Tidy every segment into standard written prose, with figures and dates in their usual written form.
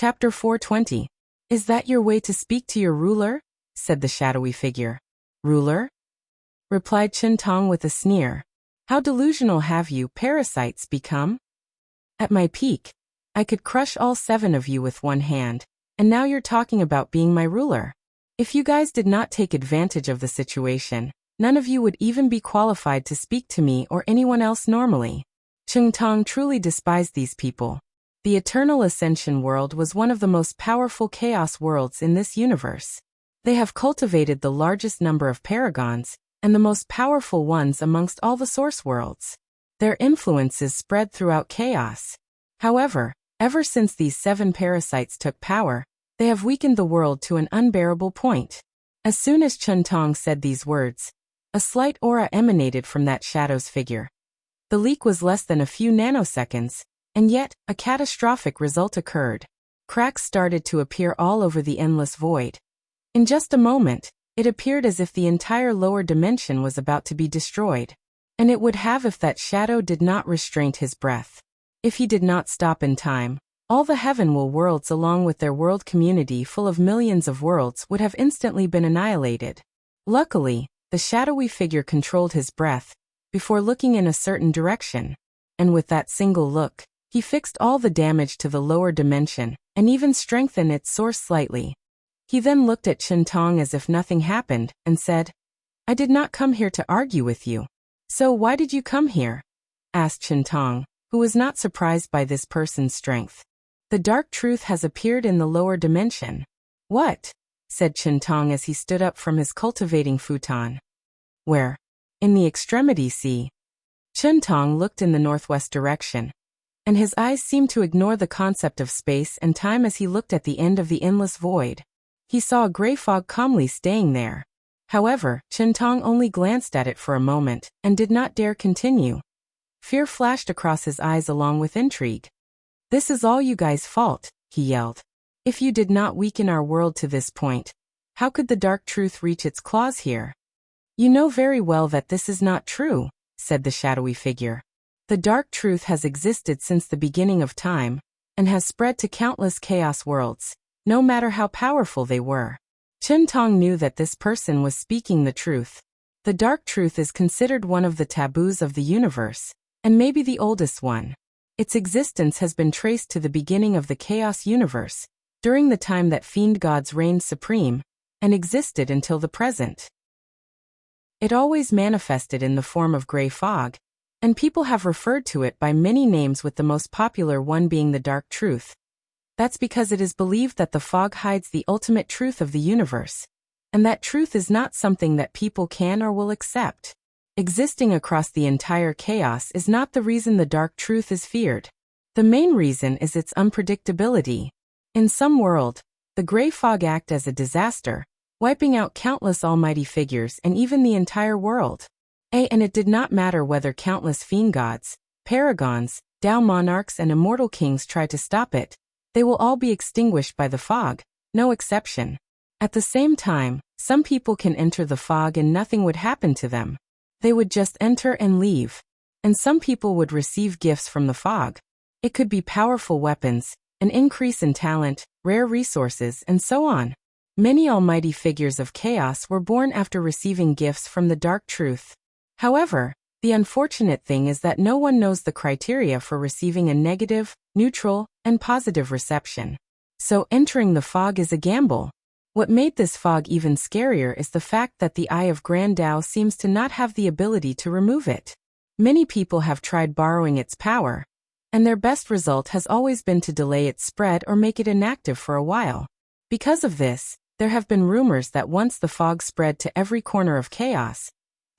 Chapter 420. Is that your way to speak to your ruler? Said the shadowy figure. Ruler? Replied Chen Tong with a sneer. How delusional have you parasites become? At my peak, I could crush all 7 of you with one hand, and now you're talking about being my ruler. If you guys did not take advantage of the situation, none of you would even be qualified to speak to me or anyone else normally. Chen Tong truly despised these people. The Eternal Ascension world was one of the most powerful chaos worlds in this universe. They have cultivated the largest number of paragons, and the most powerful ones amongst all the source worlds. Their influences spread throughout chaos. However, ever since these 7 parasites took power, they have weakened the world to an unbearable point. As soon as Chen Tong said these words, a slight aura emanated from that shadow's figure. The leak was less than a few nanoseconds, and yet, a catastrophic result occurred. Cracks started to appear all over the endless void. In just a moment, it appeared as if the entire lower dimension was about to be destroyed. And it would have if that shadow did not restrain his breath. If he did not stop in time, all the heavenward worlds along with their world community full of millions of worlds would have instantly been annihilated. Luckily, the shadowy figure controlled his breath, before looking in a certain direction. And with that single look, he fixed all the damage to the lower dimension, and even strengthened its source slightly. He then looked at Chen Tong as if nothing happened, and said, I did not come here to argue with you. So why did you come here? Asked Chen Tong, who was not surprised by this person's strength. The dark truth has appeared in the lower dimension. What? Said Chen Tong as he stood up from his cultivating futon. Where? In the extremity sea. Chen Tong looked in the northwest direction, and his eyes seemed to ignore the concept of space and time as he looked at the end of the endless void. He saw a gray fog calmly staying there. However, Chen Tong only glanced at it for a moment, and did not dare continue. Fear flashed across his eyes along with intrigue. This is all you guys' fault, he yelled. If you did not weaken our world to this point, how could the dark truth reach its claws here? You know very well that this is not true, said the shadowy figure. The dark truth has existed since the beginning of time, and has spread to countless chaos worlds, no matter how powerful they were. Chen Tong knew that this person was speaking the truth. The dark truth is considered one of the taboos of the universe, and maybe the oldest one. Its existence has been traced to the beginning of the chaos universe, during the time that fiend gods reigned supreme, and existed until the present. It always manifested in the form of gray fog, and people have referred to it by many names, with the most popular one being the dark truth. That's because it is believed that the fog hides the ultimate truth of the universe, and that truth is not something that people can or will accept. Existing across the entire chaos is not the reason the dark truth is feared. The main reason is its unpredictability. In some world, the gray fog acts as a disaster, wiping out countless almighty figures and even the entire world. And it did not matter whether countless fiend gods, paragons, Tao monarchs and immortal kings try to stop it. They will all be extinguished by the fog, no exception. At the same time, some people can enter the fog and nothing would happen to them. They would just enter and leave. And some people would receive gifts from the fog. It could be powerful weapons, an increase in talent, rare resources, and so on. Many almighty figures of chaos were born after receiving gifts from the dark truth. However, the unfortunate thing is that no one knows the criteria for receiving a negative, neutral, and positive reception. So entering the fog is a gamble. What made this fog even scarier is the fact that the Eye of Grand Tao seems to not have the ability to remove it. Many people have tried borrowing its power, and their best result has always been to delay its spread or make it inactive for a while. Because of this, there have been rumors that once the fog spread to every corner of chaos,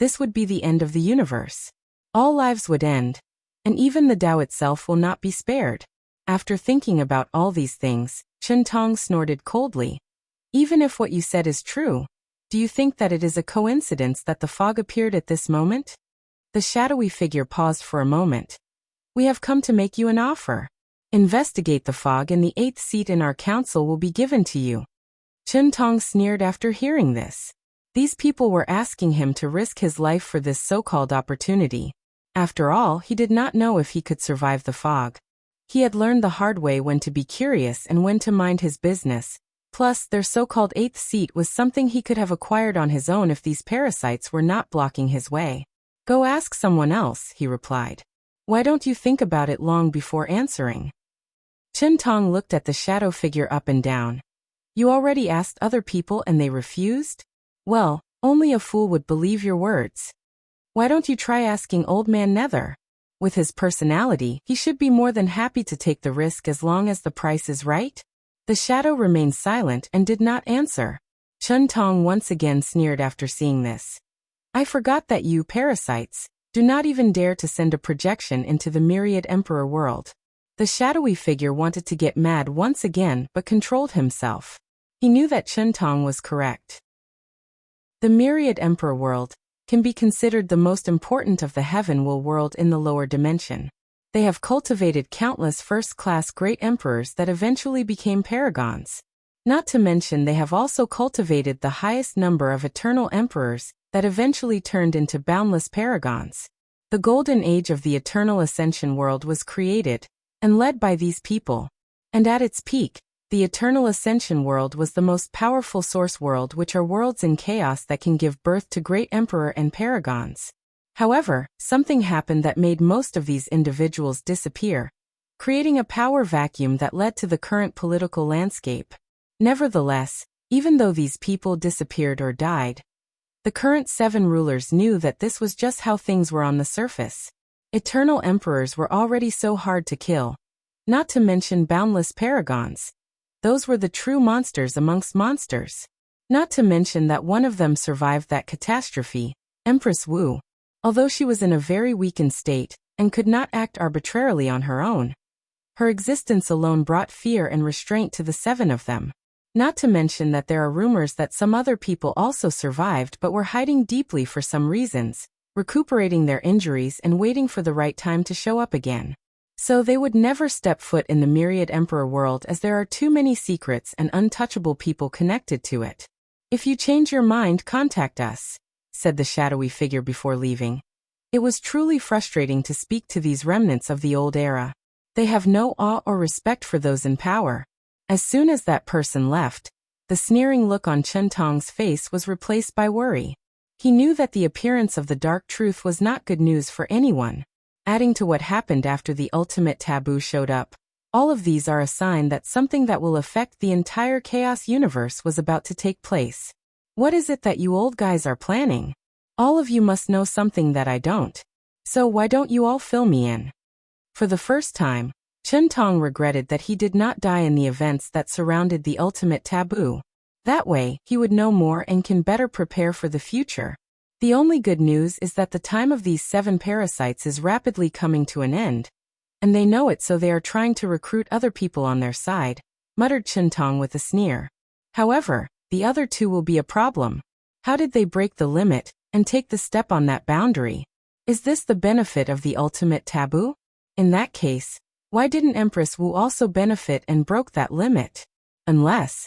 this would be the end of the universe. All lives would end, and even the Tao itself will not be spared. After thinking about all these things, Chen Tong snorted coldly. Even if what you said is true, do you think that it is a coincidence that the fog appeared at this moment? The shadowy figure paused for a moment. We have come to make you an offer. Investigate the fog and the 8th seat in our council will be given to you. Chen Tong sneered after hearing this. These people were asking him to risk his life for this so-called opportunity. After all, he did not know if he could survive the fog. He had learned the hard way when to be curious and when to mind his business. Plus, their so-called eighth seat was something he could have acquired on his own if these parasites were not blocking his way. Go ask someone else, he replied. Why don't you think about it long before answering? Chen Tong looked at the shadow figure up and down. You already asked other people and they refused? Well, only a fool would believe your words. Why don't you try asking Old Man Nether? With his personality, he should be more than happy to take the risk as long as the price is right. The shadow remained silent and did not answer. Chen Tong once again sneered after seeing this. I forgot that you parasites do not even dare to send a projection into the myriad emperor world. The shadowy figure wanted to get mad once again but controlled himself. He knew that Chen Tong was correct. The myriad emperor world can be considered the most important of the heaven-will world in the lower dimension. They have cultivated countless first-class great emperors that eventually became paragons. Not to mention they have also cultivated the highest number of eternal emperors that eventually turned into boundless paragons. The golden age of the eternal ascension world was created and led by these people. And at its peak, the eternal ascension world was the most powerful source world, which are worlds in chaos that can give birth to great emperor and paragons. However, something happened that made most of these individuals disappear, creating a power vacuum that led to the current political landscape. Nevertheless, even though these people disappeared or died, the current 7 rulers knew that this was just how things were on the surface. Eternal emperors were already so hard to kill, not to mention boundless paragons. Those were the true monsters amongst monsters. Not to mention that one of them survived that catastrophe, Empress Wu. Although she was in a very weakened state and could not act arbitrarily on her own, her existence alone brought fear and restraint to the 7 of them. Not to mention that there are rumors that some other people also survived but were hiding deeply for some reasons, recuperating their injuries and waiting for the right time to show up again. So they would never step foot in the myriad emperor world as there are too many secrets and untouchable people connected to it. If you change your mind, contact us, said the shadowy figure before leaving. It was truly frustrating to speak to these remnants of the old era. They have no awe or respect for those in power. As soon as that person left, the sneering look on Chen Tong's face was replaced by worry. He knew that the appearance of the dark truth was not good news for anyone. Adding to what happened after the ultimate taboo showed up, all of these are a sign that something that will affect the entire chaos universe was about to take place. What is it that you old guys are planning? All of you must know something that I don't. So why don't you all fill me in? For the first time, Chen Tong regretted that he did not die in the events that surrounded the ultimate taboo. That way, he would know more and can better prepare for the future. The only good news is that the time of these 7 parasites is rapidly coming to an end. And they know it, so they are trying to recruit other people on their side, muttered Chen Tong with a sneer. However, the other 2 will be a problem. How did they break the limit and take the step on that boundary? Is this the benefit of the ultimate taboo? In that case, why didn't Empress Wu also benefit and broke that limit? Unless...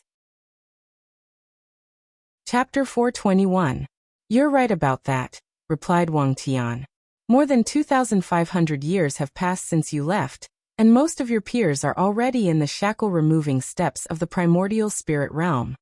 Chapter 421. You're right about that, replied Wang Tian. More than 2,500 years have passed since you left, and most of your peers are already in the shackle-removing steps of the primordial spirit realm.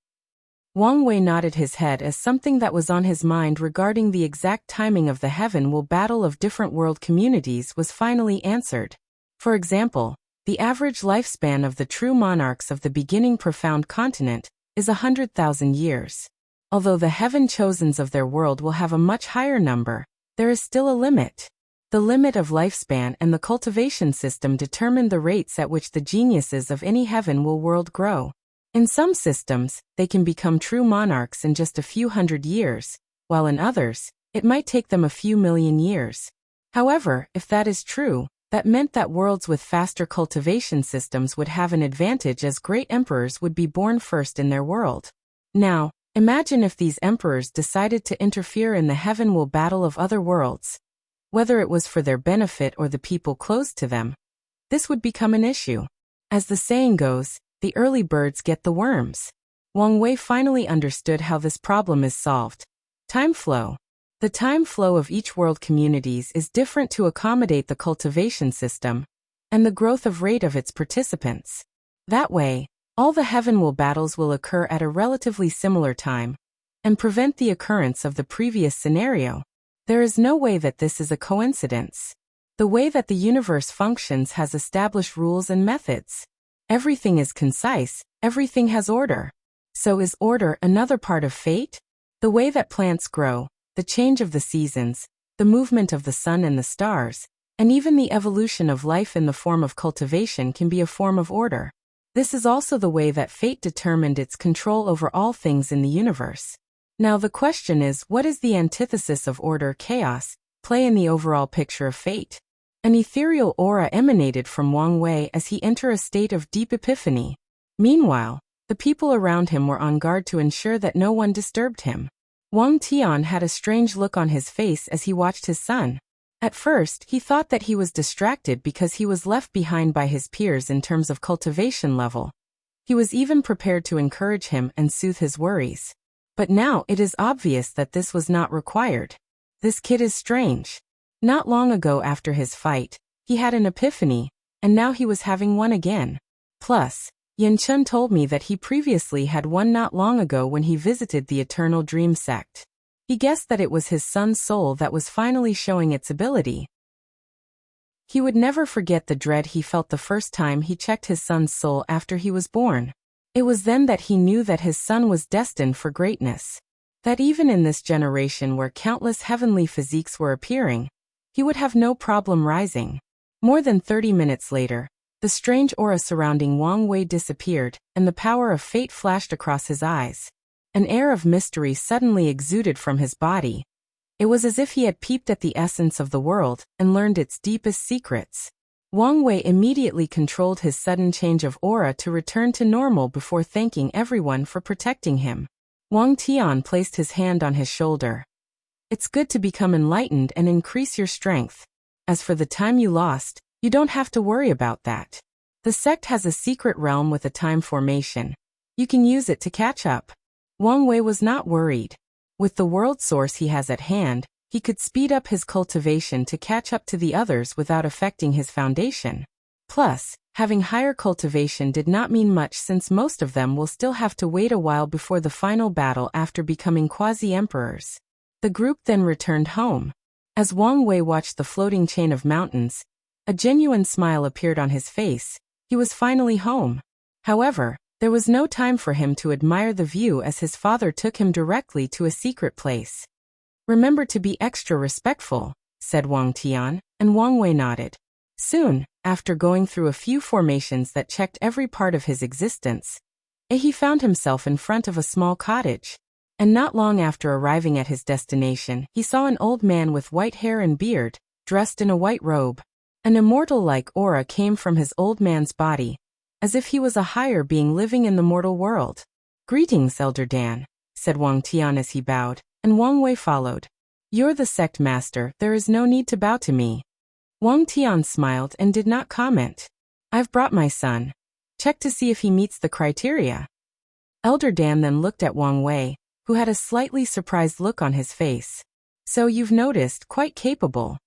Wang Wei nodded his head as something that was on his mind regarding the exact timing of the heaven-will battle of different world communities was finally answered. For example, the average lifespan of the true monarchs of the beginning profound continent is 100,000 years. Although the heaven-chosens of their world will have a much higher number, there is still a limit. The limit of lifespan and the cultivation system determine the rates at which the geniuses of any heaven-will world grow. In some systems, they can become true monarchs in just a few hundred years, while in others, it might take them a few million years. However, if that is true, that meant that worlds with faster cultivation systems would have an advantage as great emperors would be born first in their world. Now, imagine if these emperors decided to interfere in the heaven-will battle of other worlds. Whether it was for their benefit or the people close to them, this would become an issue. As the saying goes, the early birds get the worms. Wang Wei finally understood how this problem is solved. Time flow. The time flow of each world communities is different to accommodate the cultivation system, and the growth of rate of its participants. That way, all the heavenward battles will occur at a relatively similar time, and prevent the occurrence of the previous scenario. There is no way that this is a coincidence. The way that the universe functions has established rules and methods. Everything is concise, everything has order. So is order another part of fate? The way that plants grow, the change of the seasons, the movement of the sun and the stars, and even the evolution of life in the form of cultivation can be a form of order. This is also the way that fate determined its control over all things in the universe. Now the question is, what is the antithesis of order, chaos, play in the overall picture of fate? An ethereal aura emanated from Wang Wei as he entered a state of deep epiphany. Meanwhile, the people around him were on guard to ensure that no one disturbed him. Wang Tian had a strange look on his face as he watched his son. At first, he thought that he was distracted because he was left behind by his peers in terms of cultivation level. He was even prepared to encourage him and soothe his worries. But now it is obvious that this was not required. This kid is strange. Not long ago after his fight, he had an epiphany, and now he was having one again. Plus, Yin Chun told me that he previously had one not long ago when he visited the Eternal Dream sect. He guessed that it was his son's soul that was finally showing its ability. He would never forget the dread he felt the first time he checked his son's soul after he was born. It was then that he knew that his son was destined for greatness. That even in this generation where countless heavenly physiques were appearing, he would have no problem rising. More than 30 minutes later, the strange aura surrounding Wang Wei disappeared, and the power of fate flashed across his eyes. An air of mystery suddenly exuded from his body. It was as if he had peeped at the essence of the world and learned its deepest secrets. Wang Wei immediately controlled his sudden change of aura to return to normal before thanking everyone for protecting him. Wang Tian placed his hand on his shoulder. It's good to become enlightened and increase your strength. As for the time you lost, you don't have to worry about that. The sect has a secret realm with a time formation. You can use it to catch up. Wang Wei was not worried. With the world source he has at hand, he could speed up his cultivation to catch up to the others without affecting his foundation. Plus, having higher cultivation did not mean much since most of them will still have to wait a while before the final battle after becoming quasi-emperors. The group then returned home. As Wang Wei watched the floating chain of mountains, a genuine smile appeared on his face. He was finally home. However, there was no time for him to admire the view as his father took him directly to a secret place. Remember to be extra respectful, said Wang Tian, and Wang Wei nodded. Soon, after going through a few formations that checked every part of his existence, he found himself in front of a small cottage. And not long after arriving at his destination, he saw an old man with white hair and beard, dressed in a white robe. An immortal-like aura came from his old man's body, as if he was a higher being living in the mortal world. Greetings, Elder Dan, said Wang Tian as he bowed, and Wang Wei followed. You're the sect master, there is no need to bow to me. Wang Tian smiled and did not comment. I've brought my son. Check to see if he meets the criteria. Elder Dan then looked at Wang Wei, who had a slightly surprised look on his face. So you've noticed, quite capable.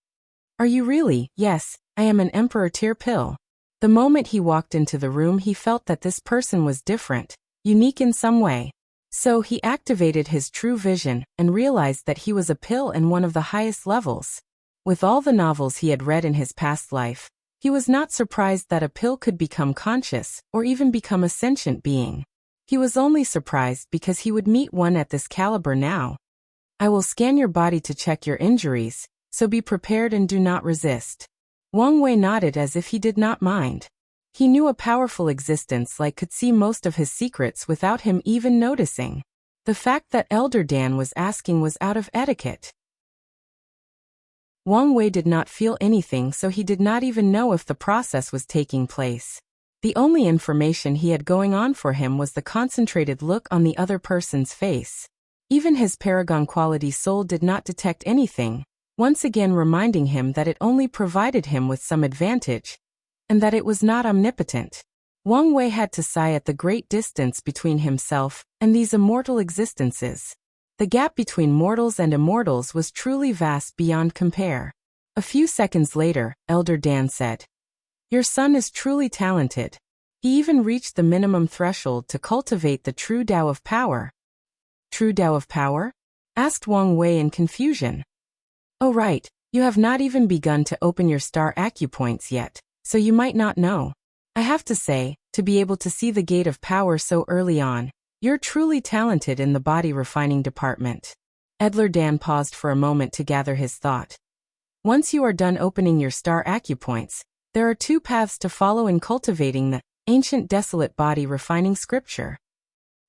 Are you really? Yes, I am an Emperor tier pill. The moment he walked into the room he felt that this person was different, unique in some way. So he activated his true vision and realized that he was a pill in one of the highest levels. With all the novels he had read in his past life, he was not surprised that a pill could become conscious or even become a sentient being. He was only surprised because he would meet one at this caliber now. I will scan your body to check your injuries, so be prepared and do not resist. Wang Wei nodded as if he did not mind. He knew a powerful existence like could see most of his secrets without him even noticing. The fact that Elder Dan was asking was out of etiquette. Wang Wei did not feel anything, so he did not even know if the process was taking place. The only information he had going on for him was the concentrated look on the other person's face. Even his paragon quality soul did not detect anything, once again reminding him that it only provided him with some advantage, and that it was not omnipotent. Wang Wei had to sigh at the great distance between himself and these immortal existences. The gap between mortals and immortals was truly vast beyond compare. A few seconds later, Elder Dan said, Your son is truly talented. He even reached the minimum threshold to cultivate the true Tao of power. True Tao of power? Asked Wang Wei in confusion. Oh right, you have not even begun to open your star acupoints yet, so you might not know. I have to say, to be able to see the gate of power so early on, you're truly talented in the body refining department. Elder Dan paused for a moment to gather his thought. Once you are done opening your star acupoints, there are 2 paths to follow in cultivating the ancient desolate body refining scripture.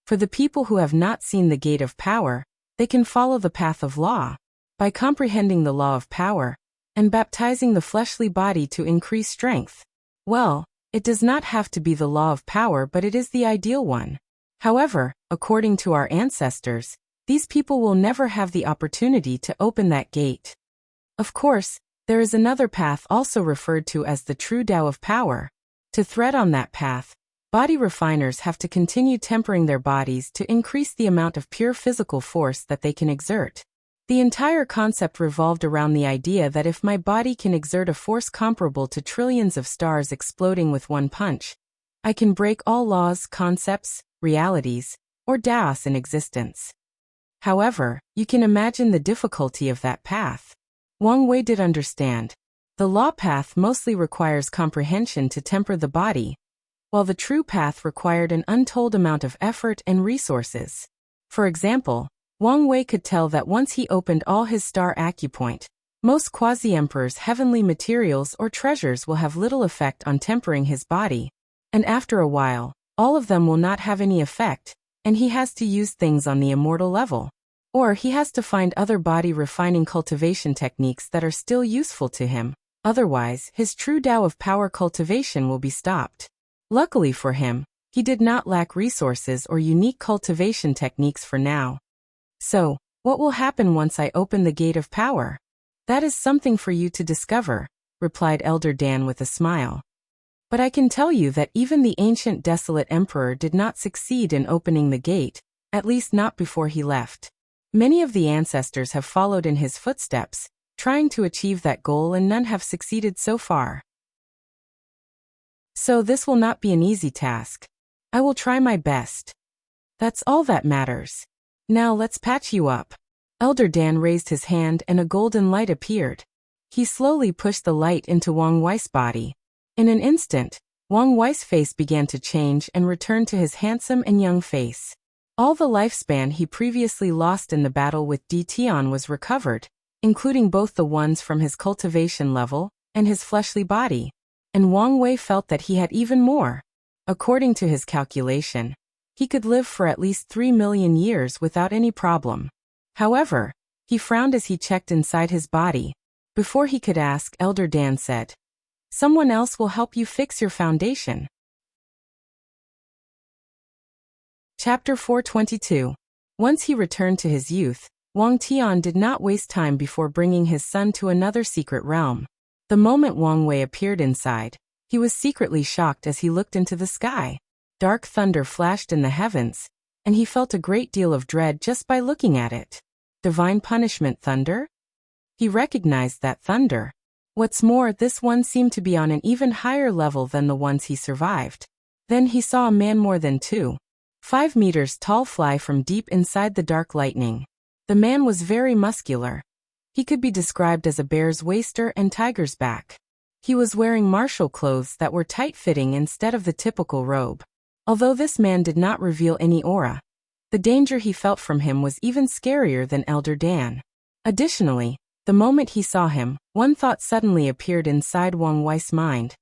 For the people who have not seen the gate of power, they can follow the path of law, by comprehending the law of power, and baptizing the fleshly body to increase strength. Well, it does not have to be the law of power, but it is the ideal one. However, according to our ancestors, these people will never have the opportunity to open that gate. Of course, there is another path also referred to as the true Tao of power. To thread on that path, body refiners have to continue tempering their bodies to increase the amount of pure physical force that they can exert. The entire concept revolved around the idea that if my body can exert a force comparable to trillions of stars exploding with one punch, I can break all laws, concepts, realities, or Taos in existence. However, you can imagine the difficulty of that path. Wang Wei did understand. The law path mostly requires comprehension to temper the body, while the true path required an untold amount of effort and resources. For example, Wang Wei could tell that once he opened all his star acupoint, most quasi-emperor's heavenly materials or treasures will have little effect on tempering his body, and after a while, all of them will not have any effect, and he has to use things on the immortal level. Or he has to find other body refining cultivation techniques that are still useful to him, otherwise his true Tao of power cultivation will be stopped. Luckily for him, he did not lack resources or unique cultivation techniques for now. So, what will happen once I open the gate of power? That is something for you to discover, replied Elder Dan with a smile. But I can tell you that even the ancient desolate emperor did not succeed in opening the gate, at least not before he left. Many of the ancestors have followed in his footsteps, trying to achieve that goal, and none have succeeded so far. So this will not be an easy task. I will try my best. That's all that matters. Now let's patch you up. Elder Dan raised his hand and a golden light appeared. He slowly pushed the light into Wang Wei's body. In an instant, Wang Wei's face began to change and return to his handsome and young face. All the lifespan he previously lost in the battle with Di Tian was recovered, including both the ones from his cultivation level and his fleshly body. And Wang Wei felt that he had even more. According to his calculation, he could live for at least 3 million years without any problem. However, he frowned as he checked inside his body. Before he could ask, Elder Dan said, "Someone else will help you fix your foundation." Chapter 422. Once he returned to his youth, Wang Tian did not waste time before bringing his son to another secret realm. The moment Wang Wei appeared inside, he was secretly shocked as he looked into the sky. Dark thunder flashed in the heavens, and he felt a great deal of dread just by looking at it. Divine punishment thunder? He recognized that thunder. What's more, this one seemed to be on an even higher level than the ones he survived. Then he saw a man more than 2.5 meters tall fly from deep inside the dark lightning. The man was very muscular. He could be described as a bear's waister and tiger's back. He was wearing martial clothes that were tight-fitting instead of the typical robe. Although this man did not reveal any aura, the danger he felt from him was even scarier than Elder Dan. Additionally, the moment he saw him, one thought suddenly appeared inside Wang Wei's mind.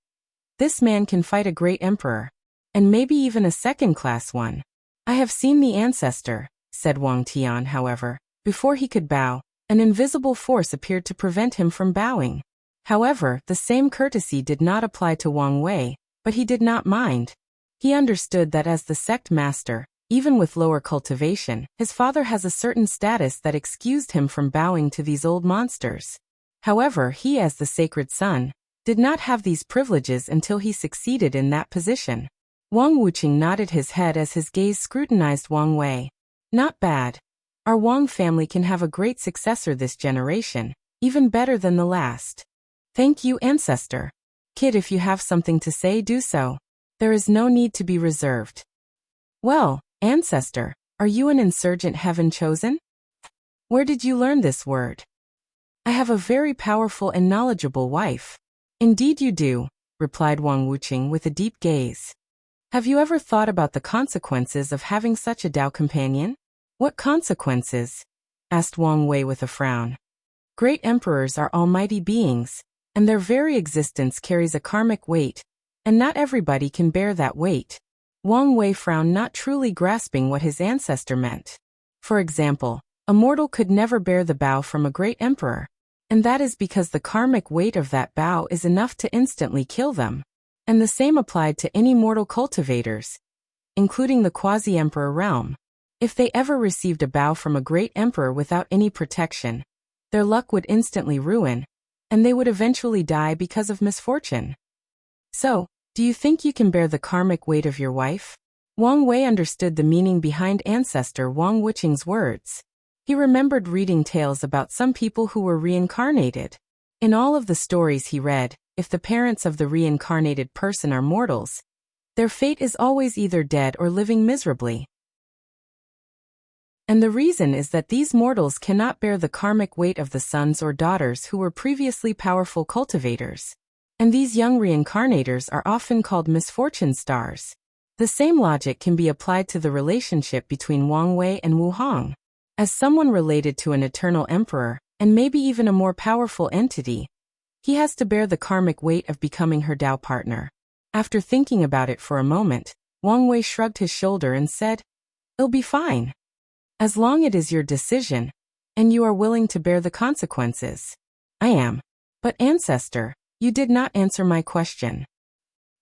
This man can fight a great emperor, and maybe even a second-class one. I have seen the ancestor, said Wang Tian. However, before he could bow, an invisible force appeared to prevent him from bowing. However, the same courtesy did not apply to Wang Wei, but he did not mind. He understood that as the sect master, even with lower cultivation, his father has a certain status that excused him from bowing to these old monsters. However, he, as the sacred son, did not have these privileges until he succeeded in that position. Wang Wuqing nodded his head as his gaze scrutinized Wang Wei. Not bad. Our Wang family can have a great successor this generation, even better than the last. Thank you, ancestor. Kid, if you have something to say, do so. There is no need to be reserved. Well, ancestor, are you an insurgent heaven chosen? Where did you learn this word? I have a very powerful and knowledgeable wife. Indeed you do, replied Wang Wuqing with a deep gaze. Have you ever thought about the consequences of having such a Tao companion? What consequences? Asked Wang Wei with a frown. Great emperors are almighty beings, and their very existence carries a karmic weight, and not everybody can bear that weight. Wang Wei frowned, not truly grasping what his ancestor meant. For example, a mortal could never bear the bow from a great emperor, and that is because the karmic weight of that bow is enough to instantly kill them. And the same applied to any mortal cultivators, including the quasi-emperor realm. If they ever received a bow from a great emperor without any protection, their luck would instantly ruin, and they would eventually die because of misfortune. So, do you think you can bear the karmic weight of your wife? Wang Wei understood the meaning behind ancestor Wang Wuqing's words. He remembered reading tales about some people who were reincarnated. In all of the stories he read, if the parents of the reincarnated person are mortals, their fate is always either dead or living miserably. And the reason is that these mortals cannot bear the karmic weight of the sons or daughters who were previously powerful cultivators. And these young reincarnators are often called misfortune stars. The same logic can be applied to the relationship between Wang Wei and Wu Hong. As someone related to an eternal emperor, and maybe even a more powerful entity, he has to bear the karmic weight of becoming her Tao partner. After thinking about it for a moment, Wang Wei shrugged his shoulder and said, "It'll be fine. As long as it is your decision, and you are willing to bear the consequences." "I am. But ancestor, you did not answer my question."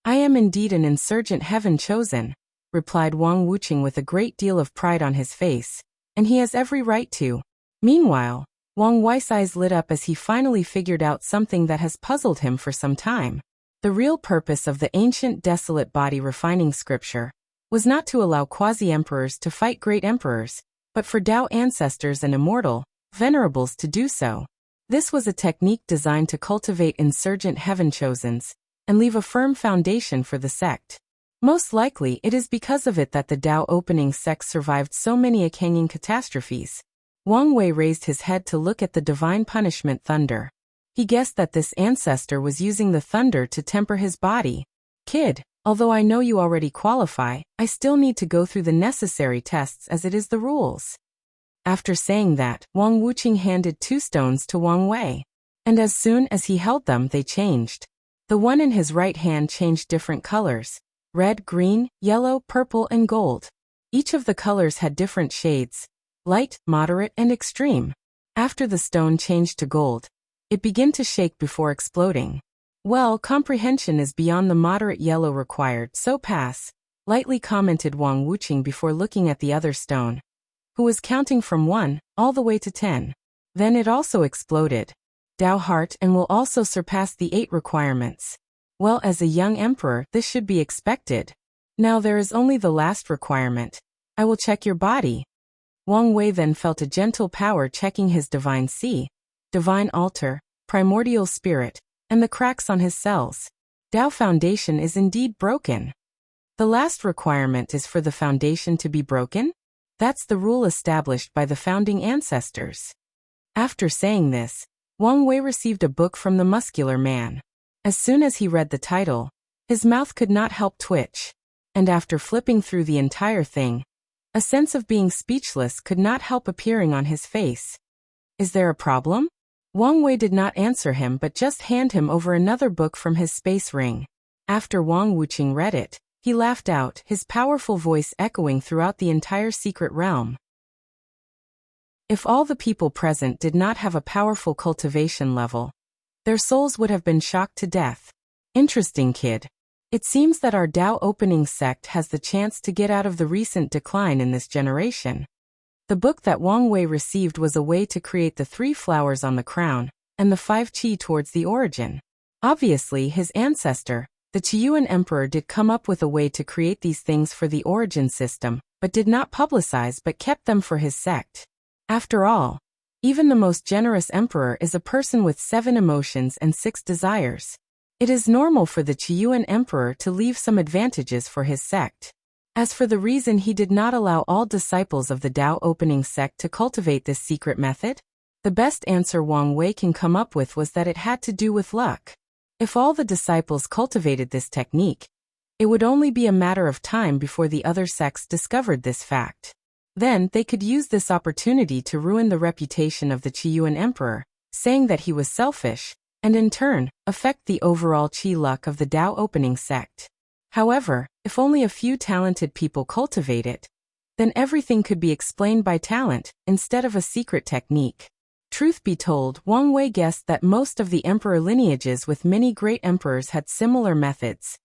"I am indeed an insurgent heaven chosen," replied Wang Wuqing with a great deal of pride on his face, "and he has every right to." Meanwhile, Wang Wei's eyes lit up as he finally figured out something that has puzzled him for some time. The real purpose of the ancient desolate body refining scripture was not to allow quasi-emperors to fight great emperors, but for Tao ancestors and immortal venerables to do so. This was a technique designed to cultivate insurgent heaven chosens and leave a firm foundation for the sect. Most likely it is because of it that the Tao opening sect survived so many Akanging catastrophes. Wang Wei raised his head to look at the divine punishment thunder. He guessed that this ancestor was using the thunder to temper his body. "Kid, although I know you already qualify, I still need to go through the necessary tests as it is the rules." After saying that, Wang Wuqing handed 2 stones to Wang Wei. And as soon as he held them, they changed. The one in his right hand changed different colors: red, green, yellow, purple, and gold. Each of the colors had different shades: light, moderate, and extreme. After the stone changed to gold, it began to shake before exploding. "Well, comprehension is beyond the moderate yellow required, so pass," lightly commented Wang Wuqing before looking at the other stone, who was counting from 1 all the way to 10. Then it also exploded. "Tao heart and will also surpass the 8 requirements." Well, as a young emperor, this should be expected. Now there is only the last requirement. "I will check your body." Wang Wei then felt a gentle power checking his divine sea, divine altar, primordial spirit, and the cracks on his cells. Tao foundation is indeed broken. The last requirement is for the foundation to be broken? That's the rule established by the founding ancestors. After saying this, Wang Wei received a book from the muscular man. As soon as he read the title, his mouth could not help twitch, and after flipping through the entire thing, a sense of being speechless could not help appearing on his face. "Is there a problem?" Wang Wei did not answer him but just handed him over another book from his space ring. After Wang Wuqing read it, he laughed out, his powerful voice echoing throughout the entire secret realm. If all the people present did not have a powerful cultivation level, their souls would have been shocked to death. Interesting, kid. It seems that our Tao opening sect has the chance to get out of the recent decline in this generation. The book that Wang Wei received was a way to create the 3 flowers on the crown, and the 5 qi towards the origin. Obviously, his ancestor, the Qiyuan emperor, did come up with a way to create these things for the origin system, but did not publicize but kept them for his sect. After all, even the most generous emperor is a person with 7 emotions and 6 desires. It is normal for the Qiyuan emperor to leave some advantages for his sect. As for the reason he did not allow all disciples of the Tao opening sect to cultivate this secret method, the best answer Wang Wei can come up with was that it had to do with luck. If all the disciples cultivated this technique, it would only be a matter of time before the other sects discovered this fact. Then they could use this opportunity to ruin the reputation of the Qiyuan emperor, saying that he was selfish, and in turn, affect the overall Qi luck of the Tao opening sect. However, if only a few talented people cultivate it, then everything could be explained by talent, instead of a secret technique. Truth be told, Wang Wei guessed that most of the emperor lineages with many great emperors had similar methods,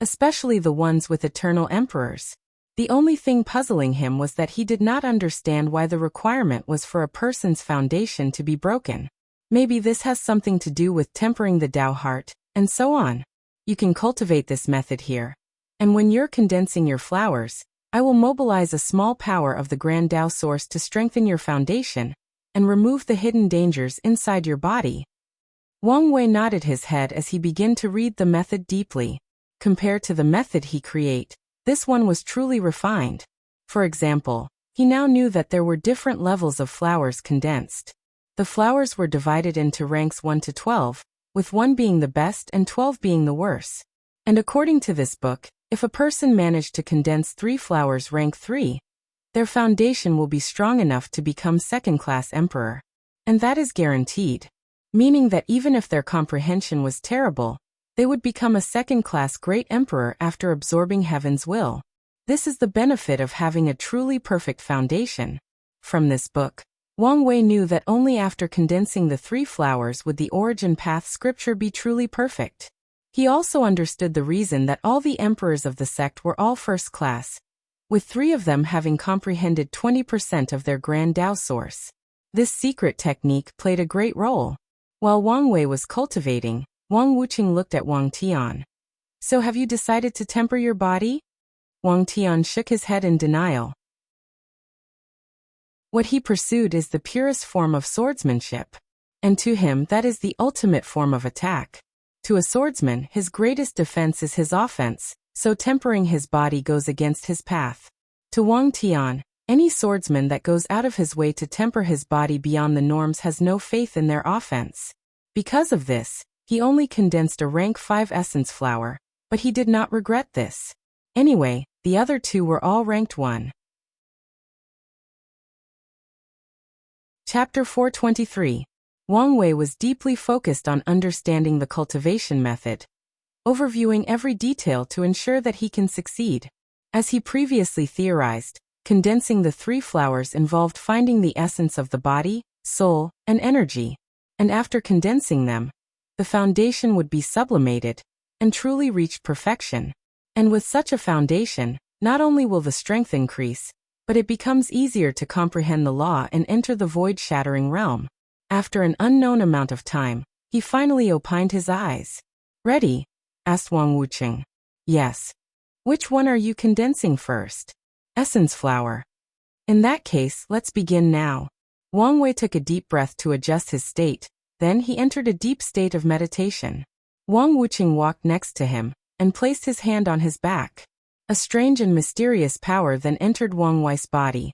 especially the ones with eternal emperors. The only thing puzzling him was that he did not understand why the requirement was for a person's foundation to be broken. Maybe this has something to do with tempering the Tao heart, and so on. You can cultivate this method here. And when you're condensing your flowers, I will mobilize a small power of the Grand Tao source to strengthen your foundation and remove the hidden dangers inside your body. Wang Wei nodded his head as he began to read the method deeply. Compared to the method he created, this one was truly refined. For example, he now knew that there were different levels of flowers condensed. The flowers were divided into ranks 1 to 12, with 1 being the best and 12 being the worst. And according to this book, if a person managed to condense 3 flowers rank 3, their foundation will be strong enough to become second-class emperor. And that is guaranteed. Meaning that even if their comprehension was terrible, they would become a second-class great emperor after absorbing heaven's will. This is the benefit of having a truly perfect foundation. From this book, Wang Wei knew that only after condensing the 3 flowers would the origin path scripture be truly perfect. He also understood the reason that all the emperors of the sect were all first class, with 3 of them having comprehended 20% of their Grand Tao source. This secret technique played a great role. While Wang Wei was cultivating, Wang Wuqing looked at Wang Tian. So have you decided to temper your body? Wang Tian shook his head in denial. What he pursued is the purest form of swordsmanship. And to him that is the ultimate form of attack. To a swordsman, his greatest defense is his offense, so tempering his body goes against his path. To Wang Tian, any swordsman that goes out of his way to temper his body beyond the norms has no faith in their offense. Because of this, he only condensed a rank 5 essence flower, but he did not regret this. Anyway, the other 2 were all ranked 1. Chapter 423. Wang Wei was deeply focused on understanding the cultivation method, overviewing every detail to ensure that he can succeed. As he previously theorized, condensing the 3 flowers involved finding the essence of the body, soul, and energy. And after condensing them, the foundation would be sublimated and truly reach perfection. And with such a foundation, not only will the strength increase, but it becomes easier to comprehend the law and enter the void-shattering realm. After an unknown amount of time, he finally opened his eyes. Ready? Asked Wang Wuqing. Yes. Which one are you condensing first? Essence flower. In that case, let's begin now. Wang Wei took a deep breath to adjust his state, then he entered a deep state of meditation. Wang Wuqing walked next to him and placed his hand on his back. A strange and mysterious power then entered Wang Wei's body.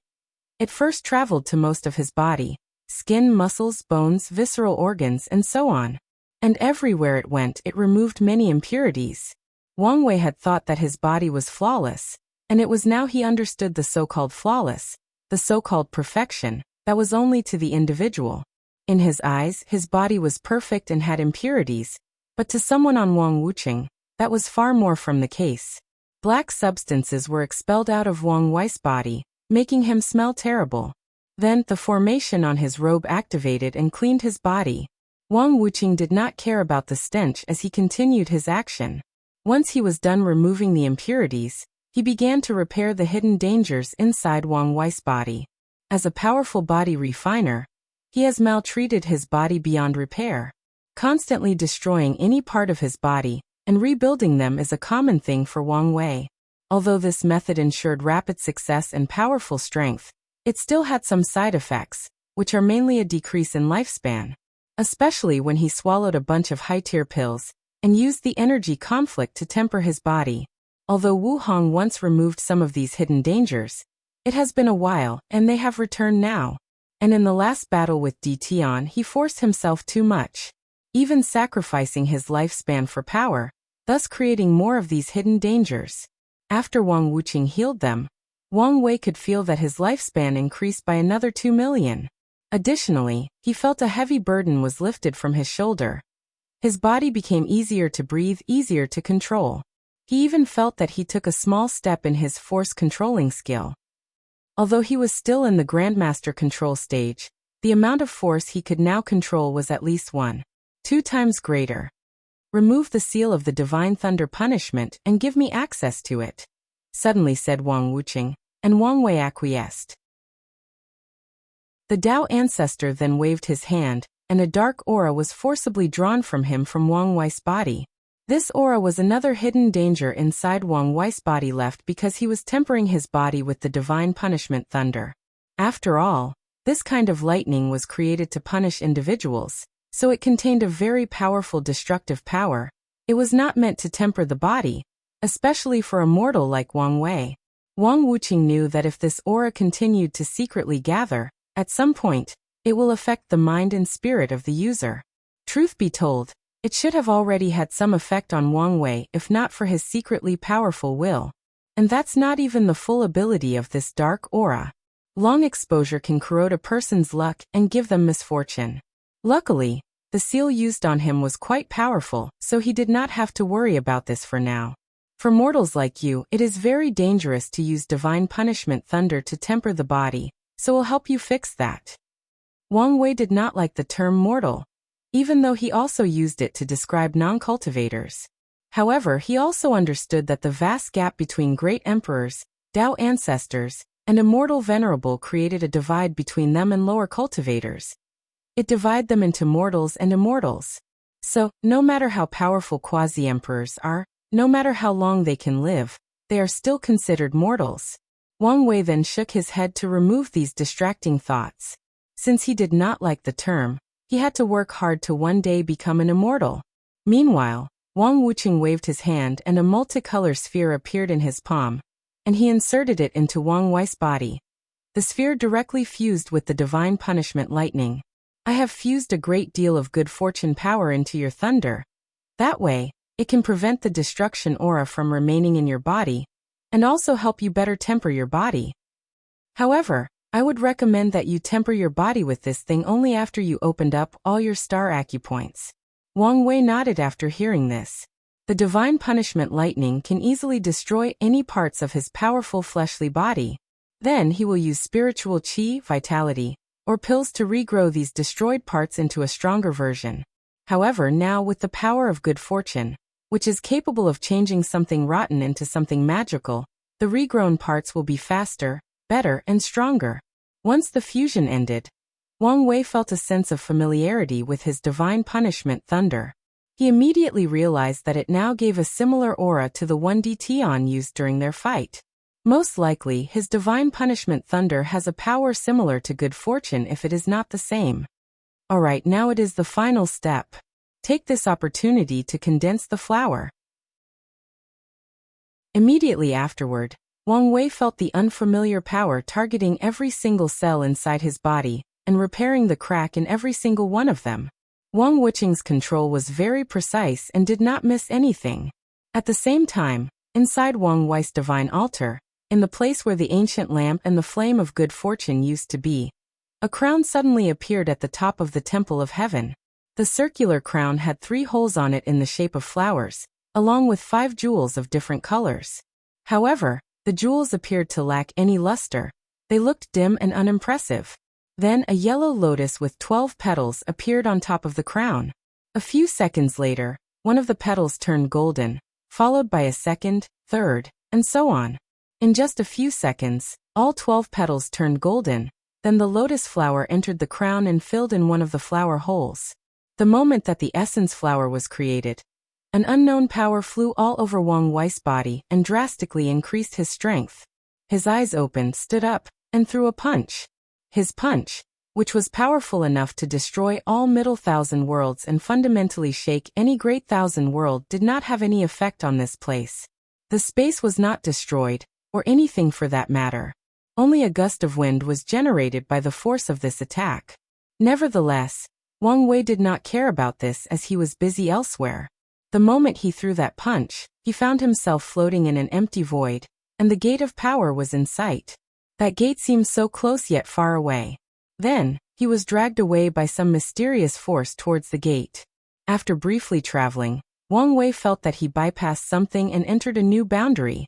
It first traveled to most of his body, skin, muscles, bones, visceral organs, and so on. And everywhere it went, it removed many impurities. Wang Wei had thought that his body was flawless, and it was now he understood the so-called flawless, the so-called perfection, that was only to the individual. In his eyes, his body was perfect and had impurities, but to someone on Wang Wuqing, that was far more from the case. Black substances were expelled out of Wang Wei's body, making him smell terrible. Then, the formation on his robe activated and cleaned his body. Wang Wuqing did not care about the stench as he continued his action. Once he was done removing the impurities, he began to repair the hidden dangers inside Wang Wei's body. As a powerful body refiner, he has maltreated his body beyond repair. Constantly destroying any part of his body and rebuilding them is a common thing for Wang Wei. Although this method ensured rapid success and powerful strength, it still had some side effects, which are mainly a decrease in lifespan. Especially when he swallowed a bunch of high-tier pills, and used the energy conflict to temper his body. Although Wu Hong once removed some of these hidden dangers, it has been a while, and they have returned now. And in the last battle with Di Tian, he forced himself too much, even sacrificing his lifespan for power, thus creating more of these hidden dangers. After Wang Wuqing healed them, Wang Wei could feel that his lifespan increased by another 2 million. Additionally, he felt a heavy burden was lifted from his shoulder. His body became easier to breathe, easier to control. He even felt that he took a small step in his force controlling skill. Although he was still in the Grandmaster control stage, the amount of force he could now control was at least 2 times greater. Remove the seal of the Divine Thunder punishment and give me access to it, suddenly said Wang Wuqing, and Wang Wei acquiesced. The Tao ancestor then waved his hand, and a dark aura was forcibly drawn from him from Wang Wei's body. This aura was another hidden danger inside Wang Wei's body left because he was tempering his body with the Divine Punishment Thunder. After all, this kind of lightning was created to punish individuals, so it contained a very powerful destructive power. It was not meant to temper the body, especially for a mortal like Wang Wei. Wang Wuqing knew that if this aura continued to secretly gather, at some point, it will affect the mind and spirit of the user. Truth be told, it should have already had some effect on Wang Wei if not for his secretly powerful will. And that's not even the full ability of this dark aura. Long exposure can corrode a person's luck and give them misfortune. Luckily, the seal used on him was quite powerful, so he did not have to worry about this for now. For mortals like you, it is very dangerous to use Divine Punishment Thunder to temper the body, so we'll help you fix that. Wang Wei did not like the term mortal, even though he also used it to describe non-cultivators. However, he also understood that the vast gap between great emperors, Tao ancestors, and immortal venerable created a divide between them and lower cultivators. It divided them into mortals and immortals. So, no matter how powerful quasi-emperors are, no matter how long they can live, they are still considered mortals. Wang Wei then shook his head to remove these distracting thoughts. Since he did not like the term, he had to work hard to one day become an immortal. Meanwhile, Wang Wuqing waved his hand and a multicolor sphere appeared in his palm, and he inserted it into Wang Wei's body. The sphere directly fused with the Divine Punishment Lightning. I have fused a great deal of good fortune power into your thunder. That way, it can prevent the destruction aura from remaining in your body, and also help you better temper your body. However, I would recommend that you temper your body with this thing only after you opened up all your star acupoints. Wang Wei nodded after hearing this. The Divine Punishment Lightning can easily destroy any parts of his powerful fleshly body. Then he will use spiritual qi, vitality, or pills to regrow these destroyed parts into a stronger version. However, now with the power of good fortune, which is capable of changing something rotten into something magical, the regrown parts will be faster, better, and stronger. Once the fusion ended, Wang Wei felt a sense of familiarity with his Divine Punishment Thunder. He immediately realized that it now gave a similar aura to the one Di Tian used during their fight. Most likely, his Divine Punishment Thunder has a power similar to good fortune if it is not the same. Alright, now it is the final step. Take this opportunity to condense the flower. Immediately afterward, Wang Wei felt the unfamiliar power targeting every single cell inside his body, and repairing the crack in every single one of them. Wang Wuqing's control was very precise and did not miss anything. At the same time, inside Wang Wei's divine altar, in the place where the ancient lamp and the flame of good fortune used to be, a crown suddenly appeared at the top of the temple of heaven. The circular crown had 3 holes on it in the shape of flowers, along with 5 jewels of different colors. However, the jewels appeared to lack any luster. They looked dim and unimpressive. Then a yellow lotus with 12 petals appeared on top of the crown. A few seconds later, one of the petals turned golden, followed by a second, third, and so on. In just a few seconds, all 12 petals turned golden, then the lotus flower entered the crown and filled in one of the flower holes. The moment that the essence flower was created, an unknown power flew all over Wang Wei's body and drastically increased his strength. His eyes opened, stood up, and threw a punch. His punch, which was powerful enough to destroy all Middle Thousand Worlds and fundamentally shake any Great Thousand World, did not have any effect on this place. The space was not destroyed, or anything for that matter. Only a gust of wind was generated by the force of this attack. Nevertheless, Wang Wei did not care about this as he was busy elsewhere. The moment he threw that punch, he found himself floating in an empty void, and the gate of power was in sight. That gate seemed so close yet far away. Then, he was dragged away by some mysterious force towards the gate. After briefly traveling, Wang Wei felt that he bypassed something and entered a new boundary.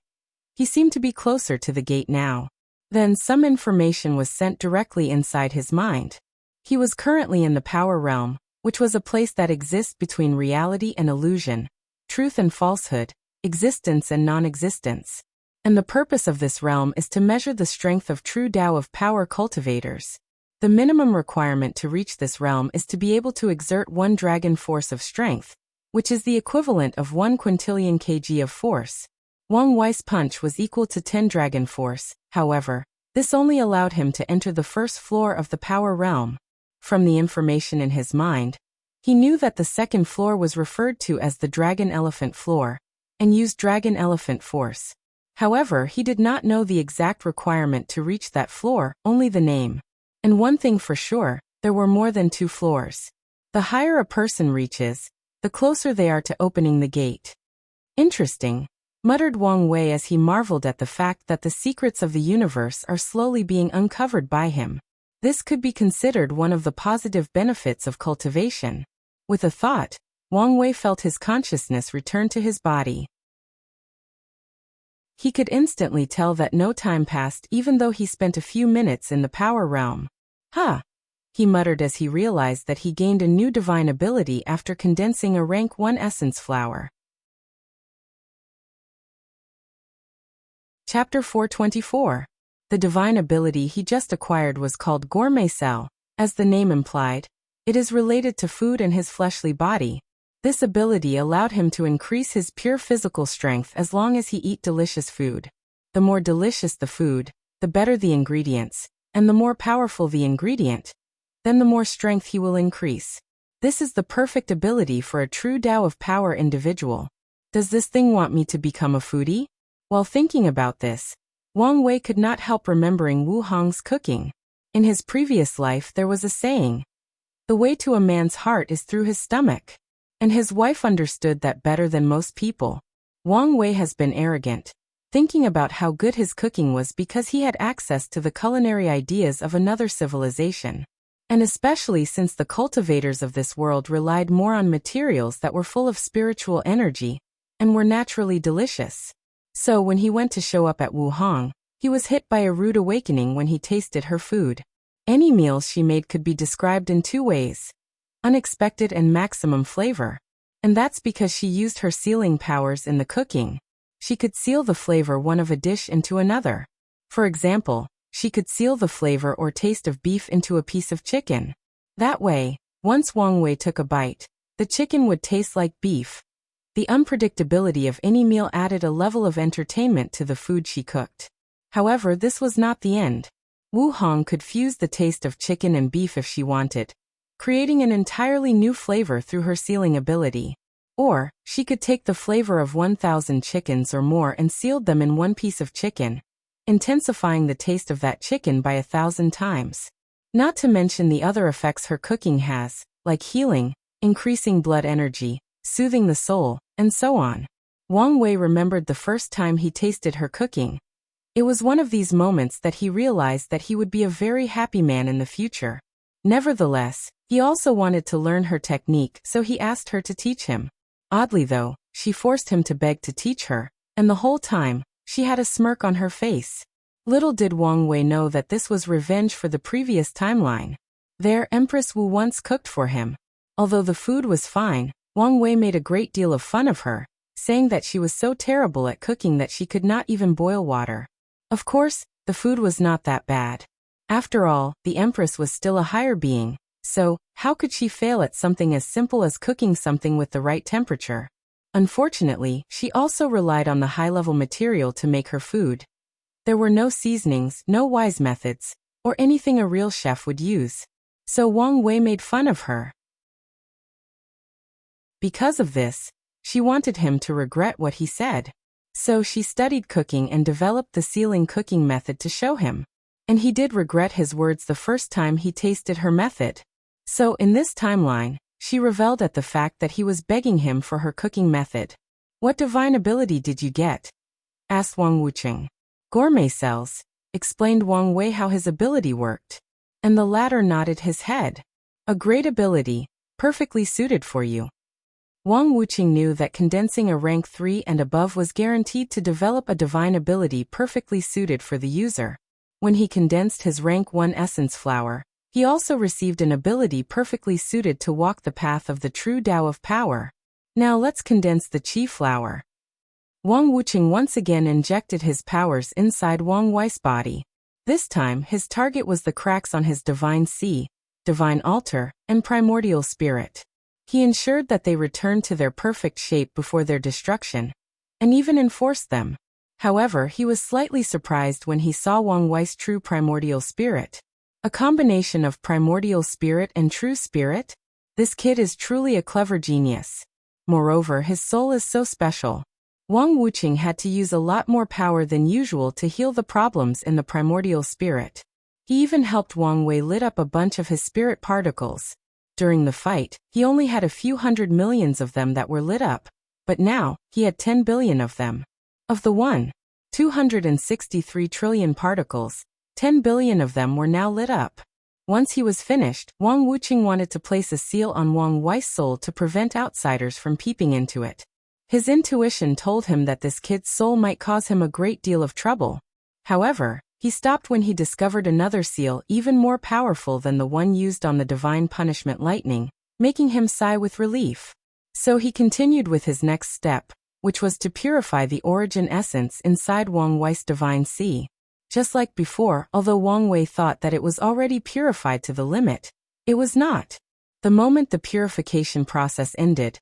He seemed to be closer to the gate now. Then some information was sent directly inside his mind. He was currently in the power realm, which was a place that exists between reality and illusion, truth and falsehood, existence and non-existence. And the purpose of this realm is to measure the strength of true Tao of power cultivators. The minimum requirement to reach this realm is to be able to exert 1 dragon force of strength, which is the equivalent of 1 quintillion kg of force. Wang Wei's punch was equal to 10 dragon force, however, this only allowed him to enter the first floor of the power realm. From the information in his mind, he knew that the second floor was referred to as the Dragon Elephant floor, and used Dragon Elephant force. However, he did not know the exact requirement to reach that floor, only the name. And one thing for sure, there were more than 2 floors. The higher a person reaches, the closer they are to opening the gate. Interesting, muttered Wang Wei as he marveled at the fact that the secrets of the universe are slowly being uncovered by him. This could be considered one of the positive benefits of cultivation. With a thought, Wang Wei felt his consciousness return to his body. He could instantly tell that no time passed even though he spent a few minutes in the power realm. Huh! He muttered as he realized that he gained a new divine ability after condensing a rank 1 essence flower. Chapter 424. The divine ability he just acquired was called Gourmet Cell. As the name implied, it is related to food and his fleshly body. This ability allowed him to increase his pure physical strength as long as he eat delicious food. The more delicious the food, the better the ingredients, and the more powerful the ingredient, then the more strength he will increase. This is the perfect ability for a true Tao of power individual. Does this thing want me to become a foodie? While thinking about this, Wang Wei could not help remembering Wu Hong's cooking. In his previous life there was a saying, "The way to a man's heart is through his stomach." And his wife understood that better than most people. Wang Wei has been arrogant, thinking about how good his cooking was because he had access to the culinary ideas of another civilization. And especially since the cultivators of this world relied more on materials that were full of spiritual energy, and were naturally delicious. So when he went to show up at Wu Hong, he was hit by a rude awakening when he tasted her food. Any meals she made could be described in 2 ways. Unexpected and maximum flavor. And that's because she used her sealing powers in the cooking. She could seal the flavor one of a dish into another. For example, she could seal the flavor or taste of beef into a piece of chicken. That way, once Wang Wei took a bite, the chicken would taste like beef. The unpredictability of any meal added a level of entertainment to the food she cooked. However, this was not the end. Wu Hong could fuse the taste of chicken and beef if she wanted, creating an entirely new flavor through her sealing ability. Or, she could take the flavor of 1,000 chickens or more and sealed them in 1 piece of chicken, intensifying the taste of that chicken by 1,000 times. Not to mention the other effects her cooking has, like healing, increasing blood energy, soothing the soul, and so on. Wang Wei remembered the first time he tasted her cooking. It was one of these moments that he realized that he would be a very happy man in the future. Nevertheless, he also wanted to learn her technique, so he asked her to teach him. Oddly though, she forced him to beg to teach her, and the whole time, she had a smirk on her face. Little did Wang Wei know that this was revenge for the previous timeline. There, Empress Wu once cooked for him. Although the food was fine, Wang Wei made a great deal of fun of her, saying that she was so terrible at cooking that she could not even boil water. Of course, the food was not that bad. After all, the Empress was still a higher being, so how could she fail at something as simple as cooking something with the right temperature? Unfortunately, she also relied on the high-level material to make her food. There were no seasonings, no wise methods, or anything a real chef would use. So Wang Wei made fun of her. Because of this, she wanted him to regret what he said. So she studied cooking and developed the sealing cooking method to show him. And he did regret his words the first time he tasted her method. So in this timeline, she reveled at the fact that he was begging him for her cooking method. "What divine ability did you get?" asked Wang Wuqing. "Gourmet cells," explained Wang Wei how his ability worked. And the latter nodded his head. "A great ability, perfectly suited for you." Wang Wuqing knew that condensing a rank 3 and above was guaranteed to develop a divine ability perfectly suited for the user. When he condensed his rank 1 essence flower, he also received an ability perfectly suited to walk the path of the true Tao of power. Now let's condense the Qi flower. Wang Wuqing once again injected his powers inside Wang Wei's body. This time his target was the cracks on his divine sea, divine altar, and primordial spirit. He ensured that they returned to their perfect shape before their destruction, and even enforced them. However, he was slightly surprised when he saw Wang Wei's true primordial spirit. A combination of primordial spirit and true spirit? This kid is truly a clever genius. Moreover, his soul is so special. Wang Wuqing had to use a lot more power than usual to heal the problems in the primordial spirit. He even helped Wang Wei lit up a bunch of his spirit particles. During the fight, he only had a few hundred millions of them that were lit up, but now, he had 10 billion of them. Of the 263 trillion particles, 10 billion of them were now lit up. Once he was finished, Wang Wuqing wanted to place a seal on Wang Wei's soul to prevent outsiders from peeping into it. His intuition told him that this kid's soul might cause him a great deal of trouble. However, he stopped when he discovered another seal even more powerful than the one used on the divine punishment lightning, making him sigh with relief. So he continued with his next step, which was to purify the origin essence inside Wang Wei's divine sea. Just like before, although Wang Wei thought that it was already purified to the limit, it was not. The moment the purification process ended,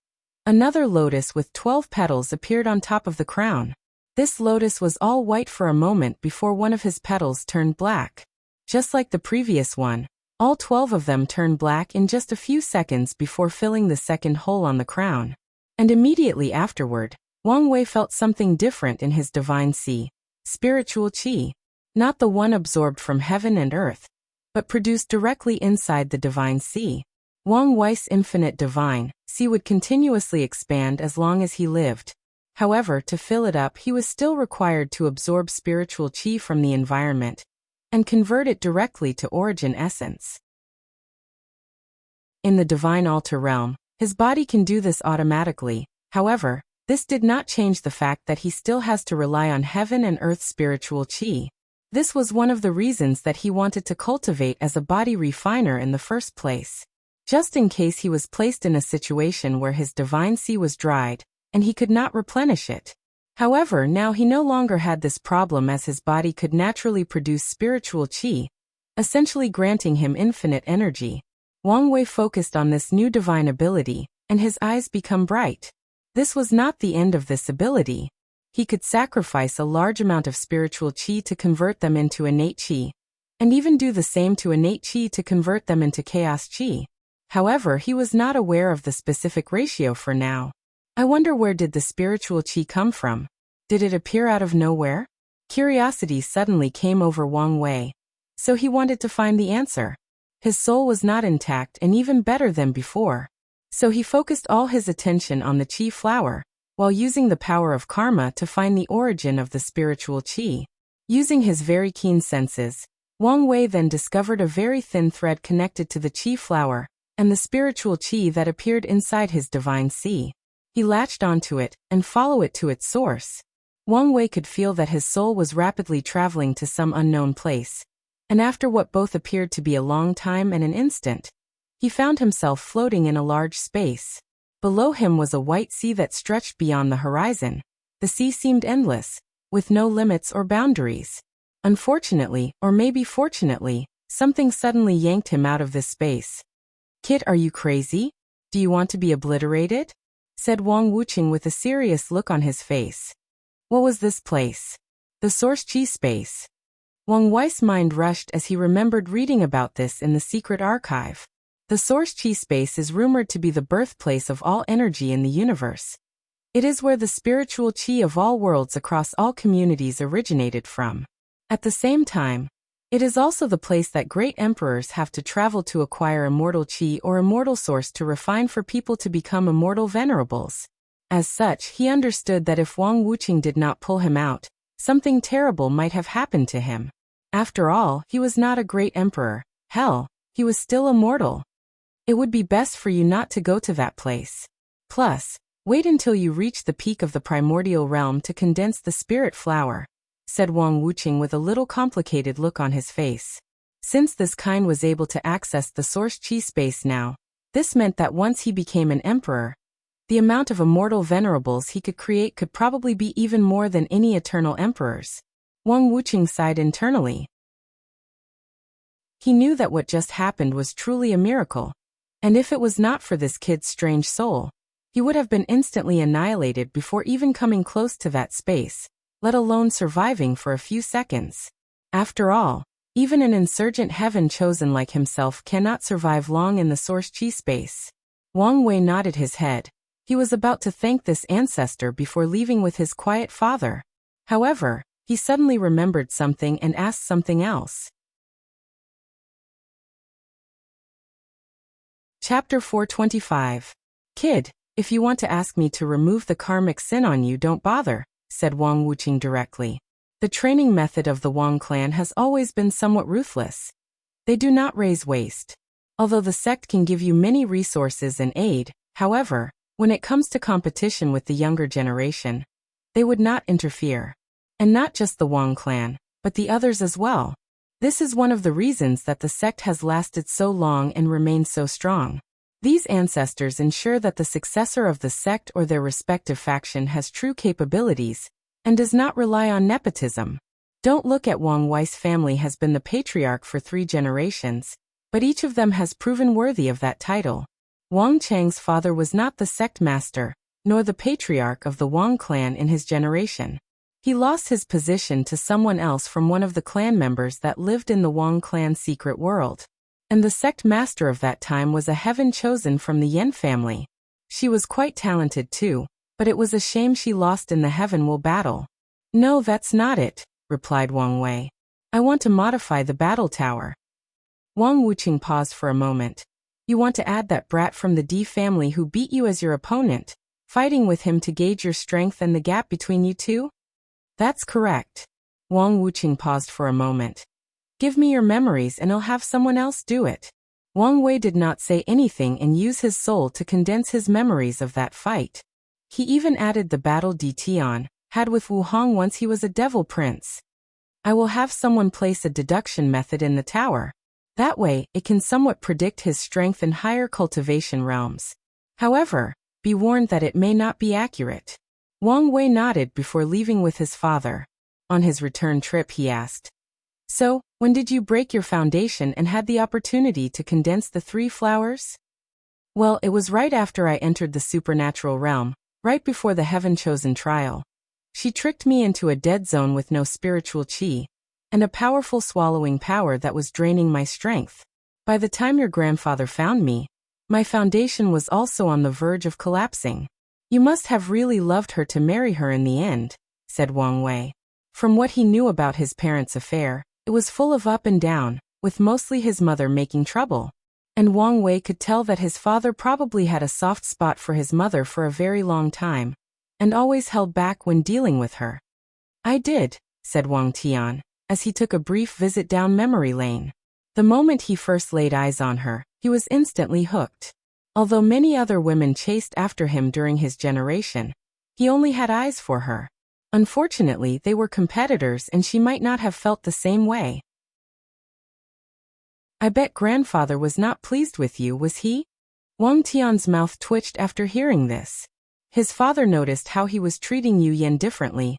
another lotus with 12 petals appeared on top of the crown. This lotus was all white for a moment before one of his petals turned black. Just like the previous one, all 12 of them turned black in just a few seconds before filling the second hole on the crown. And immediately afterward, Wang Wei felt something different in his divine sea, spiritual qi. Not the one absorbed from heaven and earth, but produced directly inside the divine sea. Wang Wei's infinite divine sea would continuously expand as long as he lived. However, to fill it up, he was still required to absorb spiritual qi from the environment and convert it directly to origin essence. In the divine altar realm, his body can do this automatically. However, this did not change the fact that he still has to rely on heaven and earth spiritual qi. This was one of the reasons that he wanted to cultivate as a body refiner in the first place. Just in case he was placed in a situation where his divine sea was dried, and he could not replenish it. However, now he no longer had this problem as his body could naturally produce spiritual qi, essentially granting him infinite energy. Wang Wei focused on this new divine ability, and his eyes become bright. This was not the end of this ability. He could sacrifice a large amount of spiritual qi to convert them into innate qi, and even do the same to innate qi to convert them into chaos qi. However, he was not aware of the specific ratio for now. I wonder, where did the spiritual qi come from? Did it appear out of nowhere? Curiosity suddenly came over Wang Wei, so he wanted to find the answer. His soul was not intact and even better than before. So he focused all his attention on the qi flower, while using the power of karma to find the origin of the spiritual qi. Using his very keen senses, Wang Wei then discovered a very thin thread connected to the qi flower and the spiritual qi that appeared inside his divine sea. He latched onto it and followed it to its source. Wang Wei could feel that his soul was rapidly traveling to some unknown place, and after what both appeared to be a long time and an instant, he found himself floating in a large space. Below him was a white sea that stretched beyond the horizon. The sea seemed endless, with no limits or boundaries. Unfortunately, or maybe fortunately, something suddenly yanked him out of this space. "Kid, are you crazy? Do you want to be obliterated?" said Wang Wuqing with a serious look on his face. What was this place? The source qi space. Wang Wei's mind rushed as he remembered reading about this in the secret archive. The source chi space is rumored to be the birthplace of all energy in the universe. It is where the spiritual chi of all worlds across all communities originated from. At the same time, it is also the place that great emperors have to travel to acquire immortal chi or immortal source to refine for people to become immortal venerables. As such, he understood that if Wang Wuqing did not pull him out, something terrible might have happened to him. After all, he was not a great emperor. Hell, he was still immortal. It would be best for you not to go to that place. Plus, wait until you reach the peak of the primordial realm to condense the spirit flower, said Wang Wuqing with a little complicated look on his face. Since this kind was able to access the source chi space now, this meant that once he became an emperor, the amount of immortal venerables he could create could probably be even more than any eternal emperors. Wang Wuqing sighed internally. He knew that what just happened was truly a miracle, and if it was not for this kid's strange soul, he would have been instantly annihilated before even coming close to that space, let alone surviving for a few seconds. After all, even an insurgent heaven chosen like himself cannot survive long in the source chi space. Wang Wei nodded his head. He was about to thank this ancestor before leaving with his quiet father. However, he suddenly remembered something and asked something else. Chapter 425. Kid, if you want to ask me to remove the karmic sin on you, don't bother, said Wang Wuqing directly. The training method of the Wang clan has always been somewhat ruthless. They do not raise waste. Although the sect can give you many resources and aid, however, when it comes to competition with the younger generation, they would not interfere. And not just the Wang clan, but the others as well. This is one of the reasons that the sect has lasted so long and remains so strong. These ancestors ensure that the successor of the sect or their respective faction has true capabilities, and does not rely on nepotism. Don't look at Wang Wei's family has been the patriarch for 3 generations, but each of them has proven worthy of that title. Wang Chang's father was not the sect master, nor the patriarch of the Wang clan in his generation. He lost his position to someone else from one of the clan members that lived in the Wang clan's secret world. And the sect master of that time was a heaven chosen from the Yen family. She was quite talented too, but it was a shame she lost in the Heavenwell battle. No, that's not it, replied Wang Wei. I want to modify the battle tower. Wang Wuqing paused for a moment. You want to add that brat from the D family who beat you as your opponent, fighting with him to gauge your strength and the gap between you two? That's correct. Wang Wuqing paused for a moment. Give me your memories and I'll have someone else do it. Wang Wei did not say anything and use his soul to condense his memories of that fight. He even added the battle Di Tian had with Wu Hong once he was a devil prince. I will have someone place a deduction method in the tower. That way, it can somewhat predict his strength in higher cultivation realms. However, be warned that it may not be accurate. Wang Wei nodded before leaving with his father. On his return trip he asked, So, when did you break your foundation and had the opportunity to condense the 3 flowers? Well, it was right after I entered the supernatural realm, right before the heaven-chosen trial. She tricked me into a dead zone with no spiritual chi, and a powerful swallowing power that was draining my strength. By the time your grandfather found me, my foundation was also on the verge of collapsing. You must have really loved her to marry her in the end, said Wang Wei. From what he knew about his parents' affair, it was full of up and down, with mostly his mother making trouble. And Wang Wei could tell that his father probably had a soft spot for his mother for a very long time, and always held back when dealing with her. I did, said Wang Tian, as he took a brief visit down memory lane. The moment he first laid eyes on her, he was instantly hooked. Although many other women chased after him during his generation, he only had eyes for her. Unfortunately, they were competitors and she might not have felt the same way. I bet grandfather was not pleased with you, was he? Wang Tian's mouth twitched after hearing this. His father noticed how he was treating Yu Yen differently,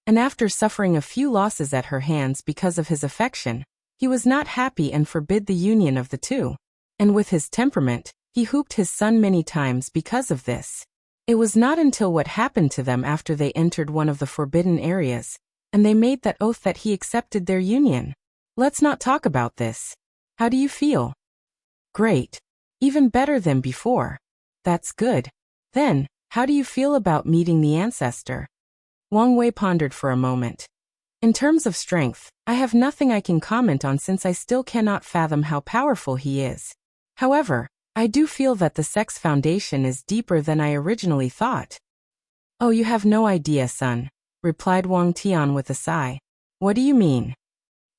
and after suffering a few losses at her hands because of his affection, he was not happy and forbid the union of the two. And with his temperament, he hooped his son many times because of this. It was not until what happened to them after they entered one of the forbidden areas, and they made that oath that he accepted their union. Let's not talk about this. How do you feel? Great. Even better than before. That's good. Then, how do you feel about meeting the ancestor? Wang Wei pondered for a moment. In terms of strength, I have nothing I can comment on since I still cannot fathom how powerful he is. However, I do feel that the sect's foundation is deeper than I originally thought. Oh, you have no idea, son, replied Wang Tian with a sigh. What do you mean?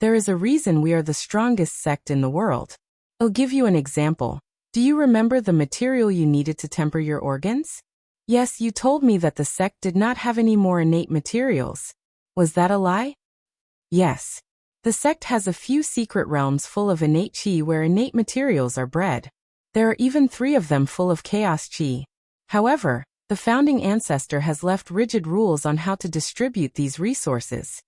There is a reason we are the strongest sect in the world. I'll give you an example. Do you remember the material you needed to temper your organs? Yes, you told me that the sect did not have any more innate materials. Was that a lie? Yes. The sect has a few secret realms full of innate qi where innate materials are bred. There are even 3 of them full of chaos qi. However, the founding ancestor has left rigid rules on how to distribute these resources,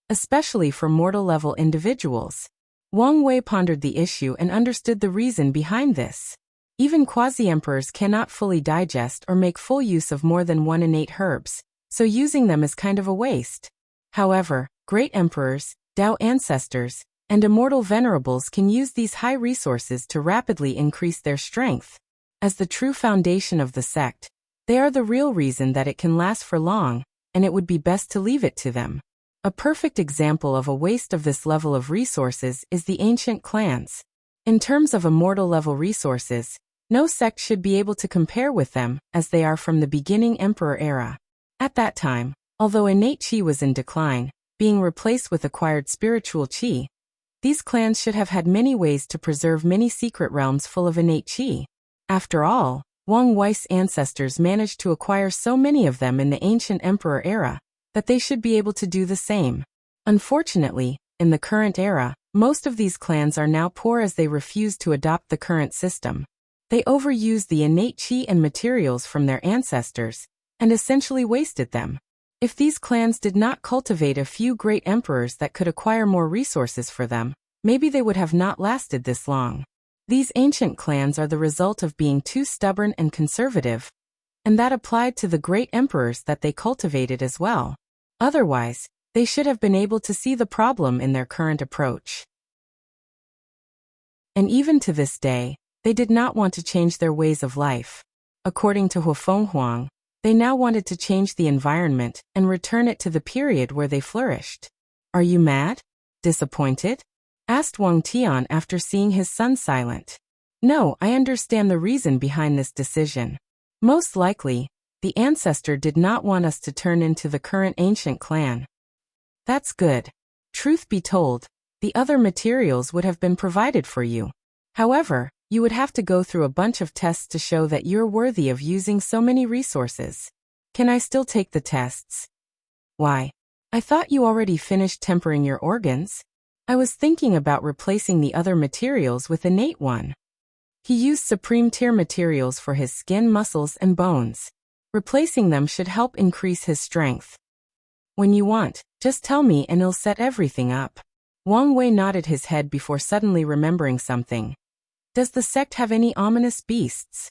especially for mortal-level individuals. Wang Wei pondered the issue and understood the reason behind this. Even quasi-emperors cannot fully digest or make full use of more than 1 innate herbs, so using them is kind of a waste. However, great emperors, Dao ancestors, and immortal venerables can use these high resources to rapidly increase their strength. As the true foundation of the sect, they are the real reason that it can last for long, and it would be best to leave it to them. A perfect example of a waste of this level of resources is the ancient clans. In terms of immortal-level resources, no sect should be able to compare with them, as they are from the beginning emperor era. At that time, although innate qi was in decline, being replaced with acquired spiritual qi, these clans should have had many ways to preserve many secret realms full of innate qi. After all, Wang Wei's ancestors managed to acquire so many of them in the ancient emperor era, that they should be able to do the same. Unfortunately, in the current era, most of these clans are now poor as they refuse to adopt the current system. They overused the innate qi and materials from their ancestors, and essentially wasted them. If these clans did not cultivate a few great emperors that could acquire more resources for them, maybe they would have not lasted this long. These ancient clans are the result of being too stubborn and conservative, and that applied to the great emperors that they cultivated as well. Otherwise, they should have been able to see the problem in their current approach. And even to this day, they did not want to change their ways of life. According to Huofeng Huang, they now wanted to change the environment and return it to the period where they flourished. Are you mad? Disappointed? Asked Wang Tian after seeing his son silent. No, I understand the reason behind this decision. Most likely, the ancestor did not want us to turn into the current ancient clan. That's good. Truth be told, the other materials would have been provided for you. However, you would have to go through a bunch of tests to show that you're worthy of using so many resources. Can I still take the tests? Why? I thought you already finished tempering your organs. I was thinking about replacing the other materials with innate one. He used supreme tier materials for his skin, muscles, and bones. Replacing them should help increase his strength. When you want, just tell me and I'll set everything up. Wang Wei nodded his head before suddenly remembering something. Does the sect have any ominous beasts?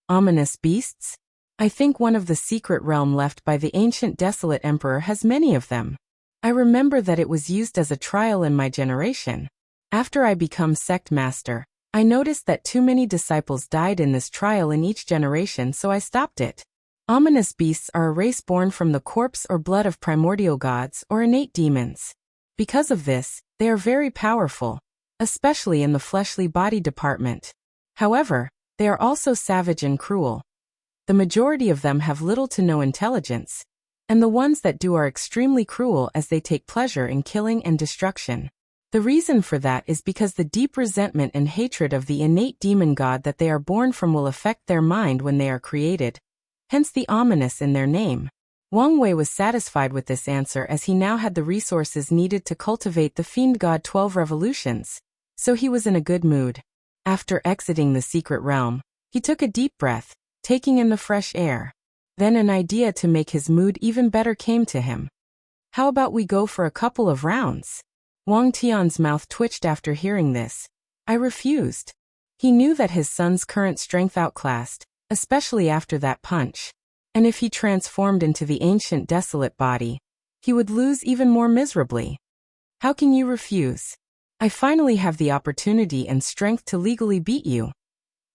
Ominous beasts? I think one of the secret realm left by the ancient desolate emperor has many of them. I remember that it was used as a trial in my generation. After I become sect master, I noticed that too many disciples died in this trial in each generation, so I stopped it. Ominous beasts are a race born from the corpse or blood of primordial gods or innate demons. Because of this, they are very powerful, especially in the fleshly body department. However, they are also savage and cruel. The majority of them have little to no intelligence, and the ones that do are extremely cruel as they take pleasure in killing and destruction. The reason for that is because the deep resentment and hatred of the innate demon god that they are born from will affect their mind when they are created, hence the ominous in their name. Wang Wei was satisfied with this answer as he now had the resources needed to cultivate the fiend god 12 revolutions, so he was in a good mood. After exiting the secret realm, he took a deep breath, taking in the fresh air. Then an idea to make his mood even better came to him. How about we go for a couple of rounds? Wang Tian's mouth twitched after hearing this. I refused. He knew that his son's current strength outclassed, especially after that punch. And if he transformed into the ancient desolate body, he would lose even more miserably. How can you refuse? I finally have the opportunity and strength to legally beat you.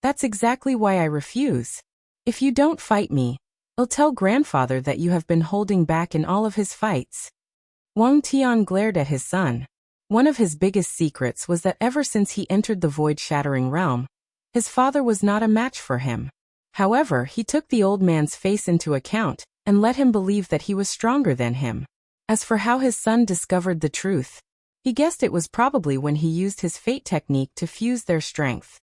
That's exactly why I refuse. If you don't fight me, I'll tell grandfather that you have been holding back in all of his fights. Wang Tian glared at his son. One of his biggest secrets was that ever since he entered the void-shattering realm, his father was not a match for him. However, he took the old man's face into account and let him believe that he was stronger than him. As for how his son discovered the truth, he guessed it was probably when he used his fate technique to fuse their strength.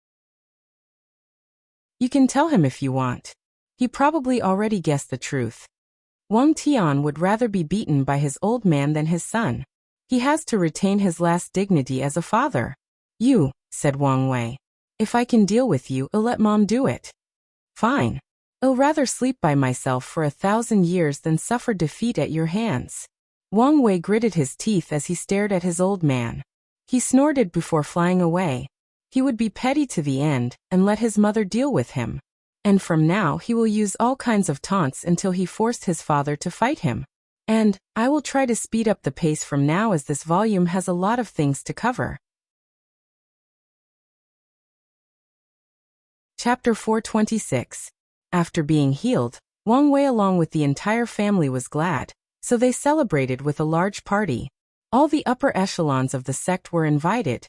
You can tell him if you want. He probably already guessed the truth. Wang Tian would rather be beaten by his old man than his son. He has to retain his last dignity as a father. You, said Wang Wei. If I can deal with you, I'll let mom do it. Fine. I'll rather sleep by myself for 1,000 years than suffer defeat at your hands. Wang Wei gritted his teeth as he stared at his old man. He snorted before flying away. He would be petty to the end and let his mother deal with him. And from now he will use all kinds of taunts until he forced his father to fight him. And I will try to speed up the pace from now as this volume has a lot of things to cover. Chapter 426. After being healed, Wang Wei along with the entire family was glad, so they celebrated with a large party. All the upper echelons of the sect were invited,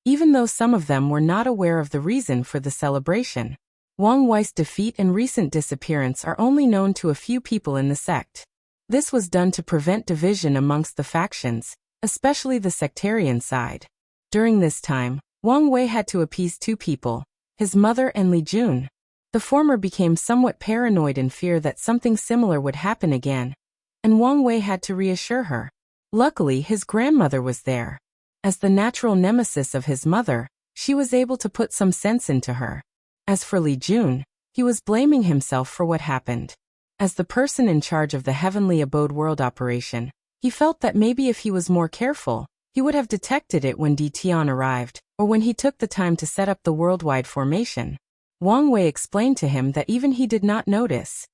even though some of them were not aware of the reason for the celebration. Wang Wei's defeat and recent disappearance are only known to a few people in the sect. This was done to prevent division amongst the factions, especially the sectarian side. During this time, Wang Wei had to appease two people, his mother and Li Jun. The former became somewhat paranoid in fear that something similar would happen again, and Wang Wei had to reassure her. Luckily, his grandmother was there. As the natural nemesis of his mother, she was able to put some sense into her. As for Li Jun, he was blaming himself for what happened. As the person in charge of the Heavenly Abode world operation, he felt that maybe if he was more careful, he would have detected it when Di Tian arrived, or when he took the time to set up the worldwide formation. Wang Wei explained to him that even he did not notice.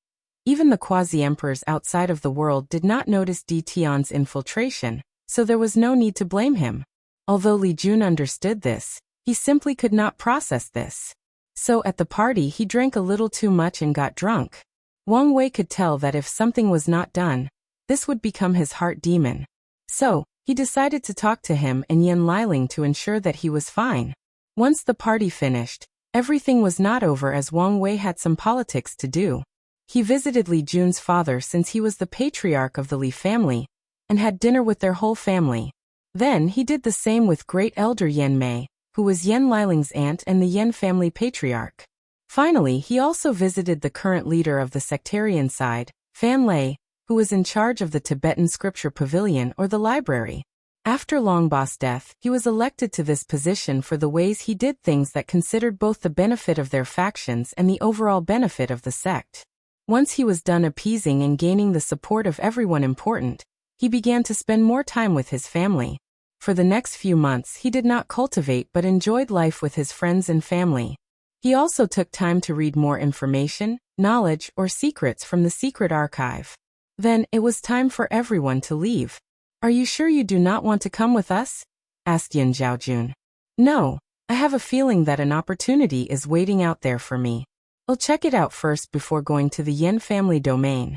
Even the quasi-emperors outside of the world did not notice Di Tian's infiltration, so there was no need to blame him. Although Li Jun understood this, he simply could not process this. So at the party he drank a little too much and got drunk. Wang Wei could tell that if something was not done, this would become his heart demon. So, he decided to talk to him and Yan Liling to ensure that he was fine. Once the party finished, everything was not over as Wang Wei had some politics to do. He visited Li Jun's father since he was the patriarch of the Li family, and had dinner with their whole family. Then he did the same with great elder Yan Mei, who was Yan Liling's aunt and the Yan family patriarch. Finally, he also visited the current leader of the sectarian side, Fan Lei, who was in charge of the Tibetan Scripture Pavilion or the library. After Longba's death, he was elected to this position for the ways he did things that considered both the benefit of their factions and the overall benefit of the sect. Once he was done appeasing and gaining the support of everyone important, he began to spend more time with his family. For the next few months he did not cultivate but enjoyed life with his friends and family. He also took time to read more information, knowledge, or secrets from the secret archive. Then, it was time for everyone to leave. Are you sure you do not want to come with us? Asked Yan Zhaojun. No, I have a feeling that an opportunity is waiting out there for me. I'll check it out first before going to the Yan family domain.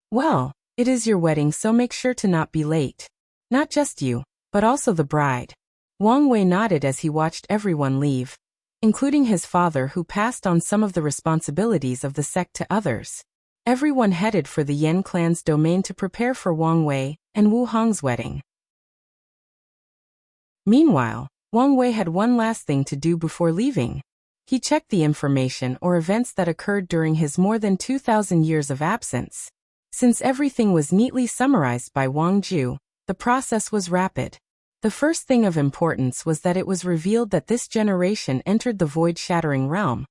Well, it is your wedding, so make sure to not be late. Not just you, but also the bride. Wang Wei nodded as he watched everyone leave, including his father, who passed on some of the responsibilities of the sect to others. Everyone headed for the Yan clan's domain to prepare for Wang Wei and Wu Hong's wedding. Meanwhile, Wang Wei had one last thing to do before leaving. He checked the information or events that occurred during his more than 2,000 years of absence. Since everything was neatly summarized by Wang Ju, the process was rapid. The first thing of importance was that it was revealed that this generation entered the void-shattering realm.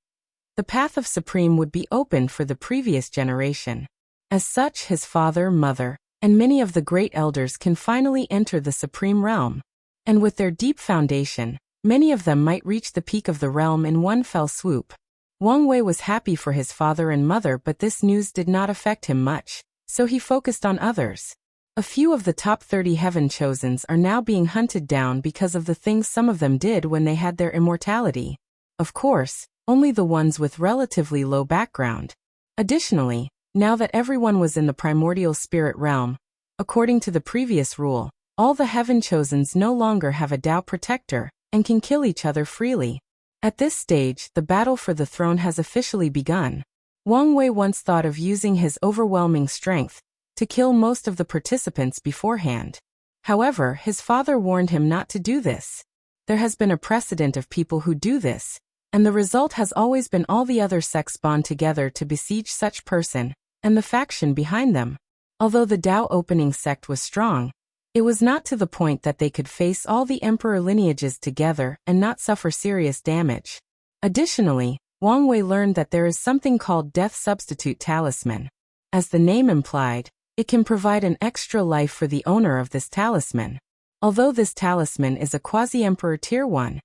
The path of Supreme would be opened for the previous generation. As such, his father, mother, and many of the great elders can finally enter the Supreme Realm. And with their deep foundation, many of them might reach the peak of the realm in one fell swoop. Wang Wei was happy for his father and mother, but this news did not affect him much, so he focused on others. A few of the top 30 heaven chosens are now being hunted down because of the things some of them did when they had their immortality. Of course, only the ones with relatively low background. Additionally, now that everyone was in the primordial spirit realm, according to the previous rule, all the heaven chosens no longer have a Tao protector and can kill each other freely. At this stage, the battle for the throne has officially begun. Wang Wei once thought of using his overwhelming strength to kill most of the participants beforehand. However, his father warned him not to do this. There has been a precedent of people who do this, and the result has always been all the other sects bond together to besiege such person and the faction behind them. Although the Tao opening sect was strong, it was not to the point that they could face all the emperor lineages together and not suffer serious damage. Additionally, Wang Wei learned that there is something called Death Substitute Talisman. As the name implied, it can provide an extra life for the owner of this talisman. Although this talisman is a quasi-emperor tier 1,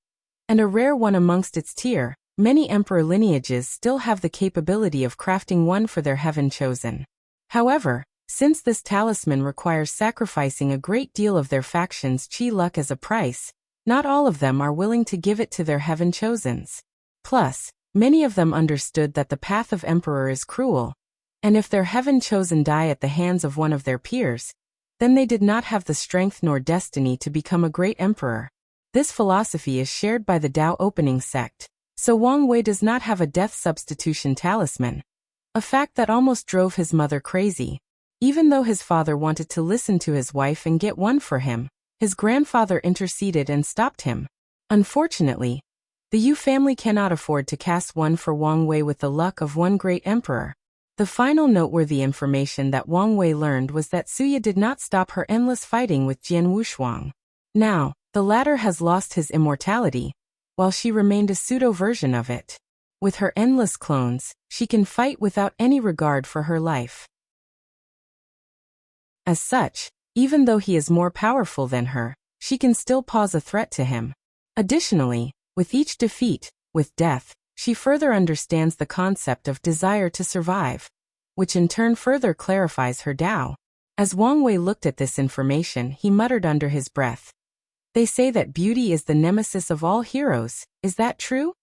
and a rare one amongst its tier, many emperor lineages still have the capability of crafting one for their heaven chosen. However, since this talisman requires sacrificing a great deal of their faction's chi luck as a price, not all of them are willing to give it to their heaven chosens. Plus, many of them understood that the path of emperor is cruel, and if their heaven chosen die at the hands of one of their peers, then they did not have the strength nor destiny to become a great emperor. This philosophy is shared by the Tao opening sect, so Wang Wei does not have a death substitution talisman, a fact that almost drove his mother crazy. Even though his father wanted to listen to his wife and get one for him, his grandfather interceded and stopped him. Unfortunately, the Yu family cannot afford to cast one for Wang Wei with the luck of one great emperor. The final noteworthy information that Wang Wei learned was that Suya did not stop her endless fighting with Jian Wushuang. Now, the latter has lost his immortality, while she remained a pseudo-version of it. With her endless clones, she can fight without any regard for her life. As such, even though he is more powerful than her, she can still pose a threat to him. Additionally, with each defeat, with death, she further understands the concept of desire to survive, which in turn further clarifies her Tao. As Wang Wei looked at this information, he muttered under his breath, "They say that beauty is the nemesis of all heroes, is that true?"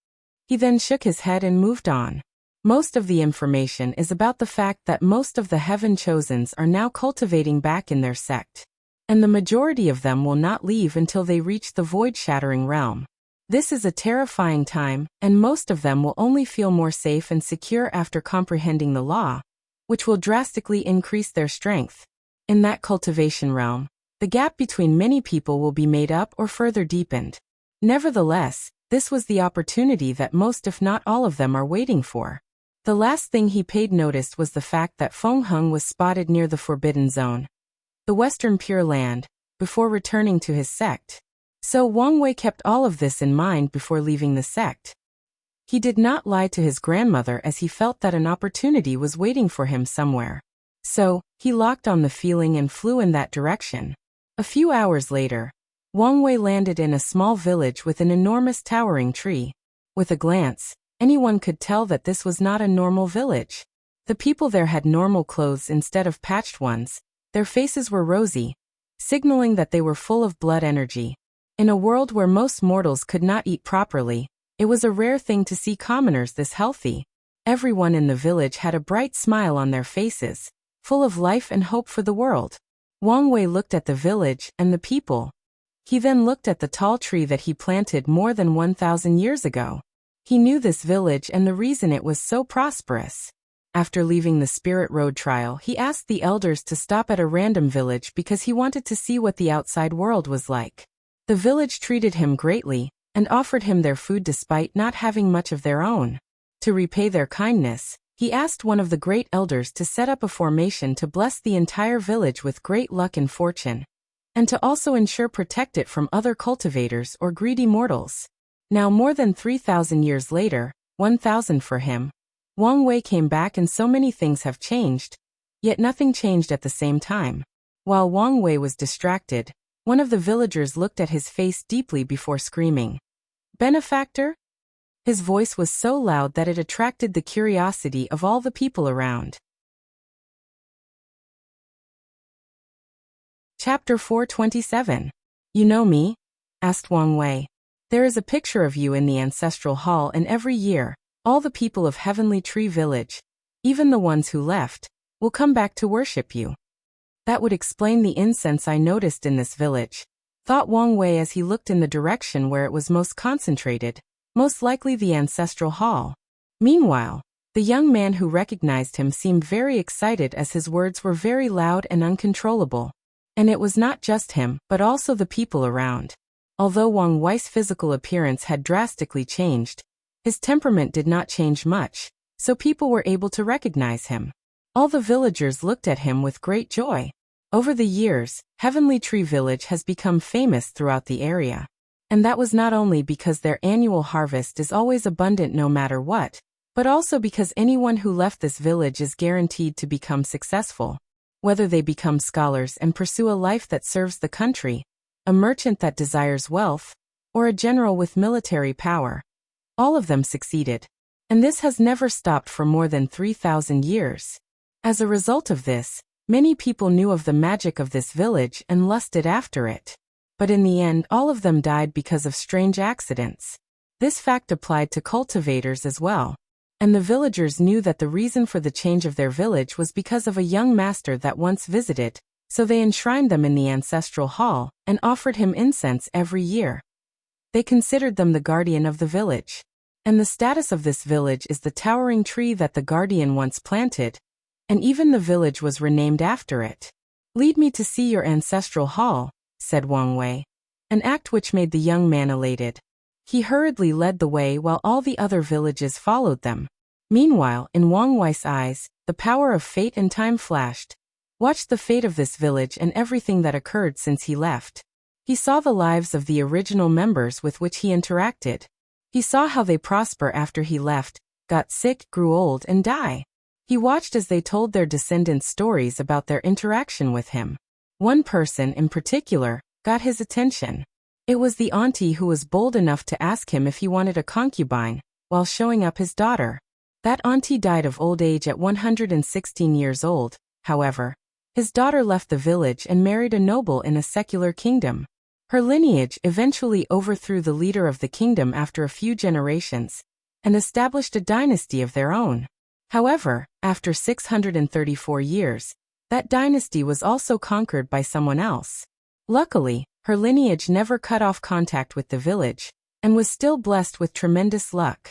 He then shook his head and moved on. Most of the information is about the fact that most of the heaven chosens are now cultivating back in their sect, and the majority of them will not leave until they reach the void-shattering realm. This is a terrifying time, and most of them will only feel more safe and secure after comprehending the law, which will drastically increase their strength. In that cultivation realm, the gap between many people will be made up or further deepened. Nevertheless, this was the opportunity that most if not all of them are waiting for. The last thing he paid notice was the fact that Feng Heng was spotted near the Forbidden Zone, the Western Pure Land, before returning to his sect. So Wang Wei kept all of this in mind before leaving the sect. He did not lie to his grandmother as he felt that an opportunity was waiting for him somewhere. So, he locked on the feeling and flew in that direction. A few hours later, Wang Wei landed in a small village with an enormous towering tree. With a glance, anyone could tell that this was not a normal village. The people there had normal clothes instead of patched ones. Their faces were rosy, signaling that they were full of blood energy. In a world where most mortals could not eat properly, it was a rare thing to see commoners this healthy. Everyone in the village had a bright smile on their faces, full of life and hope for the world. Wang Wei looked at the village and the people. He then looked at the tall tree that he planted more than 1,000 years ago. He knew this village and the reason it was so prosperous. After leaving the Spirit Road trial, he asked the elders to stop at a random village because he wanted to see what the outside world was like. The village treated him greatly, and offered him their food despite not having much of their own. To repay their kindness, he asked one of the great elders to set up a formation to bless the entire village with great luck and fortune, and to also ensure protect it from other cultivators or greedy mortals. Now more than 3,000 years later, 1,000 for him, Wang Wei came back and so many things have changed, yet nothing changed at the same time. While Wang Wei was distracted, one of the villagers looked at his face deeply before screaming, "Benefactor?" His voice was so loud that it attracted the curiosity of all the people around. Chapter 427. You know me? Asked Wang Wei. There is a picture of you in the ancestral hall, and every year, all the people of Heavenly Tree Village, even the ones who left, will come back to worship you. That would explain the incense I noticed in this village, thought Wang Wei as he looked in the direction where it was most concentrated, most likely the ancestral hall. Meanwhile, the young man who recognized him seemed very excited as his words were very loud and uncontrollable. And it was not just him, but also the people around. Although Wang Wei's physical appearance had drastically changed, his temperament did not change much, so people were able to recognize him. All the villagers looked at him with great joy. Over the years, Heavenly Tree Village has become famous throughout the area. And that was not only because their annual harvest is always abundant no matter what, but also because anyone who left this village is guaranteed to become successful. Whether they become scholars and pursue a life that serves the country, a merchant that desires wealth, or a general with military power, all of them succeeded. And this has never stopped for more than 3,000 years. As a result of this, many people knew of the magic of this village and lusted after it. But in the end, all of them died because of strange accidents. This fact applied to cultivators as well. And the villagers knew that the reason for the change of their village was because of a young master that once visited, so they enshrined them in the ancestral hall and offered him incense every year. They considered them the guardian of the village. And the status of this village is the towering tree that the guardian once planted, and even the village was renamed after it. Lead me to see your ancestral hall, said Wang Wei, an act which made the young man elated. He hurriedly led the way while all the other villages followed them. Meanwhile, in Wang Wei's eyes, the power of fate and time flashed. Watch the fate of this village and everything that occurred since he left. He saw the lives of the original members with which he interacted. He saw how they prosper after he left, got sick, grew old, and die. He watched as they told their descendants stories about their interaction with him. One person, in particular, got his attention. It was the auntie who was bold enough to ask him if he wanted a concubine, while showing up his daughter. That auntie died of old age at 116 years old, however. His daughter left the village and married a noble in a secular kingdom. Her lineage eventually overthrew the leader of the kingdom after a few generations, and established a dynasty of their own. However, after 634 years, that dynasty was also conquered by someone else. Luckily, her lineage never cut off contact with the village, and was still blessed with tremendous luck.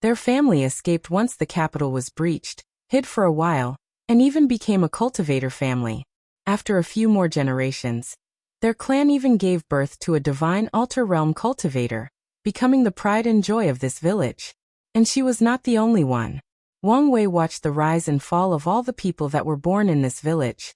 Their family escaped once the capital was breached, hid for a while, and even became a cultivator family. After a few more generations, their clan even gave birth to a divine altar realm cultivator, becoming the pride and joy of this village. And she was not the only one. Wang Wei watched the rise and fall of all the people that were born in this village.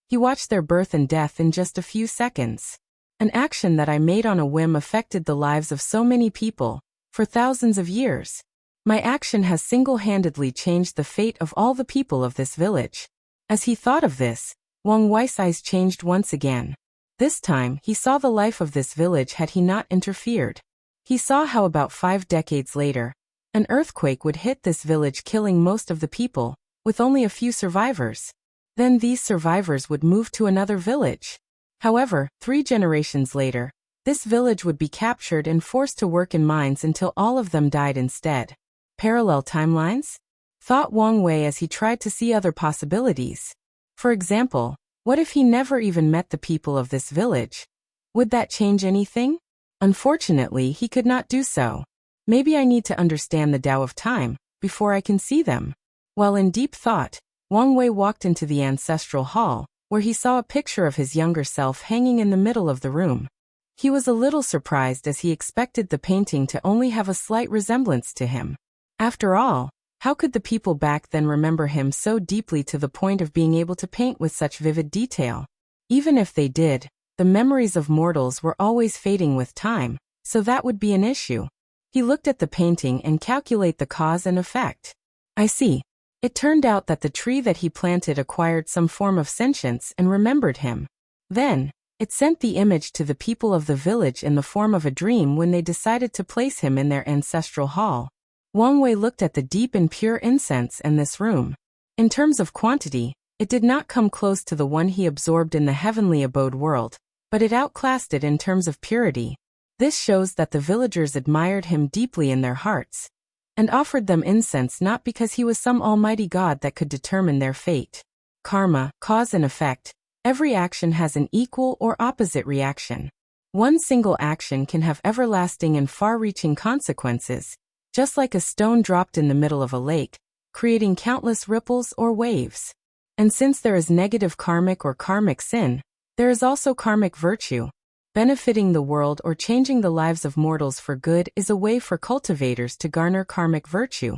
He watched their birth and death in just a few seconds. An action that I made on a whim affected the lives of so many people, for thousands of years. My action has single-handedly changed the fate of all the people of this village. As he thought of this, Wang Wei's eyes changed once again. This time, he saw the life of this village had he not interfered. He saw how about 5 decades later, an earthquake would hit this village, killing most of the people, with only a few survivors. Then these survivors would move to another village. However, 3 generations later, this village would be captured and forced to work in mines until all of them died instead. Parallel timelines? Thought Wang Wei as he tried to see other possibilities. For example, what if he never even met the people of this village? Would that change anything? Unfortunately, he could not do so. Maybe I need to understand the Tao of time, before I can see them. While in deep thought, Wang Wei walked into the ancestral hall, where he saw a picture of his younger self hanging in the middle of the room. He was a little surprised as he expected the painting to only have a slight resemblance to him. After all, how could the people back then remember him so deeply to the point of being able to paint with such vivid detail? Even if they did, the memories of mortals were always fading with time, so that would be an issue. He looked at the painting and calculated the cause and effect. I see. It turned out that the tree that he planted acquired some form of sentience and remembered him. Then, it sent the image to the people of the village in the form of a dream when they decided to place him in their ancestral hall. Wang Wei looked at the deep and pure incense in this room. In terms of quantity, It did not come close to the one he absorbed in the heavenly abode world, but it outclassed it in terms of purity. This shows that the villagers admired him deeply in their hearts, and offered them incense not because he was some almighty god that could determine their fate. Karma, cause and effect. Every action has an equal or opposite reaction. One single action can have everlasting and far-reaching consequences, just like a stone dropped in the middle of a lake, creating countless ripples or waves. And since there is negative karmic or karmic sin, there is also karmic virtue. Benefiting the world or changing the lives of mortals for good is a way for cultivators to garner karmic virtue.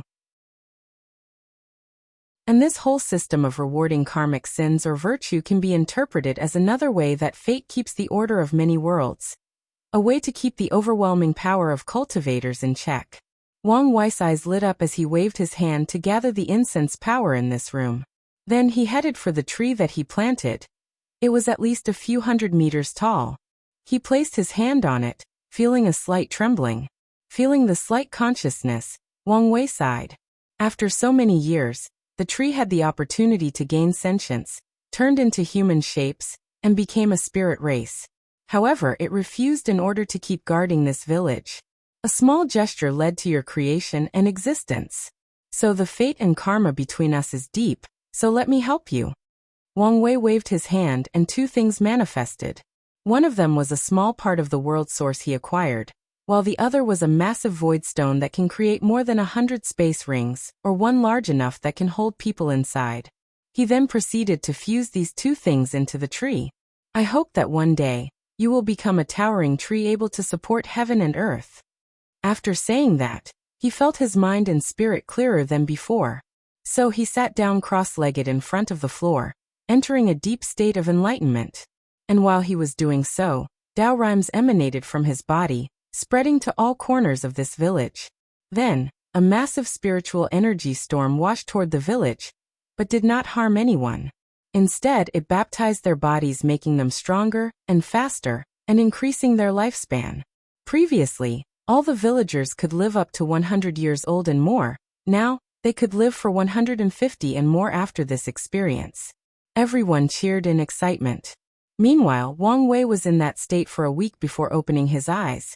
And this whole system of rewarding karmic sins or virtue can be interpreted as another way that fate keeps the order of many worlds, a way to keep the overwhelming power of cultivators in check. Wang Wei's eyes lit up as he waved his hand to gather the incense power in this room. Then he headed for the tree that he planted. It was at least a few hundred meters tall. He placed his hand on it, feeling a slight trembling. Feeling the slight consciousness, Wang Wei sighed. After so many years, the tree had the opportunity to gain sentience, turned into human shapes, and became a spirit race. However, it refused in order to keep guarding this village. A small gesture led to your creation and existence. So the fate and karma between us is deep, so let me help you. Wang Wei waved his hand and two things manifested. One of them was a small part of the world source he acquired, while the other was a massive void stone that can create more than 100 space rings, or one large enough that can hold people inside. He then proceeded to fuse these two things into the tree. I hope that one day, you will become a towering tree able to support heaven and earth. After saying that, he felt his mind and spirit clearer than before. So he sat down cross-legged in front of the floor, entering a deep state of enlightenment. And while he was doing so, Tao rhymes emanated from his body, spreading to all corners of this village. Then, a massive spiritual energy storm washed toward the village, but did not harm anyone. Instead, it baptized their bodies, making them stronger and faster, and increasing their lifespan. Previously, all the villagers could live up to 100 years old and more. Now, they could live for 150 and more after this experience. Everyone cheered in excitement. Meanwhile, Wang Wei was in that state for a week before opening his eyes.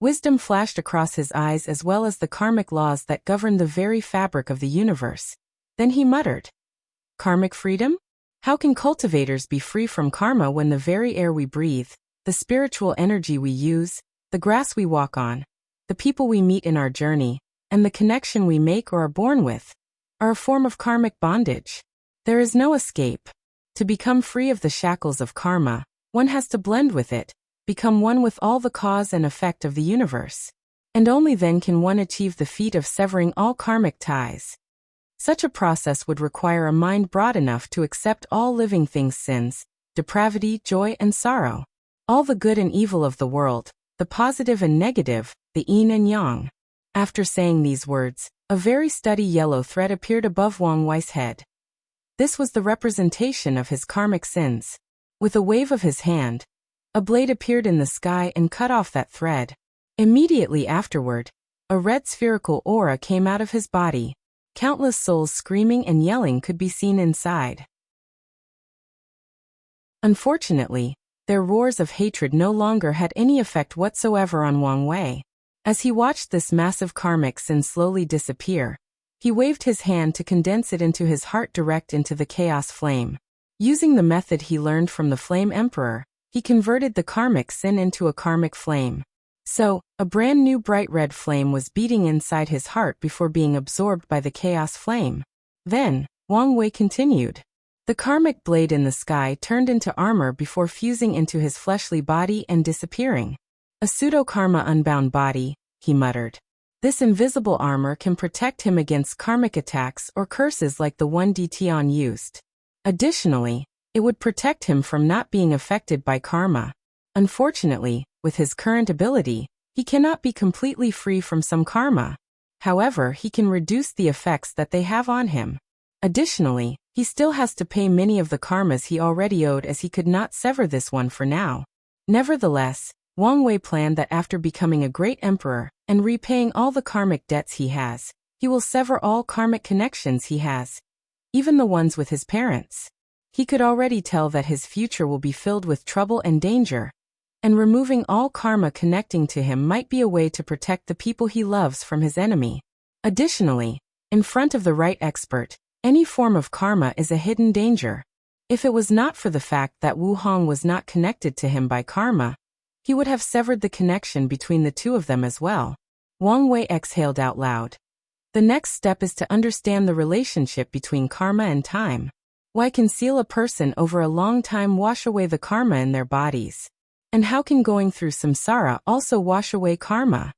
Wisdom flashed across his eyes as well as the karmic laws that govern the very fabric of the universe. Then he muttered, "Karmic freedom? How can cultivators be free from karma when the very air we breathe, the spiritual energy we use, the grass we walk on, the people we meet in our journey, and the connection we make or are born with, are a form of karmic bondage? There is no escape. To become free of the shackles of karma, one has to blend with it, become one with all the cause and effect of the universe. And only then can one achieve the feat of severing all karmic ties. Such a process would require a mind broad enough to accept all living things' sins, depravity, joy, and sorrow, all the good and evil of the world, the positive and negative, the yin and yang." After saying these words, a very steady yellow thread appeared above Wang Wei's head. This was the representation of his karmic sins. With a wave of his hand, a blade appeared in the sky and cut off that thread. Immediately afterward, a red spherical aura came out of his body. Countless souls screaming and yelling could be seen inside. Unfortunately, their roars of hatred no longer had any effect whatsoever on Wang Wei. As he watched this massive karmic sin slowly disappear, he waved his hand to condense it into his heart direct into the chaos flame. Using the method he learned from the Flame Emperor, he converted the karmic sin into a karmic flame. So, a brand new bright red flame was beating inside his heart before being absorbed by the chaos flame. Then, Wang Wei continued. The karmic blade in the sky turned into armor before fusing into his fleshly body and disappearing. "A pseudo-karma unbound body," he muttered. This invisible armor can protect him against karmic attacks or curses like the one Tian used. Additionally, it would protect him from not being affected by karma. Unfortunately, with his current ability, he cannot be completely free from some karma. However, he can reduce the effects that they have on him. Additionally, he still has to pay many of the karmas he already owed, as he could not sever this one for now. Nevertheless, Wang Wei planned that after becoming a great emperor and repaying all the karmic debts he has, he will sever all karmic connections he has, even the ones with his parents. He could already tell that his future will be filled with trouble and danger, and removing all karma connecting to him might be a way to protect the people he loves from his enemy. Additionally, in front of the right expert, any form of karma is a hidden danger. If it was not for the fact that Wu Hong was not connected to him by karma, he would have severed the connection between the two of them as well. Wang Wei exhaled out loud. The next step is to understand the relationship between karma and time. Why conceal a person over a long time wash away the karma in their bodies? And how can going through samsara also wash away karma?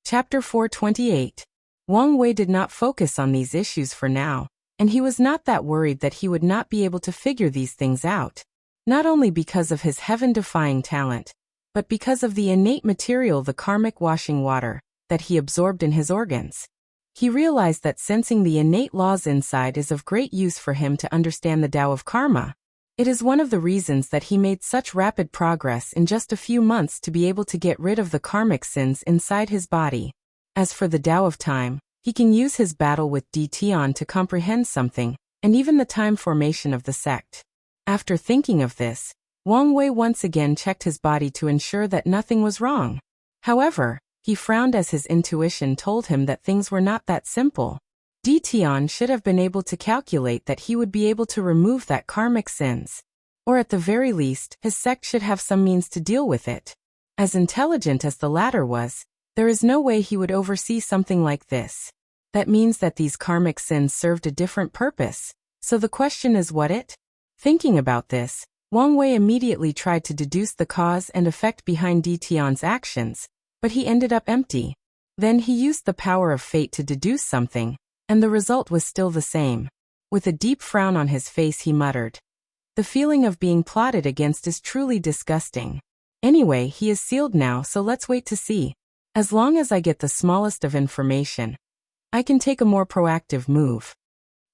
Chapter 428. Wang Wei did not focus on these issues for now, and he was not that worried that he would not be able to figure these things out. Not only because of his heaven-defying talent, but because of the innate material, the karmic washing water, that he absorbed in his organs. He realized that sensing the innate laws inside is of great use for him to understand the Tao of karma. It is one of the reasons that he made such rapid progress in just a few months to be able to get rid of the karmic sins inside his body. As for the Tao of time, he can use his battle with Tian to comprehend something, and even the time formation of the sect. After thinking of this, Wang Wei once again checked his body to ensure that nothing was wrong. However, he frowned as his intuition told him that things were not that simple. Tian should have been able to calculate that he would be able to remove that karmic sins. Or at the very least, his sect should have some means to deal with it. As intelligent as the latter was, there is no way he would oversee something like this. That means that these karmic sins served a different purpose. So the question is what it? Thinking about this, Wang Wei immediately tried to deduce the cause and effect behind Tian's actions, but he ended up empty. Then he used the power of fate to deduce something, and the result was still the same. With a deep frown on his face he muttered, "The feeling of being plotted against is truly disgusting. Anyway, he is sealed now, so let's wait to see. As long as I get the smallest of information, I can take a more proactive move."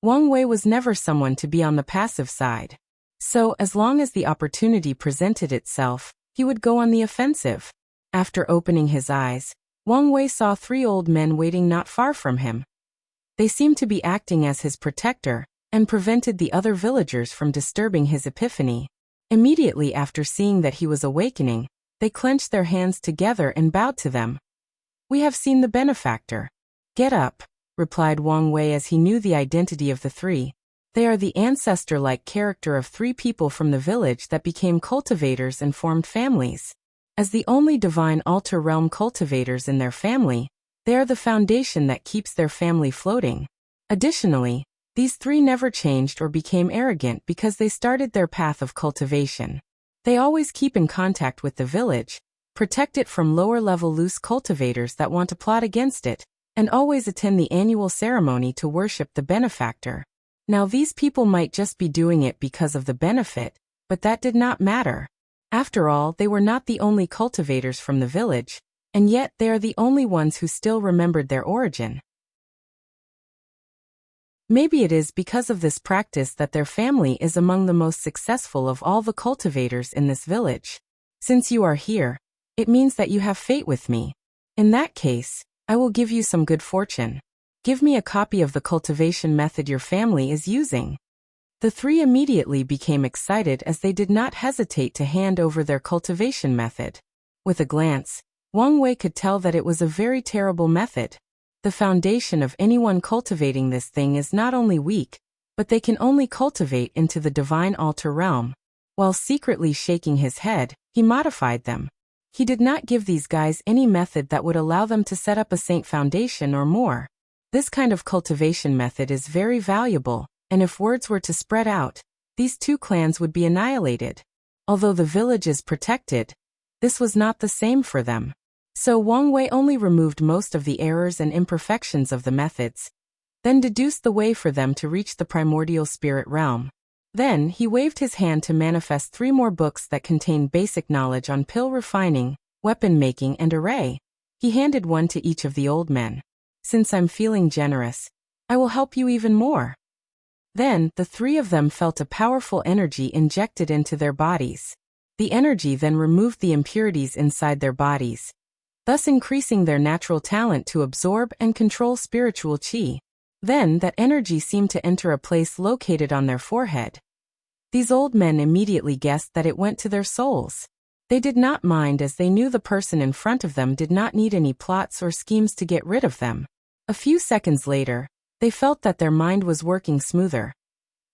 Wang Wei was never someone to be on the passive side. So, as long as the opportunity presented itself, he would go on the offensive. After opening his eyes, Wang Wei saw 3 old men waiting not far from him. They seemed to be acting as his protector, and prevented the other villagers from disturbing his epiphany. Immediately after seeing that he was awakening, they clenched their hands together and bowed to them. "We have seen the benefactor." "Get up," replied Wang Wei as he knew the identity of the 3. They are the ancestor-like character of 3 people from the village that became cultivators and formed families. As the only divine altar realm cultivators in their family, they are the foundation that keeps their family floating. Additionally, these 3 never changed or became arrogant because they started their path of cultivation. They always keep in contact with the village, protect it from lower-level loose cultivators that want to plot against it, and always attend the annual ceremony to worship the benefactor. Now these people might just be doing it because of the benefit, but that did not matter. After all, they were not the only cultivators from the village, and yet they are the only ones who still remembered their origin. Maybe it is because of this practice that their family is among the most successful of all the cultivators in this village. Since you are here, it means that you have fate with me. In that case, I will give you some good fortune. Give me a copy of the cultivation method your family is using." The 3 immediately became excited as they did not hesitate to hand over their cultivation method. With a glance, Wang Wei could tell that it was a very terrible method. The foundation of anyone cultivating this thing is not only weak, but they can only cultivate into the divine altar realm. While secretly shaking his head, he modified them. He did not give these guys any method that would allow them to set up a saint foundation or more. This kind of cultivation method is very valuable, and if words were to spread out, these 2 clans would be annihilated. Although the village is protected, this was not the same for them. So Wang Wei only removed most of the errors and imperfections of the methods, then deduced the way for them to reach the primordial spirit realm. Then he waved his hand to manifest 3 more books that contained basic knowledge on pill refining, weapon making and array. He handed one to each of the old men. "Since I'm feeling generous, I will help you even more." Then, the 3 of them felt a powerful energy injected into their bodies. The energy then removed the impurities inside their bodies, thus increasing their natural talent to absorb and control spiritual qi. Then that energy seemed to enter a place located on their forehead. These old men immediately guessed that it went to their souls. They did not mind, as they knew the person in front of them did not need any plots or schemes to get rid of them. A few seconds later, they felt that their mind was working smoother.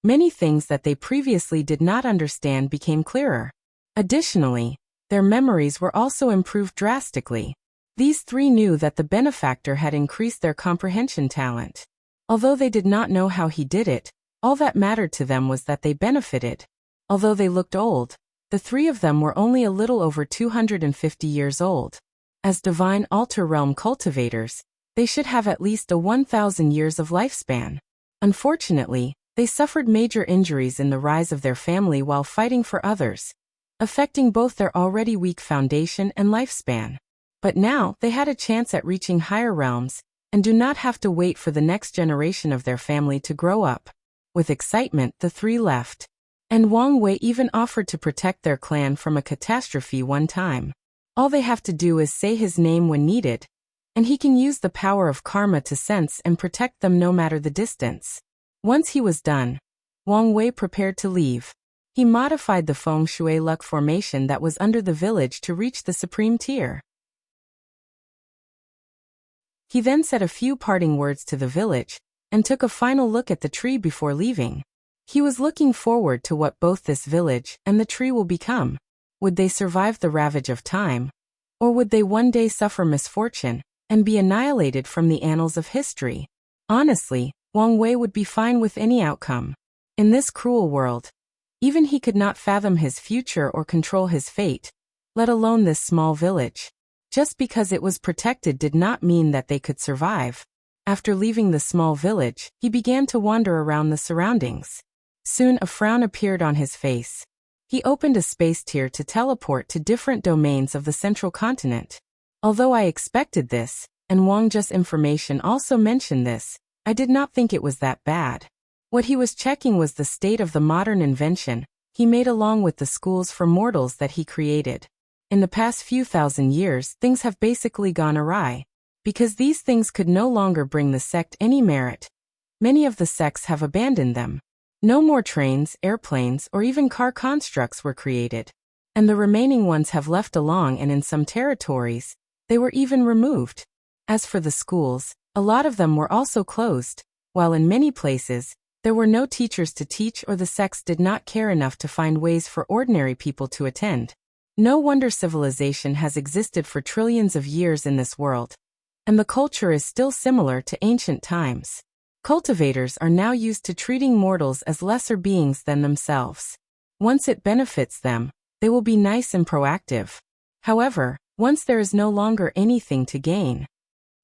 Many things that they previously did not understand became clearer. Additionally, their memories were also improved drastically. These three knew that the benefactor had increased their comprehension talent. Although they did not know how he did it, all that mattered to them was that they benefited. Although they looked old, the three of them were only a little over 250 years old. As divine altar realm cultivators, they should have at least a 1,000 years of lifespan. Unfortunately, they suffered major injuries in the rise of their family while fighting for others, affecting both their already weak foundation and lifespan. But now they had a chance at reaching higher realms, and do not have to wait for the next generation of their family to grow up. With excitement, the three left. And Wang Wei even offered to protect their clan from a catastrophe one time. All they have to do is say his name when needed, and he can use the power of karma to sense and protect them no matter the distance. Once he was done, Wang Wei prepared to leave. He modified the feng shui luck formation that was under the village to reach the supreme tier. He then said a few parting words to the village, and took a final look at the tree before leaving. He was looking forward to what both this village and the tree will become. Would they survive the ravage of time? Or would they one day suffer misfortune and be annihilated from the annals of history? Honestly, Wang Wei would be fine with any outcome. In this cruel world, even he could not fathom his future or control his fate, let alone this small village. Just because it was protected did not mean that they could survive. After leaving the small village, he began to wander around the surroundings. Soon a frown appeared on his face. He opened a space tier to teleport to different domains of the central continent. Although I expected this, and Wang Zhe's information also mentioned this, I did not think it was that bad. What he was checking was the state of the modern invention he made along with the schools for mortals that he created. In the past few thousand years, things have basically gone awry. Because these things could no longer bring the sect any merit, many of the sects have abandoned them. No more trains, airplanes, or even car constructs were created. And the remaining ones have left along, and in some territories, they were even removed. As for the schools, a lot of them were also closed, while in many places, there were no teachers to teach, or the sects did not care enough to find ways for ordinary people to attend. No wonder civilization has existed for trillions of years in this world. And the culture is still similar to ancient times. Cultivators are now used to treating mortals as lesser beings than themselves. Once it benefits them, they will be nice and proactive. However, once there is no longer anything to gain.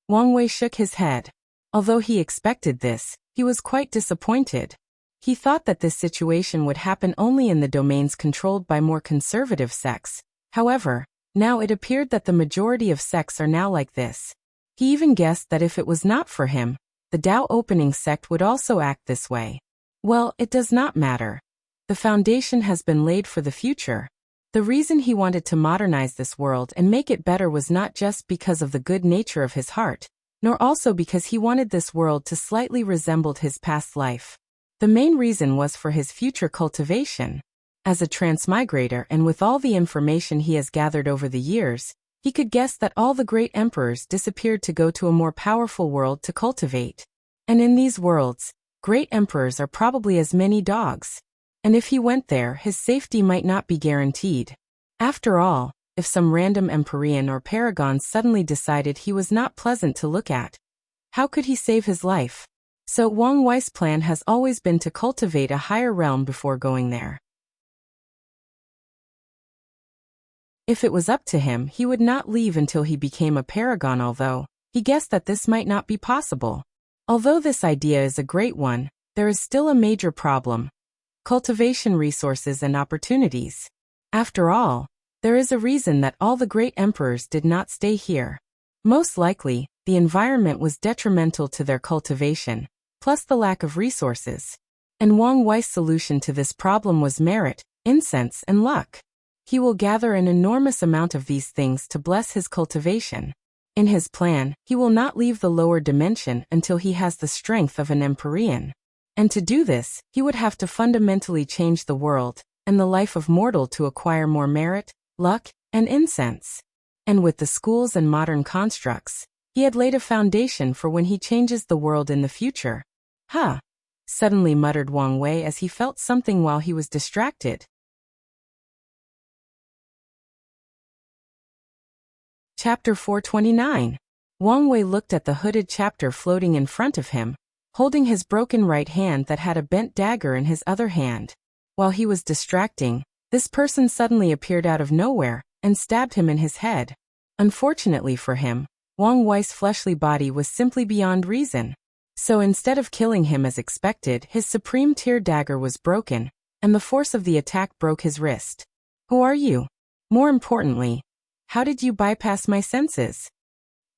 Wang Wei shook his head. Although he expected this, he was quite disappointed. He thought that this situation would happen only in the domains controlled by more conservative sects. However, now it appeared that the majority of sects are now like this. He even guessed that if it was not for him, the Tao opening sect would also act this way. Well, it does not matter. The foundation has been laid for the future. The reason he wanted to modernize this world and make it better was not just because of the good nature of his heart, nor also because he wanted this world to slightly resemble his past life. The main reason was for his future cultivation. As a transmigrator, and with all the information he has gathered over the years, he could guess that all the great emperors disappeared to go to a more powerful world to cultivate. And in these worlds, great emperors are probably as many dogs. And if he went there, his safety might not be guaranteed. After all, if some random Empyrean or Paragon suddenly decided he was not pleasant to look at, how could he save his life? So Wang Wei's plan has always been to cultivate a higher realm before going there. If it was up to him, he would not leave until he became a paragon, although he guessed that this might not be possible. Although this idea is a great one, there is still a major problem: cultivation resources and opportunities. After all, there is a reason that all the great emperors did not stay here. Most likely, the environment was detrimental to their cultivation, plus the lack of resources. And Wang Wei's solution to this problem was merit, incense, and luck. He will gather an enormous amount of these things to bless his cultivation. In his plan, he will not leave the lower dimension until he has the strength of an Empyrean. And to do this, he would have to fundamentally change the world and the life of mortal to acquire more merit, luck, and incense. And with the schools and modern constructs, he had laid a foundation for when he changes the world in the future. Huh! Suddenly muttered Wang Wei as he felt something while he was distracted. Chapter 429. Wang Wei looked at the hooded chapter floating in front of him, holding his broken right hand that had a bent dagger in his other hand. While he was distracting, this person suddenly appeared out of nowhere and stabbed him in his head. Unfortunately for him, Wang Wei's fleshly body was simply beyond reason. So instead of killing him as expected, his supreme tier dagger was broken, and the force of the attack broke his wrist. Who are you? More importantly, how did you bypass my senses?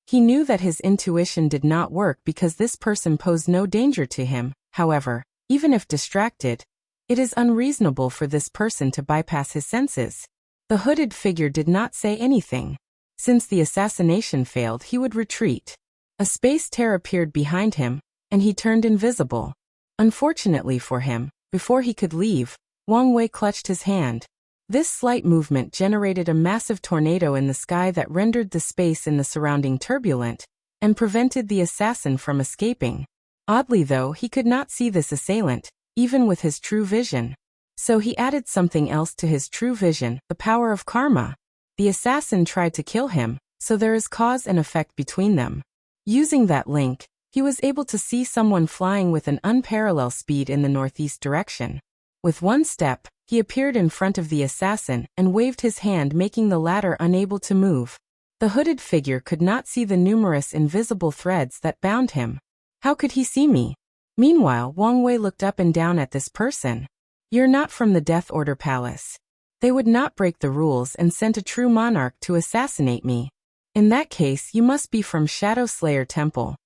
He knew that his intuition did not work because this person posed no danger to him. However, even if distracted, it is unreasonable for this person to bypass his senses. The hooded figure did not say anything. Since the assassination failed, he would retreat. A space tear appeared behind him, and he turned invisible. Unfortunately for him, before he could leave, Wang Wei clutched his hand. This slight movement generated a massive tornado in the sky that rendered the space in the surrounding turbulent and prevented the assassin from escaping. Oddly though, he could not see this assailant, even with his true vision. So he added something else to his true vision, the power of karma. The assassin tried to kill him, so there is cause and effect between them. Using that link, he was able to see someone flying with an unparalleled speed in the northeast direction. With one step, he appeared in front of the assassin and waved his hand, making the latter unable to move. The hooded figure could not see the numerous invisible threads that bound him. How could he see me? Meanwhile, Wang Wei looked up and down at this person. You're not from the Death Order Palace. They would not break the rules and sent a true monarch to assassinate me. In that case, you must be from Shadow Slayer Temple.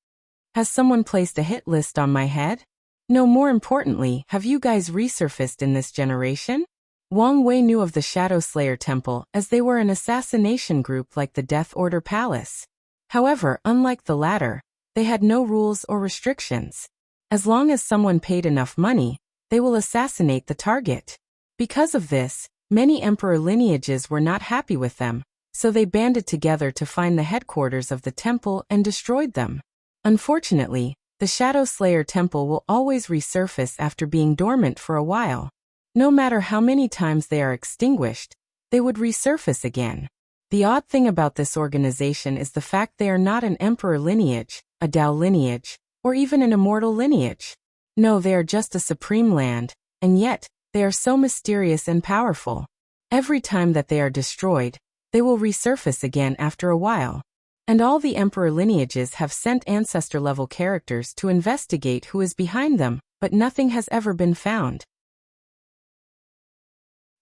Has someone placed a hit list on my head? No, more importantly, have you guys resurfaced in this generation? Wang Wei knew of the Shadow Slayer Temple as they were an assassination group like the Death Order Palace. However, unlike the latter, they had no rules or restrictions. As long as someone paid enough money, they will assassinate the target. Because of this, many emperor lineages were not happy with them, so they banded together to find the headquarters of the temple and destroyed them. Unfortunately, the Shadow Slayer Temple will always resurface after being dormant for a while. No matter how many times they are extinguished, they would resurface again. The odd thing about this organization is the fact they are not an emperor lineage, a Dao lineage, or even an immortal lineage. No, they are just a supreme land, and yet, they are so mysterious and powerful. Every time that they are destroyed, they will resurface again after a while. And all the emperor lineages have sent ancestor-level characters to investigate who is behind them, but nothing has ever been found.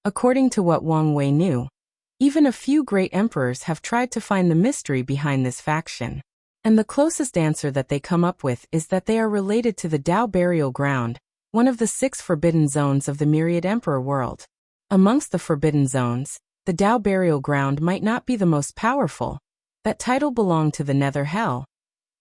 According to what Wang Wei knew, even a few great emperors have tried to find the mystery behind this faction. And the closest answer that they come up with is that they are related to the Dao Burial Ground, one of the 6 forbidden zones of the Myriad Emperor world. Amongst the forbidden zones, the Dao Burial Ground might not be the most powerful. That title belonged to the Nether Hell.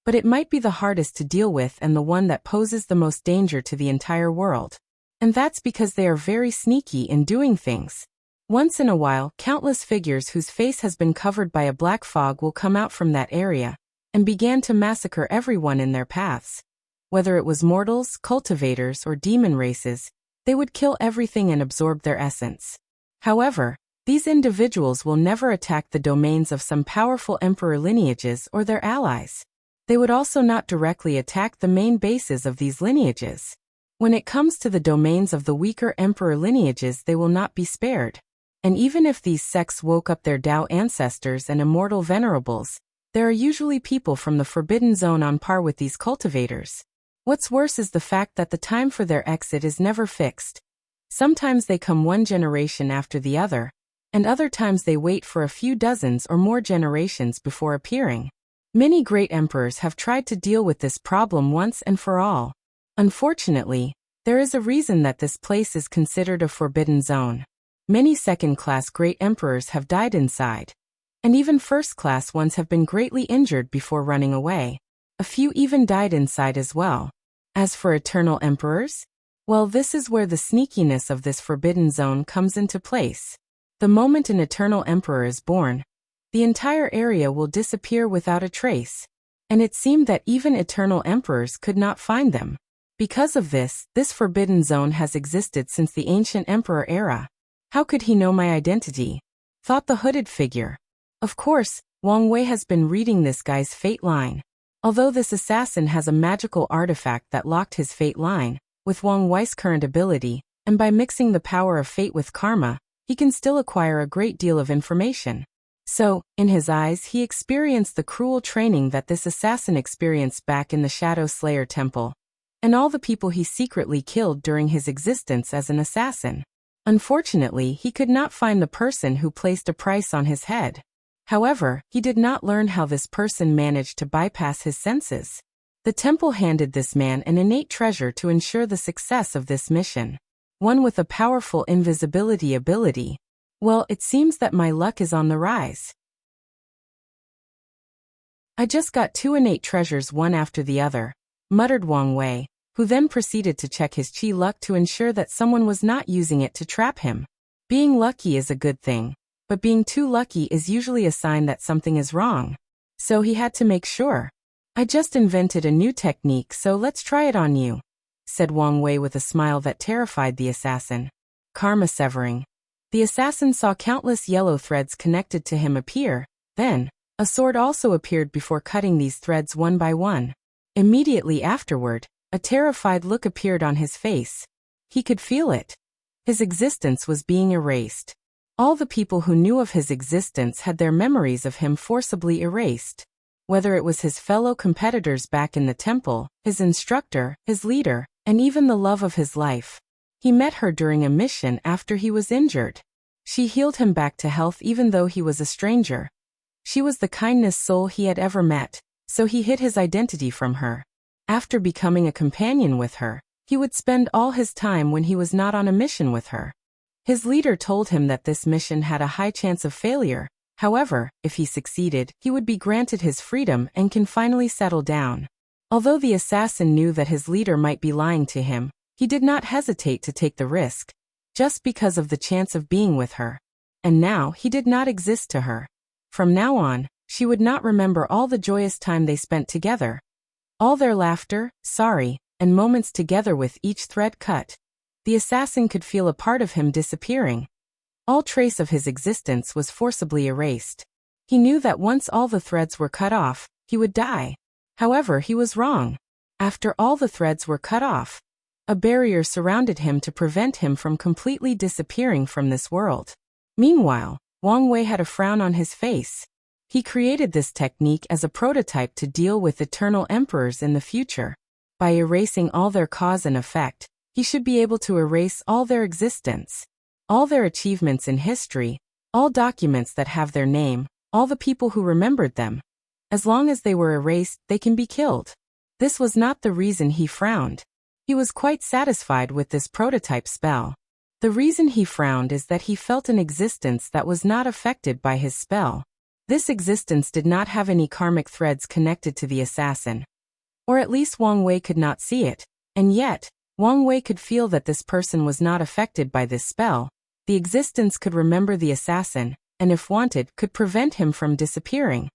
But it might be the hardest to deal with and the one that poses the most danger to the entire world. And that's because they are very sneaky in doing things. Once in a while, countless figures whose face has been covered by a black fog will come out from that area and began to massacre everyone in their paths. Whether it was mortals, cultivators, or demon races, they would kill everything and absorb their essence. However, these individuals will never attack the domains of some powerful emperor lineages or their allies. They would also not directly attack the main bases of these lineages. When it comes to the domains of the weaker emperor lineages, they will not be spared. And even if these sects woke up their Dao ancestors and immortal venerables, there are usually people from the Forbidden Zone on par with these cultivators. What's worse is the fact that the time for their exit is never fixed. Sometimes they come one generation after the other, and other times they wait for a few dozens or more generations before appearing. Many great emperors have tried to deal with this problem once and for all. Unfortunately, there is a reason that this place is considered a forbidden zone. Many second-class great emperors have died inside. And even first-class ones have been greatly injured before running away. A few even died inside as well. As for eternal emperors? Well, this is where the sneakiness of this forbidden zone comes into place. The moment an eternal emperor is born, the entire area will disappear without a trace. And it seemed that even eternal emperors could not find them. Because of this forbidden zone has existed since the ancient emperor era. How could he know my identity? Thought the hooded figure. Of course, Wang Wei has been reading this guy's fate line. Although this assassin has a magical artifact that locked his fate line, with Wang Wei's current ability, and by mixing the power of fate with karma, he can still acquire a great deal of information. So, in his eyes, he experienced the cruel training that this assassin experienced back in the Shadow Slayer Temple, and all the people he secretly killed during his existence as an assassin. Unfortunately, he could not find the person who placed a price on his head. However, he did not learn how this person managed to bypass his senses. The temple handed this man an innate treasure to ensure the success of this mission. One with a powerful invisibility ability. Well, it seems that my luck is on the rise. I just got 2 innate treasures one after the other, muttered Wang Wei, who then proceeded to check his chi luck to ensure that someone was not using it to trap him. Being lucky is a good thing, but being too lucky is usually a sign that something is wrong. So he had to make sure. I just invented a new technique, so let's try it on you, said Wang Wei with a smile that terrified the assassin. Karma severing. The assassin saw countless yellow threads connected to him appear, then, a sword also appeared before cutting these threads one by one. Immediately afterward, a terrified look appeared on his face. He could feel it. His existence was being erased. All the people who knew of his existence had their memories of him forcibly erased. Whether it was his fellow competitors back in the temple, his instructor, his leader, and even the love of his life. He met her during a mission after he was injured. She healed him back to health even though he was a stranger. She was the kindest soul he had ever met, so he hid his identity from her. After becoming a companion with her, he would spend all his time when he was not on a mission with her. His leader told him that this mission had a high chance of failure. However, if he succeeded, he would be granted his freedom and can finally settle down. Although the assassin knew that his leader might be lying to him, he did not hesitate to take the risk, just because of the chance of being with her. And now, he did not exist to her. From now on, she would not remember all the joyous time they spent together. All their laughter, sorry, and moments together with each thread cut. The assassin could feel a part of him disappearing. All trace of his existence was forcibly erased. He knew that once all the threads were cut off, he would die. However, he was wrong. After all the threads were cut off, a barrier surrounded him to prevent him from completely disappearing from this world. Meanwhile, Wang Wei had a frown on his face. He created this technique as a prototype to deal with eternal emperors in the future. By erasing all their cause and effect, he should be able to erase all their existence, all their achievements in history, all documents that have their name, all the people who remembered them. As long as they were erased, they can be killed. This was not the reason he frowned. He was quite satisfied with this prototype spell. The reason he frowned is that he felt an existence that was not affected by his spell. This existence did not have any karmic threads connected to the assassin. Or at least Wang Wei could not see it, and yet, Wang Wei could feel that this person was not affected by this spell. The existence could remember the assassin, and if wanted, could prevent him from disappearing.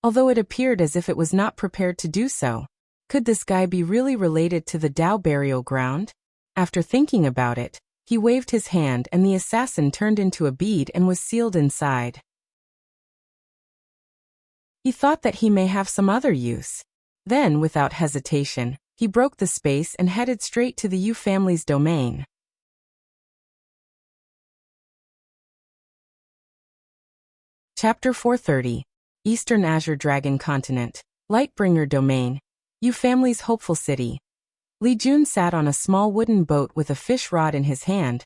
Although it appeared as if it was not prepared to do so. Could this guy be really related to the Dao burial ground? After thinking about it, he waved his hand and the assassin turned into a bead and was sealed inside. He thought that he may have some other use. Then, without hesitation, he broke the space and headed straight to the Yu family's domain. Chapter 430. Eastern Azure Dragon Continent. Lightbringer Domain. Yu family's hopeful city. Li Jun sat on a small wooden boat with a fish rod in his hand.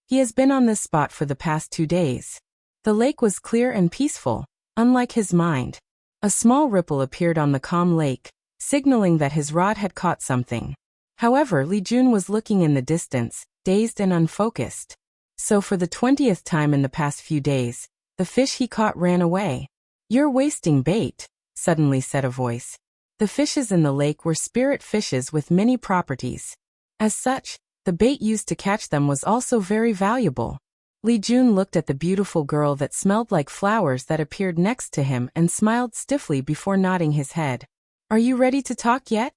He has been on this spot for the past 2 days. The lake was clear and peaceful, unlike his mind. A small ripple appeared on the calm lake, signaling that his rod had caught something. However, Li Jun was looking in the distance, dazed and unfocused. So for the 20th time in the past few days, The fish he caught ran away. "You're wasting bait," suddenly said a voice. The fishes in the lake were spirit fishes with many properties. As such, the bait used to catch them was also very valuable. Li Jun looked at the beautiful girl that smelled like flowers that appeared next to him and smiled stiffly before nodding his head. "Are you ready to talk yet?"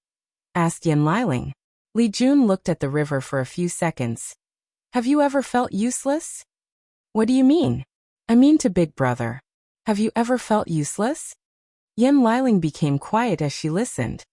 asked Yan Liling. Li Jun looked at the river for a few seconds. "Have you ever felt useless?" "What do you mean?" "I mean to Big Brother. Have you ever felt useless?" Yan Liling became quiet as she listened.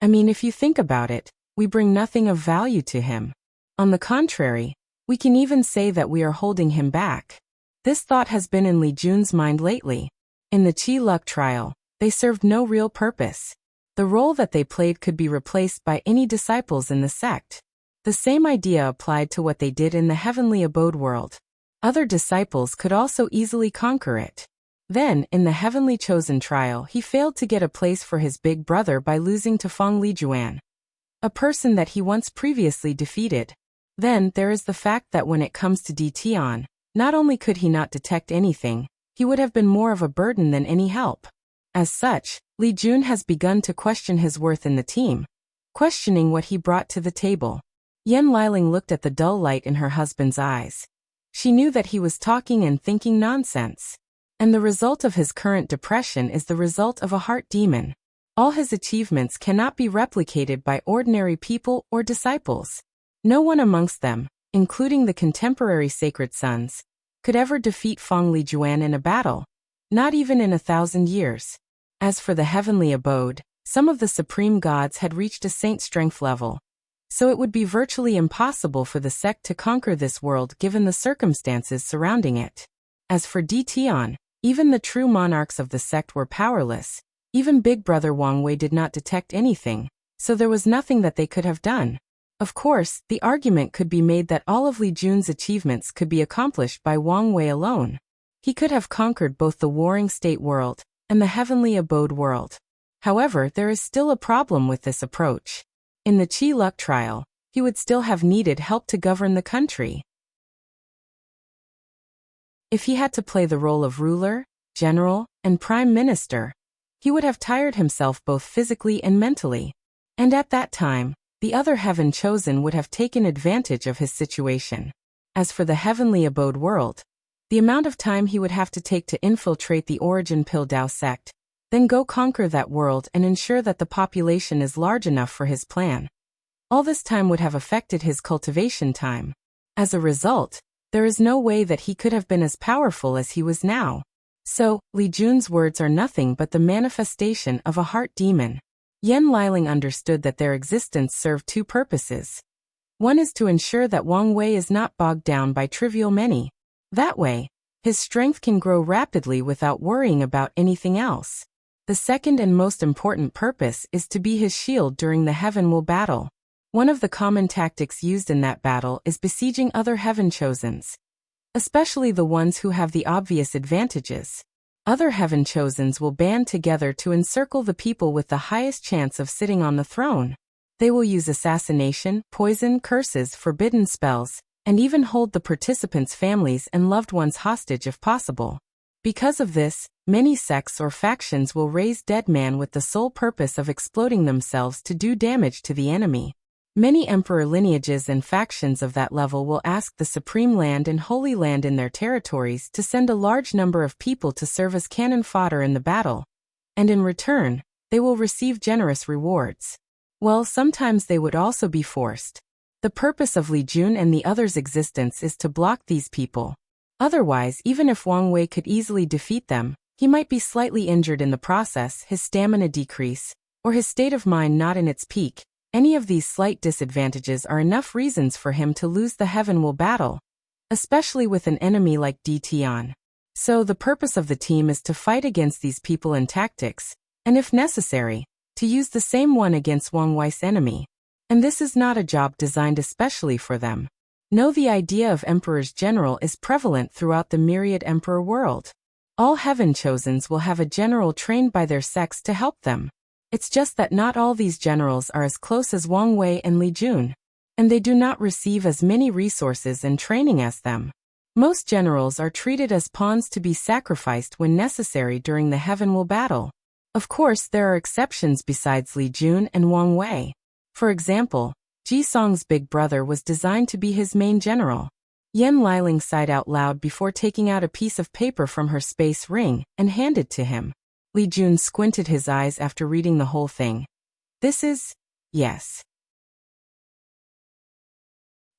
"I mean, if you think about it, we bring nothing of value to him. On the contrary, we can even say that we are holding him back." This thought has been in Li Jun's mind lately. In the Chi Luck trial, they served no real purpose. The role that they played could be replaced by any disciples in the sect. The same idea applied to what they did in the heavenly abode world. Other disciples could also easily conquer it. Then, in the heavenly chosen trial, he failed to get a place for his big brother by losing to Feng Lijuan, a person that he once previously defeated. Then, there is the fact that when it comes to Di Tian, not only could he not detect anything, he would have been more of a burden than any help. As such, Li Jun has begun to question his worth in the team, questioning what he brought to the table. Yan Liling looked at the dull light in her husband's eyes. She knew that he was talking and thinking nonsense. And the result of his current depression is the result of a heart demon. All his achievements cannot be replicated by ordinary people or disciples. No one amongst them, including the contemporary sacred sons, could ever defeat Feng Lijuan in a battle, not even in 1,000 years. As for the heavenly abode, some of the supreme gods had reached a saint strength level, so it would be virtually impossible for the sect to conquer this world given the circumstances surrounding it. As for Di Tian, even the true monarchs of the sect were powerless. Even Big Brother Wang Wei did not detect anything, so there was nothing that they could have done. Of course, the argument could be made that all of Li Jun's achievements could be accomplished by Wang Wei alone. He could have conquered both the warring state world and the heavenly abode world. However, there is still a problem with this approach. In the Chi Luck trial, he would still have needed help to govern the country. If he had to play the role of ruler, general, and prime minister, he would have tired himself both physically and mentally. And at that time, the other heaven chosen would have taken advantage of his situation. As for the heavenly abode world, the amount of time he would have to take to infiltrate the Origin Pildao sect, then go conquer that world and ensure that the population is large enough for his plan. All this time would have affected his cultivation time. As a result, there is no way that he could have been as powerful as he was now. So, Li Jun's words are nothing but the manifestation of a heart demon. Yan Liling understood that their existence served two purposes. One is to ensure that Wang Wei is not bogged down by trivial many. That way, his strength can grow rapidly without worrying about anything else. The second and most important purpose is to be his shield during the Heaven Will battle. One of the common tactics used in that battle is besieging other Heaven Chosens, especially the ones who have the obvious advantages. Other Heaven Chosens will band together to encircle the people with the highest chance of sitting on the throne. They will use assassination, poison, curses, forbidden spells, and even hold the participants' families and loved ones hostage if possible. Because of this, many sects or factions will raise dead man with the sole purpose of exploding themselves to do damage to the enemy. Many emperor lineages and factions of that level will ask the Supreme Land and Holy Land in their territories to send a large number of people to serve as cannon fodder in the battle, and in return, they will receive generous rewards. Well, sometimes they would also be forced. The purpose of Li Jun and the others' existence is to block these people. Otherwise, even if Wang Wei could easily defeat them, he might be slightly injured in the process, his stamina decrease, or his state of mind not in its peak. Any of these slight disadvantages are enough reasons for him to lose the Heaven Will battle, especially with an enemy like Di Tian. So the purpose of the team is to fight against these people in tactics, and if necessary, to use the same one against Wang Wei's enemy. And this is not a job designed especially for them. No, the idea of Emperor's General is prevalent throughout the myriad Emperor world. All Heaven Chosens will have a general trained by their sects to help them. It's just that not all these generals are as close as Wang Wei and Li Jun, and they do not receive as many resources and training as them. Most generals are treated as pawns to be sacrificed when necessary during the Heavenwell battle. Of course, there are exceptions besides Li Jun and Wang Wei. For example, Ji Song's big brother was designed to be his main general. Yan Liling sighed out loud before taking out a piece of paper from her space ring and handed to him. Li Jun squinted his eyes after reading the whole thing. This is... yes.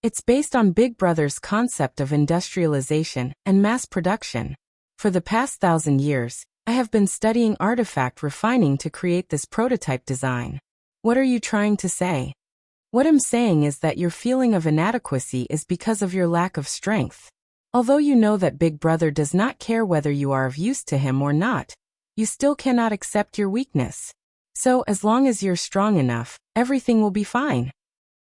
It's based on Big Brother's concept of industrialization and mass production. For the past 1,000 years, I have been studying artifact refining to create this prototype design. What are you trying to say? What I'm saying is that your feeling of inadequacy is because of your lack of strength. Although you know that Big Brother does not care whether you are of use to him or not, you still cannot accept your weakness. So, as long as you're strong enough, everything will be fine.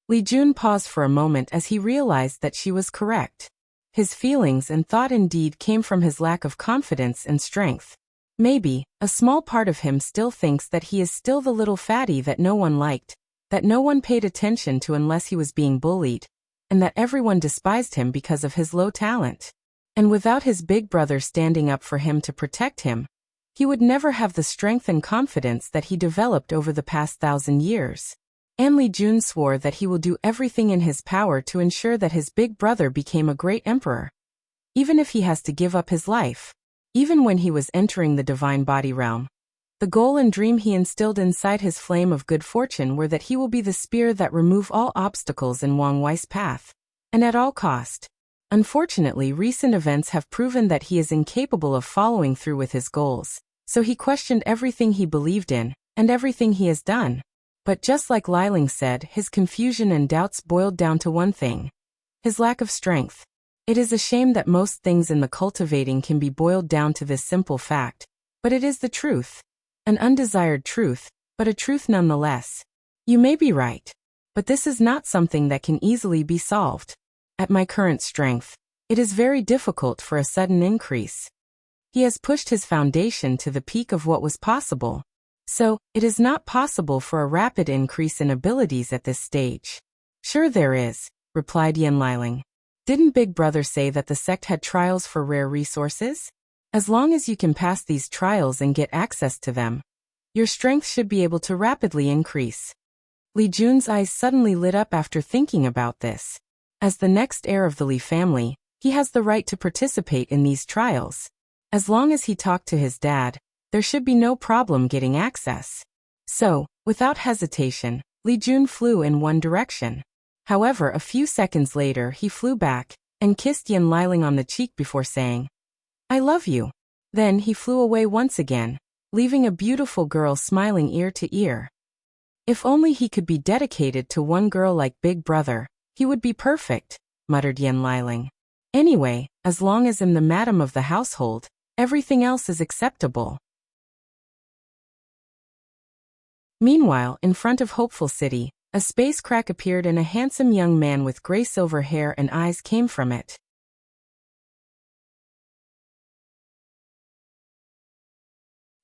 Li Jun paused for a moment as he realized that she was correct. His feelings and thought indeed came from his lack of confidence and strength. Maybe, a small part of him still thinks that he is still the little fatty that no one liked, that no one paid attention to unless he was being bullied, and that everyone despised him because of his low talent. And without his big brother standing up for him to protect him, he would never have the strength and confidence that he developed over the past 1,000 years. And Li Jun swore that he will do everything in his power to ensure that his big brother became a great emperor. Even if he has to give up his life. Even when he was entering the divine body realm, the goal and dream he instilled inside his flame of good fortune were that he will be the spear that remove all obstacles in Wang Wei's path, and at all cost. Unfortunately, recent events have proven that he is incapable of following through with his goals, so he questioned everything he believed in, and everything he has done. But just like Liling said, his confusion and doubts boiled down to one thing: his lack of strength. It is a shame that most things in the cultivating can be boiled down to this simple fact, but it is the truth. An undesired truth, but a truth nonetheless. You may be right, but this is not something that can easily be solved. At my current strength, it is very difficult for a sudden increase. He has pushed his foundation to the peak of what was possible. So, it is not possible for a rapid increase in abilities at this stage. Sure there is, replied Yan Liling. Didn't Big Brother say that the sect had trials for rare resources? As long as you can pass these trials and get access to them, your strength should be able to rapidly increase. Li Jun's eyes suddenly lit up after thinking about this. As the next heir of the Li family, he has the right to participate in these trials. As long as he talked to his dad, there should be no problem getting access. So, without hesitation, Li Jun flew in one direction. However, a few seconds later he flew back and kissed Yan Liling on the cheek before saying, "I love you." Then he flew away once again, leaving a beautiful girl smiling ear to ear. If only he could be dedicated to one girl like Big Brother, he would be perfect, muttered Yan Liling. Anyway, as long as I'm the madam of the household, everything else is acceptable. Meanwhile, in front of Hopeful City, a space crack appeared and a handsome young man with gray silver hair and eyes came from it.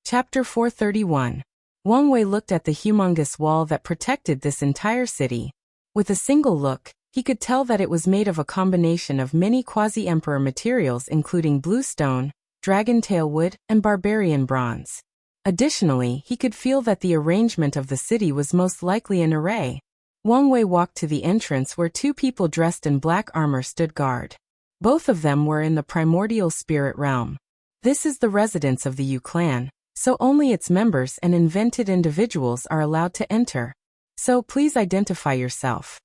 Chapter 431. Wang Wei looked at the humongous wall that protected this entire city. With a single look, he could tell that it was made of a combination of many quasi-emperor materials including blue stone, dragon tail wood, and barbarian bronze. Additionally, he could feel that the arrangement of the city was most likely an array. Wang Wei walked to the entrance where two people dressed in black armor stood guard. Both of them were in the primordial spirit realm. This is the residence of the Yu clan, so only its members and invented individuals are allowed to enter. So please identify yourself.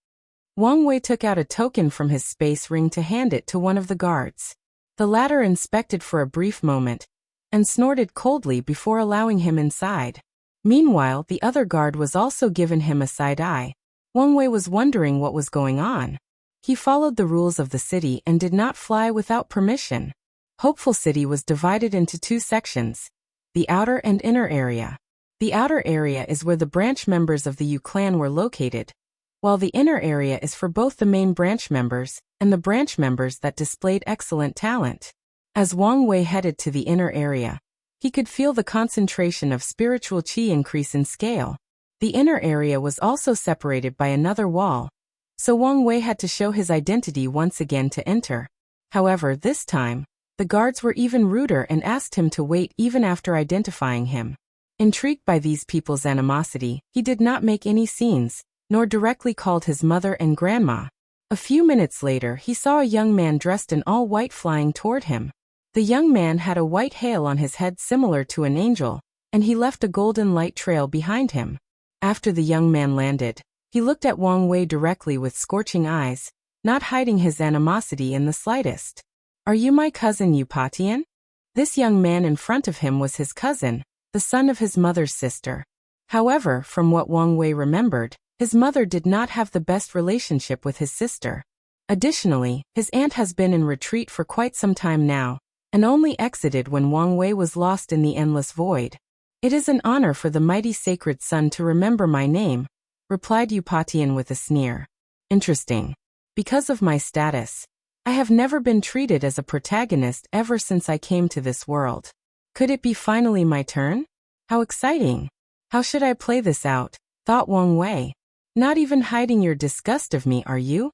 Wang Wei took out a token from his space ring to hand it to one of the guards. The latter inspected for a brief moment, and snorted coldly before allowing him inside. Meanwhile, the other guard was also given him a side eye. Wang Wei was wondering what was going on. He followed the rules of the city and did not fly without permission. Hopeful City was divided into two sections, the outer and inner area. The outer area is where the branch members of the Yu clan were located, while the inner area is for both the main branch members and the branch members that displayed excellent talent. As Wang Wei headed to the inner area, he could feel the concentration of spiritual qi increase in scale. The inner area was also separated by another wall, so Wang Wei had to show his identity once again to enter. However, this time, the guards were even ruder and asked him to wait even after identifying him. Intrigued by these people's animosity, he did not make any scenes, nor directly called his mother and grandma. A few minutes later, he saw a young man dressed in all white flying toward him. The young man had a white halo on his head similar to an angel, and he left a golden light trail behind him. After the young man landed, he looked at Wang Wei directly with scorching eyes, not hiding his animosity in the slightest. "Are you my cousin Eupatian?" This young man in front of him was his cousin, the son of his mother's sister. However, from what Wang Wei remembered, his mother did not have the best relationship with his sister. Additionally, his aunt has been in retreat for quite some time now, and only exited when Wang Wei was lost in the endless void. "It is an honor for the mighty sacred son to remember my name," replied Eupatian with a sneer. "Interesting. Because of my status, I have never been treated as a protagonist ever since I came to this world. Could it be finally my turn? How exciting! How should I play this out?" thought Wang Wei. "Not even hiding your disgust of me, are you?"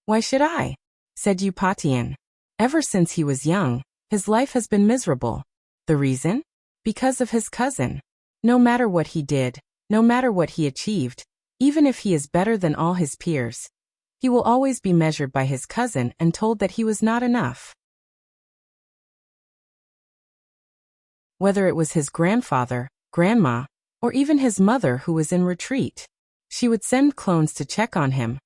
"Why should I?" said Eupatian. "Ever since he was young, his life has been miserable. The reason? Because of his cousin. No matter what he did, no matter what he achieved, even if he is better than all his peers, he will always be measured by his cousin and told that he was not enough. Whether it was his grandfather, grandma, or even his mother who was in retreat, she would send clones to check on him,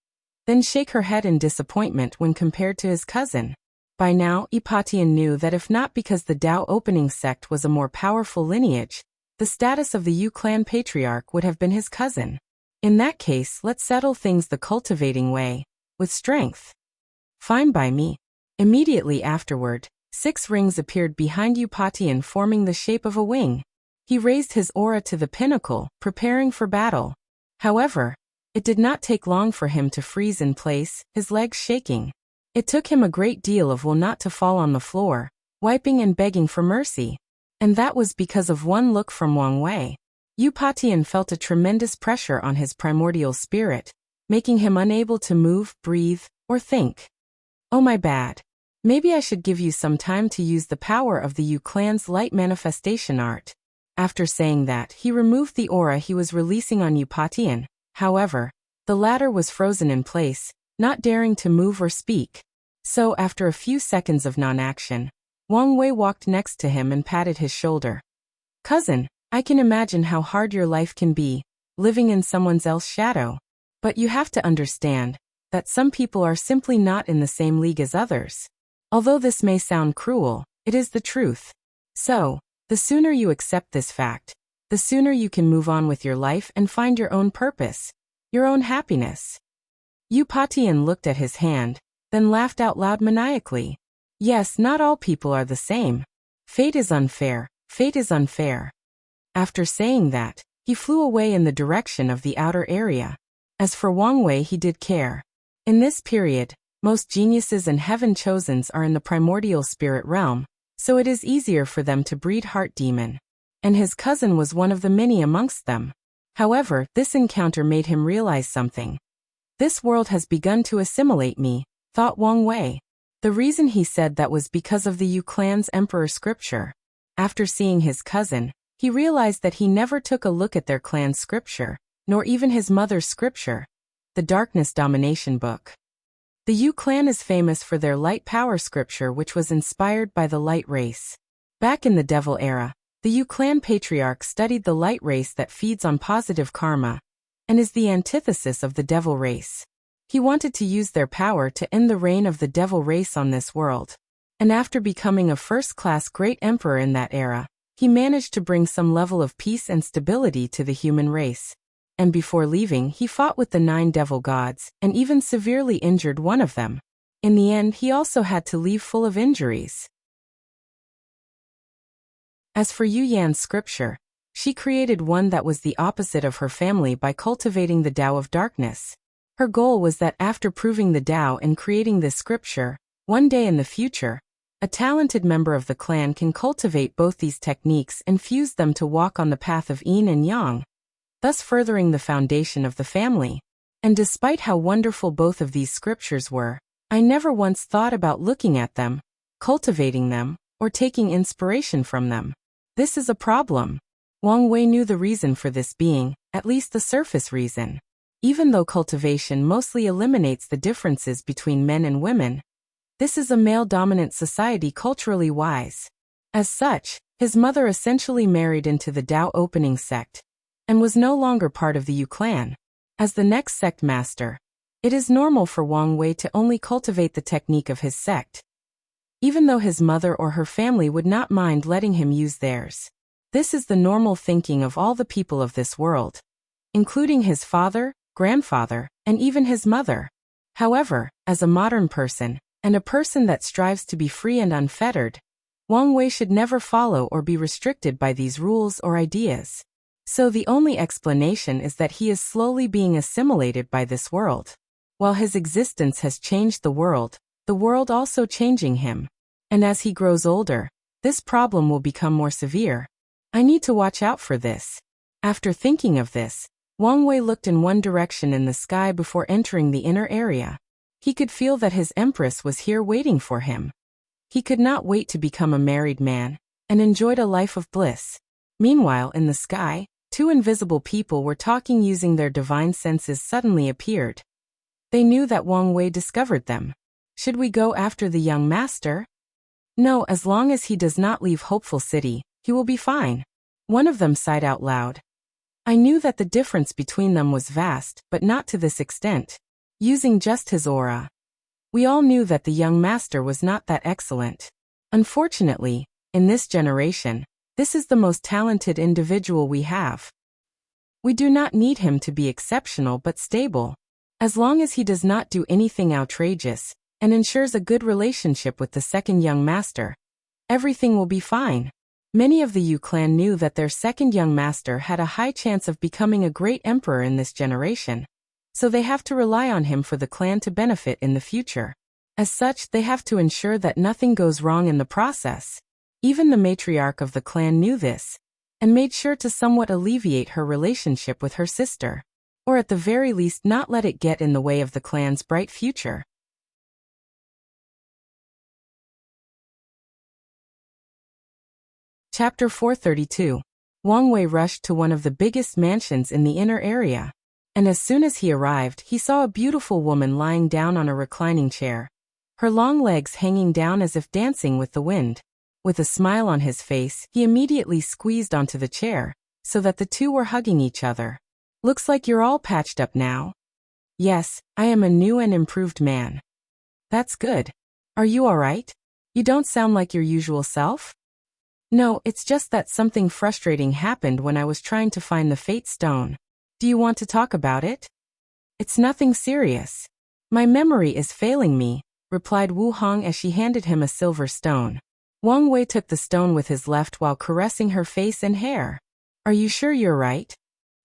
then shake her head in disappointment when compared to his cousin. By now, Eupatian knew that if not because the Tao opening sect was a more powerful lineage, the status of the Yu clan patriarch would have been his cousin. In that case, let's settle things the cultivating way, with strength. Fine by me. Immediately afterward, 6 rings appeared behind Eupatian forming the shape of a wing. He raised his aura to the pinnacle, preparing for battle. However, it did not take long for him to freeze in place, his legs shaking. It took him a great deal of will not to fall on the floor, wiping and begging for mercy. And that was because of one look from Wang Wei. Eupatian felt a tremendous pressure on his primordial spirit, making him unable to move, breathe, or think. "Oh my bad. Maybe I should give you some time to use the power of the Yu clan's light manifestation art." After saying that, he removed the aura he was releasing on Eupatian. However, the latter was frozen in place, not daring to move or speak. So after a few seconds of non-action, Wang Wei walked next to him and patted his shoulder. "Cousin, I can imagine how hard your life can be, living in someone else's shadow. But you have to understand that some people are simply not in the same league as others. Although this may sound cruel, it is the truth. So, the sooner you accept this fact, the sooner you can move on with your life and find your own purpose, your own happiness." Eupatian looked at his hand, then laughed out loud maniacally. "Yes, not all people are the same. Fate is unfair, fate is unfair." After saying that, he flew away in the direction of the outer area. As for Wang Wei, he did care. In this period, most geniuses and heaven-chosens are in the primordial spirit realm, so it is easier for them to breed heart demon. And his cousin was one of the many amongst them. However, this encounter made him realize something. "This world has begun to assimilate me," thought Wang Wei. The reason he said that was because of the Yu clan's emperor scripture. After seeing his cousin, he realized that he never took a look at their clan's scripture, nor even his mother's scripture, the Darkness Domination book. The Yu clan is famous for their light power scripture, which was inspired by the light race. Back in the Devil era, the Yu clan patriarch studied the light race that feeds on positive karma, and is the antithesis of the devil race. He wanted to use their power to end the reign of the devil race on this world. And after becoming a first-class great emperor in that era, he managed to bring some level of peace and stability to the human race. And before leaving, he fought with the 9 devil gods, and even severely injured one of them. In the end, he also had to leave full of injuries. As for Yu Yan's scripture, she created one that was the opposite of her family by cultivating the Tao of darkness. Her goal was that after proving the Tao and creating this scripture, one day in the future, a talented member of the clan can cultivate both these techniques and fuse them to walk on the path of yin and yang, thus furthering the foundation of the family. And despite how wonderful both of these scriptures were, I never once thought about looking at them, cultivating them, or taking inspiration from them. This is a problem. Wang Wei knew the reason for this being, at least the surface reason. Even though cultivation mostly eliminates the differences between men and women, this is a male-dominant society culturally wise. As such, his mother essentially married into the Dao opening sect, and was no longer part of the Yu clan. As the next sect master, it is normal for Wang Wei to only cultivate the technique of his sect, even though his mother or her family would not mind letting him use theirs. This is the normal thinking of all the people of this world, including his father, grandfather, and even his mother. However, as a modern person, and a person that strives to be free and unfettered, Wang Wei should never follow or be restricted by these rules or ideas. So the only explanation is that he is slowly being assimilated by this world. While his existence has changed the world also changing him. And as he grows older, this problem will become more severe. I need to watch out for this. After thinking of this, Wang Wei looked in one direction in the sky before entering the inner area. He could feel that his empress was here waiting for him. He could not wait to become a married man, and enjoyed a life of bliss. Meanwhile, in the sky, two invisible people were talking using their divine senses suddenly appeared. They knew that Wang Wei discovered them. Should we go after the young master? No, as long as he does not leave Hopeful City, he will be fine. One of them sighed out loud. I knew that the difference between them was vast, but not to this extent. Using just his aura. We all knew that the young master was not that excellent. Unfortunately, in this generation, this is the most talented individual we have. We do not need him to be exceptional but stable. As long as he does not do anything outrageous, and ensures a good relationship with the second young master, everything will be fine. Many of the Yu clan knew that their second young master had a high chance of becoming a great emperor in this generation, so they have to rely on him for the clan to benefit in the future. As such, they have to ensure that nothing goes wrong in the process. Even the matriarch of the clan knew this, and made sure to somewhat alleviate her relationship with her sister, or at the very least not let it get in the way of the clan's bright future. Chapter 432. Wang Wei rushed to one of the biggest mansions in the inner area, and as soon as he arrived, he saw a beautiful woman lying down on a reclining chair, her long legs hanging down as if dancing with the wind. With a smile on his face, he immediately squeezed onto the chair, so that the two were hugging each other. Looks like you're all patched up now. Yes, I am a new and improved man. That's good. Are you all right? You don't sound like your usual self? No, it's just that something frustrating happened when I was trying to find the Fate Stone. Do you want to talk about it? It's nothing serious. My memory is failing me, replied Wu Hong as she handed him a silver stone. Wang Wei took the stone with his left while caressing her face and hair. Are you sure you're right?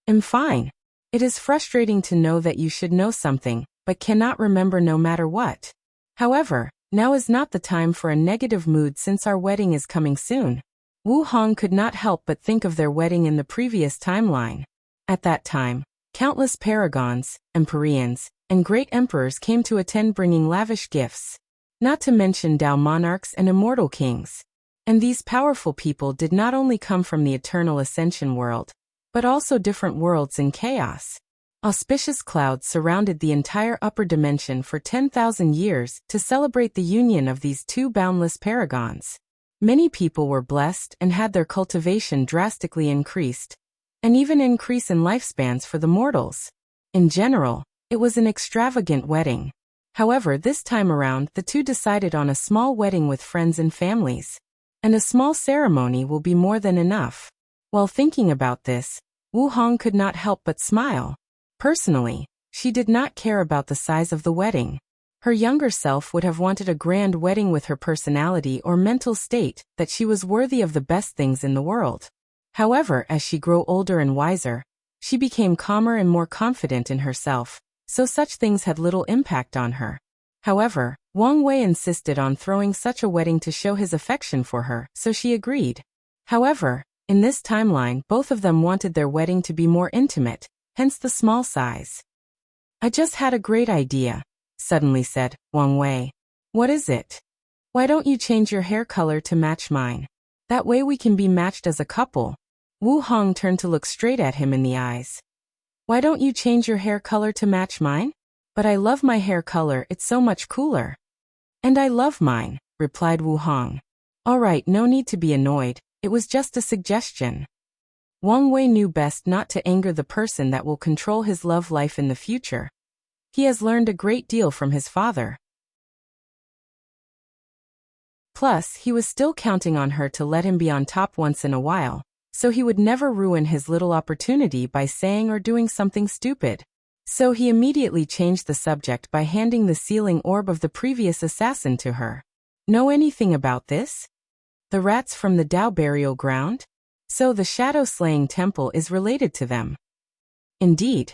I'm fine. It is frustrating to know that you should know something, but cannot remember no matter what. However, now is not the time for a negative mood since our wedding is coming soon. Wu Hong could not help but think of their wedding in the previous timeline. At that time, countless paragons, empyreans, and great emperors came to attend bringing lavish gifts. Not to mention Dao monarchs and immortal kings. And these powerful people did not only come from the eternal ascension world, but also different worlds in chaos. Auspicious clouds surrounded the entire upper dimension for 10,000 years to celebrate the union of these two boundless paragons. Many people were blessed and had their cultivation drastically increased, and even increase in lifespans for the mortals. In general, it was an extravagant wedding. However, this time around, the two decided on a small wedding with friends and families. And a small ceremony will be more than enough. While thinking about this, Wu Hong could not help but smile. Personally, she did not care about the size of the wedding. Her younger self would have wanted a grand wedding with her personality or mental state that she was worthy of the best things in the world. However, as she grew older and wiser, she became calmer and more confident in herself, so such things had little impact on her. However, Wang Wei insisted on throwing such a wedding to show his affection for her, so she agreed. However, in this timeline, both of them wanted their wedding to be more intimate, hence the small size. I just had a great idea. suddenly said Wang Wei. What is it? Why don't you change your hair color to match mine? That way we can be matched as a couple. Wu Hong turned to look straight at him in the eyes. Why don't you change your hair color to match mine? But I love my hair color, it's so much cooler. And I love mine, replied Wu Hong. All right, no need to be annoyed, it was just a suggestion. Wang Wei knew best not to anger the person that will control his love life in the future. He has learned a great deal from his father. Plus, he was still counting on her to let him be on top once in a while, so he would never ruin his little opportunity by saying or doing something stupid. So he immediately changed the subject by handing the sealing orb of the previous assassin to her. Know anything about this? The rats from the Dao burial ground? So the shadow-slaying temple is related to them. Indeed,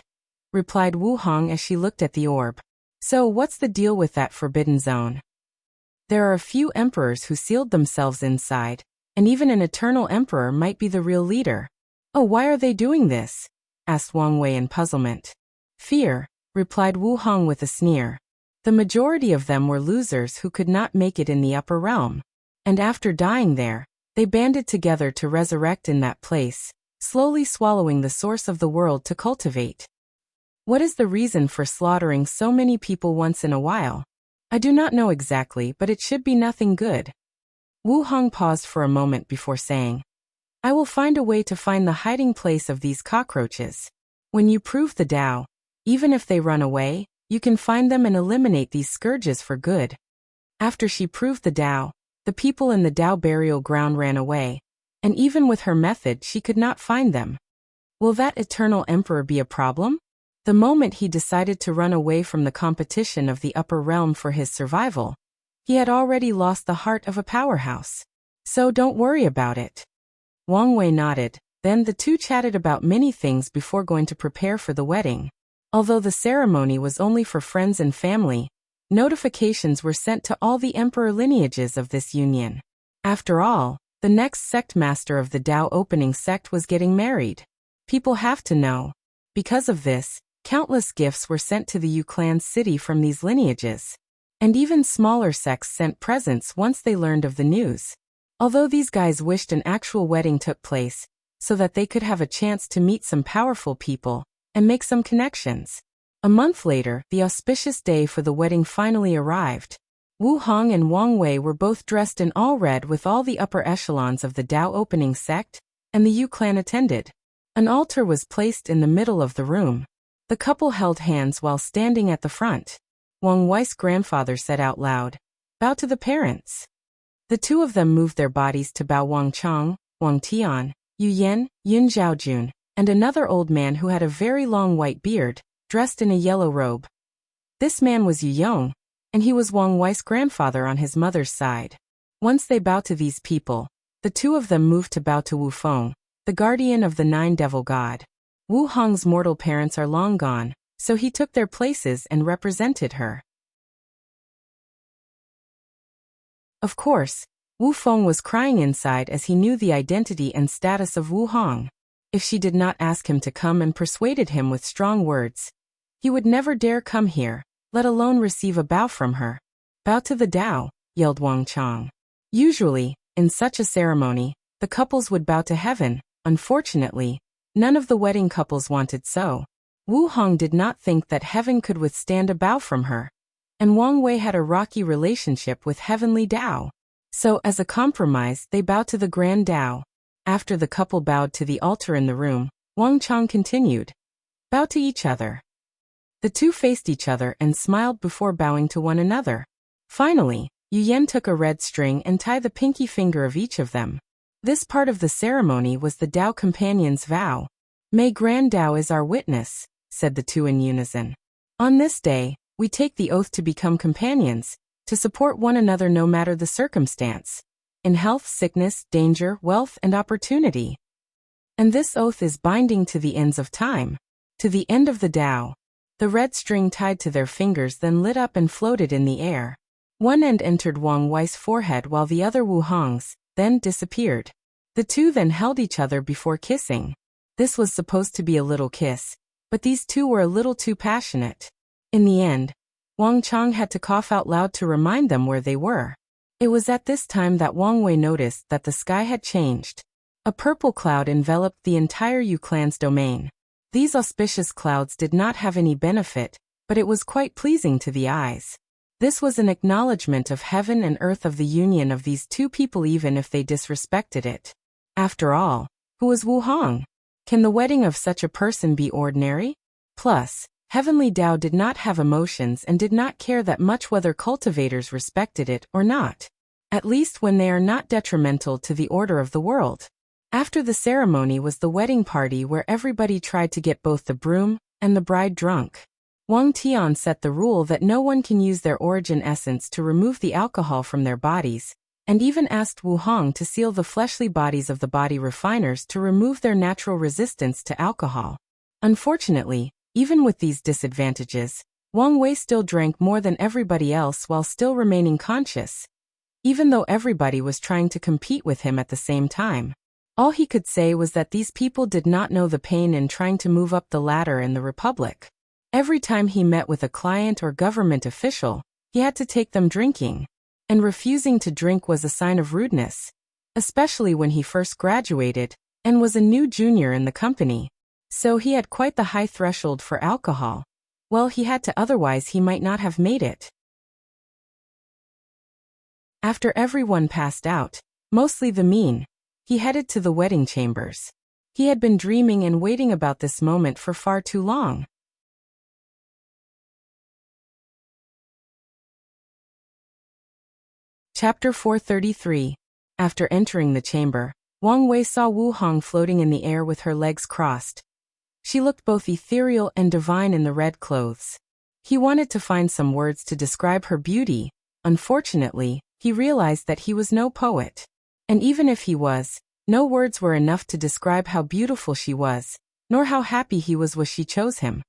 replied Wu Hong as she looked at the orb. So what's the deal with that forbidden zone? There are a few emperors who sealed themselves inside, and even an eternal emperor might be the real leader. Oh, why are they doing this? Asked Wang Wei in puzzlement. Fear, replied Wu Hong with a sneer. The majority of them were losers who could not make it in the upper realm. And after dying there, they banded together to resurrect in that place, slowly swallowing the source of the world to cultivate. What is the reason for slaughtering so many people once in a while? I do not know exactly, but it should be nothing good. Wu Hong paused for a moment before saying, I will find a way to find the hiding place of these cockroaches. When you prove the Tao, even if they run away, you can find them and eliminate these scourges for good. After she proved the Tao, the people in the Tao burial ground ran away, and even with her method she could not find them. Will that eternal emperor be a problem? The moment he decided to run away from the competition of the upper realm for his survival, he had already lost the heart of a powerhouse. So don't worry about it. Wang Wei nodded, then the two chatted about many things before going to prepare for the wedding. Although the ceremony was only for friends and family, notifications were sent to all the emperor lineages of this union. After all, the next sect master of the Tao opening sect was getting married. People have to know. Because of this, countless gifts were sent to the Yu clan's city from these lineages. And even smaller sects sent presents once they learned of the news. Although these guys wished an actual wedding took place, so that they could have a chance to meet some powerful people and make some connections. A month later, the auspicious day for the wedding finally arrived. Wu Hong and Wang Wei were both dressed in all red with all the upper echelons of the Tao opening sect, and the Yu clan attended. An altar was placed in the middle of the room. The couple held hands while standing at the front. Wang Wei's grandfather said out loud, "Bow to the parents." The two of them moved their bodies to bow Wang Chang, Wang Tian, Yu Yan, Yun Zhaojun, and another old man who had a very long white beard, dressed in a yellow robe. This man was Yu Yong, and he was Wang Wei's grandfather on his mother's side. Once they bowed to these people, the two of them moved to bow to Wu Feng, the guardian of the Nine Devil God. Wu Hong's mortal parents are long gone, so he took their places and represented her. Of course, Wu Feng was crying inside as he knew the identity and status of Wu Hong. If she did not ask him to come and persuaded him with strong words, he would never dare come here, let alone receive a bow from her. "Bow to the Tao," yelled Wang Chang. Usually, in such a ceremony, the couples would bow to heaven. Unfortunately, none of the wedding couples wanted so. Wu Hong did not think that heaven could withstand a bow from her, and Wang Wei had a rocky relationship with heavenly Tao. So, as a compromise, they bowed to the Grand Tao. After the couple bowed to the altar in the room, Wang Chang continued, "Bow to each other." The two faced each other and smiled before bowing to one another. Finally, Yu Yan took a red string and tied the pinky finger of each of them. This part of the ceremony was the Tao companion's vow. "May Grand Tao is our witness," said the two in unison. "On this day, we take the oath to become companions, to support one another no matter the circumstance, in health, sickness, danger, wealth, and opportunity. And this oath is binding to the ends of time, to the end of the Tao." The red string tied to their fingers then lit up and floated in the air. One end entered Wang Wei's forehead while the other Wu Hong's, then disappeared. The two then held each other before kissing. This was supposed to be a little kiss, but these two were a little too passionate. In the end, Wang Chang had to cough out loud to remind them where they were. It was at this time that Wang Wei noticed that the sky had changed. A purple cloud enveloped the entire Yu clan's domain. These auspicious clouds did not have any benefit, but it was quite pleasing to the eyes. This was an acknowledgement of heaven and earth of the union of these two people even if they disrespected it. After all, who was Wu Hong? Can the wedding of such a person be ordinary? Plus, Heavenly Tao did not have emotions and did not care that much whether cultivators respected it or not. At least when they are not detrimental to the order of the world. After the ceremony was the wedding party where everybody tried to get both the groom and the bride drunk. Wang Tian set the rule that no one can use their origin essence to remove the alcohol from their bodies, and even asked Wu Hong to seal the fleshly bodies of the body refiners to remove their natural resistance to alcohol. Unfortunately, even with these disadvantages, Wang Wei still drank more than everybody else while still remaining conscious, even though everybody was trying to compete with him at the same time. All he could say was that these people did not know the pain in trying to move up the ladder in the Republic. Every time he met with a client or government official, he had to take them drinking. And refusing to drink was a sign of rudeness, especially when he first graduated and was a new junior in the company. So he had quite the high threshold for alcohol. Well, he had to, otherwise he might not have made it. After everyone passed out, mostly the mean, he headed to the wedding chambers. He had been dreaming and waiting about this moment for far too long. Chapter 433. After entering the chamber, Wang Wei saw Wu Hong floating in the air with her legs crossed. She looked both ethereal and divine in the red clothes. He wanted to find some words to describe her beauty. Unfortunately, he realized that he was no poet. And even if he was, no words were enough to describe how beautiful she was, nor how happy he was when she chose him.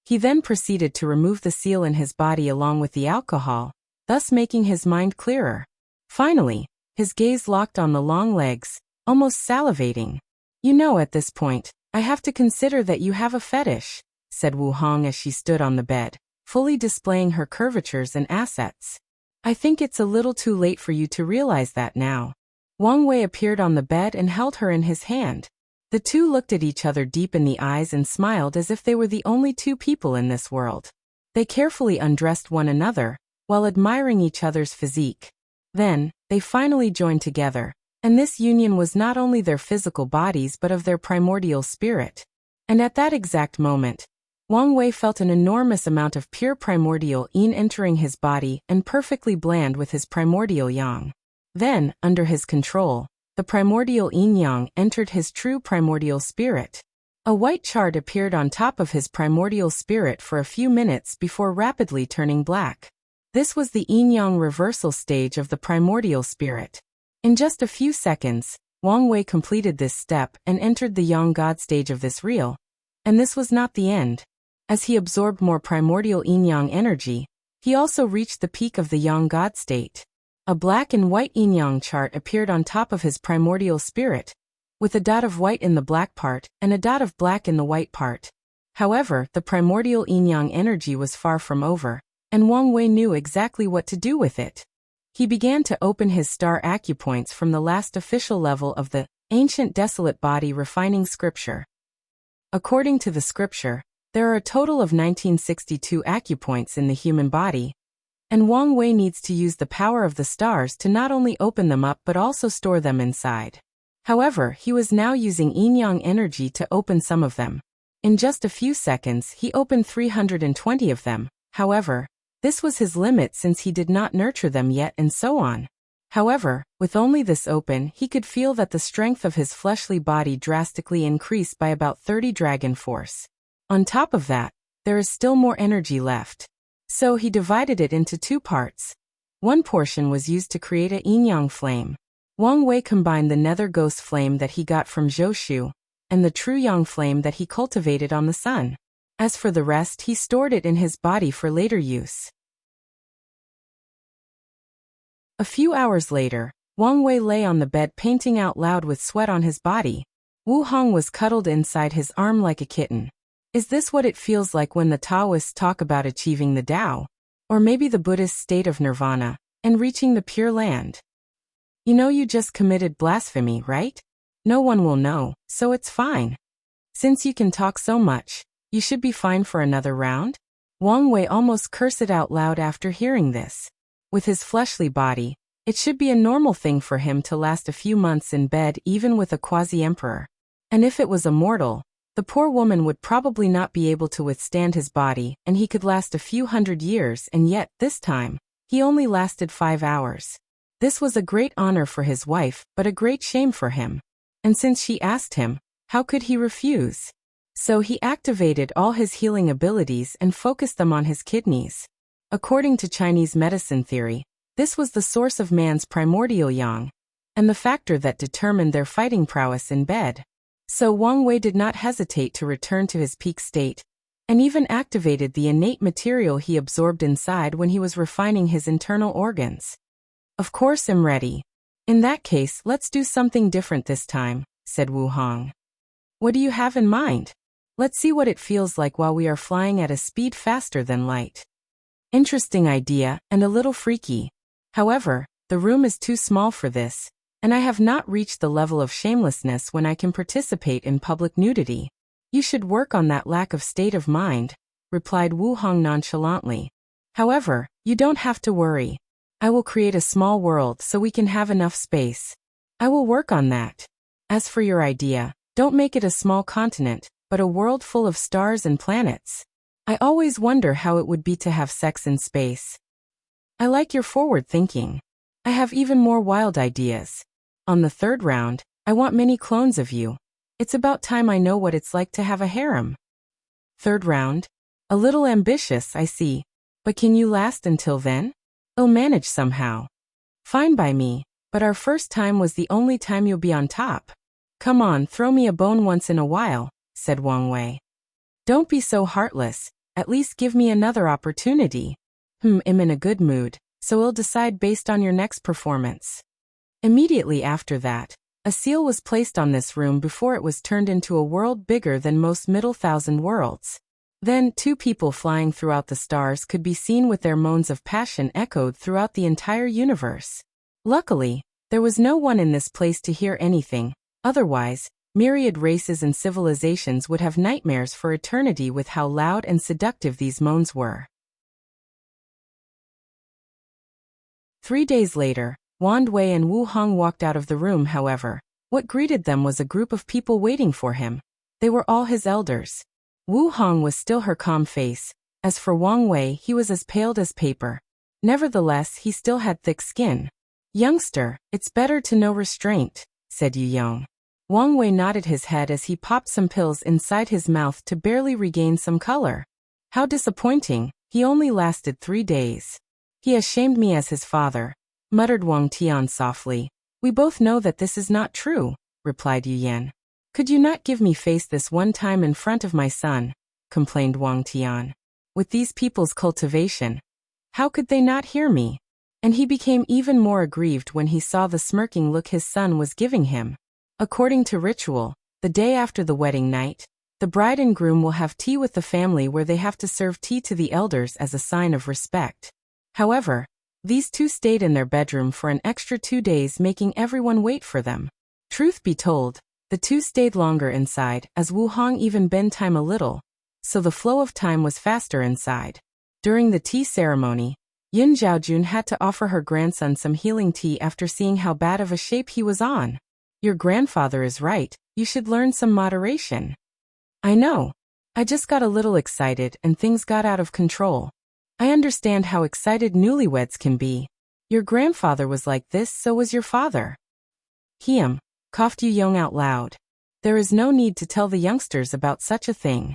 He then proceeded to remove the seal in his body along with the alcohol, thus making his mind clearer. Finally, his gaze locked on the long legs, almost salivating. You know, at this point, I have to consider that you have a fetish, said Wu Hong as she stood on the bed, fully displaying her curvatures and assets. I think it's a little too late for you to realize that now. Wang Wei appeared on the bed and held her in his hand. The two looked at each other deep in the eyes and smiled as if they were the only two people in this world. They carefully undressed one another, while admiring each other's physique. Then, they finally joined together, and this union was not only their physical bodies but of their primordial spirit. And at that exact moment, Wang Wei felt an enormous amount of pure primordial yin entering his body and perfectly blend with his primordial yang. Then, under his control, the primordial yin-yang entered his true primordial spirit. A white chart appeared on top of his primordial spirit for a few minutes before rapidly turning black. This was the yin-yang reversal stage of the primordial spirit. In just a few seconds, Wang Wei completed this step and entered the yang god stage of this real. And this was not the end. As he absorbed more primordial yin-yang energy, he also reached the peak of the yang god state. A black and white yin-yang chart appeared on top of his primordial spirit, with a dot of white in the black part and a dot of black in the white part. However, the primordial yin-yang energy was far from over, and Wang Wei knew exactly what to do with it. He began to open his star acupoints from the last official level of the ancient desolate body refining scripture. According to the scripture, there are a total of 1962 acupoints in the human body, and Wang Wei needs to use the power of the stars to not only open them up but also store them inside. However, he was now using yin-yang energy to open some of them. In just a few seconds, he opened 320 of them. However, this was his limit since he did not nurture them yet and so on. However, with only this open, he could feel that the strength of his fleshly body drastically increased by about 30 dragon force. On top of that, there is still more energy left. So he divided it into two parts. One portion was used to create a yin-yang flame. Wang Wei combined the nether ghost flame that he got from Zhou and the true yang flame that he cultivated on the sun. As for the rest, he stored it in his body for later use. A few hours later, Wang Wei lay on the bed painting out loud with sweat on his body. Wu Hong was cuddled inside his arm like a kitten. Is this what it feels like when the Taoists talk about achieving the Tao? Or maybe the Buddhist state of nirvana, and reaching the Pure Land. You know you just committed blasphemy, right? No one will know, so it's fine. Since you can talk so much, you should be fine for another round? Wang Wei almost cursed out loud after hearing this. With his fleshly body, it should be a normal thing for him to last a few months in bed even with a quasi-emperor. And if it was a mortal, the poor woman would probably not be able to withstand his body and he could last a few hundred years, and yet, this time, he only lasted 5 hours. This was a great honor for his wife, but a great shame for him. And since she asked him, how could he refuse? So he activated all his healing abilities and focused them on his kidneys. According to Chinese medicine theory, this was the source of man's primordial yang, and the factor that determined their fighting prowess in bed. So Wang Wei did not hesitate to return to his peak state, and even activated the innate material he absorbed inside when he was refining his internal organs. Of course I'm ready. In that case, let's do something different this time, said Wu Hong. What do you have in mind? Let's see what it feels like while we are flying at a speed faster than light. Interesting idea, and a little freaky. However, the room is too small for this, and I have not reached the level of shamelessness when I can participate in public nudity. You should work on that lack of state of mind, replied Wu Hong nonchalantly. However, you don't have to worry. I will create a small world so we can have enough space. I will work on that. As for your idea, don't make it a small continent, but a world full of stars and planets. I always wonder how it would be to have sex in space. I like your forward thinking. I have even more wild ideas. On the third round, I want many clones of you. It's about time I know what it's like to have a harem. Third round? A little ambitious, I see. But can you last until then? I'll manage somehow. Fine by me, but our first time was the only time you'll be on top. Come on, throw me a bone once in a while, said Wang Wei. Don't be so heartless, at least give me another opportunity. I'm in a good mood, so we'll decide based on your next performance. Immediately after that, a seal was placed on this room before it was turned into a world bigger than most Middle Thousand worlds. Then 2 people flying throughout the stars could be seen with their moans of passion echoed throughout the entire universe. Luckily, there was no one in this place to hear anything, otherwise, myriad races and civilizations would have nightmares for eternity with how loud and seductive these moans were. 3 days later, Wang Wei and Wu Hong walked out of the room. However, what greeted them was a group of people waiting for him. They were all his elders. Wu Hong was still her calm face. As for Wang Wei, he was as pale as paper. Nevertheless, he still had thick skin. Youngster, it's better to know restraint, said Yu Yong. Wang Wei nodded his head as he popped some pills inside his mouth to barely regain some color. How disappointing, he only lasted 3 days. He has shamed me as his father, muttered Wang Tian softly. We both know that this is not true, replied Yu Yan. Could you not give me face this one time in front of my son, complained Wang Tian. With these people's cultivation, how could they not hear me? And he became even more aggrieved when he saw the smirking look his son was giving him. According to ritual, the day after the wedding night, the bride and groom will have tea with the family where they have to serve tea to the elders as a sign of respect. However, these 2 stayed in their bedroom for an extra 2 days, making everyone wait for them. Truth be told, the 2 stayed longer inside, as Wu Hong even bent time a little, so the flow of time was faster inside. During the tea ceremony, Yin Zhaojun had to offer her grandson some healing tea after seeing how bad of a shape he was on. Your grandfather is right, you should learn some moderation. I know. I just got a little excited and things got out of control. I understand how excited newlyweds can be. Your grandfather was like this, so was your father. Coughed Yu Yong out loud. There is no need to tell the youngsters about such a thing.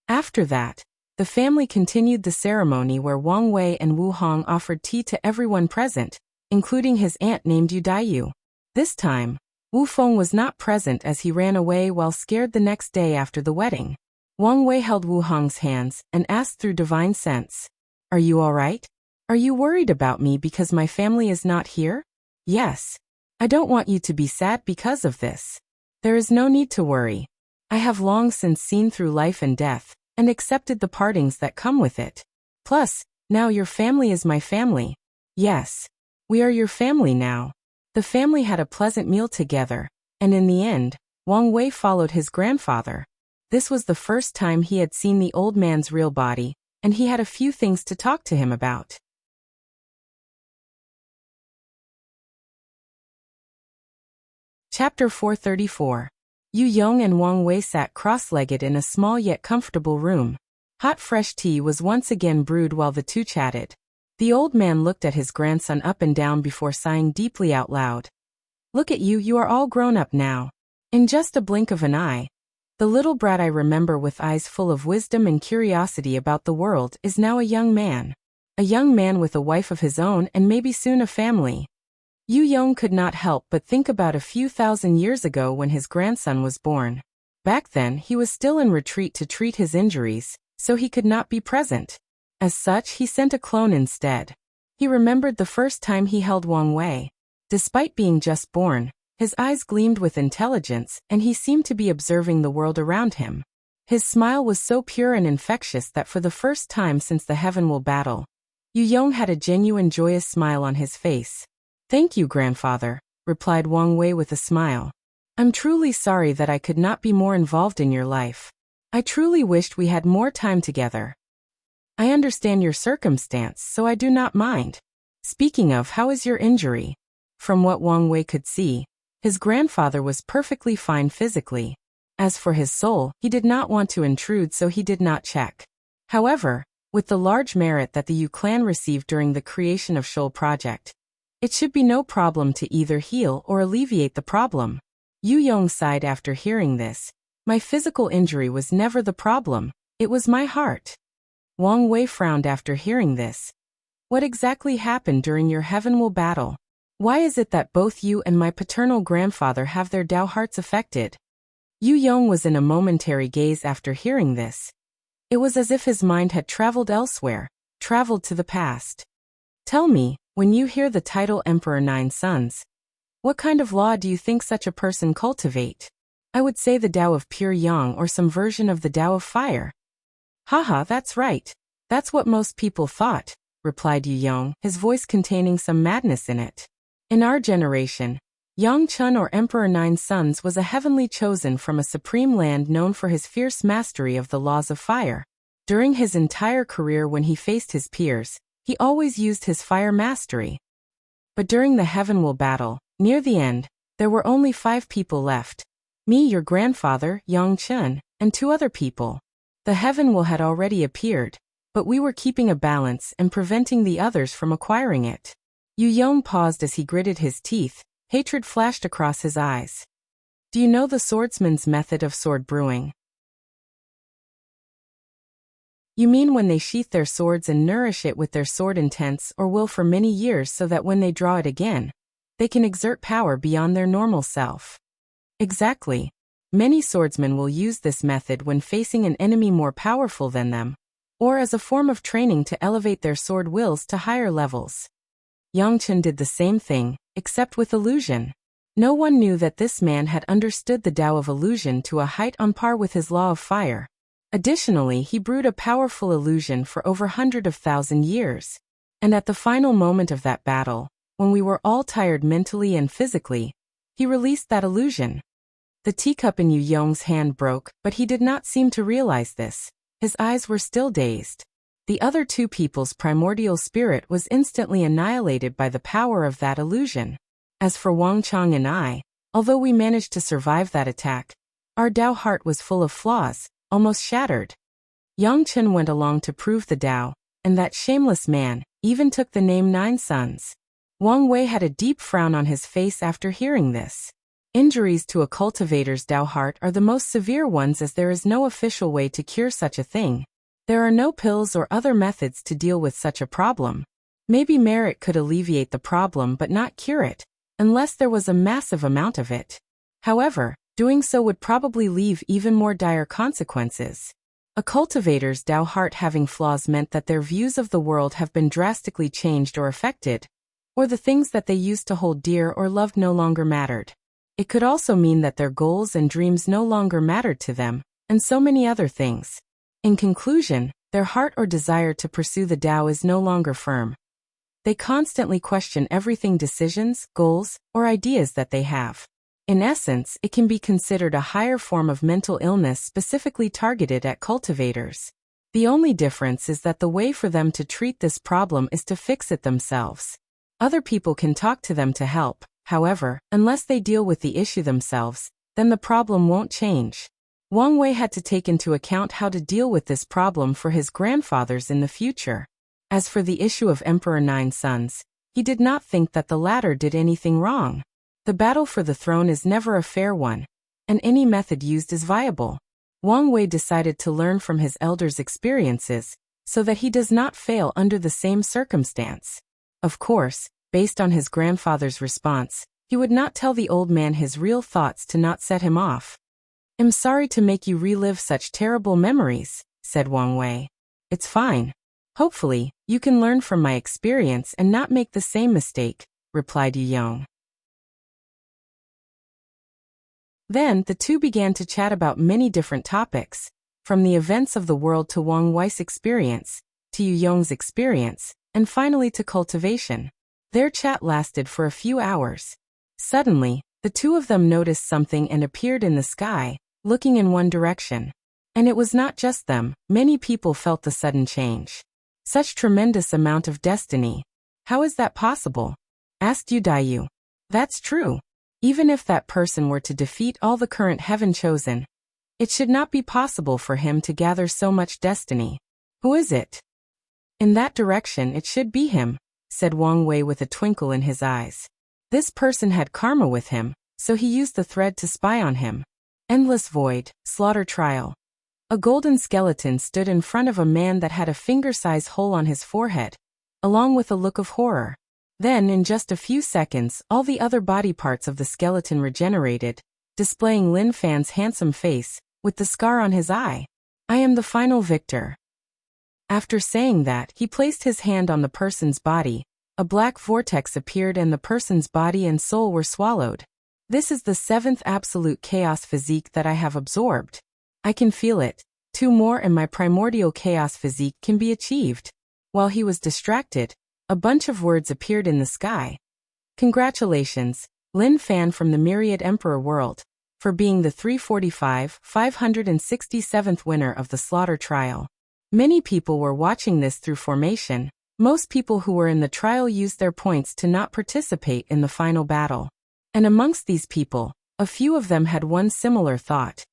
After that, the family continued the ceremony where Wang Wei and Wu Hong offered tea to everyone present, including his aunt named Yu Daiyu. This time, Wu Feng was not present as he ran away while scared the next day after the wedding. Wang Wei held Wu Hong's hands and asked through divine sense, "Are you all right? Are you worried about me because my family is not here?" "Yes. I don't want you to be sad because of this. There is no need to worry. I have long since seen through life and death, and accepted the partings that come with it. Plus, Now your family is my family. Yes. We are your family now. The family had a pleasant meal together, and in the end, Wang Wei followed his grandfather. This was the first time he had seen the old man's real body, and he had a few things to talk to him about. Chapter 434. Yu Yong and Wang Wei sat cross-legged in a small yet comfortable room. Hot fresh tea was once again brewed while the two chatted. The old man looked at his grandson up and down before sighing deeply out loud. Look at you are all grown up now. In just a blink of an eye. The little brat I remember with eyes full of wisdom and curiosity about the world is now a young man. A young man with a wife of his own and maybe soon a family. Yu Yong could not help but think about a few thousand years ago when his grandson was born. Back then he was still in retreat to treat his injuries, so he could not be present. As such, he sent a clone instead. He remembered the first time he held Wang Wei. Despite being just born, his eyes gleamed with intelligence and he seemed to be observing the world around him. His smile was so pure and infectious that for the first time since the Heavenwell battle, Yu Yong had a genuine joyous smile on his face. Thank you, grandfather, replied Wang Wei with a smile. I'm truly sorry that I could not be more involved in your life. I truly wished we had more time together. I understand your circumstance, so I do not mind. Speaking of, how is your injury? From what Wang Wei could see, his grandfather was perfectly fine physically. As for his soul, he did not want to intrude, so he did not check. However, with the large merit that the Yu clan received during the creation of Shoal Project, it should be no problem to either heal or alleviate the problem. Yu Yong sighed after hearing this. My physical injury was never the problem, it was my heart. Wang Wei frowned after hearing this. What exactly happened during your Heavenwell battle? Why is it that both you and my paternal grandfather have their Dao hearts affected? Yu Yong was in a momentary gaze after hearing this. It was as if his mind had traveled elsewhere, traveled to the past. Tell me, when you hear the title Emperor 9 Sons, what kind of law do you think such a person cultivate? I would say the Dao of pure Yang or some version of the Dao of fire. Haha, that's right. That's what most people thought, replied Yu Yong, his voice containing some madness in it. In our generation, Yang Chun or Emperor 9 Sons was a heavenly chosen from a supreme land known for his fierce mastery of the laws of fire. During his entire career when he faced his peers, he always used his fire mastery. But during the Heavenwell battle, near the end, there were only 5 people left. Me, your grandfather, Yang Chun, and 2 other people. The Heavenwell had already appeared, but we were keeping a balance and preventing the others from acquiring it. Yu Yong paused as he gritted his teeth. Hatred flashed across his eyes. Do you know the swordsman's method of sword brewing? You mean when they sheath their swords and nourish it with their sword intents or will for many years so that when they draw it again, they can exert power beyond their normal self. Exactly. Many swordsmen will use this method when facing an enemy more powerful than them, or as a form of training to elevate their sword wills to higher levels. Yang Chen did the same thing, except with illusion. No one knew that this man had understood the Tao of illusion to a height on par with his law of fire. Additionally, he brewed a powerful illusion for over hundreds of thousand years. And at the final moment of that battle, when we were all tired mentally and physically, he released that illusion. The teacup in Yu Yong's hand broke, but he did not seem to realize this. His eyes were still dazed. The other 2 people's primordial spirit was instantly annihilated by the power of that illusion. As for Wang Chang and I, although we managed to survive that attack, our Dao heart was full of flaws, almost shattered. Yang Chen went along to prove the Dao, and that shameless man even took the name 9 Sons. Wang Wei had a deep frown on his face after hearing this. Injuries to a cultivator's Dao heart are the most severe ones as there is no official way to cure such a thing. There are no pills or other methods to deal with such a problem. Maybe merit could alleviate the problem but not cure it, unless there was a massive amount of it. However, doing so would probably leave even more dire consequences. A cultivator's Dao heart having flaws meant that their views of the world have been drastically changed or affected, or the things that they used to hold dear or loved no longer mattered. It could also mean that their goals and dreams no longer mattered to them, and so many other things. In conclusion, their heart or desire to pursue the Tao is no longer firm. They constantly question everything decisions, goals, or ideas that they have. In essence, it can be considered a higher form of mental illness specifically targeted at cultivators. The only difference is that the way for them to treat this problem is to fix it themselves. Other people can talk to them to help, however, unless they deal with the issue themselves, then the problem won't change. Wang Wei had to take into account how to deal with this problem for his grandfathers in the future. As for the issue of Emperor Nine Sons, he did not think that the latter did anything wrong. The battle for the throne is never a fair one, and any method used is viable. Wang Wei decided to learn from his elders' experiences, so that he does not fail under the same circumstance. Of course, based on his grandfather's response, he would not tell the old man his real thoughts to not set him off. "I'm sorry to make you relive such terrible memories," said Wang Wei. "It's fine. Hopefully, you can learn from my experience and not make the same mistake," replied Yu Yong. Then the two began to chat about many different topics, from the events of the world to Wang Wei's experience, to Yu Yong's experience, and finally to cultivation. Their chat lasted for a few hours. Suddenly, the two of them noticed something and appeared in the sky, looking in one direction. And it was not just them, many people felt the sudden change. Such tremendous amount of destiny. "How is that possible?" asked Yu Daiyu. "That's true. Even if that person were to defeat all the current heaven chosen, it should not be possible for him to gather so much destiny. Who is it?" "In that direction it should be him," said Wang Wei with a twinkle in his eyes. This person had karma with him, so he used the thread to spy on him. Endless void, slaughter trial. A golden skeleton stood in front of a man that had a finger-size hole on his forehead, along with a look of horror. Then in just a few seconds all the other body parts of the skeleton regenerated, displaying Lin Fan's handsome face, with the scar on his eye. "I am the final victor." After saying that, he placed his hand on the person's body. A black vortex appeared and the person's body and soul were swallowed. "This is the 7th absolute chaos physique that I have absorbed. I can feel it. 2 more and my primordial chaos physique can be achieved." While he was distracted, a bunch of words appeared in the sky. "Congratulations, Lin Fan from the Myriad Emperor world, for being the 567th winner of the slaughter trial." Many people were watching this through formation. Most people who were in the trial used their points to not participate in the final battle. And amongst these people, a few of them had one similar thought.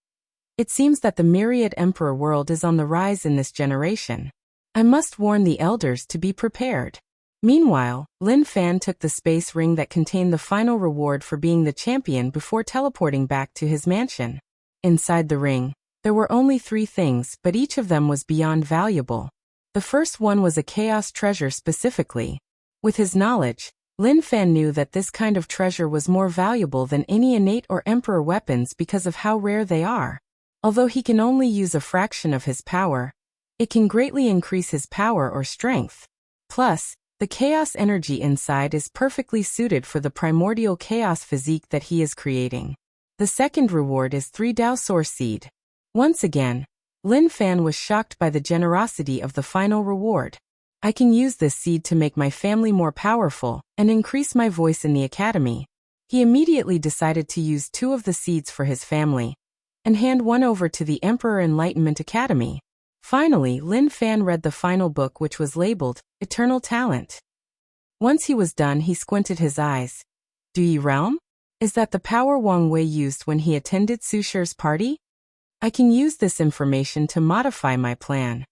"It seems that the Myriad Emperor world is on the rise in this generation. I must warn the elders to be prepared." Meanwhile, Lin Fan took the space ring that contained the final reward for being the champion before teleporting back to his mansion. Inside the ring, there were only 3 things, but each of them was beyond valuable. The first one was a chaos treasure specifically. With his knowledge, Lin Fan knew that this kind of treasure was more valuable than any innate or emperor weapons because of how rare they are. Although he can only use a fraction of his power, it can greatly increase his power or strength. Plus, the chaos energy inside is perfectly suited for the primordial chaos physique that he is creating. The second reward is 3 Dao Source Seed. Once again, Lin Fan was shocked by the generosity of the final reward. "I can use this seed to make my family more powerful and increase my voice in the academy." He immediately decided to use 2 of the seeds for his family and hand one over to the Emperor Enlightenment Academy. Finally, Lin Fan read the final book, which was labeled Eternal Talent. Once he was done, he squinted his eyes. "Dui Realm? Is that the power Wang Wei used when he attended Su Shi's party? I can use this information to modify my plan."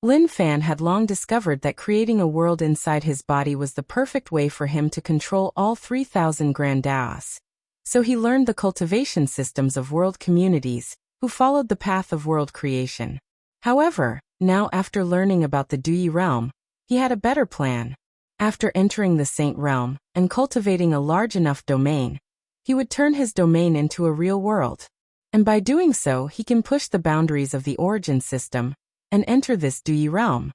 Lin Fan had long discovered that creating a world inside his body was the perfect way for him to control all 3,000 Grand Daos. So he learned the cultivation systems of world communities, who followed the path of world creation. However, now after learning about the Dui realm, he had a better plan. After entering the Saint realm and cultivating a large enough domain, he would turn his domain into a real world. And by doing so, he can push the boundaries of the origin system and enter this Dui realm.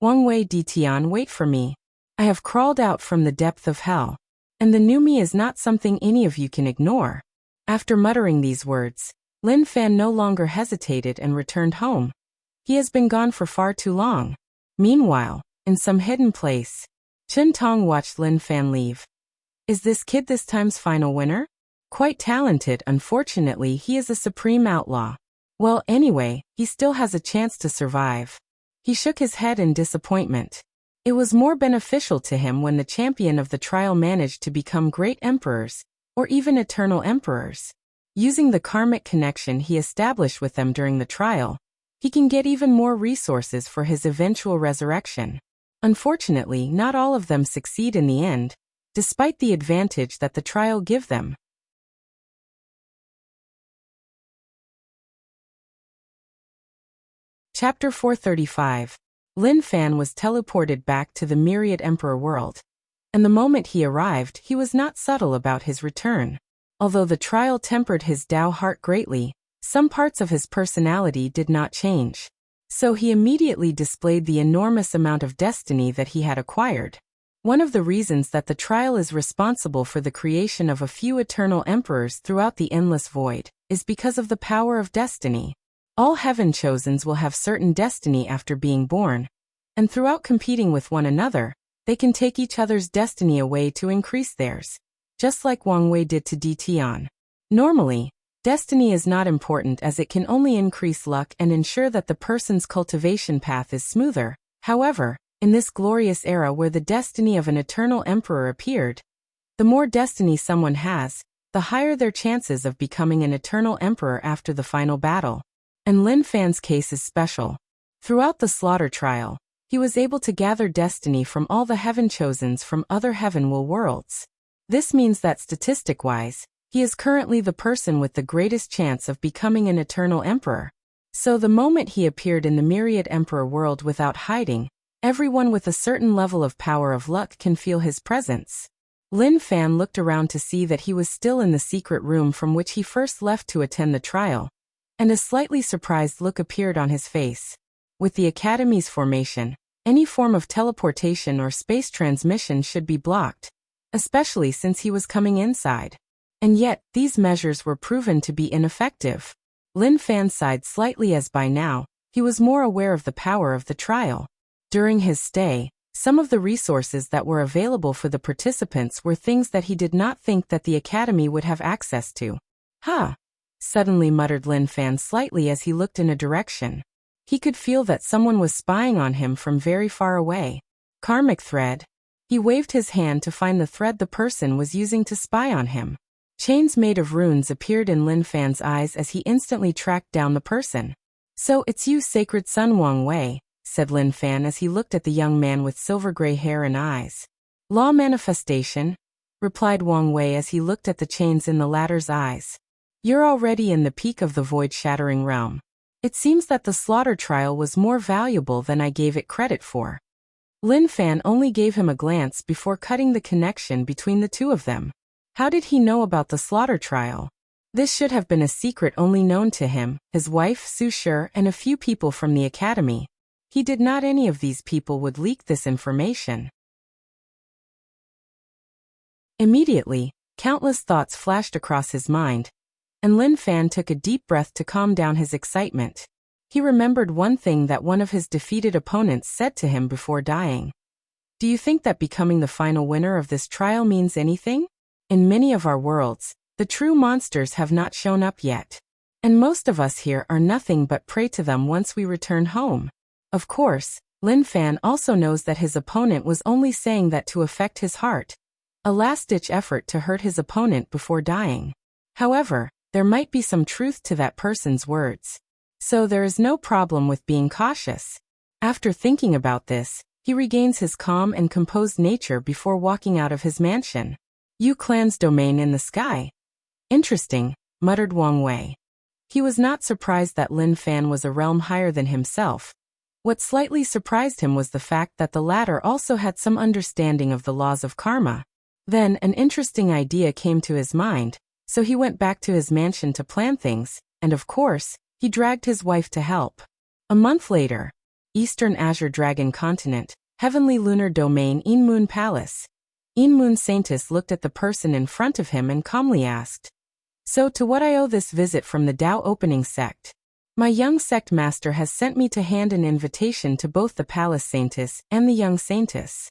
"Wang Wei Ditian, wait for me. I have crawled out from the depth of hell, and the new me is not something any of you can ignore." After muttering these words, Lin Fan no longer hesitated and returned home. He has been gone for far too long. Meanwhile, in some hidden place, Chen Tong watched Lin Fan leave. Is this kid this time's final winner? Quite talented, unfortunately he is a supreme outlaw. Well, anyway, he still has a chance to survive. He shook his head in disappointment. It was more beneficial to him when the champion of the trial managed to become great emperors, or even eternal emperors. Using the karmic connection he established with them during the trial, he can get even more resources for his eventual resurrection. Unfortunately, not all of them succeed in the end, despite the advantage that the trial give them. Chapter 435. Lin Fan was teleported back to the Myriad Emperor world, and the moment he arrived, he was not subtle about his return. Although the trial tempered his Dao heart greatly, some parts of his personality did not change. So he immediately displayed the enormous amount of destiny that he had acquired. One of the reasons that the trial is responsible for the creation of a few eternal emperors throughout the endless void is because of the power of destiny. All heaven chosens will have certain destiny after being born, and throughout competing with one another, they can take each other's destiny away to increase theirs, just like Wang Wei did to Di Tian. Normally, destiny is not important as it can only increase luck and ensure that the person's cultivation path is smoother. However, in this glorious era where the destiny of an eternal emperor appeared, the more destiny someone has, the higher their chances of becoming an eternal emperor after the final battle. And Lin Fan's case is special. Throughout the slaughter trial, he was able to gather destiny from all the heaven chosens from other heavenwell worlds. This means that statistic-wise, he is currently the person with the greatest chance of becoming an eternal emperor. So the moment he appeared in the Myriad Emperor world without hiding, everyone with a certain level of power of luck can feel his presence. Lin Fan looked around to see that he was still in the secret room from which he first left to attend the trial, and a slightly surprised look appeared on his face. With the Academy's formation, any form of teleportation or space transmission should be blocked, especially since he was coming inside. And yet, these measures were proven to be ineffective. Lin Fan sighed slightly as by now, he was more aware of the power of the trial. During his stay, some of the resources that were available for the participants were things that he did not think that the Academy would have access to. Huh! Suddenly muttered Lin Fan slightly as he looked in a direction. He could feel that someone was spying on him from very far away. Karmic thread. He waved his hand to find the thread the person was using to spy on him. Chains made of runes appeared in Lin Fan's eyes as he instantly tracked down the person. So it's you, Sacred Son Wang Wei, said Lin Fan as he looked at the young man with silver-gray hair and eyes. Law manifestation, replied Wang Wei as he looked at the chains in the latter's eyes. You're already in the peak of the void-shattering realm. It seems that the slaughter trial was more valuable than I gave it credit for. Lin Fan only gave him a glance before cutting the connection between the two of them. How did he know about the slaughter trial? This should have been a secret only known to him, his wife Su Shi, and a few people from the Academy. He did not any of these people would leak this information. Immediately, countless thoughts flashed across his mind, and Lin Fan took a deep breath to calm down his excitement. He remembered one thing that one of his defeated opponents said to him before dying. Do you think that becoming the final winner of this trial means anything? In many of our worlds, the true monsters have not shown up yet. And most of us here are nothing but prey to them once we return home. Of course, Lin Fan also knows that his opponent was only saying that to affect his heart, a last-ditch effort to hurt his opponent before dying. However, there might be some truth to that person's words. So there is no problem with being cautious. After thinking about this, he regains his calm and composed nature before walking out of his mansion. Yu Clan's domain in the sky. Interesting, muttered Wang Wei. He was not surprised that Lin Fan was a realm higher than himself. What slightly surprised him was the fact that the latter also had some understanding of the laws of karma. Then an interesting idea came to his mind, so he went back to his mansion to plan things, and of course, he dragged his wife to help. A month later, Eastern Azure Dragon Continent, Heavenly Lunar Domain Moon Palace. Moon Saintus looked at the person in front of him and calmly asked, So to what I owe this visit from the Tao opening sect? My young sect master has sent me to hand an invitation to both the palace saintess and the young saintess.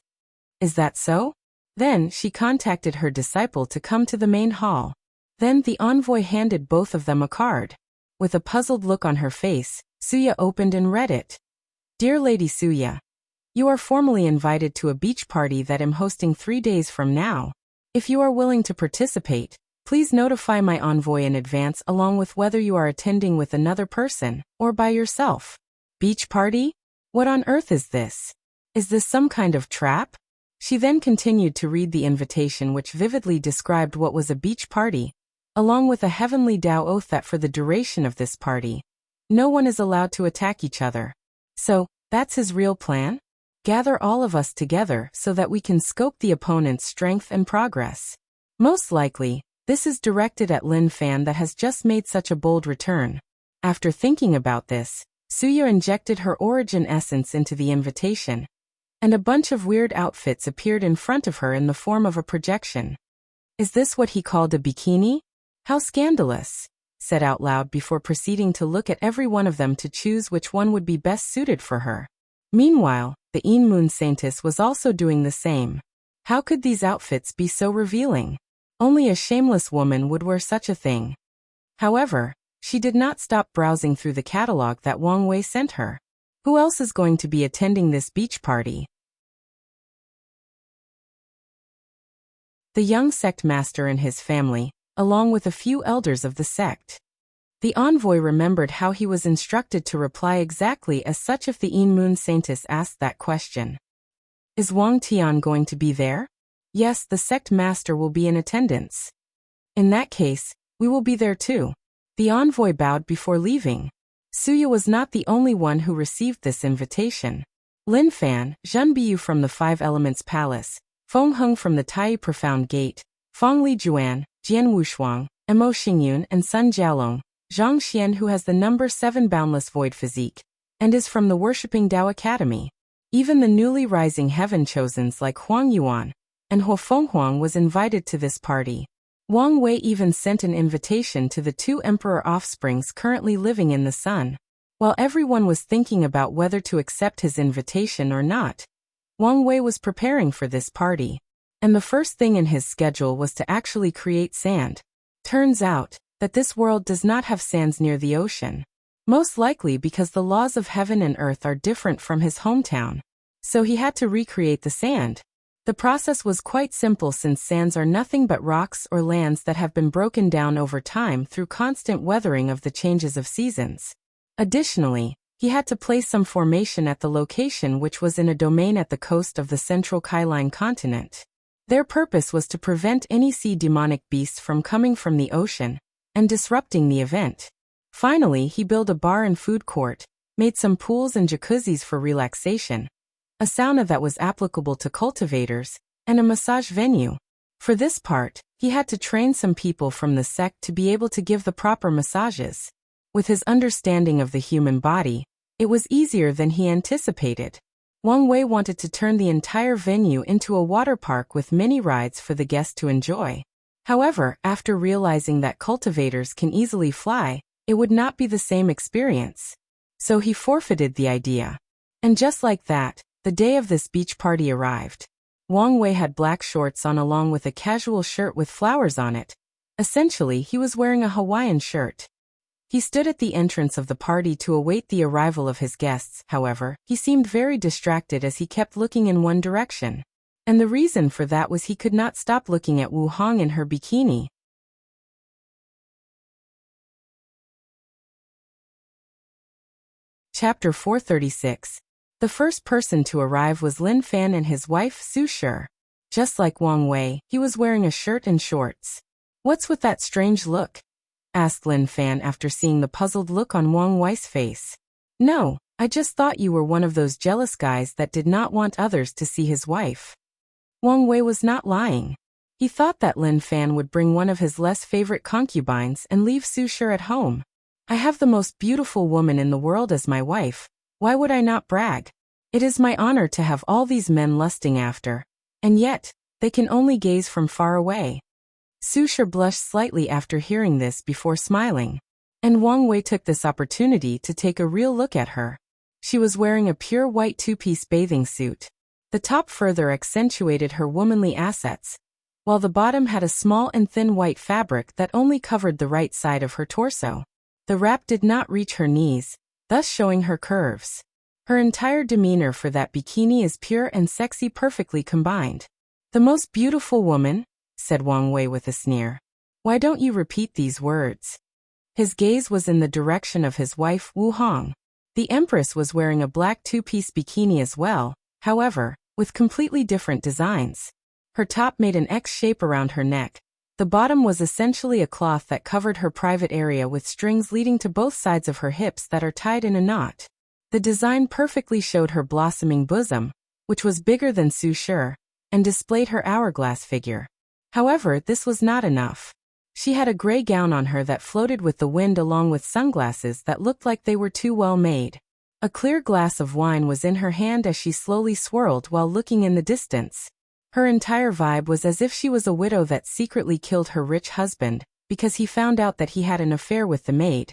Is that so? Then she contacted her disciple to come to the main hall. Then the envoy handed both of them a card. With a puzzled look on her face, Suya opened and read it. Dear Lady Suya, you are formally invited to a beach party that I'm hosting 3 days from now. If you are willing to participate, please notify my envoy in advance along with whether you are attending with another person or by yourself. Beach party? What on earth is this? Is this some kind of trap? She then continued to read the invitation which vividly described what was a beach party, along with a heavenly Tao oath that for the duration of this party, no one is allowed to attack each other. So, that's his real plan? Gather all of us together so that we can scope the opponent's strength and progress. Most likely, this is directed at Lin Fan that has just made such a bold return. After thinking about this, Suya injected her origin essence into the invitation, and a bunch of weird outfits appeared in front of her in the form of a projection. Is this what he called a bikini? How scandalous, said out loud before proceeding to look at every one of them to choose which one would be best suited for her. Meanwhile, the Een Moon Saintess was also doing the same. How could these outfits be so revealing? Only a shameless woman would wear such a thing. However, she did not stop browsing through the catalog that Wang Wei sent her. Who else is going to be attending this beach party? The young sect master and his family, along with a few elders of the sect. The envoy remembered how he was instructed to reply exactly as such if the Een Moon Saintess asked that question. Is Wang Tian going to be there? Yes, the sect master will be in attendance. In that case, we will be there too. The envoy bowed before leaving. Suya was not the only one who received this invitation. Lin Fan, Zhen Biyu from the Five Elements Palace, Feng Heng from the Tai Profound Gate, Fang Li Juan, Jian Wushuang, Mo Xingyun and Sun Jialong, Zhang Xian who has the number 7 boundless void physique, and is from the Worshipping Tao Academy. Even the newly rising heaven chosens like Huang Yuan and Huo Fenghuang was invited to this party. Wang Wei even sent an invitation to the 2 emperor offsprings currently living in the sun. While everyone was thinking about whether to accept his invitation or not, Wang Wei was preparing for this party. And the first thing in his schedule was to actually create sand. Turns out that this world does not have sands near the ocean. Most likely because the laws of heaven and earth are different from his hometown. So he had to recreate the sand. The process was quite simple since sands are nothing but rocks or lands that have been broken down over time through constant weathering of the changes of seasons. Additionally, he had to place some formation at the location which was in a domain at the coast of the central Kailine continent. Their purpose was to prevent any sea demonic beasts from coming from the ocean and disrupting the event. Finally, he built a bar and food court, made some pools and jacuzzis for relaxation, a sauna that was applicable to cultivators, and a massage venue. For this part, he had to train some people from the sect to be able to give the proper massages. With his understanding of the human body, it was easier than he anticipated. Wang Wei wanted to turn the entire venue into a water park with many rides for the guests to enjoy. However, after realizing that cultivators can easily fly, it would not be the same experience. So he forfeited the idea. And just like that, the day of this beach party arrived. Wang Wei had black shorts on along with a casual shirt with flowers on it. Essentially, he was wearing a Hawaiian shirt. He stood at the entrance of the party to await the arrival of his guests. However, he seemed very distracted as he kept looking in one direction. And the reason for that was he could not stop looking at Wu Hong in her bikini. Chapter 436. The first person to arrive was Lin Fan and his wife Su Shi. Just like Wang Wei, he was wearing a shirt and shorts. What's with that strange look? Asked Lin Fan after seeing the puzzled look on Wang Wei's face. No, I just thought you were one of those jealous guys that did not want others to see his wife. Wang Wei was not lying. He thought that Lin Fan would bring one of his less favorite concubines and leave Su Shi at home. I have the most beautiful woman in the world as my wife. Why would I not brag? It is my honor to have all these men lusting after, and yet, they can only gaze from far away. Su Shi blushed slightly after hearing this before smiling. And Wang Wei took this opportunity to take a real look at her. She was wearing a pure white two-piece bathing suit. The top further accentuated her womanly assets, while the bottom had a small and thin white fabric that only covered the right side of her torso. The wrap did not reach her knees, thus showing her curves. Her entire demeanor for that bikini is pure and sexy, perfectly combined. "The most beautiful woman," said Wang Wei with a sneer. "Why don't you repeat these words?" His gaze was in the direction of his wife, Wu Hong. The Empress was wearing a black two-piece bikini as well, however, with completely different designs. Her top made an X shape around her neck. The bottom was essentially a cloth that covered her private area with strings leading to both sides of her hips that are tied in a knot. The design perfectly showed her blossoming bosom, which was bigger than Su Shi, and displayed her hourglass figure. However, this was not enough. She had a gray gown on her that floated with the wind along with sunglasses that looked like they were too well made. A clear glass of wine was in her hand as she slowly swirled while looking in the distance. Her entire vibe was as if she was a widow that secretly killed her rich husband because he found out that he had an affair with the maid.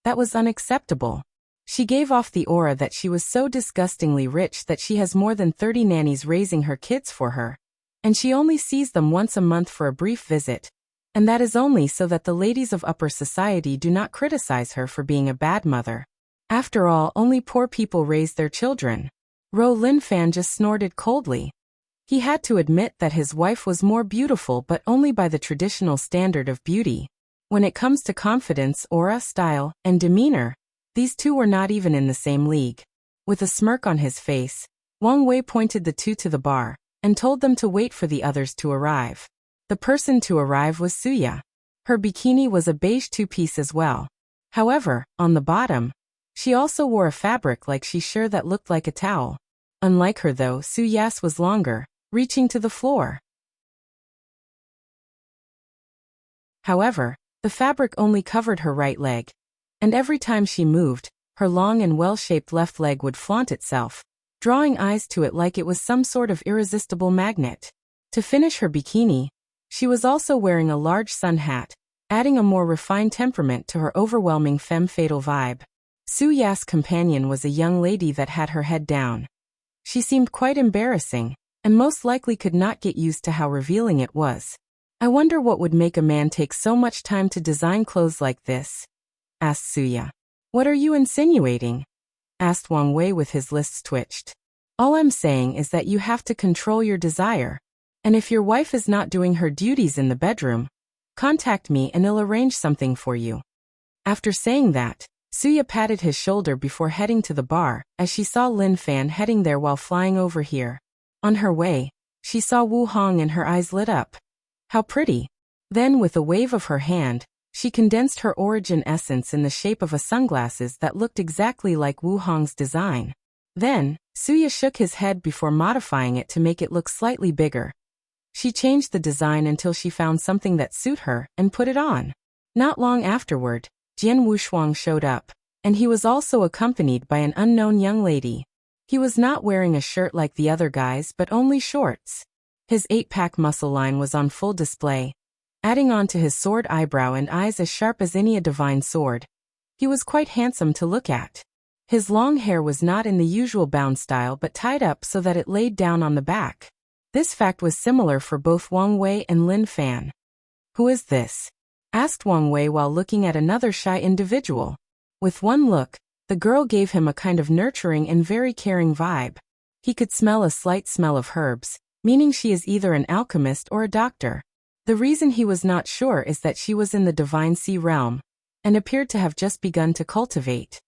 That was unacceptable. She gave off the aura that she was so disgustingly rich that she has more than 30 nannies raising her kids for her, and she only sees them once a month for a brief visit, and that is only so that the ladies of upper society do not criticize her for being a bad mother. After all, only poor people raise their children. Ro Lin Fan just snorted coldly. He had to admit that his wife was more beautiful, but only by the traditional standard of beauty. When it comes to confidence, aura, style, and demeanor, these two were not even in the same league. With a smirk on his face, Wang Wei pointed the two to the bar, and told them to wait for the others to arrive. The person to arrive was Suya. Her bikini was a beige two-piece as well. However, on the bottom, she also wore a fabric like Shi Shi that looked like a towel. Unlike her though, Suya's was longer, reaching to the floor. However, the fabric only covered her right leg, and every time she moved, her long and well-shaped left leg would flaunt itself, drawing eyes to it like it was some sort of irresistible magnet. To finish her bikini, she was also wearing a large sun hat, adding a more refined temperament to her overwhelming femme fatale vibe. Suya's companion was a young lady that had her head down. She seemed quite embarrassing, and most likely could not get used to how revealing it was. "I wonder what would make a man take so much time to design clothes like this?" asked Suya. "What are you insinuating?" asked Wang Wei with his lips twitched. "All I'm saying is that you have to control your desire, and if your wife is not doing her duties in the bedroom, contact me and I'll arrange something for you." After saying that, Suya patted his shoulder before heading to the bar, as she saw Lin Fan heading there while flying over here. On her way, she saw Wu Hong and her eyes lit up. How pretty! Then, with a wave of her hand, she condensed her origin essence in the shape of a sunglasses that looked exactly like Wu Hong's design. Then, Suya shook his head before modifying it to make it look slightly bigger. She changed the design until she found something that suited her and put it on. Not long afterward, Jian Wushuang showed up, and he was also accompanied by an unknown young lady. He was not wearing a shirt like the other guys but only shorts. His 8-pack muscle line was on full display, adding on to his sword eyebrow and eyes as sharp as any a divine sword. He was quite handsome to look at. His long hair was not in the usual bound style but tied up so that it laid down on the back. This fact was similar for both Wang Wei and Lin Fan. "Who is this?" asked Wang Wei while looking at another shy individual. With one look, the girl gave him a kind of nurturing and very caring vibe. He could smell a slight smell of herbs, meaning she is either an alchemist or a doctor. The reason he was not sure is that she was in the divine sea realm, and appeared to have just begun to cultivate.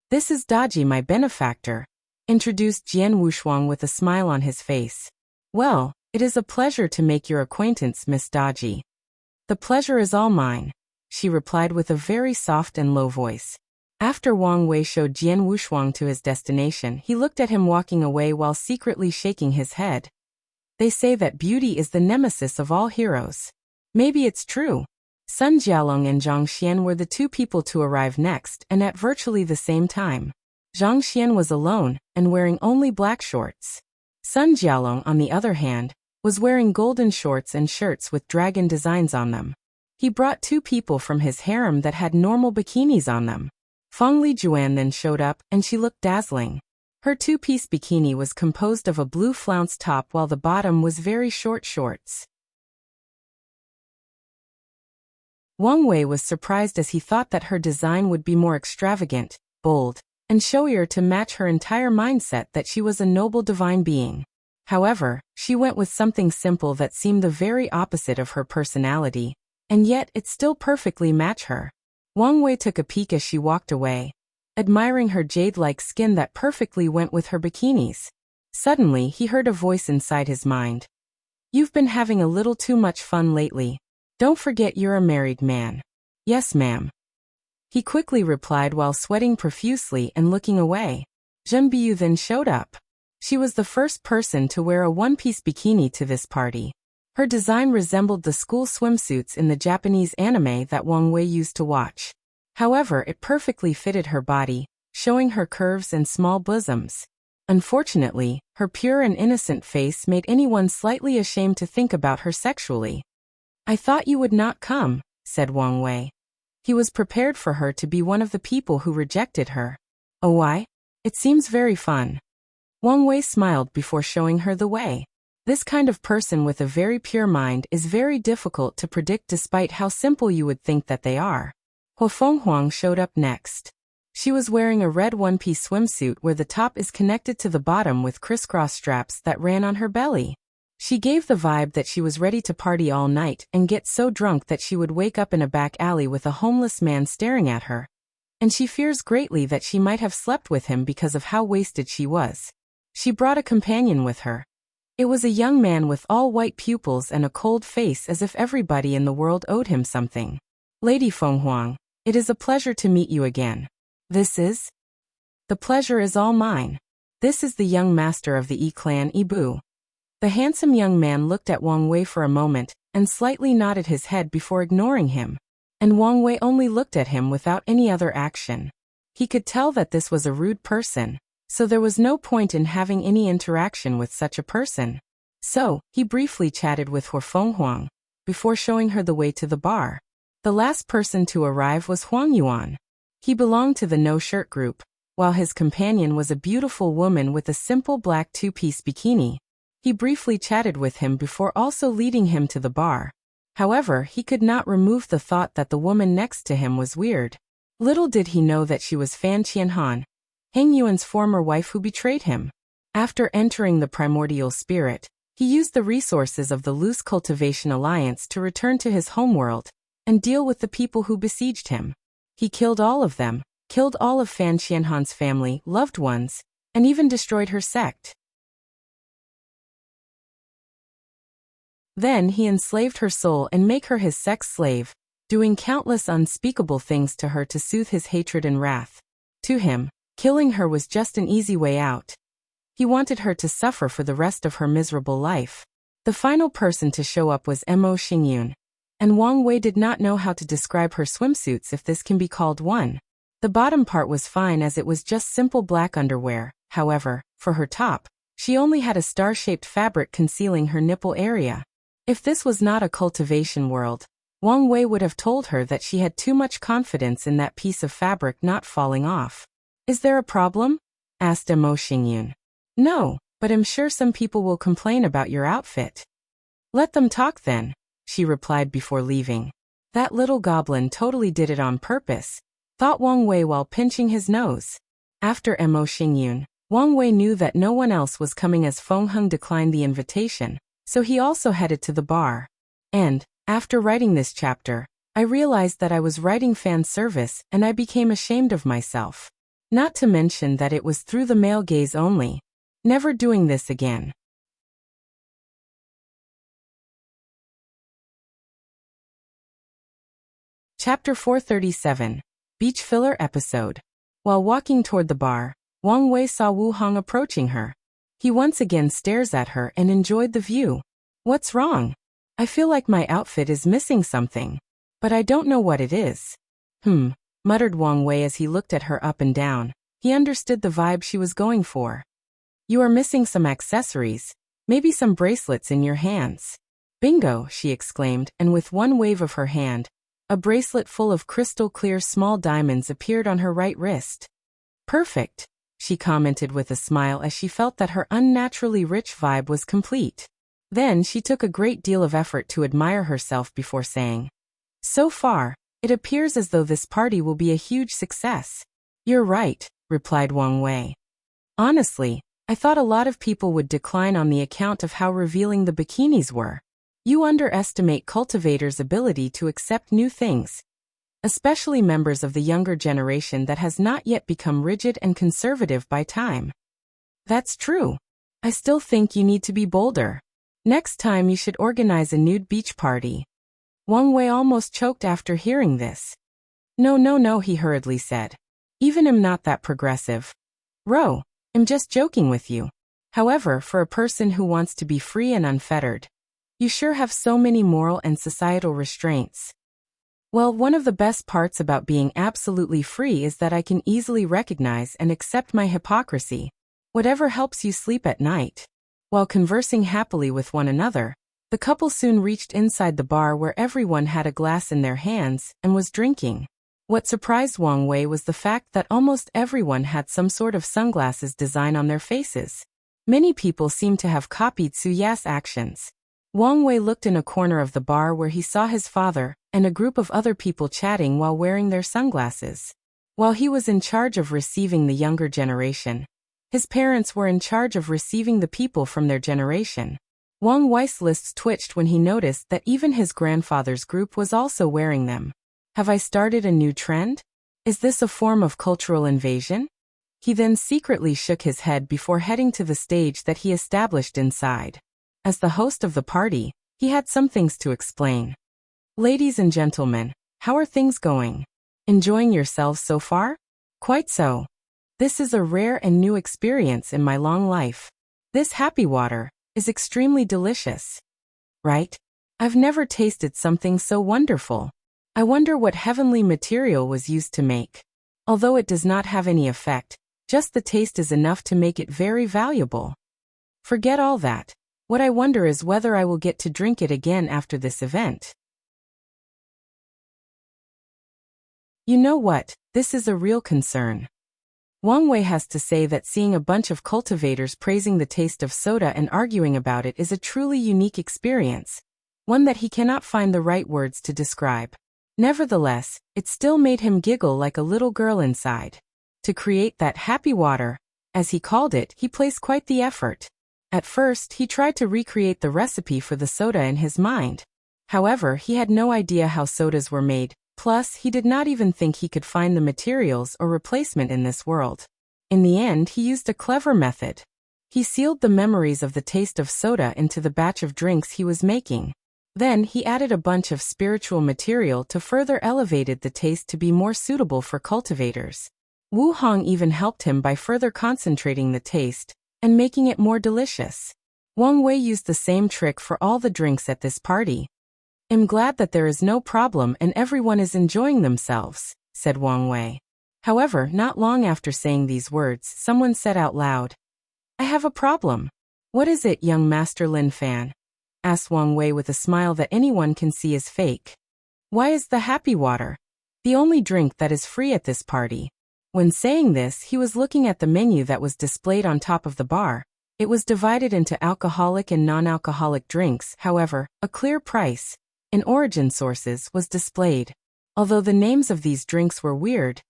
"This is Daji, my benefactor," introduced Jian Wushuang with a smile on his face. "Well, it is a pleasure to make your acquaintance, Miss Daji." "The pleasure is all mine," she replied with a very soft and low voice. After Wang Wei showed Jian Wushuang to his destination, he looked at him walking away while secretly shaking his head. They say that beauty is the nemesis of all heroes. Maybe it's true. Sun Jialong and Zhang Xian were the two people to arrive next and at virtually the same time. Zhang Xian was alone and wearing only black shorts. Sun Jialong, on the other hand, was wearing golden shorts and shirts with dragon designs on them. He brought 2 people from his harem that had normal bikinis on them. Feng Lijuan then showed up, and she looked dazzling. Her 2-piece bikini was composed of a blue flounce top while the bottom was very short shorts. Wang Wei was surprised as he thought that her design would be more extravagant, bold, and showier to match her entire mindset that she was a noble divine being. However, she went with something simple that seemed the very opposite of her personality, and yet it still perfectly matched her. Wang Wei took a peek as she walked away, admiring her jade-like skin that perfectly went with her bikinis. Suddenly, he heard a voice inside his mind. "You've been having a little too much fun lately. Don't forget you're a married man." "Yes, ma'am," he quickly replied while sweating profusely and looking away. Zhen Biu then showed up. She was the first person to wear a 1-piece bikini to this party. Her design resembled the school swimsuits in the Japanese anime that Wang Wei used to watch. However, it perfectly fitted her body, showing her curves and small bosoms. Unfortunately, her pure and innocent face made anyone slightly ashamed to think about her sexually. "I thought you would not come," said Wang Wei. He was prepared for her to be one of the people who rejected her. "Oh, why? It seems very fun." Wang Wei smiled before showing her the way. This kind of person with a very pure mind is very difficult to predict despite how simple you would think that they are. Hua Fenghuang showed up next. She was wearing a red 1-piece swimsuit where the top is connected to the bottom with crisscross straps that ran on her belly. She gave the vibe that she was ready to party all night and get so drunk that she would wake up in a back alley with a homeless man staring at her. And she fears greatly that she might have slept with him because of how wasted she was. She brought a companion with her. It was a young man with all white pupils and a cold face as if everybody in the world owed him something. "Lady Fenghuang, it is a pleasure to meet you again." "This is?" "The pleasure is all mine. This is the young master of the Yi clan Ibu." The handsome young man looked at Wang Wei for a moment, and slightly nodded his head before ignoring him. And Wang Wei only looked at him without any other action. He could tell that this was a rude person, so there was no point in having any interaction with such a person. So, he briefly chatted with Hua Fenghuang, before showing her the way to the bar. The last person to arrive was Huang Yuan. He belonged to the no-shirt group, while his companion was a beautiful woman with a simple black 2-piece bikini. He briefly chatted with him before also leading him to the bar. However, he could not remove the thought that the woman next to him was weird. Little did he know that she was Fan Qianhan, Heng Yuan's former wife who betrayed him. After entering the primordial spirit, he used the resources of the Loose Cultivation Alliance to return to his homeworld and deal with the people who besieged him. He killed all of them, killed all of Fan Qianhan's family, loved ones, and even destroyed her sect. Then he enslaved her soul and made her his sex slave, doing countless unspeakable things to her to soothe his hatred and wrath. To him, killing her was just an easy way out. He wanted her to suffer for the rest of her miserable life. The final person to show up was Mo Xingyun, and Wang Wei did not know how to describe her swimsuits if this can be called one. The bottom part was fine as it was just simple black underwear. However, for her top, she only had a star-shaped fabric concealing her nipple area. If this was not a cultivation world, Wang Wei would have told her that she had too much confidence in that piece of fabric not falling off. "Is there a problem?" asked Mo Xingyun. "No, but I'm sure some people will complain about your outfit." "Let them talk then," she replied before leaving. That little goblin totally did it on purpose, thought Wang Wei while pinching his nose. After Mo Xingyun, Wang Wei knew that no one else was coming as Feng Heng declined the invitation, so he also headed to the bar. And, after writing this chapter, I realized that I was writing fan service and I became ashamed of myself. Not to mention that it was through the male gaze only. Never doing this again. Chapter 437, Beach Filler Episode. While walking toward the bar, Wang Wei saw Wu Hong approaching her. He once again stares at her and enjoyed the view. "What's wrong? I feel like my outfit is missing something, but I don't know what it is." Muttered Wang Wei as he looked at her up and down. He understood the vibe she was going for. "You are missing some accessories. Maybe some bracelets in your hands. Bingo, she exclaimed, and with one wave of her hand, a bracelet full of crystal-clear small diamonds appeared on her right wrist. Perfect, she commented with a smile as she felt that her unnaturally rich vibe was complete. Then she took a great deal of effort to admire herself before saying, "So far, it appears as though this party will be a huge success." "You're right," replied Wang Wei. "Honestly, I thought a lot of people would decline on the account of how revealing the bikinis were. You underestimate cultivators' ability to accept new things, especially members of the younger generation that has not yet become rigid and conservative by time." "That's true. I still think you need to be bolder. Next time you should organize a nude beach party." Wang Wei almost choked after hearing this. No, he hurriedly said. "Even I'm not that progressive. Ro, I'm just joking with you. However, for a person who wants to be free and unfettered, you sure have so many moral and societal restraints." "Well, one of the best parts about being absolutely free is that I can easily recognize and accept my hypocrisy. Whatever helps you sleep at night." While conversing happily with one another, the couple soon reached inside the bar where everyone had a glass in their hands and was drinking. What surprised Wang Wei was the fact that almost everyone had some sort of sunglasses design on their faces. Many people seemed to have copied Suya's actions. Wang Wei looked in a corner of the bar where he saw his father and a group of other people chatting while wearing their sunglasses. While he was in charge of receiving the younger generation, his parents were in charge of receiving the people from their generation. Wang Wei's lips twitched when he noticed that even his grandfather's group was also wearing them. Have I started a new trend? Is this a form of cultural invasion? He then secretly shook his head before heading to the stage that he established inside. As the host of the party, he had some things to explain. "Ladies and gentlemen, how are things going? Enjoying yourselves so far?" "Quite so. This is a rare and new experience in my long life. This happy water is extremely delicious. Right? I've never tasted something so wonderful. I wonder what heavenly material was used to make. Although it does not have any effect, just the taste is enough to make it very valuable. Forget all that. What I wonder is whether I will get to drink it again after this event." You know what, this is a real concern. Wang Wei has to say that seeing a bunch of cultivators praising the taste of soda and arguing about it is a truly unique experience, one that he cannot find the right words to describe. Nevertheless, it still made him giggle like a little girl inside. To create that happy water, as he called it, he placed quite the effort. At first, he tried to recreate the recipe for the soda in his mind. However, he had no idea how sodas were made, plus he did not even think he could find the materials or replacement in this world. In the end, he used a clever method. He sealed the memories of the taste of soda into the batch of drinks he was making. Then he added a bunch of spiritual material to further elevated the taste to be more suitable for cultivators. Wu Hong even helped him by further concentrating the taste and making it more delicious. Wang Wei used the same trick for all the drinks at this party. "I'm glad that there is no problem and everyone is enjoying themselves," said Wang Wei. However, not long after saying these words, someone said out loud, "I have a problem." "What is it, young Master Lin Fan?" asked Wang Wei with a smile that anyone can see is fake. "Why is the happy water the only drink that is free at this party?" When saying this, he was looking at the menu that was displayed on top of the bar. It was divided into alcoholic and non-alcoholic drinks. However, a clear price in origin sources was displayed. Although the names of these drinks were weird,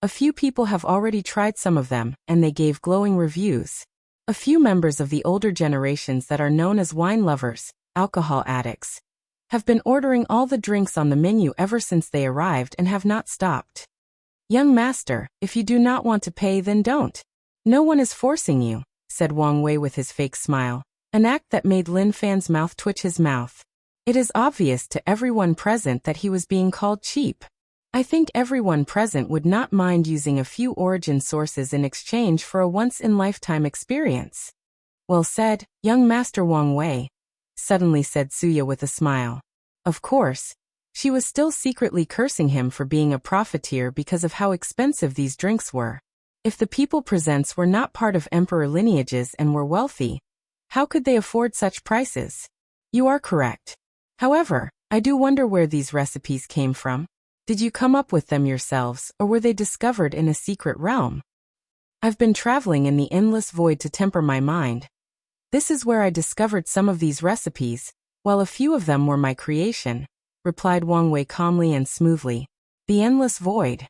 a few people have already tried some of them, and they gave glowing reviews. A few members of the older generations that are known as wine lovers, alcohol addicts, have been ordering all the drinks on the menu ever since they arrived and have not stopped. "Young master, if you do not want to pay, then don't. No one is forcing you," said Wang Wei with his fake smile, an act that made Lin Fan's mouth twitch his mouth. It is obvious to everyone present that he was being called cheap. I think everyone present would not mind using a few origin sources in exchange for a once-in-lifetime experience. "Well said, young Master Wang Wei," suddenly said Suya with a smile. Of course, she was still secretly cursing him for being a profiteer because of how expensive these drinks were. If the people presents were not part of emperor lineages and were wealthy, How could they afford such prices? You are correct. However, I do wonder where these recipes came from. Did you come up with them yourselves, or were they discovered in a secret realm? I've been traveling in the endless void to temper my mind. This is where I discovered some of these recipes, while a few of them were my creation, replied Wang Wei calmly and smoothly. The endless void.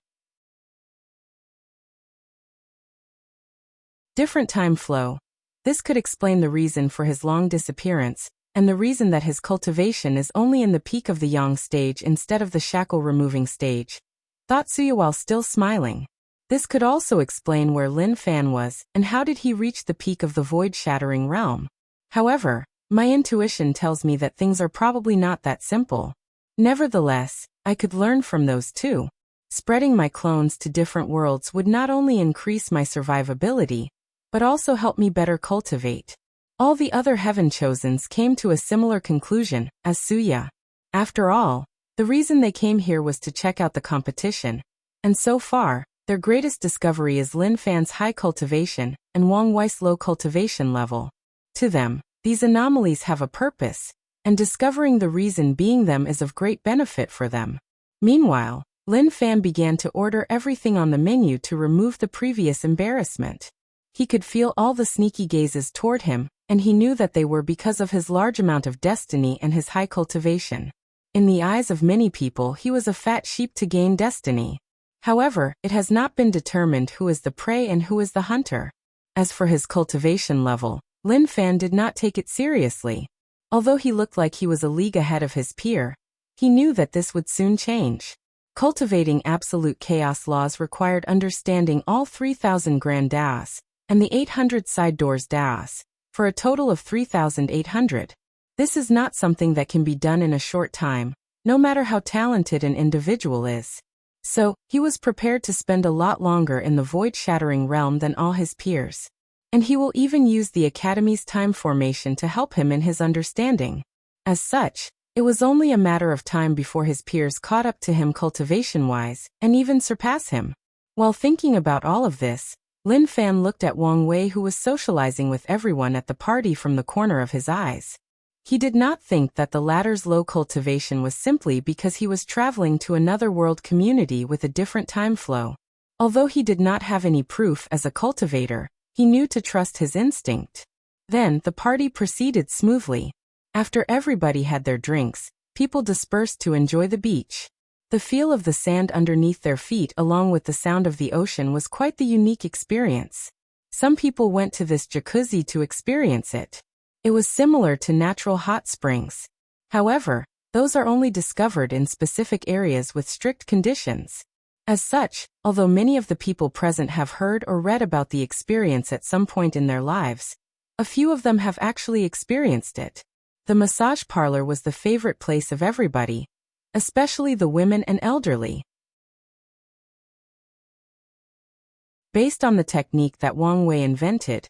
Different time flow. This could explain the reason for his long disappearance, and the reason that his cultivation is only in the peak of the yang stage instead of the shackle-removing stage, thought Suya while still smiling. This could also explain where Lin Fan was, and how did he reach the peak of the void-shattering realm. However, my intuition tells me that things are probably not that simple. Nevertheless, I could learn from those too. Spreading my clones to different worlds would not only increase my survivability, but also help me better cultivate. All the other Heaven Chosens came to a similar conclusion as Suya. After all, the reason they came here was to check out the competition, and so far, their greatest discovery is Lin Fan's high cultivation and Wang Wei's low cultivation level. To them, these anomalies have a purpose, and discovering the reason being them is of great benefit for them. Meanwhile, Lin Fan began to order everything on the menu to remove the previous embarrassment. He could feel all the sneaky gazes toward him, and he knew that they were because of his large amount of destiny and his high cultivation. In the eyes of many people, he was a fat sheep to gain destiny. However, it has not been determined who is the prey and who is the hunter. As for his cultivation level, Lin Fan did not take it seriously. Although he looked like he was a league ahead of his peer, he knew that this would soon change. Cultivating absolute chaos laws required understanding all 3,000 grand Daos, and the 800 side doors Daos, for a total of 3,800. This is not something that can be done in a short time, no matter how talented an individual is. So, he was prepared to spend a lot longer in the void-shattering realm than all his peers. And he will even use the Academy's time formation to help him in his understanding. As such, it was only a matter of time before his peers caught up to him cultivation-wise, and even surpass him. While thinking about all of this, Lin Fan looked at Wang Wei, who was socializing with everyone at the party from the corner of his eyes. He did not think that the latter's low cultivation was simply because he was traveling to another world community with a different time flow. Although he did not have any proof as a cultivator, he knew to trust his instinct. Then the party proceeded smoothly. After everybody had their drinks, people dispersed to enjoy the beach. The feel of the sand underneath their feet along with the sound of the ocean was quite the unique experience. Some people went to this jacuzzi to experience it. It was similar to natural hot springs. However, those are only discovered in specific areas with strict conditions. As such, although many of the people present have heard or read about the experience at some point in their lives, a few of them have actually experienced it. The massage parlor was the favorite place of everybody, especially the women and elderly. Based on the technique that Wang Wei invented,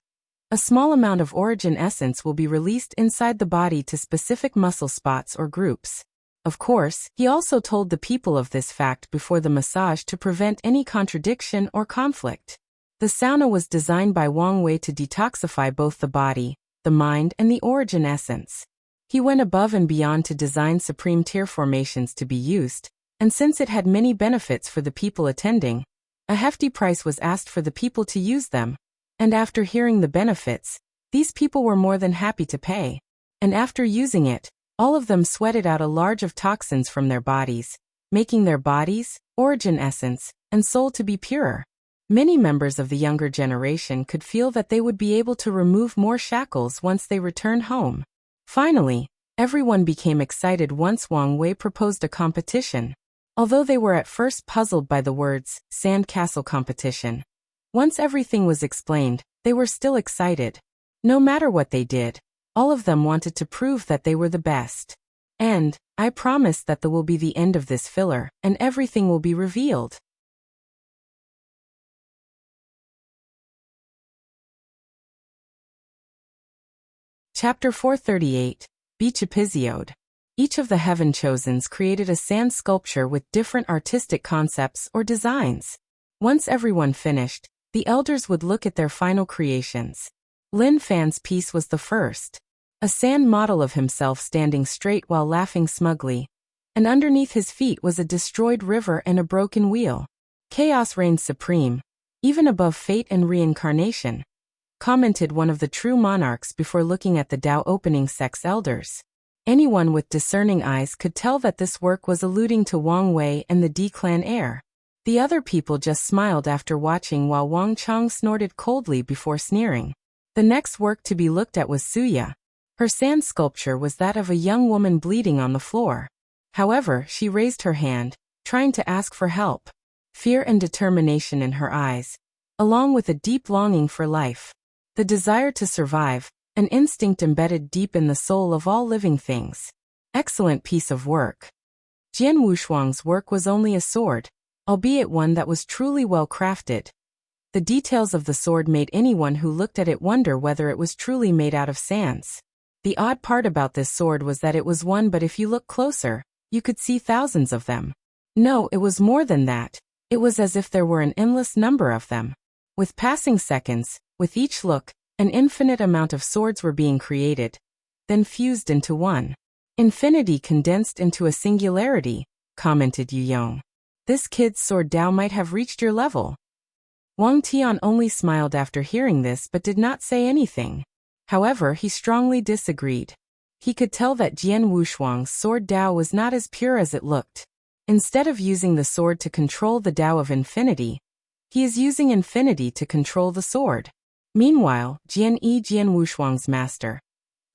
a small amount of origin essence will be released inside the body to specific muscle spots or groups. Of course, he also told the people of this fact before the massage to prevent any contradiction or conflict. The sauna was designed by Wang Wei to detoxify both the body, the mind, and the origin essence. He went above and beyond to design supreme tier formations to be used, and since it had many benefits for the people attending, a hefty price was asked for the people to use them. And after hearing the benefits, these people were more than happy to pay. And after using it, all of them sweated out a large of toxins from their bodies, making their bodies, origin essence, and soul to be purer. Many members of the younger generation could feel that they would be able to remove more shackles once they returned home. Finally, everyone became excited once Wang Wei proposed a competition. Although they were at first puzzled by the words, sand castle competition. Once everything was explained, they were still excited. No matter what they did, all of them wanted to prove that they were the best. And, I promise that will be the end of this filler, and everything will be revealed. Chapter 438, Beach Episode. Each of the Heaven Chosens created a sand sculpture with different artistic concepts or designs. Once everyone finished, the elders would look at their final creations. Lin Fan's piece was the first. A sand model of himself standing straight while laughing smugly, and underneath his feet was a destroyed river and a broken wheel. Chaos reigned supreme, even above fate and reincarnation, commented one of the true monarchs before looking at the Tao opening sect's elders. Anyone with discerning eyes could tell that this work was alluding to Wang Wei and the D-clan heir. The other people just smiled after watching while Wang Chang snorted coldly before sneering. The next work to be looked at was Suya. Her sand sculpture was that of a young woman bleeding on the floor. However, she raised her hand, trying to ask for help. Fear and determination in her eyes, along with a deep longing for life. The desire to survive, an instinct embedded deep in the soul of all living things. Excellent piece of work. Jian Wushuang's work was only a sword, albeit one that was truly well crafted. The details of the sword made anyone who looked at it wonder whether it was truly made out of sands. The odd part about this sword was that it was one, but if you look closer, you could see thousands of them. No, it was more than that. It was as if there were an endless number of them. With passing seconds, with each look, an infinite amount of swords were being created, then fused into one. Infinity condensed into a singularity, commented Yu Yong. This kid's sword Tao might have reached your level. Wang Tian only smiled after hearing this but did not say anything. However, he strongly disagreed. He could tell that Jian Wushuang's sword Tao was not as pure as it looked. Instead of using the sword to control the Tao of infinity, he is using infinity to control the sword. Meanwhile, Jian Wushuang's master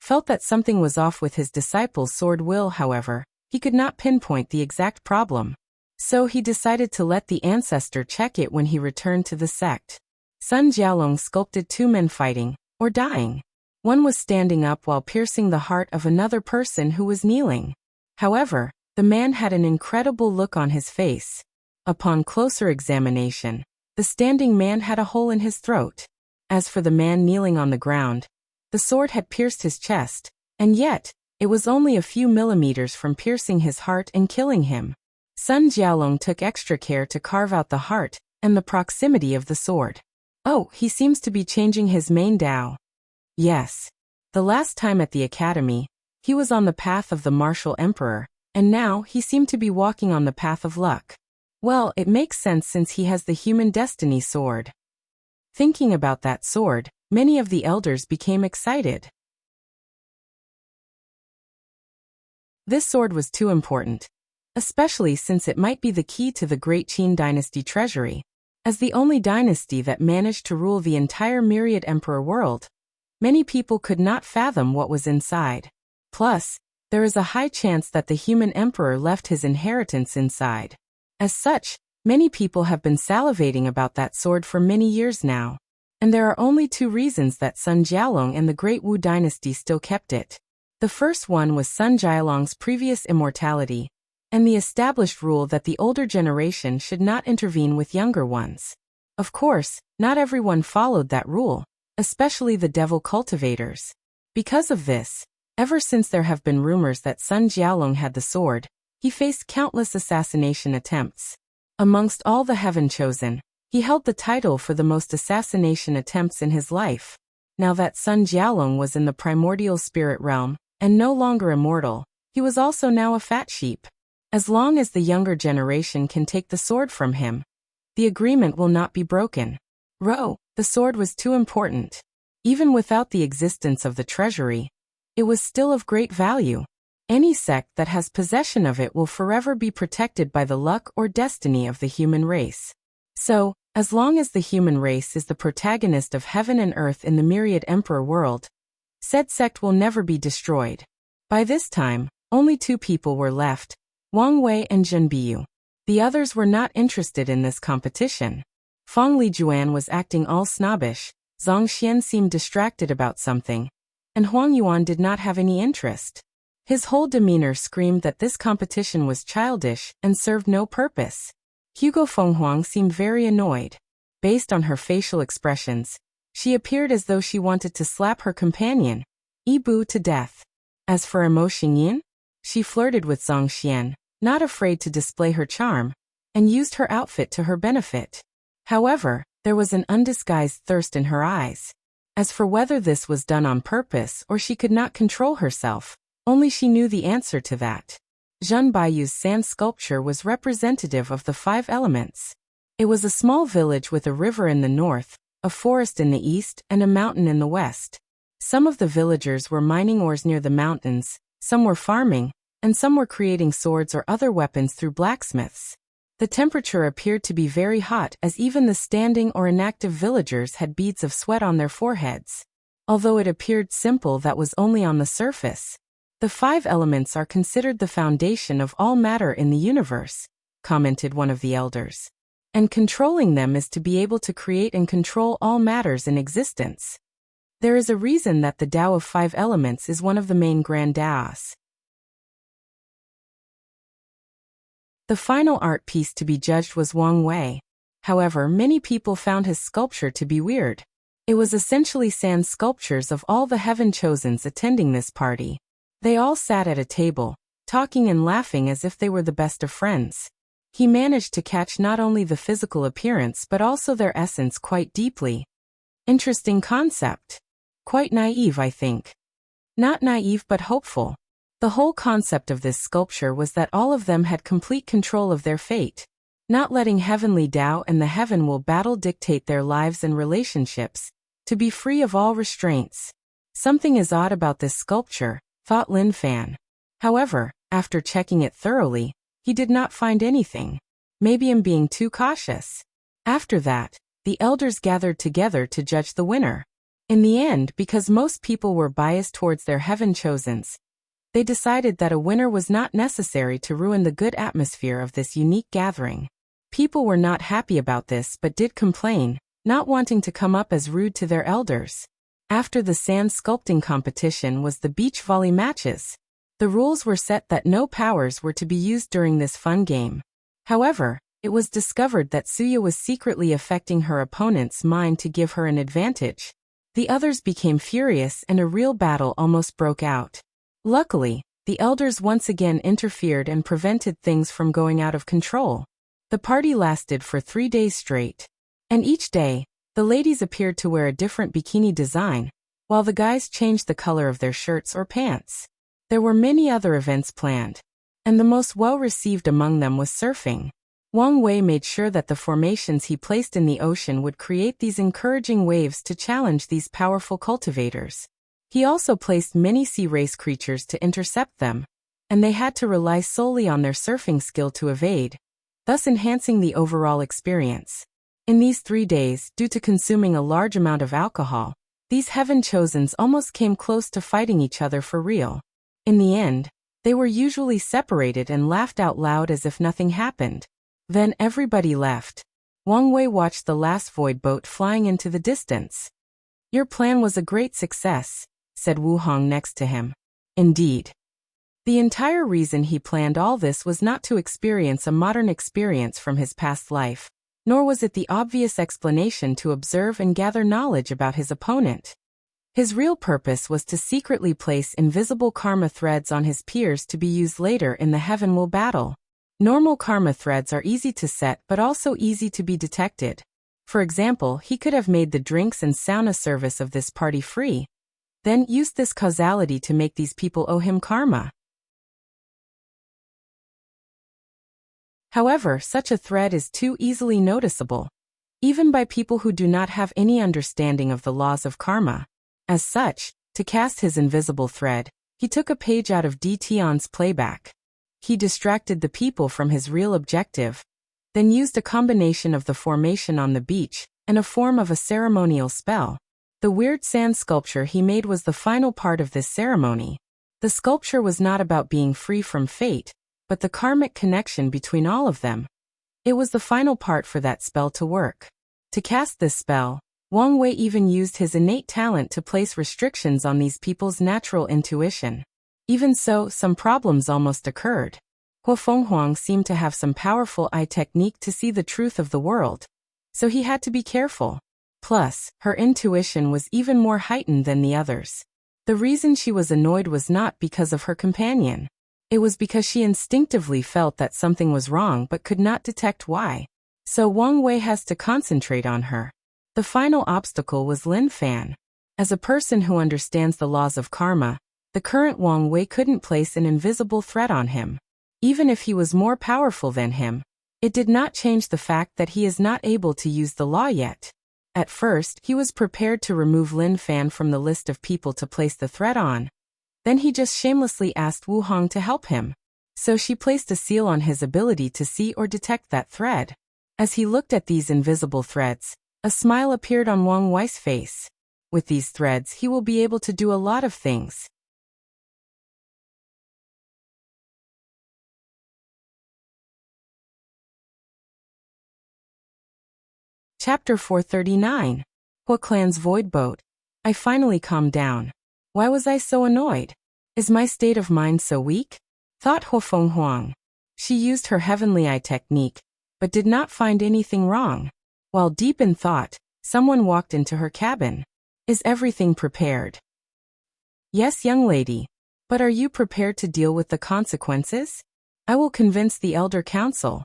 felt that something was off with his disciple's sword will. However, he could not pinpoint the exact problem. So he decided to let the ancestor check it when he returned to the sect. Sun Jialong sculpted two men fighting, or dying. One was standing up while piercing the heart of another person who was kneeling. However, the man had an incredible look on his face. Upon closer examination, the standing man had a hole in his throat. As for the man kneeling on the ground, the sword had pierced his chest, and yet, it was only a few millimeters from piercing his heart and killing him. Sun Jialong took extra care to carve out the heart and the proximity of the sword. Oh, he seems to be changing his main Tao. Yes. The last time at the academy, he was on the path of the martial emperor, and now he seemed to be walking on the path of luck. Well, it makes sense since he has the human destiny sword. Thinking about that sword, many of the elders became excited. This sword was too important, especially since it might be the key to the Great Qin dynasty treasury. As the only dynasty that managed to rule the entire myriad emperor world, many people could not fathom what was inside. Plus, there is a high chance that the human emperor left his inheritance inside. As such, many people have been salivating about that sword for many years now. And there are only two reasons that Sun Jialong and the Great Wu dynasty still kept it. The first one was Sun Jialong's previous immortality, and the established rule that the older generation should not intervene with younger ones. Of course, not everyone followed that rule, especially the devil cultivators. Because of this, ever since there have been rumors that Sun Jialong had the sword, he faced countless assassination attempts. Amongst all the heaven chosen, he held the title for the most assassination attempts in his life. Now that Sun Jialong was in the primordial spirit realm, and no longer immortal, he was also now a fat sheep. As long as the younger generation can take the sword from him, the agreement will not be broken. The sword was too important. Even without the existence of the treasury, it was still of great value. Any sect that has possession of it will forever be protected by the luck or destiny of the human race. So, as long as the human race is the protagonist of heaven and earth in the myriad emperor world, said sect will never be destroyed. By this time, only two people were left, Wang Wei and Zhen Biyu. The others were not interested in this competition. Feng Lijuan was acting all snobbish, Zhang Xian seemed distracted about something, and Huang Yuan did not have any interest. His whole demeanor screamed that this competition was childish and served no purpose. Hugo Fenghuang seemed very annoyed. Based on her facial expressions, she appeared as though she wanted to slap her companion, Yibu, to death. As for Mo Xingyin, she flirted with Zhang Xian, not afraid to display her charm, and used her outfit to her benefit. However, there was an undisguised thirst in her eyes. As for whether this was done on purpose or she could not control herself, only she knew the answer to that. Zhen Baiyu's sand sculpture was representative of the 5 elements. It was a small village with a river in the north, a forest in the east, and a mountain in the west. Some of the villagers were mining ores near the mountains, some were farming, and some were creating swords or other weapons through blacksmiths. The temperature appeared to be very hot, as even the standing or inactive villagers had beads of sweat on their foreheads. Although it appeared simple, that was only on the surface. The 5 elements are considered the foundation of all matter in the universe, commented one of the elders. And controlling them is to be able to create and control all matters in existence. There is a reason that the Tao of 5 elements is one of the main grand Taos. The final art piece to be judged was Wang Wei. However, many people found his sculpture to be weird. It was essentially sand sculptures of all the heaven chosens attending this party. They all sat at a table, talking and laughing as if they were the best of friends. He managed to catch not only the physical appearance but also their essence quite deeply. Interesting concept. Quite naive, I think. Not naive but hopeful. The whole concept of this sculpture was that all of them had complete control of their fate, not letting heavenly Tao and the heaven will battle dictate their lives and relationships, to be free of all restraints. Something is odd about this sculpture, thought Lin Fan. However, after checking it thoroughly, he did not find anything. Maybe I'm being too cautious. After that, the elders gathered together to judge the winner. In the end, because most people were biased towards their heaven chosens, they decided that a winner was not necessary to ruin the good atmosphere of this unique gathering. People were not happy about this but did complain, not wanting to come up as rude to their elders. After the sand sculpting competition was the beach volley matches. The rules were set that no powers were to be used during this fun game. However, it was discovered that Suya was secretly affecting her opponent's mind to give her an advantage. The others became furious and a real battle almost broke out. Luckily, the elders once again interfered and prevented things from going out of control. The party lasted for 3 days straight. And each day, the ladies appeared to wear a different bikini design, while the guys changed the color of their shirts or pants. There were many other events planned, and the most well-received among them was surfing. Wang Wei made sure that the formations he placed in the ocean would create these encouraging waves to challenge these powerful cultivators. He also placed many sea race creatures to intercept them, and they had to rely solely on their surfing skill to evade, thus enhancing the overall experience. In these 3 days, due to consuming a large amount of alcohol, these heaven chosens almost came close to fighting each other for real. In the end, they were usually separated and laughed out loud as if nothing happened. Then everybody left. Wang Wei watched the last void boat flying into the distance. "Your plan was a great success," said Wu Hong next to him. Indeed. The entire reason he planned all this was not to experience a modern experience from his past life, nor was it the obvious explanation to observe and gather knowledge about his opponent. His real purpose was to secretly place invisible karma threads on his peers to be used later in the Heaven Will battle. Normal karma threads are easy to set but also easy to be detected. For example, he could have made the drinks and sauna service of this party free, then used this causality to make these people owe him karma. However, such a thread is too easily noticeable, even by people who do not have any understanding of the laws of karma. As such, to cast his invisible thread, he took a page out of Tion's playback. He distracted the people from his real objective, then used a combination of the formation on the beach and a form of a ceremonial spell. The weird sand sculpture he made was the final part of this ceremony. The sculpture was not about being free from fate, but the karmic connection between all of them. It was the final part for that spell to work. To cast this spell, Wang Wei even used his innate talent to place restrictions on these people's natural intuition. Even so, some problems almost occurred. Hua Fenghuang seemed to have some powerful eye technique to see the truth of the world, so he had to be careful. Plus, her intuition was even more heightened than the others. The reason she was annoyed was not because of her companion. It was because she instinctively felt that something was wrong but could not detect why. So Wang Wei has to concentrate on her. The final obstacle was Lin Fan. As a person who understands the laws of karma, the current Wang Wei couldn't place an invisible threat on him. Even if he was more powerful than him, it did not change the fact that he is not able to use the law yet. At first, he was prepared to remove Lin Fan from the list of people to place the threat on. Then he just shamelessly asked Wu Hong to help him. So she placed a seal on his ability to see or detect that thread. As he looked at these invisible threads, a smile appeared on Wang Wei's face. With these threads, he will be able to do a lot of things. Chapter 439. Hua Clan's Void Boat. I finally calmed down. Why was I so annoyed? Is my state of mind so weak? Thought Hua Feng Huang. She used her heavenly eye technique, but did not find anything wrong. While deep in thought, someone walked into her cabin. Is everything prepared? Yes, young lady. But are you prepared to deal with the consequences? I will convince the elder council.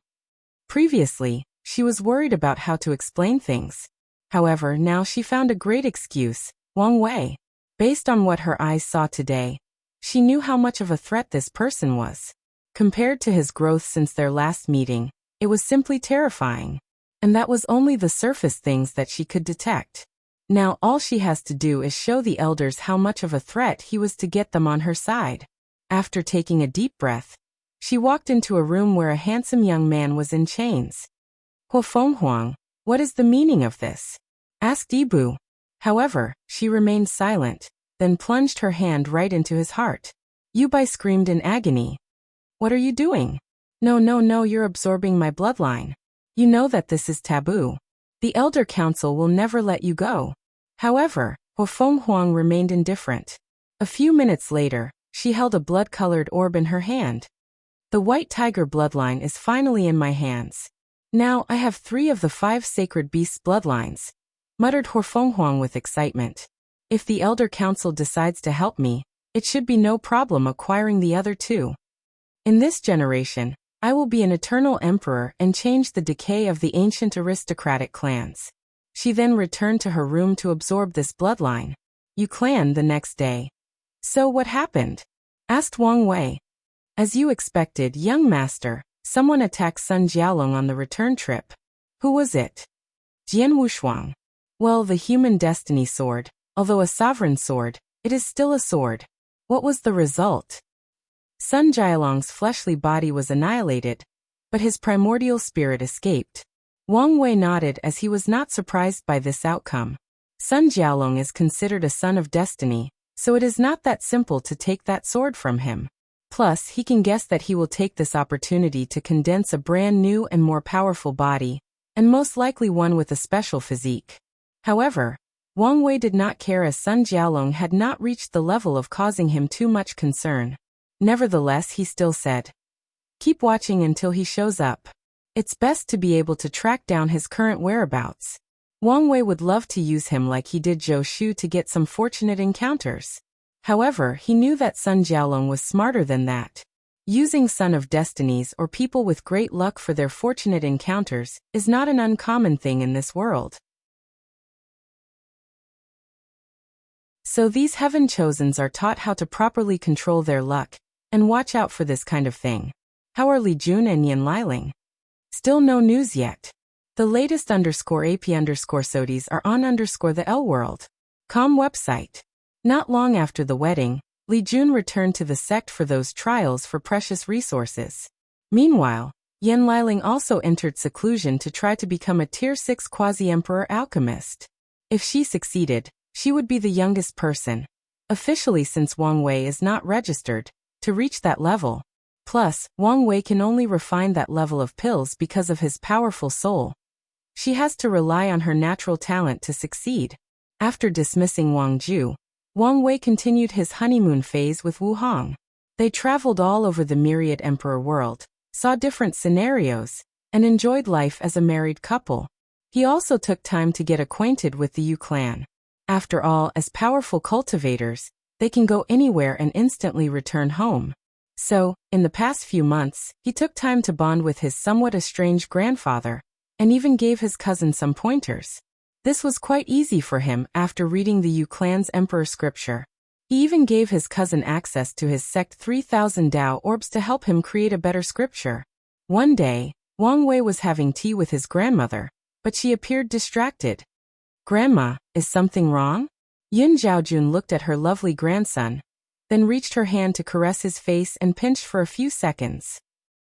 Previously, she was worried about how to explain things. However, now she found a great excuse, Wang Wei. Based on what her eyes saw today, she knew how much of a threat this person was. Compared to his growth since their last meeting, it was simply terrifying. And that was only the surface things that she could detect. Now all she has to do is show the elders how much of a threat he was to get them on her side. After taking a deep breath, she walked into a room where a handsome young man was in chains. Hua Feng Huang, what is the meaning of this? Asked Ibu. However, she remained silent, then plunged her hand right into his heart. Yubai screamed in agony. What are you doing? No, you're absorbing my bloodline. You know that this is taboo. The Elder Council will never let you go. However, Hua Feng Huang remained indifferent. A few minutes later, she held a blood-colored orb in her hand. The White Tiger bloodline is finally in my hands. Now I have 3 of the 5 sacred beasts' bloodlines, muttered Hua Feng Huang with excitement. If the Elder Council decides to help me, it should be no problem acquiring the other 2. In this generation, I will be an eternal emperor and change the decay of the ancient aristocratic clans. She then returned to her room to absorb this bloodline. Yu clan the next day. So what happened? Asked Wang Wei. As you expected, young master, someone attacked Sun Jialong on the return trip. Who was it? Jian Wushuang. Well, the human destiny sword, although a sovereign sword, it is still a sword. What was the result? Sun Jialong's fleshly body was annihilated, but his primordial spirit escaped. Wang Wei nodded as he was not surprised by this outcome. Sun Jialong is considered a son of destiny, so it is not that simple to take that sword from him. Plus, he can guess that he will take this opportunity to condense a brand new and more powerful body, and most likely one with a special physique. However, Wang Wei did not care as Sun Jialong had not reached the level of causing him too much concern. Nevertheless, he still said, "Keep watching until he shows up. It's best to be able to track down his current whereabouts." Wang Wei would love to use him like he did Zhou Shu to get some fortunate encounters. However, he knew that Sun Jialong was smarter than that. Using Son of Destinies or people with great luck for their fortunate encounters is not an uncommon thing in this world. So these Heaven Chosens are taught how to properly control their luck, and watch out for this kind of thing. How are Li Jun and Yin Liling? Still no news yet. The latest _AP_SODIes are on _the L World .com website. Not long after the wedding, Li Jun returned to the sect for those trials for precious resources. Meanwhile, Yin Liling also entered seclusion to try to become a Tier 6 quasi-emperor alchemist. If she succeeded, she would be the youngest person, officially since Wang Wei is not registered, to reach that level. Plus, Wang Wei can only refine that level of pills because of his powerful soul. She has to rely on her natural talent to succeed. After dismissing Wang Ju, Wang Wei continued his honeymoon phase with Wu Hong. They traveled all over the myriad emperor world, saw different scenarios, and enjoyed life as a married couple. He also took time to get acquainted with the Yu clan. After all, as powerful cultivators, they can go anywhere and instantly return home. So, in the past few months, he took time to bond with his somewhat estranged grandfather, and even gave his cousin some pointers. This was quite easy for him after reading the Yu clan's emperor scripture. He even gave his cousin access to his sect 3,000 Dao orbs to help him create a better scripture. One day, Wang Wei was having tea with his grandmother, but she appeared distracted. "Grandma, is something wrong?" Yun Zhaojun looked at her lovely grandson, then reached her hand to caress his face and pinched for a few seconds.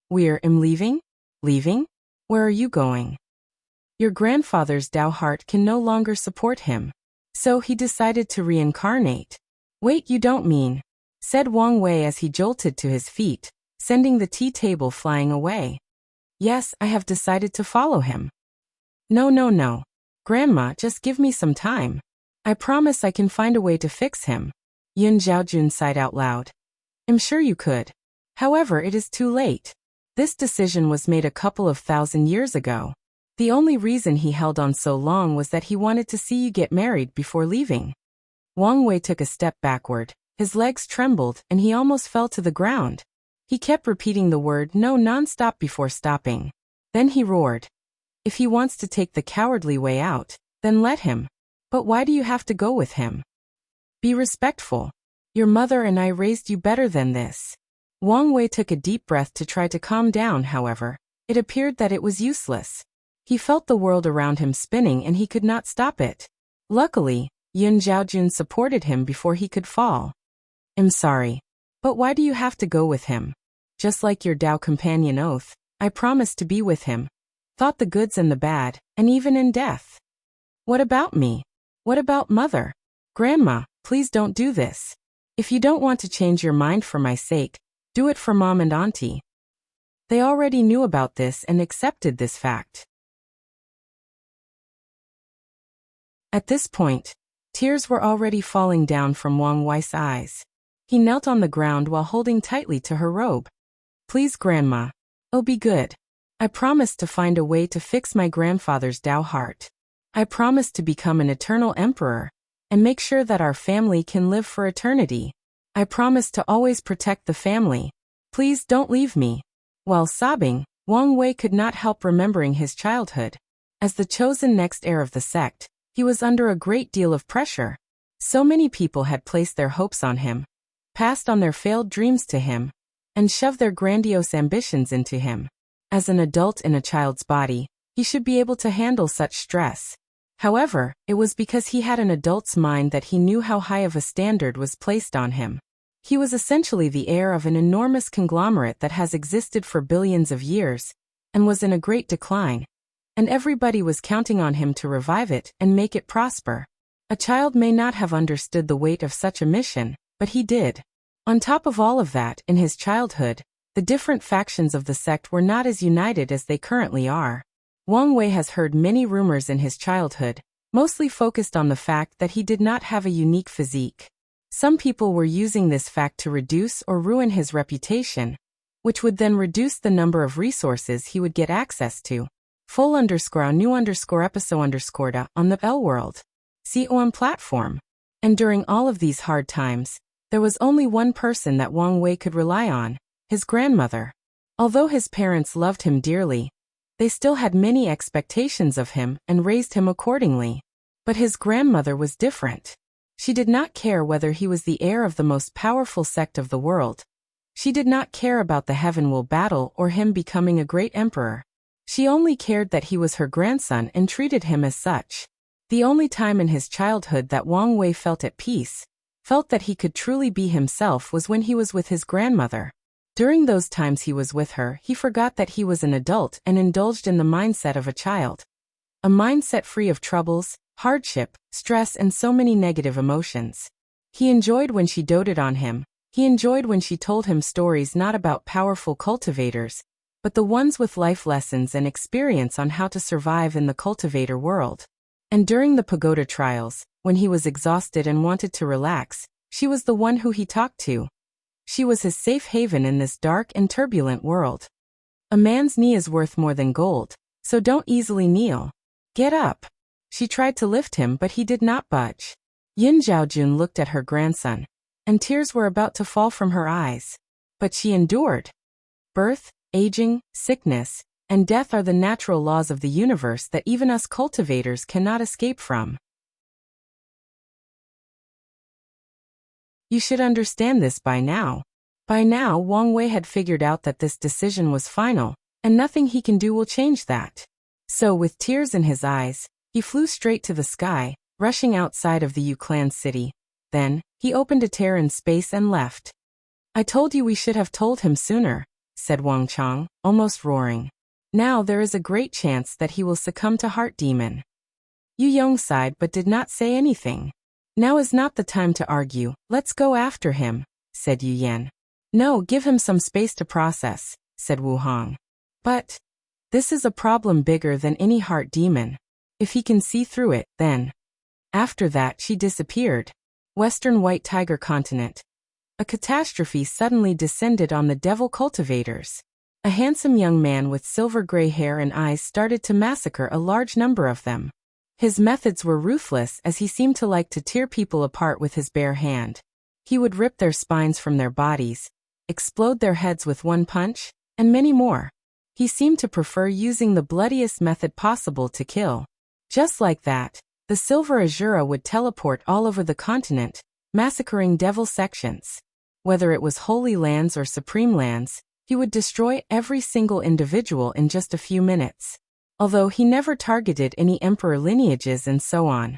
"I'm leaving? Leaving? Where are you going?" "Your grandfather's Dao heart can no longer support him, so he decided to reincarnate." "Wait, you don't mean," said Wang Wei as he jolted to his feet, sending the tea table flying away. "Yes, I have decided to follow him." No. Grandma, just give me some time. I promise I can find a way to fix him." Yun Zhaojun sighed out loud. "I'm sure you could. However, it is too late. This decision was made a couple of thousand years ago. The only reason he held on so long was that he wanted to see you get married before leaving." Wang Wei took a step backward. His legs trembled and he almost fell to the ground. He kept repeating the word no non-stop before stopping. Then he roared. "If he wants to take the cowardly way out, then let him. But why do you have to go with him? Be respectful. Your mother and I raised you better than this." Wang Wei took a deep breath to try to calm down. However, it appeared that it was useless. He felt the world around him spinning and he could not stop it. Luckily, Yun Zhaojun supported him before he could fall. "I'm sorry. But why do you have to go with him? Just like your Dao companion oath, I promised to be with him. Thought the goods and the bad, and even in death." "What about me? What about mother? Grandma, please don't do this. If you don't want to change your mind for my sake, do it for mom and auntie." They already knew about this and accepted this fact. At this point, tears were already falling down from Wang Wei's eyes. He knelt on the ground while holding tightly to her robe. "Please, Grandma. Oh, be good. I promise to find a way to fix my grandfather's Dao heart. I promise to become an eternal emperor and make sure that our family can live for eternity. I promise to always protect the family. Please don't leave me." While sobbing, Wang Wei could not help remembering his childhood. As the chosen next heir of the sect, he was under a great deal of pressure. So many people had placed their hopes on him, passed on their failed dreams to him, and shoved their grandiose ambitions into him. As an adult in a child's body, he should be able to handle such stress. However, it was because he had an adult's mind that he knew how high of a standard was placed on him. He was essentially the heir of an enormous conglomerate that has existed for billions of years, and was in a great decline. And everybody was counting on him to revive it and make it prosper. A child may not have understood the weight of such a mission, but he did. On top of all of that, in his childhood, the different factions of the sect were not as united as they currently are. Wang Wei has heard many rumors in his childhood, mostly focused on the fact that he did not have a unique physique. Some people were using this fact to reduce or ruin his reputation, which would then reduce the number of resources he would get access to. _new_episode_ on the L World. COM platform. And during all of these hard times, there was only one person that Wang Wei could rely on. His grandmother. Although his parents loved him dearly, they still had many expectations of him and raised him accordingly. But his grandmother was different. She did not care whether he was the heir of the most powerful sect of the world. She did not care about the Heavenwell battle or him becoming a great emperor. She only cared that he was her grandson and treated him as such. The only time in his childhood that Wang Wei felt at peace, felt that he could truly be himself, was when he was with his grandmother. During those times he was with her, he forgot that he was an adult and indulged in the mindset of a child. A mindset free of troubles, hardship, stress, and so many negative emotions. He enjoyed when she doted on him. He enjoyed when she told him stories not about powerful cultivators, but the ones with life lessons and experience on how to survive in the cultivator world. And during the pagoda trials, when he was exhausted and wanted to relax, she was the one who he talked to. She was his safe haven in this dark and turbulent world. A man's knee is worth more than gold, so don't easily kneel. Get up. She tried to lift him, but he did not budge. Yun Zhaojun looked at her grandson, and tears were about to fall from her eyes. But she endured. Birth, aging, sickness, and death are the natural laws of the universe that even us cultivators cannot escape from. You should understand this by now. By now, Wang Wei had figured out that this decision was final, and nothing he can do will change that. So, with tears in his eyes, he flew straight to the sky, rushing outside of the Yu Clan city. Then, he opened a tear in space and left. I told you we should have told him sooner, said Wang Chang, almost roaring. Now there is a great chance that he will succumb to Heart Demon. Yu Yong sighed but did not say anything. Now is not the time to argue, let's go after him, said Yu Yan. No, give him some space to process, said Wu Hong. But this is a problem bigger than any Heart Demon. If he can see through it, then. After that she disappeared. Western White Tiger Continent. A catastrophe suddenly descended on the devil cultivators. A handsome young man with silver-gray hair and eyes started to massacre a large number of them. His methods were ruthless as he seemed to like to tear people apart with his bare hand. He would rip their spines from their bodies, explode their heads with one punch, and many more. He seemed to prefer using the bloodiest method possible to kill. Just like that, the Silver Azura would teleport all over the continent, massacring devil sections. Whether it was Holy Lands or Supreme Lands, he would destroy every single individual in just a few minutes. Although he never targeted any emperor lineages and so on.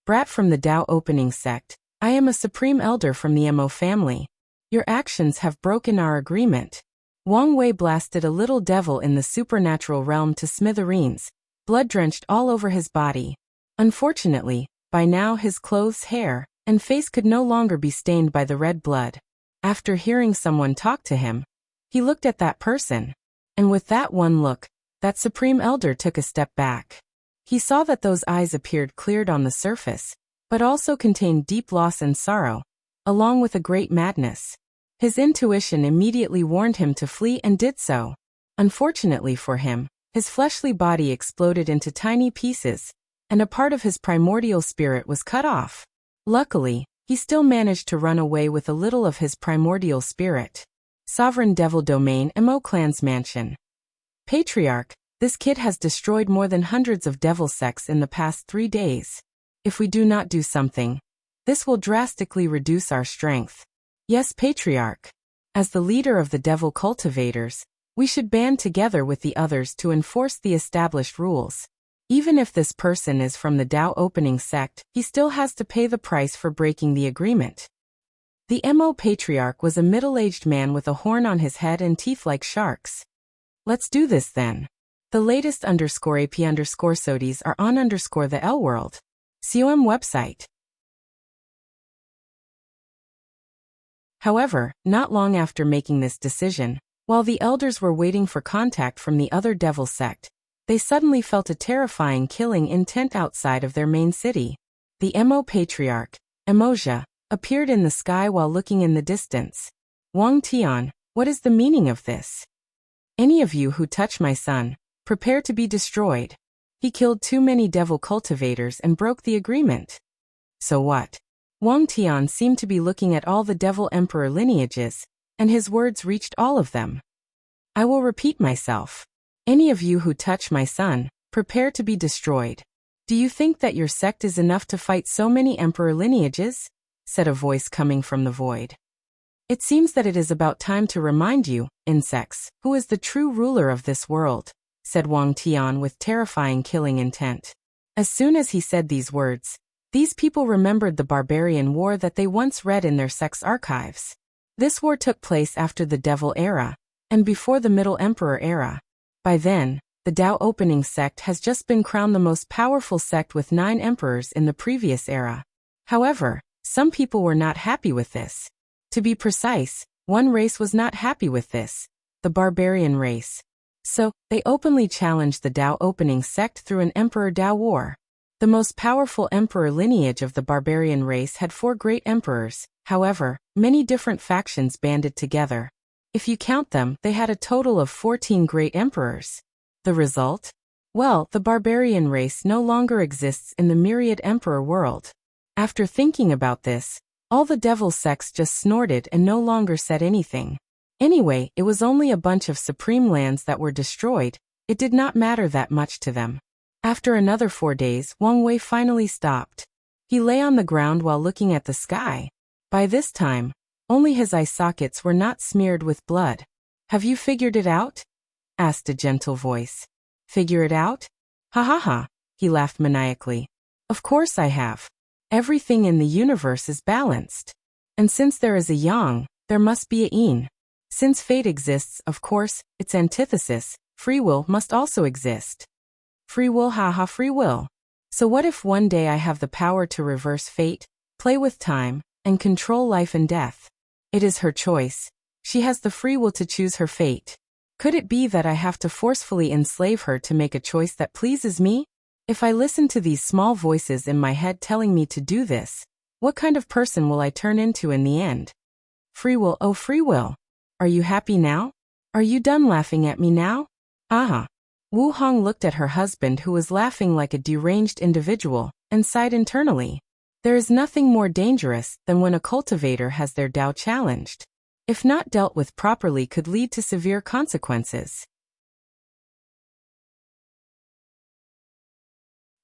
Brat from the Tao Opening Sect, I am a Supreme Elder from the Mo family. Your actions have broken our agreement. Wang Wei blasted a little devil in the supernatural realm to smithereens, blood drenched all over his body. Unfortunately, by now his clothes, hair, and face could no longer be stained by the red blood. After hearing someone talk to him, he looked at that person. And with that one look, that Supreme Elder took a step back. He saw that those eyes appeared cleared on the surface, but also contained deep loss and sorrow, along with a great madness. His intuition immediately warned him to flee and did so. Unfortunately for him, his fleshly body exploded into tiny pieces, and a part of his primordial spirit was cut off. Luckily, he still managed to run away with a little of his primordial spirit. Sovereign Devil Domain, Mo Clan's Mansion. Patriarch, this kid has destroyed more than hundreds of devil sects in the past 3 days. If we do not do something, this will drastically reduce our strength. Yes, Patriarch. As the leader of the devil cultivators, we should band together with the others to enforce the established rules. Even if this person is from the Tao Opening Sect, he still has to pay the price for breaking the agreement. The Mo Patriarch was a middle-aged man with a horn on his head and teeth like sharks. Let's do this then. The latest _AP_SODIES are on the L World. COM website. However, not long after making this decision, while the elders were waiting for contact from the other devil sect, they suddenly felt a terrifying killing intent outside of their main city. The Mo Patriarch, Emoja, appeared in the sky while looking in the distance. Wang Tian, what is the meaning of this? Any of you who touch my son, prepare to be destroyed. He killed too many devil cultivators and broke the agreement. So what? Wang Tian seemed to be looking at all the devil emperor lineages, and his words reached all of them. I will repeat myself. Any of you who touch my son, prepare to be destroyed. Do you think that your sect is enough to fight so many emperor lineages? Said a voice coming from the void. It seems that it is about time to remind you, insects, who is the true ruler of this world, said Wang Tian with terrifying killing intent. As soon as he said these words, these people remembered the barbarian war that they once read in their sect's archives. This war took place after the Devil Era, and before the Middle Emperor Era. By then, the Tao Opening Sect has just been crowned the most powerful sect with 9 emperors in the previous era. However, some people were not happy with this. To be precise, one race was not happy with this, the barbarian race. So, they openly challenged the Tao Opening Sect through an Emperor Tao War. The most powerful emperor lineage of the barbarian race had 4 great emperors. However, many different factions banded together. If you count them, they had a total of 14 great emperors. The result? Well, the barbarian race no longer exists in the myriad emperor world. After thinking about this, all the devil sects just snorted and no longer said anything. Anyway, it was only a bunch of supreme lands that were destroyed, It did not matter that much to them. After another 4 days, Wang Wei finally stopped. He lay on the ground while looking at the sky. By this time, only his eye sockets were not smeared with blood. "Have you figured it out?" asked a gentle voice. "Figure it out? Ha ha ha," he laughed maniacally. "Of course I have. Everything in the universe is balanced. And since there is a yang, there must be a yin. Since fate exists, of course, its antithesis, free will, must also exist. Free will, haha, free will. So what if one day I have the power to reverse fate, play with time, and control life and death? It is her choice. She has the free will to choose her fate. Could it be that I have to forcefully enslave her to make a choice that pleases me? If I listen to these small voices in my head telling me to do this, what kind of person will I turn into in the end? Free will, oh free will. Are you happy now? Are you done laughing at me now? Aha. Wu Hong looked at her husband, who was laughing like a deranged individual, and sighed internally. There is nothing more dangerous than when a cultivator has their Tao challenged. If not dealt with properly, could lead to severe consequences.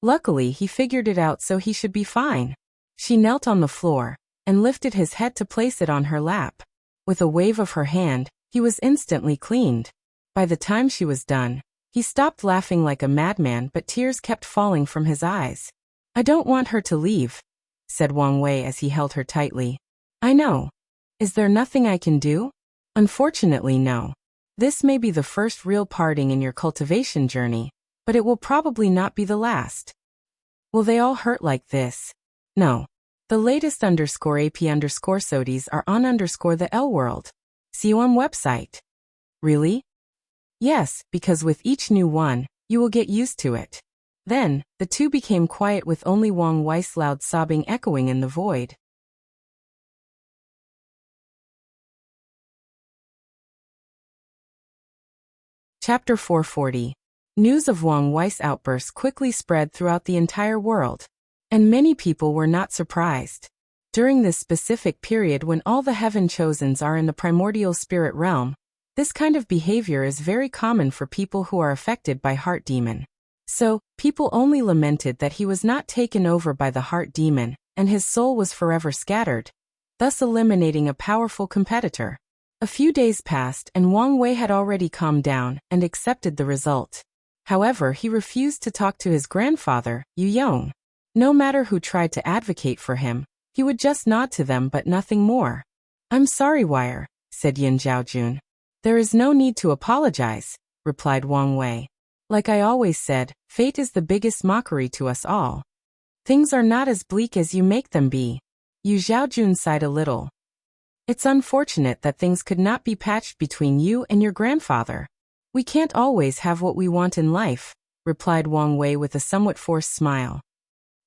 Luckily, he figured it out, so he should be fine. She knelt on the floor and lifted his head to place it on her lap. With a wave of her hand, he was instantly cleaned. By the time she was done, he stopped laughing like a madman, but tears kept falling from his eyes. "I don't want her to leave," said Wang Wei as he held her tightly. "I know. Is there nothing I can do?" "Unfortunately, no. This may be the first real parting in your cultivation journey, but it will probably not be the last." "Will they all hurt like this?" "No. The latest _AP_sodies are on the L world. See you on website." "Really?" "Yes, because with each new one, you will get used to it." Then, the two became quiet with only Wang Wei's loud sobbing echoing in the void. Chapter 440. News of Wang Wei's outburst quickly spread throughout the entire world. And many people were not surprised. During this specific period when all the heaven chosens are in the primordial spirit realm, this kind of behavior is very common for people who are affected by heart demon. So, people only lamented that he was not taken over by the heart demon, and his soul was forever scattered, thus eliminating a powerful competitor. A few days passed and Wang Wei had already calmed down and accepted the result. However, he refused to talk to his grandfather, Yu Yong. No matter who tried to advocate for him, he would just nod to them but nothing more. "I'm sorry, Wire," said Yin Zhaojun. "There is no need to apologize," replied Wang Wei. "Like I always said, fate is the biggest mockery to us all. Things are not as bleak as you make them be." Yu Zhaojun sighed a little. "It's unfortunate that things could not be patched between you and your grandfather. We can't always have what we want in life," replied Wang Wei with a somewhat forced smile.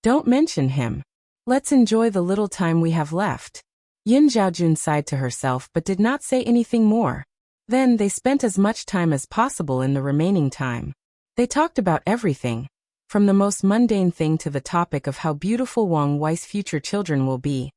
"Don't mention him. Let's enjoy the little time we have left." Yin Zhaojun sighed to herself but did not say anything more. Then they spent as much time as possible in the remaining time. They talked about everything, from the most mundane thing to the topic of how beautiful Wang Wei's future children will be,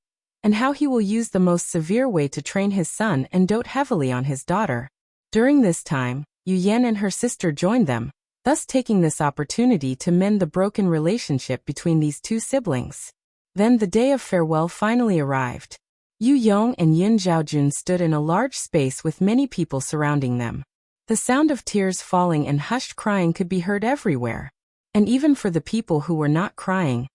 and how he will use the most severe way to train his son and dote heavily on his daughter. During this time, Yu Yan and her sister joined them, thus taking this opportunity to mend the broken relationship between these two siblings. Then the day of farewell finally arrived. Yu Yong and Yin Zhaojun stood in a large space with many people surrounding them. The sound of tears falling and hushed crying could be heard everywhere. And even for the people who were not crying,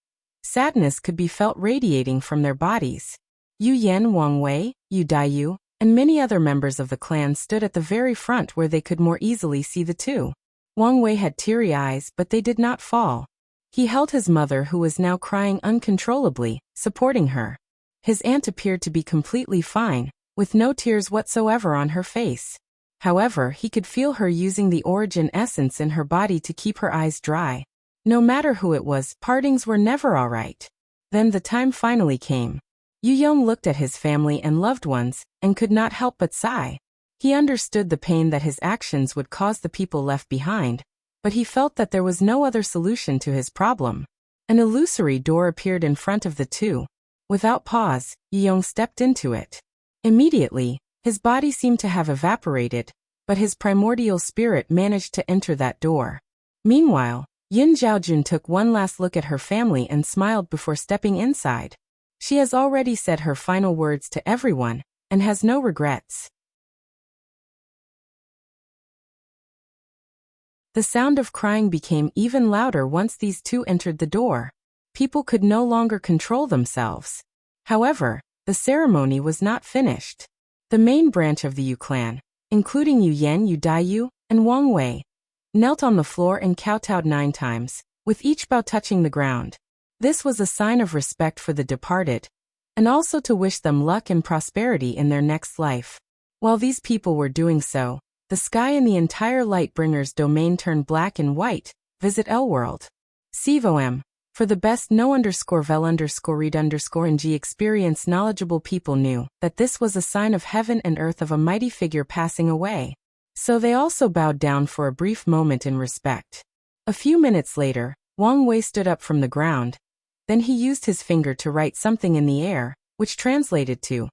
sadness could be felt radiating from their bodies. Yu Yan, Wang Wei, Yu Daiyu, and many other members of the clan stood at the very front where they could more easily see the two. Wang Wei had teary eyes, but they did not fall. He held his mother, who was now crying uncontrollably, supporting her. His aunt appeared to be completely fine, with no tears whatsoever on her face. However, he could feel her using the origin essence in her body to keep her eyes dry. No matter who it was, partings were never all right. Then the time finally came. Yu Yong looked at his family and loved ones, and could not help but sigh. He understood the pain that his actions would cause the people left behind, but he felt that there was no other solution to his problem. An illusory door appeared in front of the two. Without pause, Yu Yong stepped into it. Immediately, his body seemed to have evaporated, but his primordial spirit managed to enter that door. Meanwhile, Yin Zhaojun took one last look at her family and smiled before stepping inside. She has already said her final words to everyone, and has no regrets. The sound of crying became even louder once these two entered the door. People could no longer control themselves. However, the ceremony was not finished. The main branch of the Yu clan, including Yu Yan, Yu Daiyu, and Wang Wei, knelt on the floor and kowtowed 9 times, with each bow touching the ground. This was a sign of respect for the departed, and also to wish them luck and prosperity in their next life. While these people were doing so, the sky and the entire Lightbringer's domain turned black and white. Visit Elworld. CVOM. For the best no_vel_read_ng experience, knowledgeable people knew that this was a sign of heaven and earth of a mighty figure passing away. So they also bowed down for a brief moment in respect. A few minutes later, Wang Wei stood up from the ground. Then he used his finger to write something in the air, which translated to,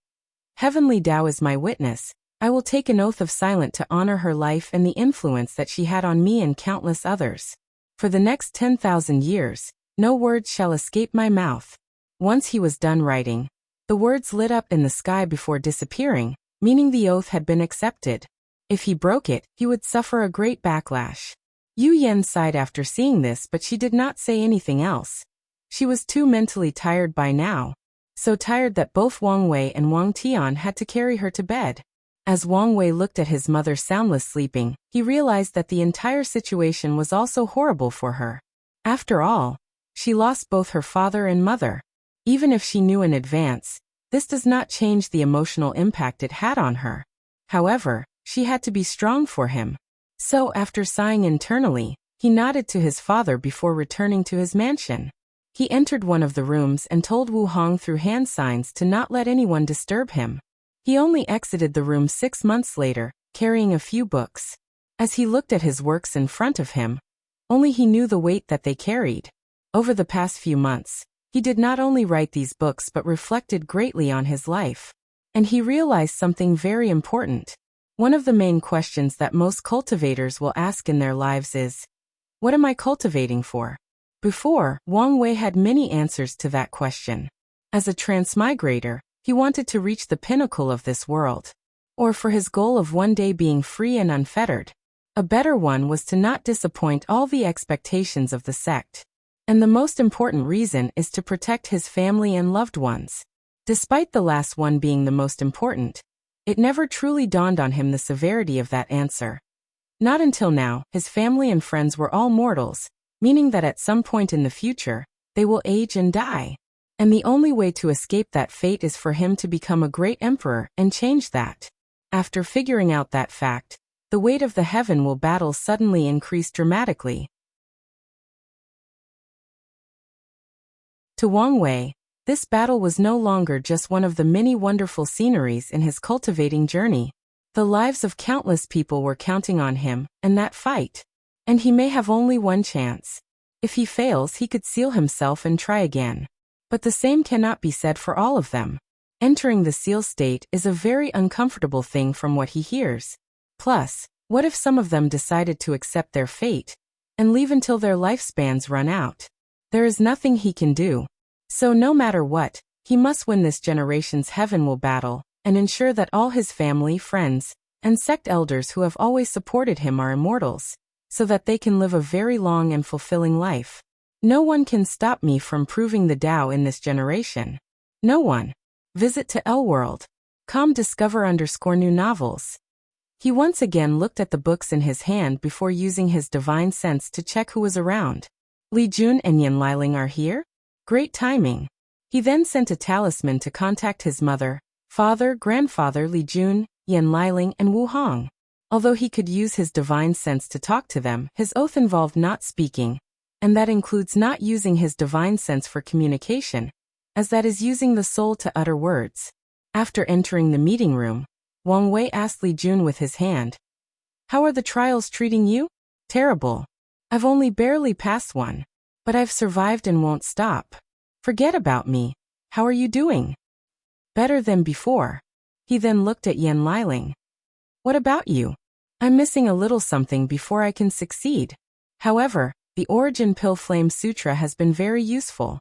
"Heavenly Tao is my witness. I will take an oath of silence to honor her life and the influence that she had on me and countless others. For the next 10,000 years, no words shall escape my mouth." Once he was done writing, the words lit up in the sky before disappearing, meaning the oath had been accepted. If he broke it, he would suffer a great backlash. Yu Yan sighed after seeing this, but she did not say anything else. She was too mentally tired by now, so tired that both Wang Wei and Wang Tian had to carry her to bed. As Wang Wei looked at his mother soundless sleeping, he realized that the entire situation was also horrible for her. After all, she lost both her father and mother. Even if she knew in advance, this does not change the emotional impact it had on her. However, she had to be strong for him. So after sighing internally, he nodded to his father before returning to his mansion. He entered one of the rooms and told Wu Hong through hand signs to not let anyone disturb him. He only exited the room 6 months later, carrying a few books. As he looked at his works in front of him, only he knew the weight that they carried. Over the past few months, he did not only write these books but reflected greatly on his life. And he realized something very important. One of the main questions that most cultivators will ask in their lives is, what am I cultivating for? Before, Wang Wei had many answers to that question. As a transmigrator, he wanted to reach the pinnacle of this world. Or for his goal of one day being free and unfettered. A better one was to not disappoint all the expectations of the sect. And the most important reason is to protect his family and loved ones. Despite the last one being the most important, it never truly dawned on him the severity of that answer. Not until now, his family and friends were all mortals, meaning that at some point in the future, they will age and die. And the only way to escape that fate is for him to become a great emperor and change that. After figuring out that fact, the weight of the heaven will battle suddenly increased dramatically. To Wang Wei, this battle was no longer just one of the many wonderful sceneries in his cultivating journey. The lives of countless people were counting on him, and that fight. And he may have only one chance. If he fails, he could seal himself and try again. But the same cannot be said for all of them. Entering the seal state is a very uncomfortable thing from what he hears. Plus, what if some of them decided to accept their fate and leave until their lifespans run out? There is nothing he can do. So no matter what, he must win this generation's heaven will battle and ensure that all his family, friends, and sect elders who have always supported him are immortals, so that they can live a very long and fulfilling life. No one can stop me from proving the Tao in this generation. No one. Visit to Elworld. Discover_new novels. He once again looked at the books in his hand before using his divine sense to check who was around. Li Jun and Yan Liling are here? Great timing. He then sent a talisman to contact his mother, father, grandfather Li Jun, Yan Liling, and Wu Hong. Although he could use his divine sense to talk to them, his oath involved not speaking, and that includes not using his divine sense for communication, as that is using the soul to utter words. After entering the meeting room, Wang Wei asked Li Jun with his hand, "How are the trials treating you?" "Terrible. I've only barely passed one. But I've survived and won't stop. Forget about me. How are you doing?" "Better than before." He then looked at Yan Liling. "What about you?" I'm missing a little something before I can succeed. However, the Origin Pill Flame Sutra has been very useful.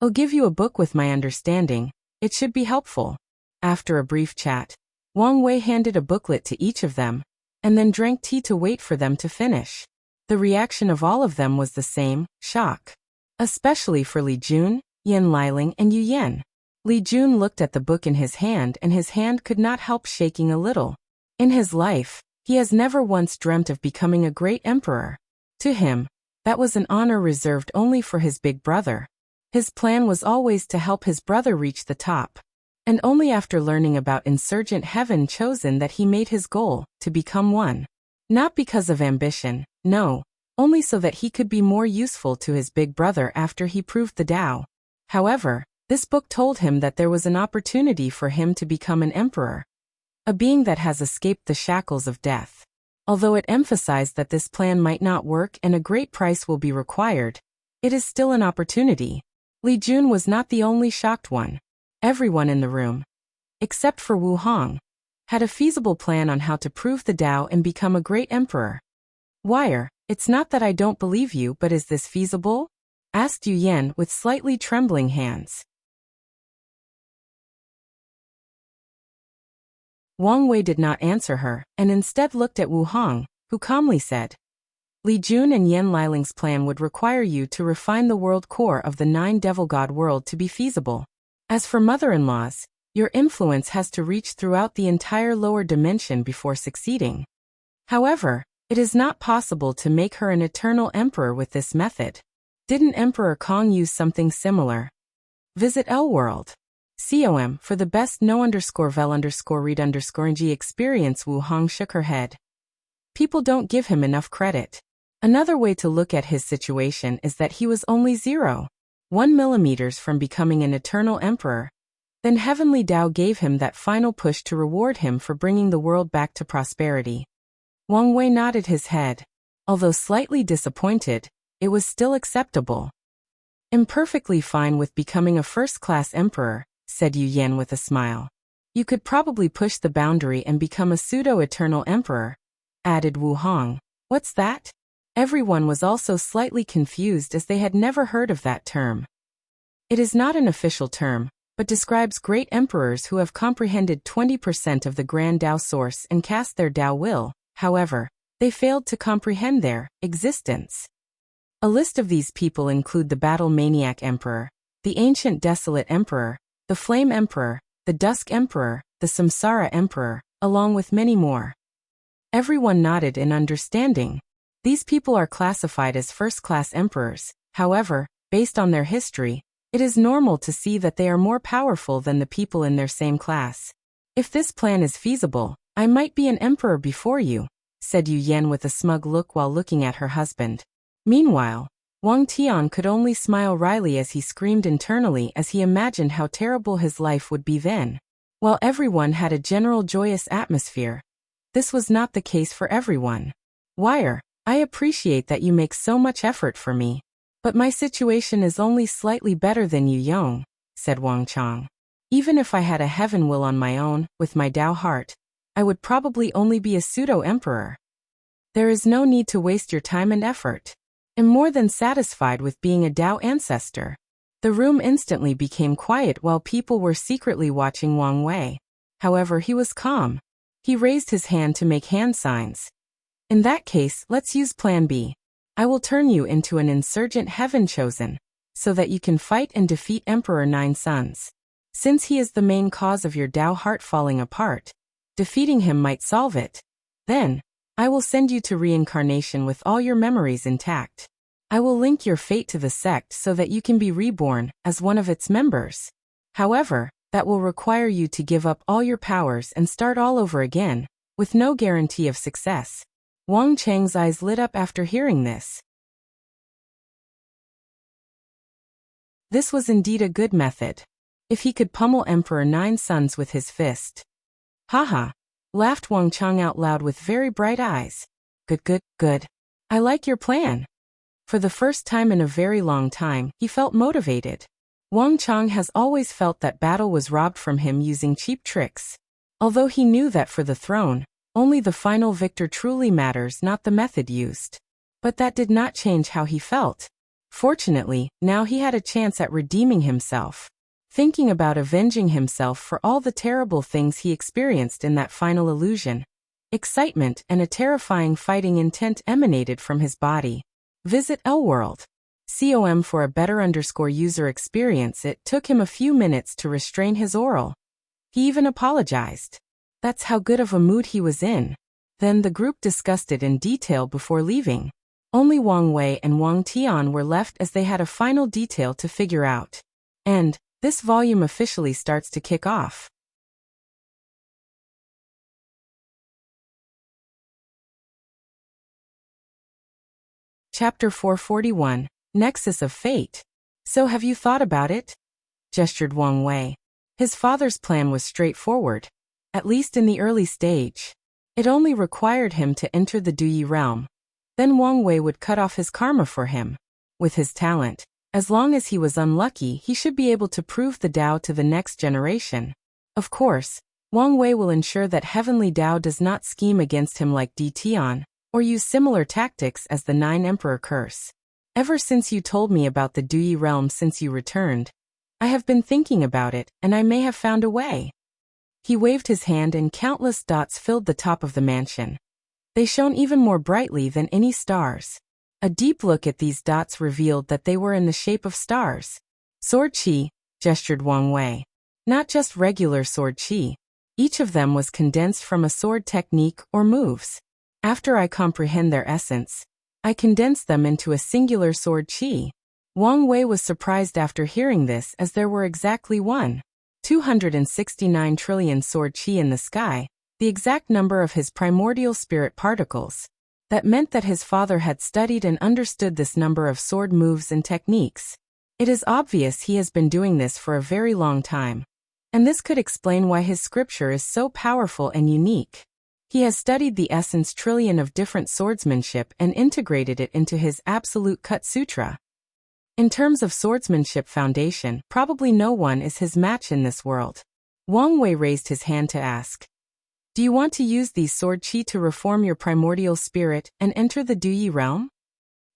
I'll give you a book with my understanding. It should be helpful. After a brief chat, Wang Wei handed a booklet to each of them, and then drank tea to wait for them to finish. The reaction of all of them was the same, shock. Especially for Li Jun, Yan Liling and Yu Yan. Li Jun looked at the book in his hand and his hand could not help shaking a little. In his life, he has never once dreamt of becoming a great emperor. To him, that was an honor reserved only for his big brother. His plan was always to help his brother reach the top. And only after learning about Insurgent Heaven chosen that he made his goal, to become one. Not because of ambition, no, only so that he could be more useful to his big brother after he proved the Tao. However, this book told him that there was an opportunity for him to become an emperor. A being that has escaped the shackles of death. Although it emphasized that this plan might not work and a great price will be required, it is still an opportunity. Li Jun was not the only shocked one. Everyone in the room, except for Wu Hong, had a feasible plan on how to prove the Tao and become a great emperor. Wire, it's not that I don't believe you, but is this feasible? Asked Yu Yan with slightly trembling hands. Wang Wei did not answer her, and instead looked at Wu Hong, who calmly said, Li Jun and Yan Liling's plan would require you to refine the world core of the 9 Devil God world to be feasible. As for mother-in-laws, your influence has to reach throughout the entire lower dimension before succeeding. However, it is not possible to make her an eternal emperor with this method. Didn't Emperor Kong use something similar? Visit L World. COM for the best no_vel_read_ng experience. Wu Hong shook her head. People don't give him enough credit. Another way to look at his situation is that he was only 0.1 millimeters from becoming an eternal emperor. Then Heavenly Tao gave him that final push to reward him for bringing the world back to prosperity. Wang Wei nodded his head. Although slightly disappointed, it was still acceptable. I'm perfectly fine with becoming a first-class emperor, said Yu Yan with a smile. You could probably push the boundary and become a pseudo-eternal emperor, added Wu Hong. What's that? Everyone was also slightly confused as they had never heard of that term. It is not an official term, but describes great emperors who have comprehended 20% of the Grand Tao source and cast their Tao will. However, they failed to comprehend their existence. A list of these people include the Battle Maniac Emperor, the Ancient Desolate Emperor, the Flame Emperor, the Dusk Emperor, the Samsara Emperor, along with many more. Everyone nodded in understanding. These people are classified as first-class emperors. However, based on their history, it is normal to see that they are more powerful than the people in their same class. If this plan is feasible, I might be an emperor before you, said Yu Yan with a smug look while looking at her husband. Meanwhile, Wang Tian could only smile wryly as he screamed internally as he imagined how terrible his life would be then. While everyone had a general joyous atmosphere, this was not the case for everyone. Wire, I appreciate that you make so much effort for me, but my situation is only slightly better than Yu Yong, said Wang Chang. Even if I had a heaven will on my own, with my Tao heart, I would probably only be a pseudo-emperor. There is no need to waste your time and effort. I'm more than satisfied with being a Tao ancestor. The room instantly became quiet while people were secretly watching Wang Wei. However, he was calm. He raised his hand to make hand signs. In that case, let's use Plan B. I will turn you into an insurgent heaven chosen, so that you can fight and defeat Emperor Nine Suns. Since he is the main cause of your Tao heart falling apart, defeating him might solve it. Then, I will send you to reincarnation with all your memories intact. I will link your fate to the sect so that you can be reborn as one of its members. However, that will require you to give up all your powers and start all over again, with no guarantee of success. Wang Chang's eyes lit up after hearing this. This was indeed a good method. If he could pummel Emperor Nine Suns with his fist. Haha, laughed Wang Chang out loud with very bright eyes. Good. I like your plan. For the first time in a very long time, he felt motivated. Wang Chang has always felt that battle was robbed from him using cheap tricks. Although he knew that for the throne, Only the final victor truly matters, not the method used. But that did not change how he felt. Fortunately, now he had a chance at redeeming himself. Thinking about avenging himself for all the terrible things he experienced in that final illusion. Excitement and a terrifying fighting intent emanated from his body. Visit Lworld.com for a better_user experience. It took him a few minutes to restrain his oral. He even apologized. That's how good of a mood he was in. Then the group discussed it in detail before leaving. Only Wang Wei and Wang Tian were left as they had a final detail to figure out. And this volume officially starts to kick off. Chapter 441, Nexus of Fate. So have you thought about it? Gestured Wang Wei. His father's plan was straightforward, at least in the early stage. It only required him to enter the Duyi realm. Then Wang Wei would cut off his karma for him. With his talent, as long as he was unlucky, he should be able to prove the Tao to the next generation. Of course, Wang Wei will ensure that Heavenly Tao does not scheme against him like Di Tian, or use similar tactics as the 9 Emperor curse. Ever since you told me about the Duyi realm since you returned, I have been thinking about it, and I may have found a way. He waved his hand and countless dots filled the top of the mansion. They shone even more brightly than any stars. A deep look at these dots revealed that they were in the shape of stars. Sword Qi, gestured Wang Wei. Not just regular sword Qi. Each of them was condensed from a sword technique or moves. After I comprehend their essence, I condense them into a singular sword Qi. Wang Wei was surprised after hearing this, as there were exactly 269 trillion sword Qi in the sky, the exact number of his primordial spirit particles. That meant that his father had studied and understood this number of sword moves and techniques. It is obvious he has been doing this for a very long time. And this could explain why his scripture is so powerful and unique. He has studied the essence trillion of different swordsmanship and integrated it into his Absolute Cut Sutra. In terms of swordsmanship foundation, probably no one is his match in this world. Wang Wei raised his hand to ask, do you want to use these sword Qi to reform your primordial spirit and enter the Duyi realm?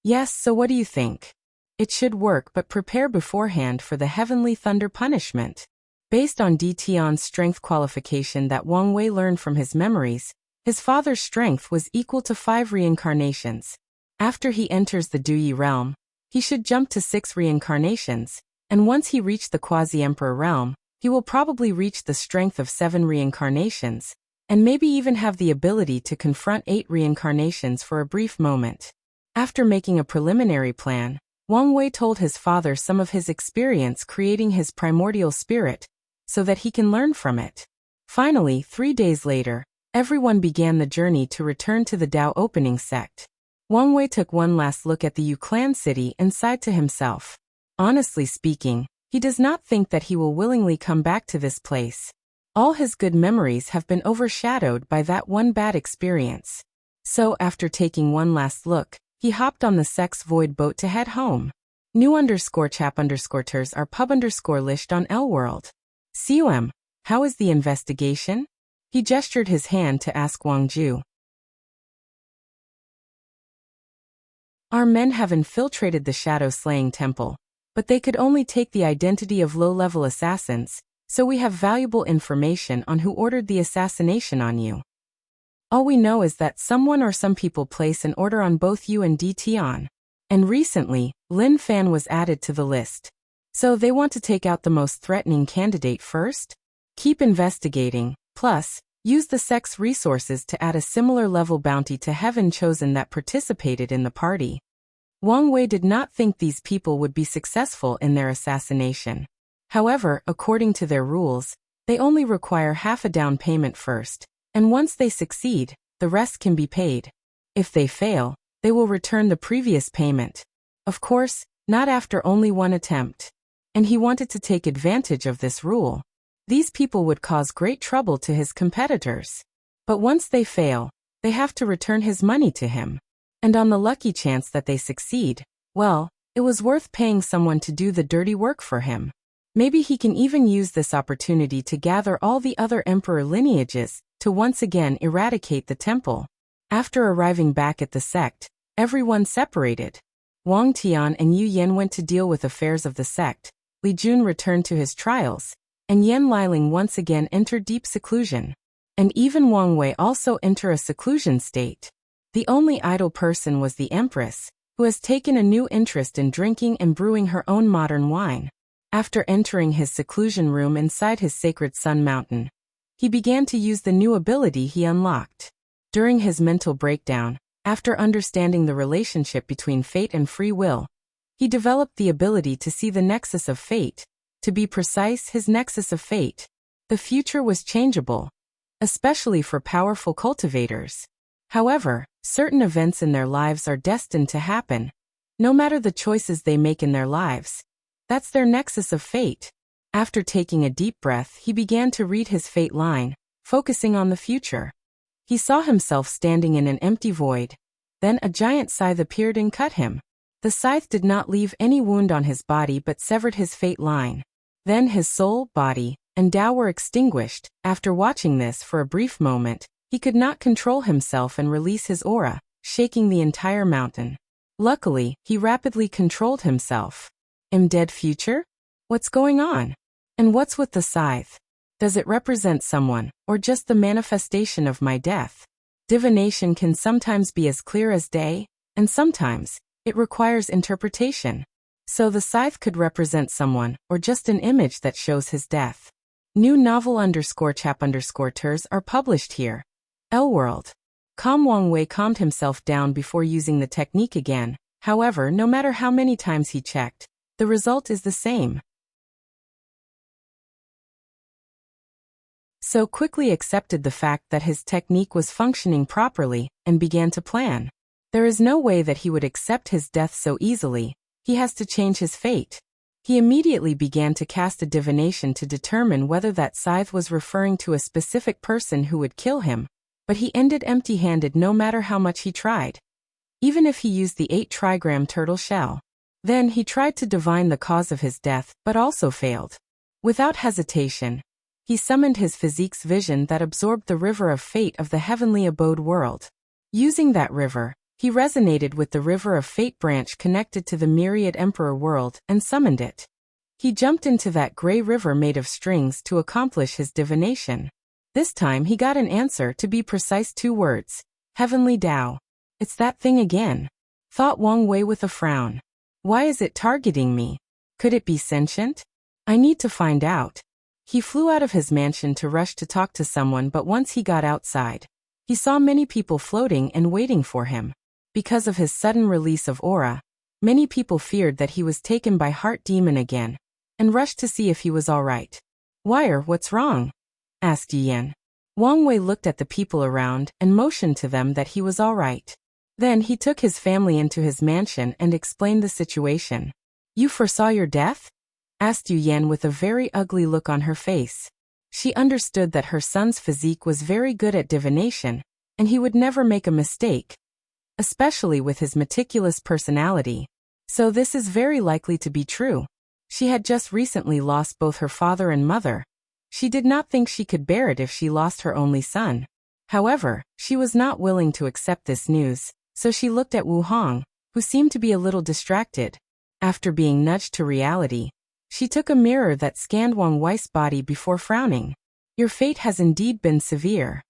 Yes, so what do you think? It should work, but prepare beforehand for the heavenly thunder punishment. Based on Di Tian's strength qualification that Wang Wei learned from his memories, his father's strength was equal to 5 reincarnations. After he enters the Duyi realm, he should jump to 6 reincarnations, and once he reached the Quasi-Emperor realm, he will probably reach the strength of 7 reincarnations, and maybe even have the ability to confront 8 reincarnations for a brief moment. After making a preliminary plan, Wang Wei told his father some of his experience creating his primordial spirit, so that he can learn from it. Finally, 3 days later, everyone began the journey to return to the Tao opening sect. Wang Wei took one last look at the Yu clan city and sighed to himself. Honestly speaking, he does not think that he will willingly come back to this place. All his good memories have been overshadowed by that one bad experience. So after taking one last look, he hopped on the Sex Void boat to head home. New_chap_ters are pub_lished on Lworld. How is the investigation? He gestured his hand to ask Wang Ju. Our men have infiltrated the shadow-slaying temple, but they could only take the identity of low-level assassins, so we have valuable information on who ordered the assassination on you. All we know is that someone or some people place an order on both you and Di Tian. And recently, Lin Fan was added to the list. So they want to take out the most threatening candidate first? Keep investigating, plus, use the sex resources to add a similar level bounty to Heaven Chosen that participated in the party. Wang Wei did not think these people would be successful in their assassination. However, according to their rules, they only require half a down payment first, and once they succeed, the rest can be paid. If they fail, they will return the previous payment. Of course, not after only one attempt. And he wanted to take advantage of this rule. These people would cause great trouble to his competitors. But once they fail, they have to return his money to him. And on the lucky chance that they succeed, well, it was worth paying someone to do the dirty work for him. Maybe he can even use this opportunity to gather all the other emperor lineages to once again eradicate the temple. After arriving back at the sect, everyone separated. Wang Tian and Yu Yan went to deal with affairs of the sect, Li Jun returned to his trials, and Yan Liling once again entered deep seclusion. And even Wang Wei also entered a seclusion state. The only idle person was the Empress, who has taken a new interest in drinking and brewing her own modern wine. After entering his seclusion room inside his sacred Sun Mountain, he began to use the new ability he unlocked. During his mental breakdown, after understanding the relationship between fate and free will, he developed the ability to see the nexus of fate. To be precise, his nexus of fate. The future was changeable, especially for powerful cultivators. However, certain events in their lives are destined to happen, no matter the choices they make in their lives. That's their nexus of fate. After taking a deep breath, he began to read his fate line, focusing on the future. He saw himself standing in an empty void. Then a giant scythe appeared and cut him. The scythe did not leave any wound on his body but severed his fate line. Then his soul, body, and Tao were extinguished. After watching this for a brief moment, he could not control himself and release his aura, shaking the entire mountain. Luckily, he rapidly controlled himself. Am dead future? What's going on? And what's with the scythe? Does it represent someone, or just the manifestation of my death? Divination can sometimes be as clear as day, and sometimes it requires interpretation. So the scythe could represent someone, or just an image that shows his death. New novel _chap_ters are published here. L-World. Wang Wei calmed himself down before using the technique again. However, no matter how many times he checked, the result is the same. So quickly accepted the fact that his technique was functioning properly, and began to plan. There is no way that he would accept his death so easily. He has to change his fate. He immediately began to cast a divination to determine whether that scythe was referring to a specific person who would kill him, but he ended empty-handed no matter how much he tried. Even if he used the 8-trigram turtle shell. Then he tried to divine the cause of his death, but also failed. Without hesitation, he summoned his physique's vision that absorbed the river of fate of the heavenly abode world. Using that river, he resonated with the river of fate branch connected to the myriad emperor world and summoned it. He jumped into that gray river made of strings to accomplish his divination. This time he got an answer, to be precise 2 words. Heavenly Tao. It's that thing again, thought Wang Wei with a frown. Why is it targeting me? Could it be sentient? I need to find out. He flew out of his mansion to rush to talk to someone, but once he got outside, he saw many people floating and waiting for him. Because of his sudden release of aura, many people feared that he was taken by Heart Demon again, and rushed to see if he was all right. What's wrong? Asked Yan. Wang Wei looked at the people around and motioned to them that he was all right. Then he took his family into his mansion and explained the situation. You foresaw your death? Asked Yu Yan with a very ugly look on her face. She understood that her son's physique was very good at divination, and he would never make a mistake, especially with his meticulous personality. So this is very likely to be true. She had just recently lost both her father and mother. She did not think she could bear it if she lost her only son. However, she was not willing to accept this news, so she looked at Wu Hong, who seemed to be a little distracted. After being nudged to reality, she took a mirror that scanned Wang Wei's body before frowning. Your fate has indeed been severe.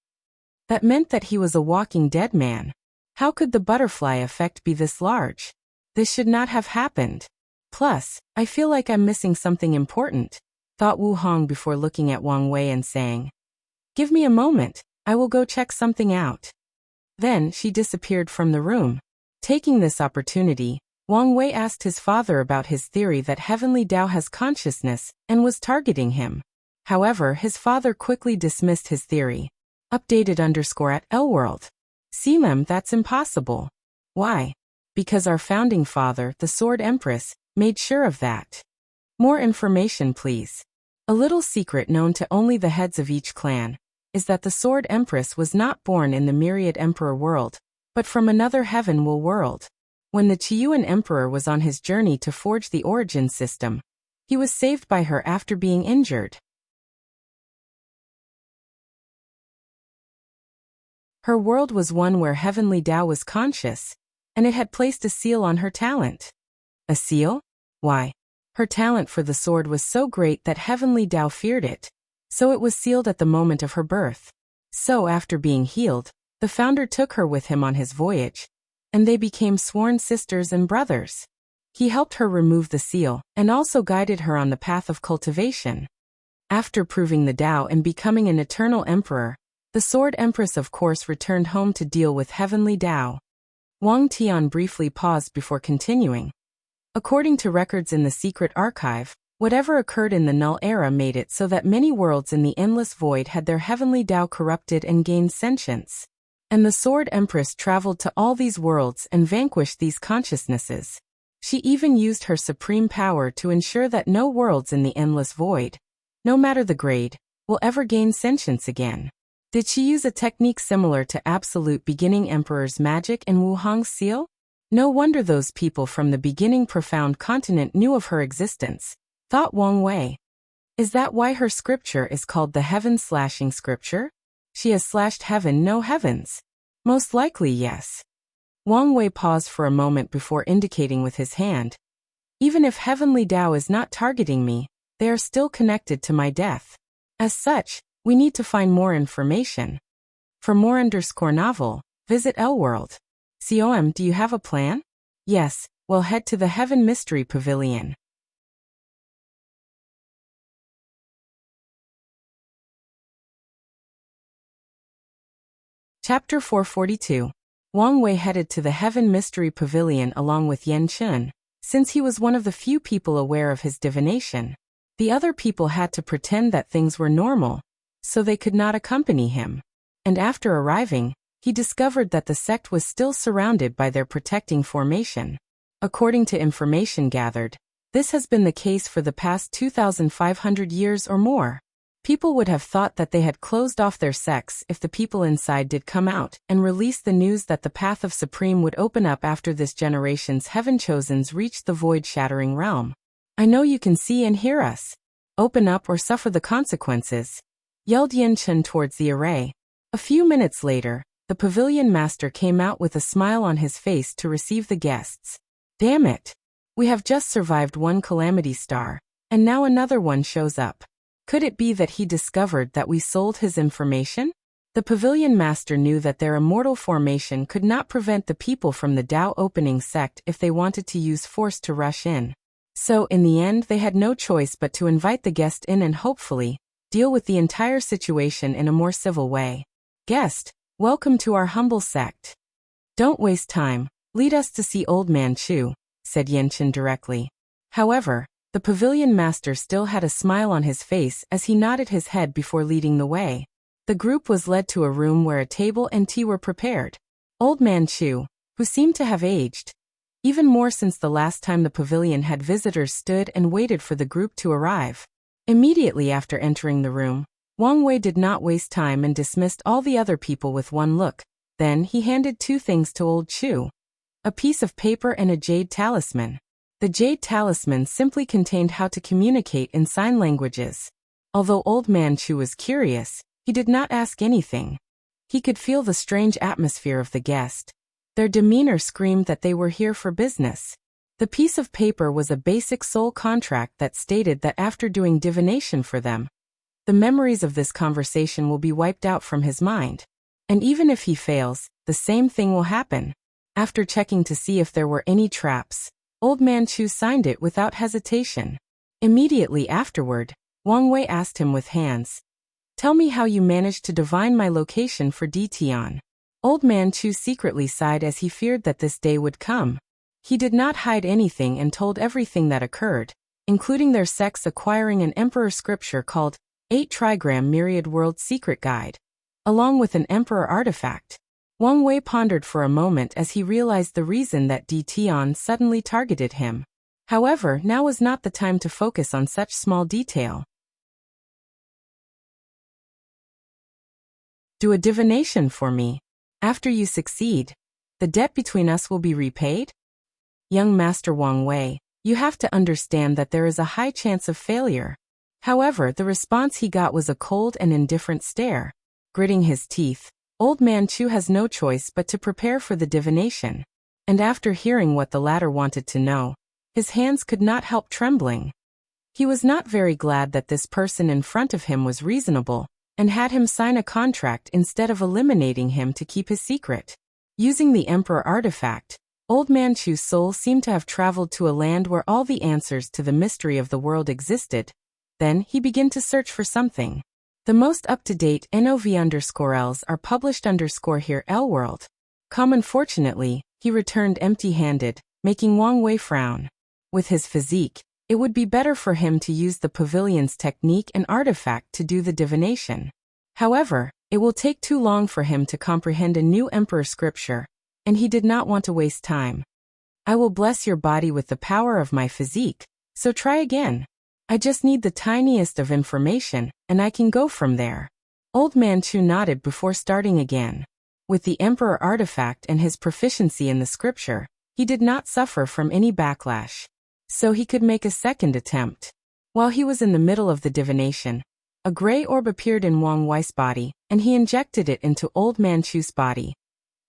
That meant that he was a walking dead man. How could the butterfly effect be this large? This should not have happened. Plus, I feel like I'm missing something important, thought Wu Hong before looking at Wang Wei and saying, Give me a moment, I will go check something out. Then she disappeared from the room. Taking this opportunity, Wang Wei asked his father about his theory that Heavenly Tao has consciousness and was targeting him. However, his father quickly dismissed his theory. Updated _ L-World. Selim, that's impossible. Why? Because our founding father, the Sword Empress, made sure of that. More information, please. A little secret known to only the heads of each clan is that the Sword Empress was not born in the Myriad Emperor world, but from another heavenward world. When the Qiyuan Emperor was on his journey to forge the origin system, he was saved by her after being injured. Her world was one where Heavenly Tao was conscious, and it had placed a seal on her talent. A seal? Why? Her talent for the sword was so great that Heavenly Tao feared it, so it was sealed at the moment of her birth. So after being healed, the founder took her with him on his voyage, and they became sworn sisters and brothers. He helped her remove the seal, and also guided her on the path of cultivation. After proving the Tao and becoming an eternal emperor, the Sword Empress of course returned home to deal with Heavenly Tao. Wang Tian briefly paused before continuing. According to records in the secret archive, whatever occurred in the Null Era made it so that many worlds in the Endless Void had their Heavenly Tao corrupted and gained sentience. And the Sword Empress traveled to all these worlds and vanquished these consciousnesses. She even used her supreme power to ensure that no worlds in the Endless Void, no matter the grade, will ever gain sentience again. Did she use a technique similar to Absolute Beginning Emperor's magic and Wuhang's seal? No wonder those people from the beginning profound continent knew of her existence, thought Wang Wei. Is that why her scripture is called the Heaven-slashing scripture? She has slashed heaven, no heavens. Most likely, yes. Wang Wei paused for a moment before indicating with his hand. Even if Heavenly Tao is not targeting me, they are still connected to my death. As such, we need to find more information. For more_novel, visit L-World. COM, do you have a plan? Yes, we'll head to the Heaven Mystery Pavilion. Chapter 442. Wang Wei headed to the Heaven Mystery Pavilion along with Yan Chun, since he was one of the few people aware of his divination. The other people had to pretend that things were normal, so they could not accompany him. And after arriving, he discovered that the sect was still surrounded by their protecting formation. According to information gathered, this has been the case for the past 2,500 years or more. People would have thought that they had closed off their sects if the people inside did come out and release the news that the path of Supreme would open up after this generation's Heaven-Chosens reached the void-shattering realm. I know you can see and hear us. Open up or suffer the consequences, yelled Yan Chun towards the array. A few minutes later, the pavilion master came out with a smile on his face to receive the guests. Damn it! We have just survived one calamity star, and now another one shows up. Could it be that he discovered that we sold his information? The pavilion master knew that their immortal formation could not prevent the people from the Tao opening sect if they wanted to use force to rush in. So in the end they had no choice but to invite the guest in and hopefully deal with the entire situation in a more civil way. Guest, welcome to our humble sect. Don't waste time, lead us to see Old Man Chu, said Yan Chun directly. However, the pavilion master still had a smile on his face as he nodded his head before leading the way. The group was led to a room where a table and tea were prepared. Old Man Chu, who seemed to have aged even more since the last time the pavilion had visitors, stood and waited for the group to arrive. Immediately after entering the room, Wang Wei did not waste time and dismissed all the other people with one look. Then he handed two things to Old Chu: a piece of paper and a jade talisman. The jade talisman simply contained how to communicate in sign languages. Although Old Man Chu was curious, he did not ask anything. He could feel the strange atmosphere of the guest. Their demeanor screamed that they were here for business. The piece of paper was a basic soul contract that stated that after doing divination for them, the memories of this conversation will be wiped out from his mind. And even if he fails, the same thing will happen. After checking to see if there were any traps, Old Man Chu signed it without hesitation. Immediately afterward, Wang Wei asked him with hands, "Tell me how you managed to divine my location for Dtian." Old Man Chu secretly sighed as he feared that this day would come. He did not hide anything and told everything that occurred, including their sects acquiring an emperor scripture called 8 Trigram Myriad World Secret Guide, along with an emperor artifact. Wang Wei pondered for a moment as he realized the reason that Dtian suddenly targeted him. However, now was not the time to focus on such small detail. Do a divination for me. After you succeed, the debt between us will be repaid? Young Master Wang Wei, you have to understand that there is a high chance of failure. However, the response he got was a cold and indifferent stare. Gritting his teeth, Old Man Chu has no choice but to prepare for the divination. And after hearing what the latter wanted to know, his hands could not help trembling. He was not very glad that this person in front of him was reasonable, and had him sign a contract instead of eliminating him to keep his secret. Using the Emperor artifact, Old Man Chu's soul seemed to have traveled to a land where all the answers to the mystery of the world existed. Then he began to search for something. The most up-to-date NOV_Ls are published _here L-World. Unfortunately, he returned empty-handed, making Wang Wei frown. With his physique, it would be better for him to use the pavilion's technique and artifact to do the divination. However, it will take too long for him to comprehend a new emperor scripture, and he did not want to waste time. I will bless your body with the power of my physique, so try again. I just need the tiniest of information, and I can go from there. Old Man Chu nodded before starting again. With the Emperor artifact and his proficiency in the scripture, he did not suffer from any backlash. So he could make a second attempt. While he was in the middle of the divination, a gray orb appeared in Wang Wei's body, and he injected it into Old Man Chu's body,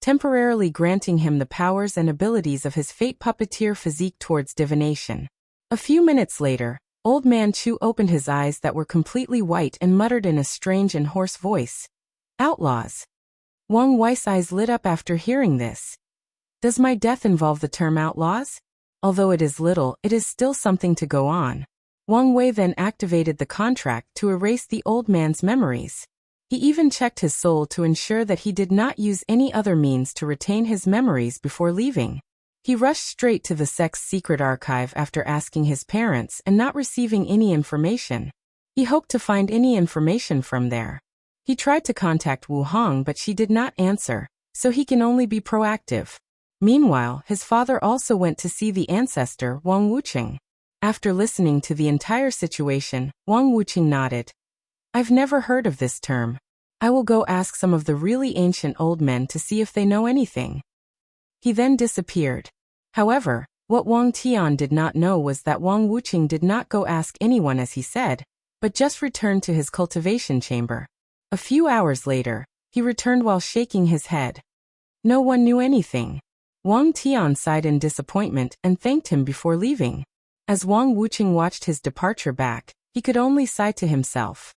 temporarily granting him the powers and abilities of his fate puppeteer physique towards divination. A few minutes later, Old Man Chu opened his eyes that were completely white and muttered in a strange and hoarse voice, "Outlaws." Wang Wei's eyes lit up after hearing this. Does my death involve the term outlaws? Although it is little, it is still something to go on. Wang Wei then activated the contract to erase the old man's memories. He even checked his soul to ensure that he did not use any other means to retain his memories before leaving. He rushed straight to the sect's secret archive after asking his parents and not receiving any information. He hoped to find any information from there. He tried to contact Wu Hong, but she did not answer, so he can only be proactive. Meanwhile, his father also went to see the ancestor, Wang Wuqing. After listening to the entire situation, Wang Wuqing nodded. I've never heard of this term. I will go ask some of the really ancient old men to see if they know anything. He then disappeared. However, what Wang Tian did not know was that Wang Wuqing did not go ask anyone as he said, but just returned to his cultivation chamber. A few hours later, he returned while shaking his head. No one knew anything. Wang Tian sighed in disappointment and thanked him before leaving. As Wang Wuqing watched his departure back, he could only sigh to himself.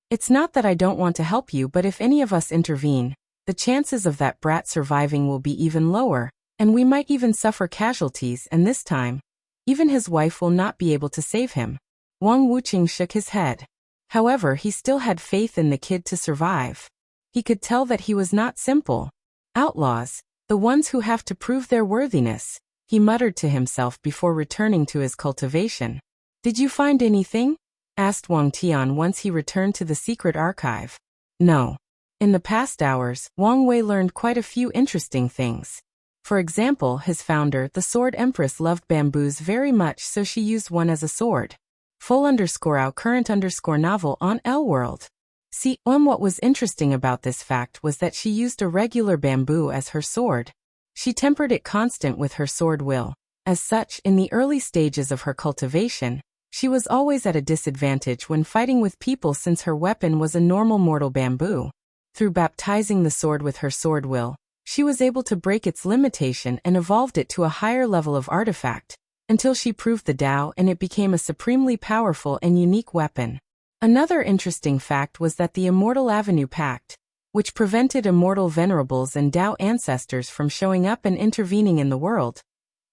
It's not that I don't want to help you, but if any of us intervene, the chances of that brat surviving will be even lower, and we might even suffer casualties, and this time, even his wife will not be able to save him. Wang Wuqing shook his head. However, he still had faith in the kid to survive. He could tell that he was not simple. Outlaws, the ones who have to prove their worthiness, he muttered to himself before returning to his cultivation. Did you find anything? Asked Wang Tian once he returned to the secret archive. No. In the past hours, Wang Wei learned quite a few interesting things. For example, his founder, the Sword Empress, loved bamboos very much, so she used one as a sword. Full_out current_novel on L-World. See, what was interesting about this fact was that she used a regular bamboo as her sword. She tempered it constant with her sword will. As such, in the early stages of her cultivation, she was always at a disadvantage when fighting with people since her weapon was a normal mortal bamboo. Through baptizing the sword with her sword will, she was able to break its limitation and evolved it to a higher level of artifact, until she proved the Tao and it became a supremely powerful and unique weapon. Another interesting fact was that the Immortal Avenue Pact, which prevented immortal venerables and Tao ancestors from showing up and intervening in the world,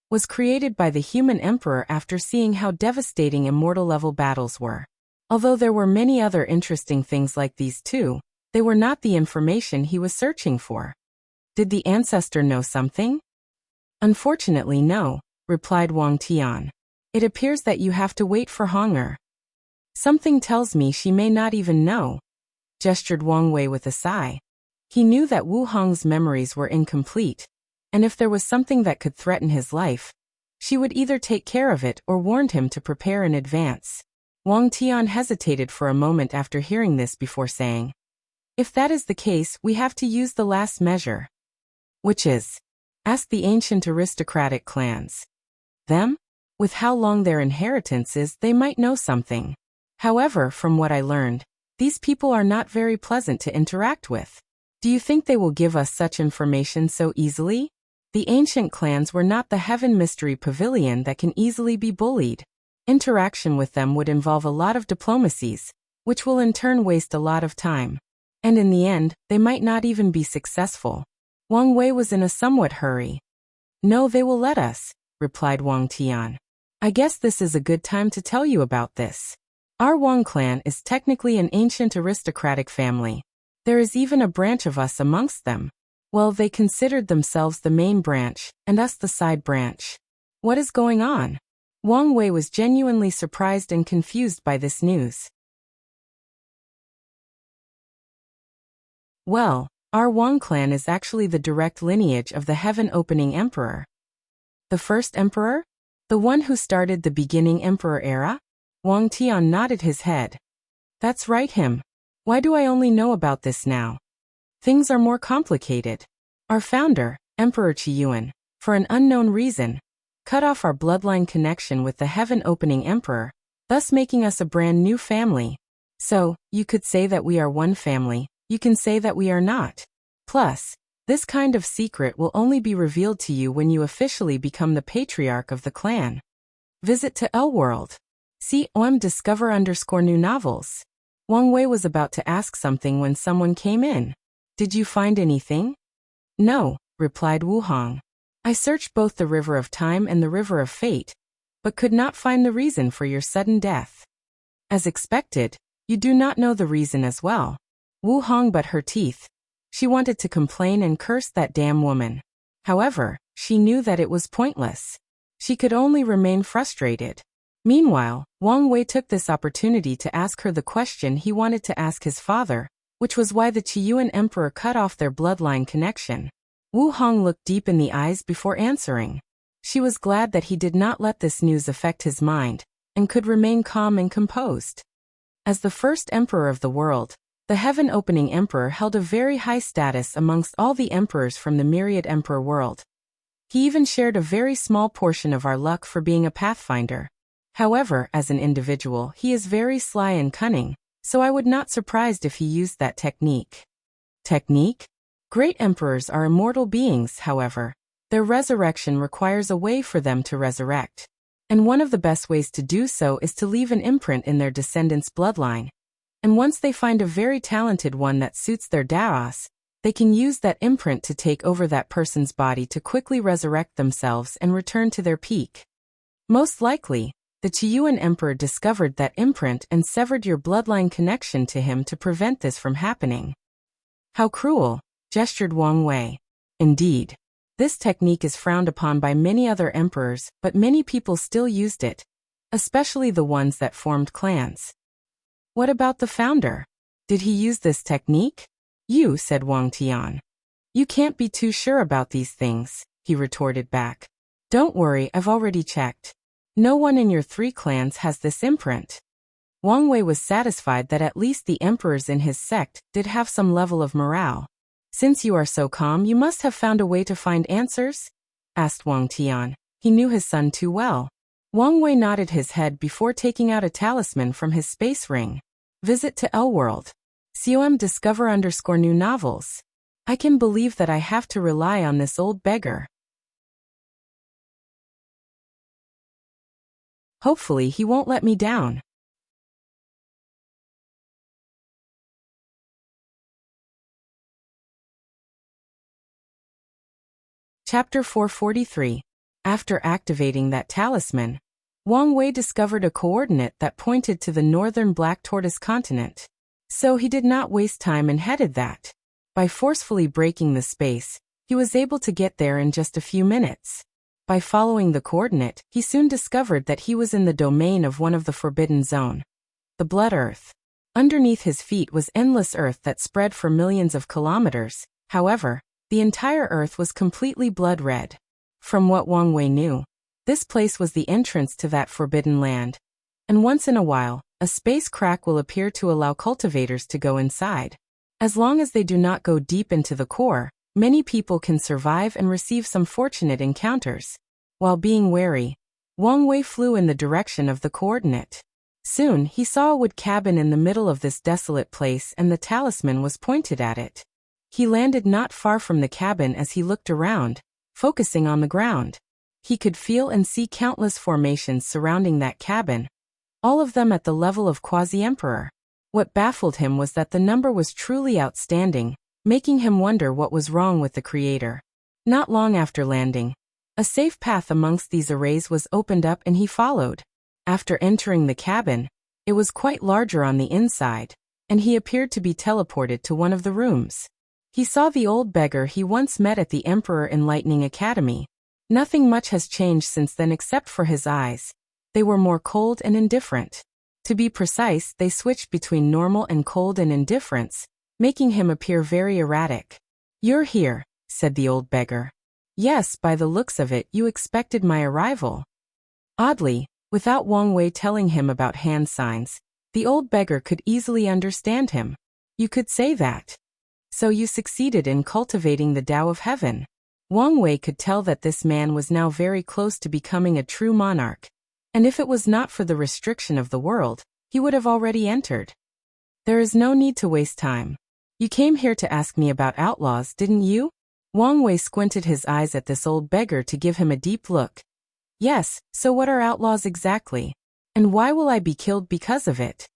was created by the human emperor after seeing how devastating immortal-level battles were. Although there were many other interesting things like these too, they were not the information he was searching for. Did the ancestor know something? Unfortunately, no, replied Wang Tian. It appears that you have to wait for Honger. Something tells me she may not even know, gestured Wang Wei with a sigh. He knew that Wu Hong's memories were incomplete, and if there was something that could threaten his life, she would either take care of it or warned him to prepare in advance. Wang Tian hesitated for a moment after hearing this before saying, if that is the case, we have to use the last measure. Which is? Asked the ancient aristocratic clans. Them? With how long their inheritance is, they might know something. However, from what I learned, These people are not very pleasant to interact with. Do you think they will give us such information so easily? The ancient clans were not the Heaven Mystery Pavilion that can easily be bullied. Interaction with them would involve a lot of diplomacies, which will in turn waste a lot of time. And in the end, they might not even be successful. Wang Wei was in a somewhat hurry. No, they will let us, replied Wang Tian. I guess this is a good time to tell you about this. Our Wang clan is technically an ancient aristocratic family. There is even a branch of us amongst them. Well, they considered themselves the main branch, and us the side branch. What is going on? Wang Wei was genuinely surprised and confused by this news. Well, our Wang clan is actually the direct lineage of the heaven-opening emperor. The first emperor? The one who started the beginning emperor era? Wang Tian nodded his head. That's right, him. Why do I only know about this now? Things are more complicated. Our founder, Emperor Qiyuan, for an unknown reason, cut off our bloodline connection with the heaven-opening emperor, thus making us a brand new family. So, you could say that we are one family, you can say that we are not. Plus, this kind of secret will only be revealed to you when you officially become the patriarch of the clan. Visit to L-World. See discover_new novels. Wang Wei was about to ask something when someone came in. Did you find anything? No, replied Wu Hong. I searched both the River of Time and the River of Fate, but could not find the reason for your sudden death. As expected, you do not know the reason as well. Wu Hong bit her teeth. She wanted to complain and curse that damn woman. However, she knew that it was pointless. She could only remain frustrated. Meanwhile, Wang Wei took this opportunity to ask her the question he wanted to ask his father, which was why the Qiyuan emperor cut off their bloodline connection. Wu Hong looked deep in the eyes before answering. She was glad that he did not let this news affect his mind, and could remain calm and composed. As the first emperor of the world, the heaven-opening emperor held a very high status amongst all the emperors from the myriad emperor world. He even shared a very small portion of our luck for being a pathfinder. However, as an individual, he is very sly and cunning, so I would not surprised if he used that technique. Technique? Great emperors are immortal beings, however. Their resurrection requires a way for them to resurrect. And one of the best ways to do so is to leave an imprint in their descendants' bloodline. And once they find a very talented one that suits their daos, they can use that imprint to take over that person's body to quickly resurrect themselves and return to their peak. Most likely, the Qiyuan emperor discovered that imprint and severed your bloodline connection to him to prevent this from happening. How cruel, gestured Wang Wei. Indeed. This technique is frowned upon by many other emperors, but many people still used it, especially the ones that formed clans. What about the founder? Did he use this technique? You, said Wang Tian. You can't be too sure about these things, he retorted back. Don't worry, I've already checked. No one in your 3 clans has this imprint. Wang Wei was satisfied that at least the emperors in his sect did have some level of morale. Since you are so calm, you must have found a way to find answers? Asked Wang Tian. He knew his son too well. Wang Wei nodded his head before taking out a talisman from his space ring. Visit to L-World. discover_new novels. I can believe that I have to rely on this old beggar. Hopefully he won't let me down. Chapter 443. After activating that talisman, Wang Wei discovered a coordinate that pointed to the northern Black Tortoise continent. So he did not waste time and headed that. By forcefully breaking the space, he was able to get there in just a few minutes. By following the coordinate, he soon discovered that he was in the domain of one of the Forbidden Zone, the Blood Earth. Underneath his feet was endless earth that spread for millions of kilometers. However, the entire earth was completely blood red. From what Wang Wei knew, this place was the entrance to that forbidden land. And once in a while, a space crack will appear to allow cultivators to go inside. As long as they do not go deep into the core, many people can survive and receive some fortunate encounters. While being wary, Wang Wei flew in the direction of the coordinate. Soon, he saw a wood cabin in the middle of this desolate place and the talisman was pointed at it. He landed not far from the cabin as he looked around, focusing on the ground. He could feel and see countless formations surrounding that cabin, all of them at the level of quasi-emperor. What baffled him was that the number was truly outstanding, making him wonder what was wrong with the creator. Not long after landing, a safe path amongst these arrays was opened up and he followed. After entering the cabin, it was quite larger on the inside, and he appeared to be teleported to one of the rooms. He saw the old beggar he once met at the Emperor Enlightening Academy. Nothing much has changed since then except for his eyes. They were more cold and indifferent. To be precise, they switched between normal and cold and indifference, making him appear very erratic. "You're here," said the old beggar. "Yes, by the looks of it, you expected my arrival." Oddly, without Wang Wei telling him about hand signs, the old beggar could easily understand him. "You could say that. So you succeeded in cultivating the Tao of Heaven." Wang Wei could tell that this man was now very close to becoming a true monarch, and if it was not for the restriction of the world, he would have already entered. "There is no need to waste time. You came here to ask me about outlaws, didn't you?" Wang Wei squinted his eyes at this old beggar to give him a deep look. "Yes, so what are outlaws exactly? And why will I be killed because of it?"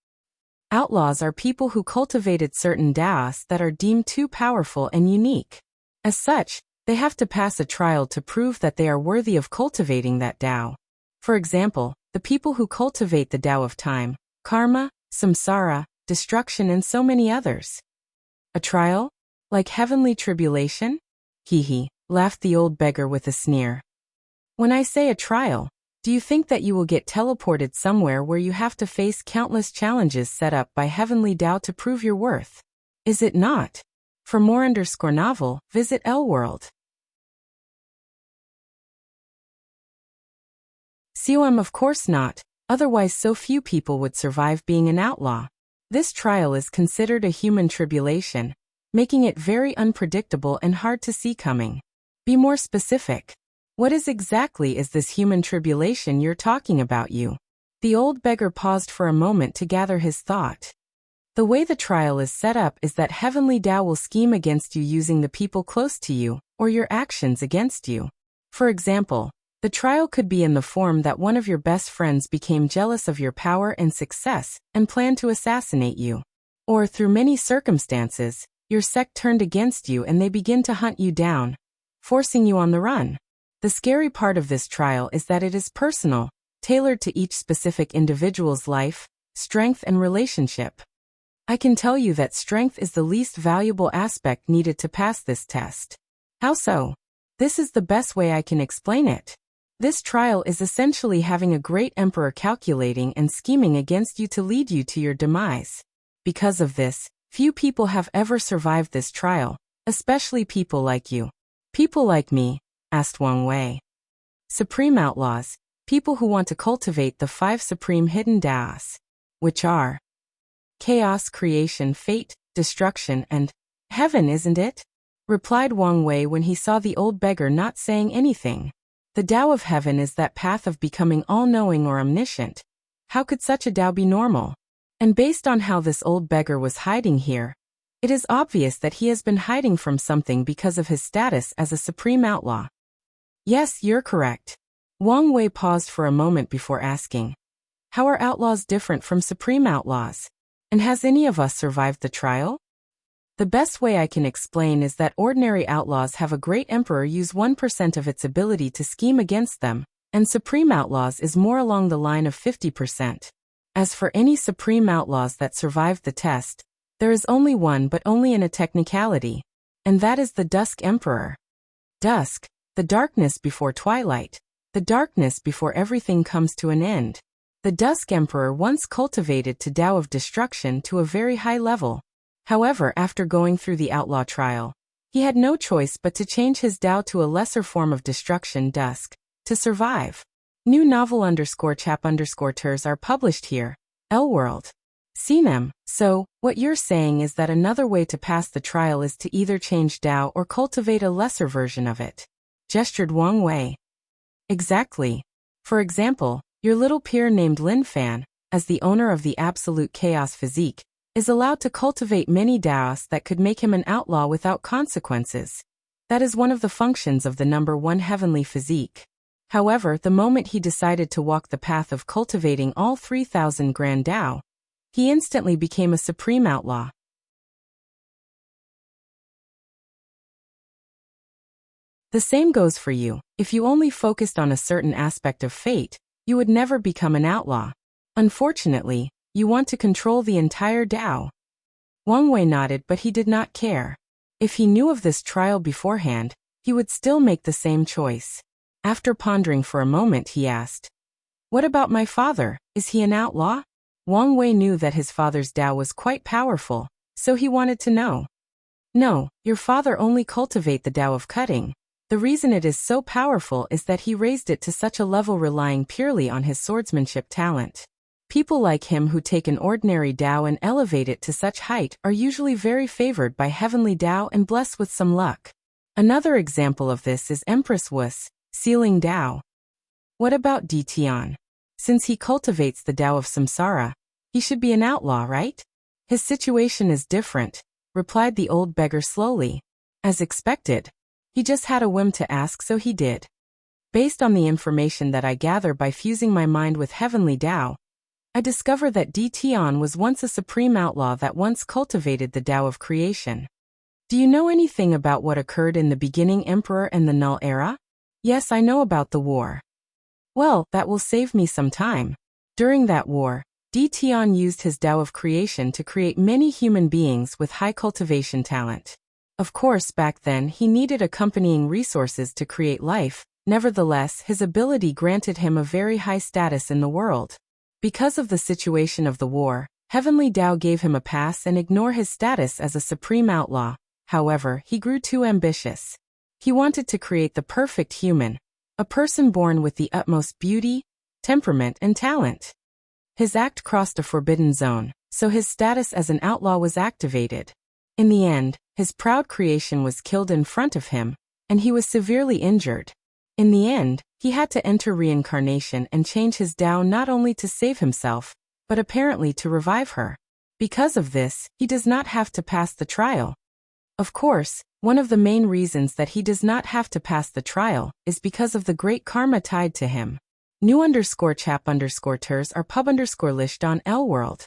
Outlaws are people who cultivated certain Taos that are deemed too powerful and unique. As such, they have to pass a trial to prove that they are worthy of cultivating that Tao. For example, the people who cultivate the Tao of time, karma, samsara, destruction and so many others. "A trial? Like heavenly tribulation?" Hee, laughed the old beggar with a sneer. "When I say a trial, do you think that you will get teleported somewhere where you have to face countless challenges set up by heavenly Tao to prove your worth? Is it not? For more _novel, visit L-World. COM of course not, otherwise so few people would survive being an outlaw. This trial is considered a human tribulation, making it very unpredictable and hard to see coming. Be more specific. What exactly is this human tribulation you're talking about you? The old beggar paused for a moment to gather his thought. The way the trial is set up is that heavenly Tao will scheme against you using the people close to you, or your actions against you. For example, the trial could be in the form that one of your best friends became jealous of your power and success and planned to assassinate you. Or through many circumstances, your sect turned against you and they begin to hunt you down, forcing you on the run. The scary part of this trial is that it is personal, tailored to each specific individual's life, strength and relationship. I can tell you that strength is the least valuable aspect needed to pass this test. How so? This is the best way I can explain it. This trial is essentially having a great emperor calculating and scheming against you to lead you to your demise. Because of this, few people have ever survived this trial, especially people like you. "People like me?" asked Wang Wei. "Supreme outlaws, people who want to cultivate the 5 supreme hidden Taos, which are chaos, creation, fate, destruction, and heaven, isn't it?" replied Wang Wei when he saw the old beggar not saying anything. The Tao of heaven is that path of becoming all-knowing or omniscient. How could such a Tao be normal? And based on how this old beggar was hiding here, it is obvious that he has been hiding from something because of his status as a supreme outlaw. "Yes, you're correct." Wang Wei paused for a moment before asking, "How are outlaws different from supreme outlaws? And has any of us survived the trial?" The best way I can explain is that ordinary outlaws have a great emperor use 1% of its ability to scheme against them, and supreme outlaws is more along the line of 50%. As for any supreme outlaws that survived the test, there is only one, but only in a technicality, and that is the Dusk Emperor. Dusk, the darkness before twilight, the darkness before everything comes to an end. The Dusk Emperor once cultivated to Tao of destruction to a very high level. However, after going through the outlaw trial, he had no choice but to change his Tao to a lesser form of destruction, Dusk, to survive. New novel _chap_ters are published here, L-World. See them. So, what you're saying is that another way to pass the trial is to either change Tao or cultivate a lesser version of it. Gestured Wang Wei. Exactly. For example, your little peer named Lin Fan, as the owner of the absolute chaos physique, is allowed to cultivate many Daos that could make him an outlaw without consequences. That is one of the functions of the number 1 heavenly physique. However, the moment he decided to walk the path of cultivating all 3,000 grand Dao, he instantly became a supreme outlaw. The same goes for you. If you only focused on a certain aspect of fate, you would never become an outlaw. Unfortunately, you want to control the entire Dao. Wang Wei nodded, but he did not care. If he knew of this trial beforehand, he would still make the same choice. After pondering for a moment, he asked, "What about my father? Is he an outlaw?" Wang Wei knew that his father's Dao was quite powerful, so he wanted to know. "No, your father only cultivate the Dao of cutting. The reason it is so powerful is that he raised it to such a level relying purely on his swordsmanship talent. People like him who take an ordinary Dao and elevate it to such height are usually very favored by heavenly Dao and blessed with some luck. Another example of this is Empress Wu's sealing Dao. What about Di Tian? Since he cultivates the Dao of Samsara, he should be an outlaw, right?" "His situation is different," replied the old beggar slowly. "As expected. He just had a whim to ask, so he did. Based on the information that I gather by fusing my mind with heavenly Dao, I discover that Di Tian was once a supreme outlaw that once cultivated the Dao of creation. Do you know anything about what occurred in the beginning Emperor and the Null Era?" "Yes, I know about the war." "Well, that will save me some time. During that war, Di Tian used his Dao of creation to create many human beings with high cultivation talent. Of course, back then he needed accompanying resources to create life. Nevertheless, his ability granted him a very high status in the world. Because of the situation of the war, heavenly Dao gave him a pass and ignored his status as a supreme outlaw. However, he grew too ambitious. He wanted to create the perfect human, a person born with the utmost beauty, temperament, and talent. His act crossed a forbidden zone, so his status as an outlaw was activated. In the end, his proud creation was killed in front of him, and he was severely injured. In the end, he had to enter reincarnation and change his Dao not only to save himself, but apparently to revive her. Because of this, he does not have to pass the trial. Of course, one of the main reasons that he does not have to pass the trial is because of the great karma tied to him. New_chap_ters are pub_lished on L World.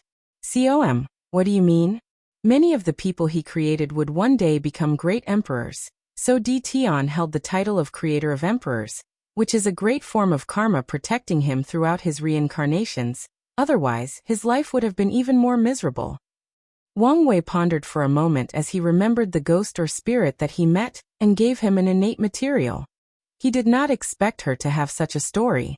Com. What do you mean? Many of the people he created would one day become great emperors, so Di Tian held the title of Creator of Emperors, which is a great form of karma protecting him throughout his reincarnations. Otherwise, his life would have been even more miserable. Wang Wei pondered for a moment as he remembered the ghost or spirit that he met and gave him an innate material. He did not expect her to have such a story.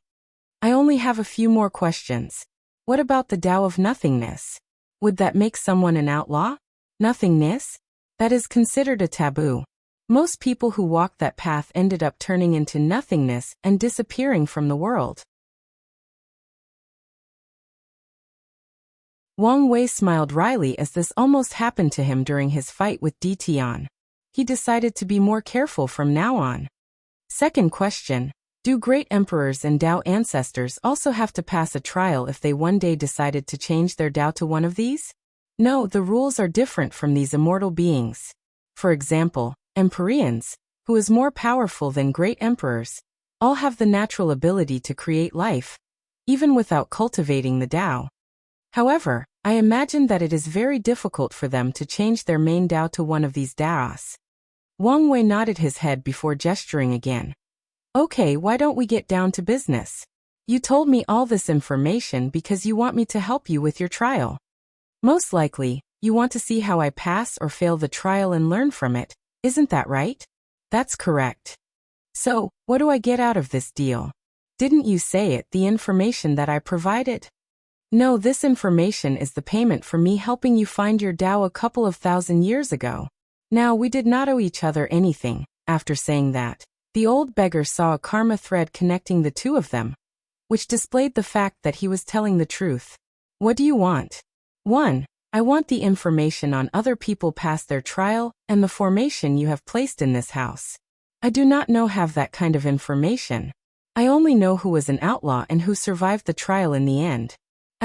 "I only have a few more questions. What about the Tao of nothingness? Would that make someone an outlaw? Nothingness? That is considered a taboo. Most people who walked that path ended up turning into nothingness and disappearing from the world." Wang Wei smiled wryly as this almost happened to him during his fight with Di Tian. He decided to be more careful from now on. Second question. Do great emperors and Dao ancestors also have to pass a trial if they one day decided to change their Dao to one of these? No, the rules are different from these immortal beings. For example, Empyreans, who is more powerful than great emperors, all have the natural ability to create life, even without cultivating the Dao. However, I imagine that it is very difficult for them to change their main Dao to one of these Daos. Wang Wei nodded his head before gesturing again. "Okay, why don't we get down to business? You told me all this information because you want me to help you with your trial. Most likely, you want to see how I pass or fail the trial and learn from it, isn't that right?" "That's correct. So, what do I get out of this deal? Didn't you say it, the information that I provided?" "No, this information is the payment for me helping you find your Dao a couple of 1,000 years ago. Now, we did not owe each other anything." After saying that, the old beggar saw a karma thread connecting the two of them, which displayed the fact that he was telling the truth. "What do you want?" 1. I want the information on other people past their trial and the formation you have placed in this house. I do not have that kind of information. I only know who was an outlaw and who survived the trial in the end.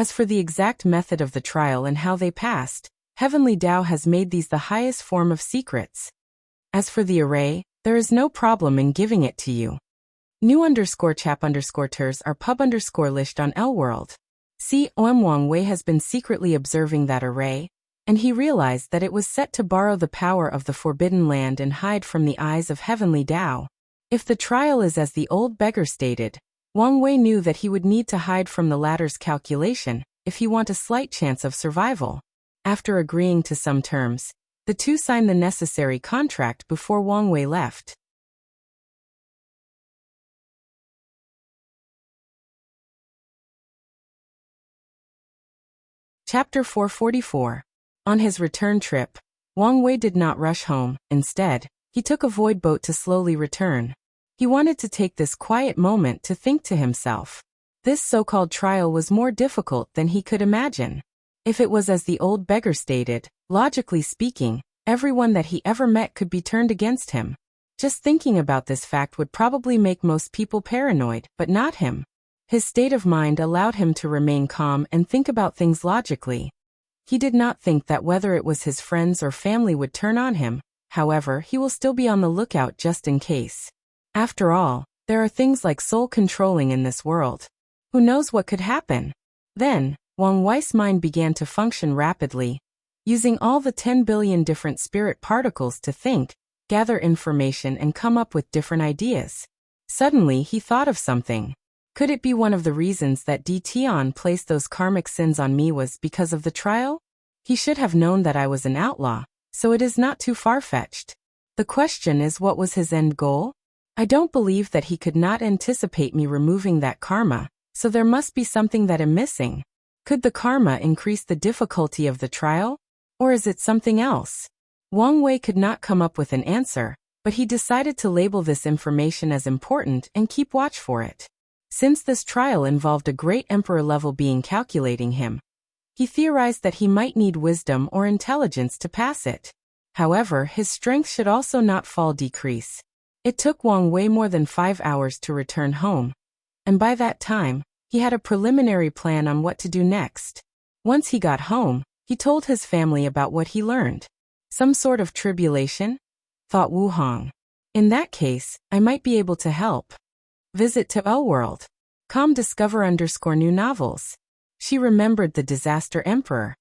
As for the exact method of the trial and how they passed, Heavenly Tao has made these the highest form of secrets. As for the array, there is no problem in giving it to you. New_chap_ters are pub_list on L-World. Wang Wei has been secretly observing that array, and he realized that it was set to borrow the power of the Forbidden Land and hide from the eyes of Heavenly Tao. If the trial is as the old beggar stated, Wang Wei knew that he would need to hide from the latter's calculation if he want a slight chance of survival. After agreeing to some terms, the two signed the necessary contract before Wang Wei left. Chapter 444. On his return trip, Wang Wei did not rush home. Instead, he took a void boat to slowly return. He wanted to take this quiet moment to think to himself. This so-called trial was more difficult than he could imagine. If it was as the old beggar stated, logically speaking, everyone that he ever met could be turned against him. Just thinking about this fact would probably make most people paranoid, but not him. His state of mind allowed him to remain calm and think about things logically. He did not think that whether it was his friends or family would turn on him. However, he will still be on the lookout just in case. After all, there are things like soul controlling in this world. Who knows what could happen? Then, Wang Wei's mind began to function rapidly, using all the 10 billion different spirit particles to think, gather information and come up with different ideas. Suddenly he thought of something. Could it be one of the reasons that Tian placed those karmic sins on me was because of the trial? He should have known that I was an outlaw, so it is not too far-fetched. The question is, what was his end goal? I don't believe that he could not anticipate me removing that karma, so there must be something that I'm missing. Could the karma increase the difficulty of the trial? Or is it something else? Wang Wei could not come up with an answer, but he decided to label this information as important and keep watch for it. Since this trial involved a great emperor-level being calculating him, he theorized that he might need wisdom or intelligence to pass it. However, his strength should also not decrease. It took Wang Wei more than 5 hours to return home, and by that time, he had a preliminary plan on what to do next. Once he got home, he told his family about what he learned. Some sort of tribulation? Thought Wu Hong. In that case, I might be able to help. Visit to L-World. Discover_new novels. She remembered the disaster emperor.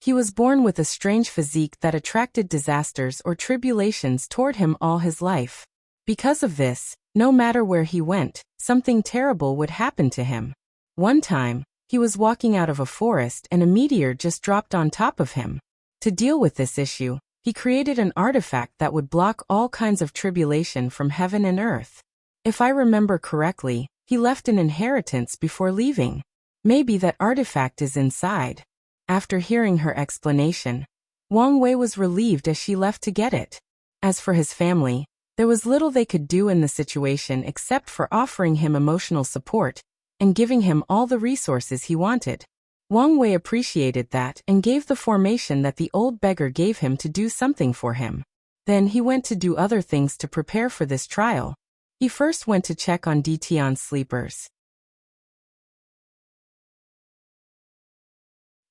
He was born with a strange physique that attracted disasters or tribulations toward him all his life. Because of this, no matter where he went, something terrible would happen to him. One time, he was walking out of a forest and a meteor just dropped on top of him. To deal with this issue, he created an artifact that would block all kinds of tribulation from heaven and earth. If I remember correctly, he left an inheritance before leaving. Maybe that artifact is inside. After hearing her explanation, Wang Wei was relieved as she left to get it. As for his family, there was little they could do in the situation except for offering him emotional support and giving him all the resources he wanted. Wang Wei appreciated that and gave the formation that the old beggar gave him to do something for him. Then he went to do other things to prepare for this trial. He first went to check on Tian's sleepers.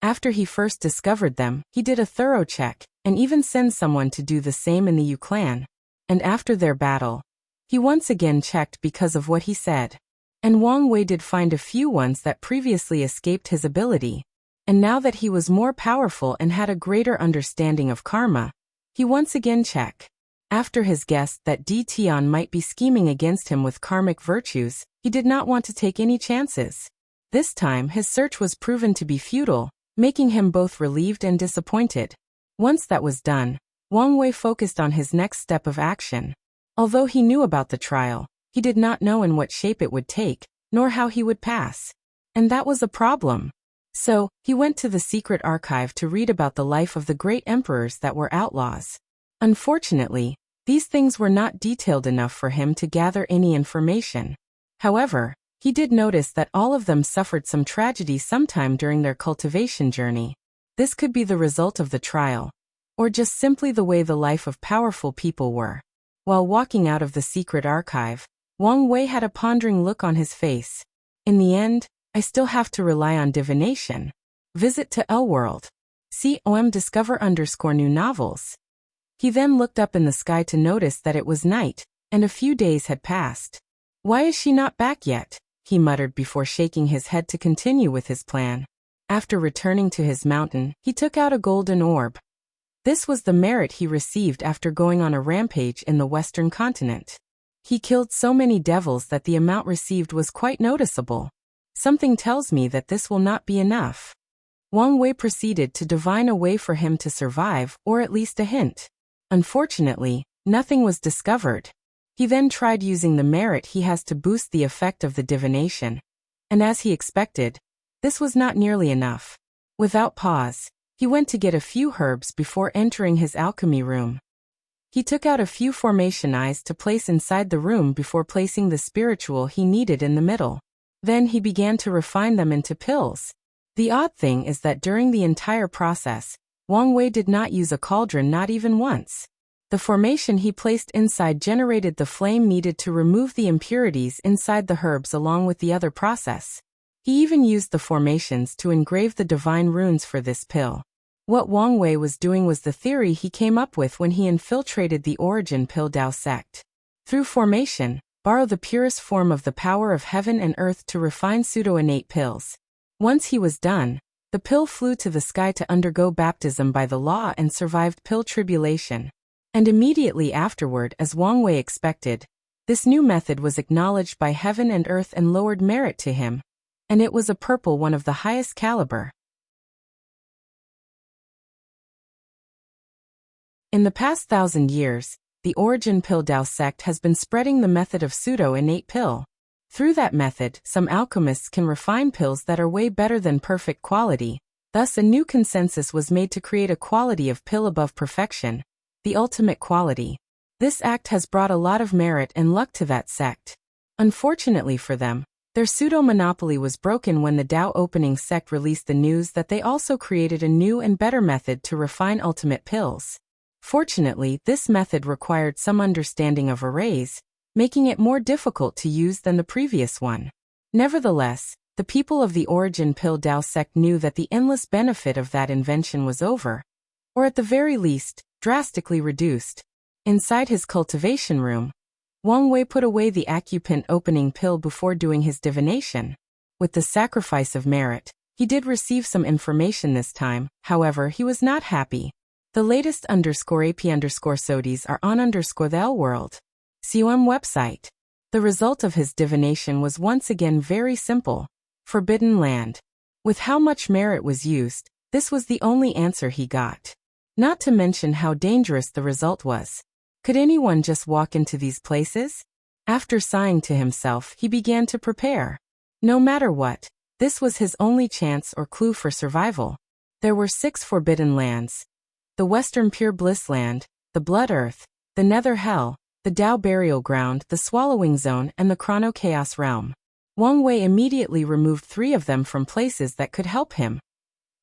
After he first discovered them, he did a thorough check, and even sent someone to do the same in the Yu clan. And after their battle, he once again checked because of what he said. And Wang Wei did find a few ones that previously escaped his ability. And now that he was more powerful and had a greater understanding of karma, he once again checked. After his guess that Tian might be scheming against him with karmic virtues, he did not want to take any chances. This time his search was proven to be futile, making him both relieved and disappointed. Once that was done, Wang Wei focused on his next step of action. Although he knew about the trial, he did not know in what shape it would take, nor how he would pass. And that was a problem. So, he went to the secret archive to read about the life of the great emperors that were outlaws. Unfortunately, these things were not detailed enough for him to gather any information. However, he did notice that all of them suffered some tragedy sometime during their cultivation journey. This could be the result of the trial, or just simply the way the life of powerful people were. While walking out of the secret archive, Wang Wei had a pondering look on his face. In the end, I still have to rely on divination. Visit to L-World. COM discover _new novels. He then looked up in the sky to notice that it was night, and a few days had passed. Why is she not back yet? He muttered before shaking his head to continue with his plan. After returning to his mountain, he took out a golden orb. This was the merit he received after going on a rampage in the Western continent. He killed so many devils that the amount received was quite noticeable. Something tells me that this will not be enough. Wang Wei proceeded to divine a way for him to survive, or at least a hint. Unfortunately, nothing was discovered. He then tried using the merit he has to boost the effect of the divination. And as he expected, this was not nearly enough. Without pause, he went to get a few herbs before entering his alchemy room. He took out a few formation eyes to place inside the room before placing the spiritual he needed in the middle. Then he began to refine them into pills. The odd thing is that during the entire process, Wang Wei did not use a cauldron, not even once. The formation he placed inside generated the flame needed to remove the impurities inside the herbs along with the other process. He even used the formations to engrave the divine runes for this pill. What Wang Wei was doing was the theory he came up with when he infiltrated the Origin Pill Dao sect. Through formation, borrow the purest form of the power of heaven and earth to refine pseudo-innate pills. Once he was done, the pill flew to the sky to undergo baptism by the law and survived pill tribulation. And immediately afterward, as Wang Wei expected, this new method was acknowledged by heaven and earth and lowered merit to him. And it was a purple one of the highest caliber. In the past 1,000 years, the Origin Pill Dao sect has been spreading the method of pseudo-innate pill. Through that method, some alchemists can refine pills that are way better than perfect quality. Thus, a new consensus was made to create a quality of pill above perfection, the ultimate quality. This act has brought a lot of merit and luck to that sect. Unfortunately for them, their pseudo-monopoly was broken when the Dao opening sect released the news that they also created a new and better method to refine ultimate pills. Fortunately, this method required some understanding of arrays, making it more difficult to use than the previous one. Nevertheless, the people of the Origin Pill Dao sect knew that the endless benefit of that invention was over, or at the very least, drastically reduced. Inside his cultivation room, Wang Wei put away the Accupant opening pill before doing his divination. With the sacrifice of merit, he did receive some information this time, however he was not happy. The latest _AP_SODIs are on the L-World. COM website. The result of his divination was once again very simple. Forbidden land. With how much merit was used, this was the only answer he got. Not to mention how dangerous the result was. Could anyone just walk into these places? After sighing to himself, he began to prepare. No matter what, this was his only chance or clue for survival. There were 6 forbidden lands. The Western Pure Bliss Land, the Blood Earth, the Nether Hell, the Dao Burial Ground, the Swallowing Zone, and the Chrono Chaos Realm. Wang Wei immediately removed 3 of them from places that could help him.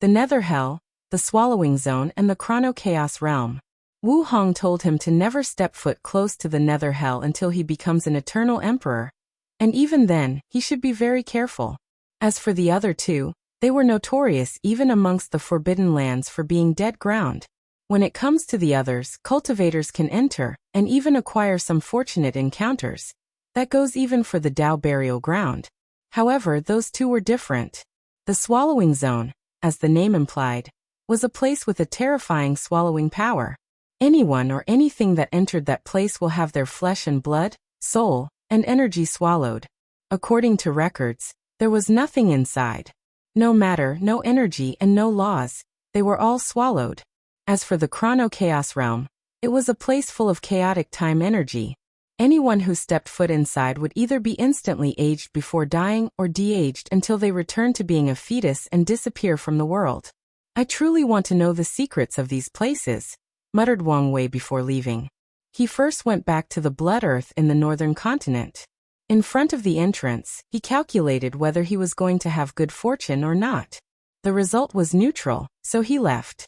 The Nether Hell, the Swallowing Zone, and the Chrono Chaos Realm. Wu Hong told him to never step foot close to the Nether Hell until he becomes an eternal emperor. And even then, he should be very careful. As for the other 2, they were notorious even amongst the forbidden lands for being dead ground. When it comes to the others, cultivators can enter, and even acquire some fortunate encounters. That goes even for the Dao Burial Ground. However, those 2 were different. The Swallowing Zone, as the name implied, was a place with a terrifying swallowing power. Anyone or anything that entered that place will have their flesh and blood, soul, and energy swallowed. According to records, there was nothing inside. No matter, no energy, and no laws. They were all swallowed. As for the Chrono Chaos Realm, it was a place full of chaotic time energy. Anyone who stepped foot inside would either be instantly aged before dying or de-aged until they return to being a fetus and disappear from the world. I truly want to know the secrets of these places, muttered Wang Wei before leaving. He first went back to the Blood Earth in the northern continent. In front of the entrance, he calculated whether he was going to have good fortune or not. The result was neutral, so he left.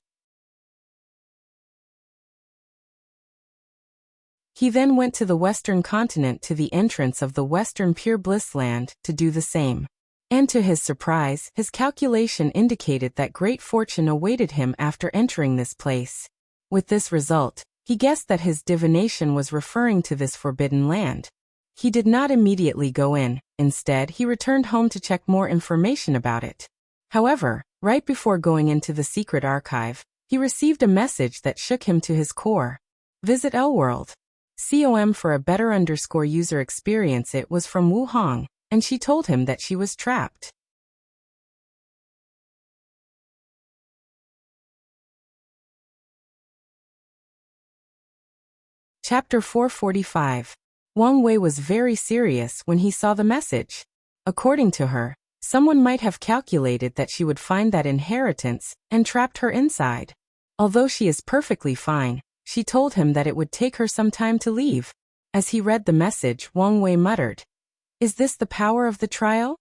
He then went to the western continent to the entrance of the Western Pure Bliss Land to do the same. And to his surprise, his calculation indicated that great fortune awaited him after entering this place. With this result, he guessed that his divination was referring to this forbidden land. He did not immediately go in. Instead, he returned home to check more information about it. However, right before going into the secret archive, he received a message that shook him to his core. Visit Lworld.com for a better user experience. It was from Wu Hong, and she told him that she was trapped. Chapter 445. Wang Wei was very serious when he saw the message. According to her, someone might have calculated that she would find that inheritance and trapped her inside. Although she is perfectly fine, she told him that it would take her some time to leave. As he read the message, Wang Wei muttered, "Is this the power of the trial?"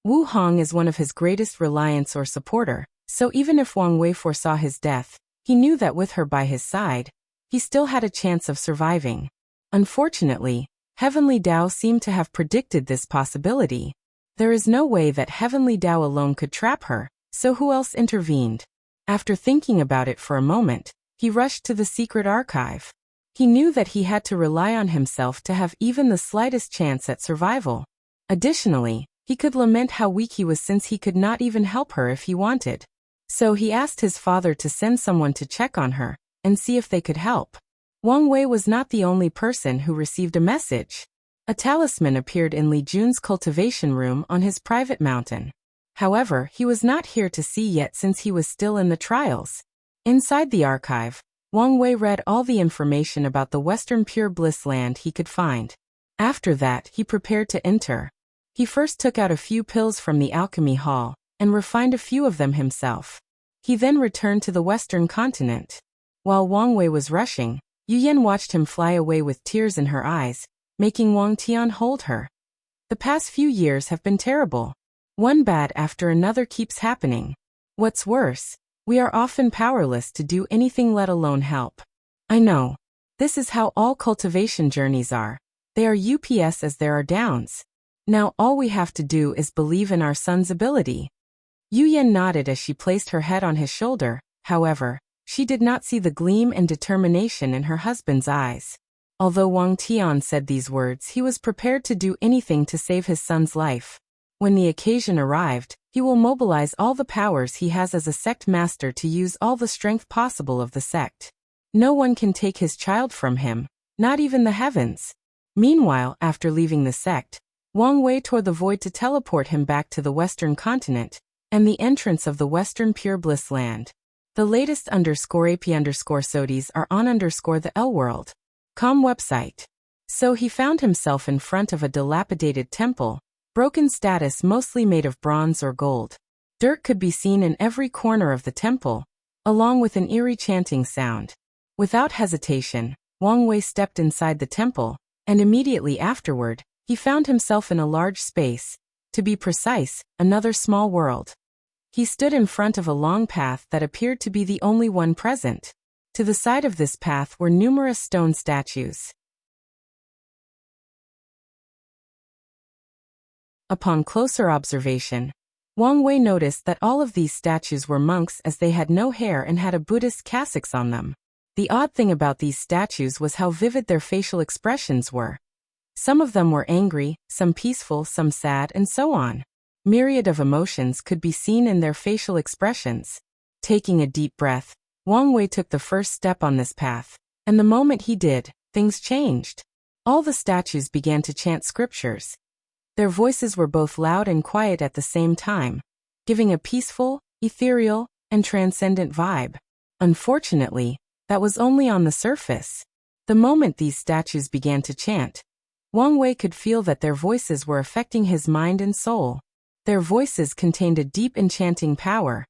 Wu Hong is one of his greatest reliance or supporter, so even if Wang Wei foresaw his death, he knew that with her by his side, he still had a chance of surviving. Unfortunately, Heavenly Tao seemed to have predicted this possibility. There is no way that Heavenly Tao alone could trap her, so who else intervened? After thinking about it for a moment, he rushed to the secret archive. He knew that he had to rely on himself to have even the slightest chance at survival. Additionally, he could lament how weak he was since he could not even help her if he wanted. So he asked his father to send someone to check on her and see if they could help. Wang Wei was not the only person who received a message. A talisman appeared in Li Jun's cultivation room on his private mountain. However, he was not here to see yet since he was still in the trials. Inside the archive, Wang Wei read all the information about the Western Pure Bliss land he could find. After that, he prepared to enter. He first took out a few pills from the alchemy hall and refined a few of them himself. He then returned to the Western continent. While Wang Wei was rushing, Yu Yan watched him fly away with tears in her eyes, making Wang Tian hold her. The past few years have been terrible. One bad after another keeps happening. What's worse, we are often powerless to do anything, let alone help. I know. This is how all cultivation journeys are. They are ups as there are downs. Now all we have to do is believe in our son's ability. Yu Yan nodded as she placed her head on his shoulder. However, she did not see the gleam and determination in her husband's eyes. Although Wang Tian said these words, he was prepared to do anything to save his son's life. When the occasion arrived, he will mobilize all the powers he has as a sect master to use all the strength possible of the sect. No one can take his child from him, not even the heavens. Meanwhile, after leaving the sect, Wang Wei tore the void to teleport him back to the Western continent and the entrance of the Western Pure Bliss land. The latest _AP_SODIES are on the Lworld.com website. So he found himself in front of a dilapidated temple, broken status mostly made of bronze or gold. Dirt could be seen in every corner of the temple, along with an eerie chanting sound. Without hesitation, Wang Wei stepped inside the temple, and immediately afterward, he found himself in a large space. To be precise, another small world. He stood in front of a long path that appeared to be the only one present. To the side of this path were numerous stone statues. Upon closer observation, Wang Wei noticed that all of these statues were monks as they had no hair and had a Buddhist cassocks on them. The odd thing about these statues was how vivid their facial expressions were. Some of them were angry, some peaceful, some sad, and so on. Myriad of emotions could be seen in their facial expressions. Taking a deep breath, Wang Wei took the first step on this path, and the moment he did, things changed. All the statues began to chant scriptures. Their voices were both loud and quiet at the same time, giving a peaceful, ethereal, and transcendent vibe. Unfortunately, that was only on the surface. The moment these statues began to chant, Wang Wei could feel that their voices were affecting his mind and soul. Their voices contained a deep enchanting power,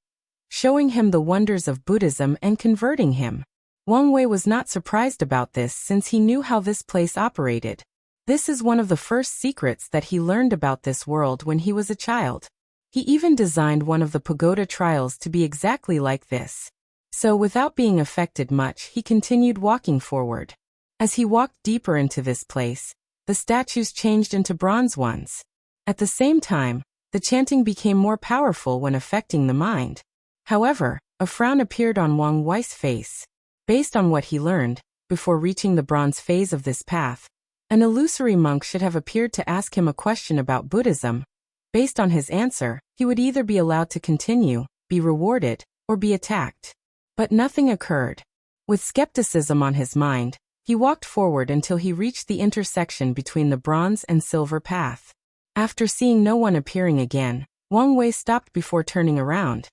showing him the wonders of Buddhism and converting him. Wang Wei was not surprised about this since he knew how this place operated. This is one of the first secrets that he learned about this world when he was a child. He even designed one of the pagoda trials to be exactly like this. So without being affected much, he continued walking forward. As he walked deeper into this place, the statues changed into bronze ones. At the same time, The chanting became more powerful when affecting the mind. However, a frown appeared on Wang Wei's face. Based on what he learned, before reaching the bronze phase of this path, an illusory monk should have appeared to ask him a question about Buddhism. Based on his answer, he would either be allowed to continue, be rewarded, or be attacked. But nothing occurred. With skepticism on his mind, he walked forward until he reached the intersection between the bronze and silver path. After seeing no one appearing again, Wang Wei stopped before turning around.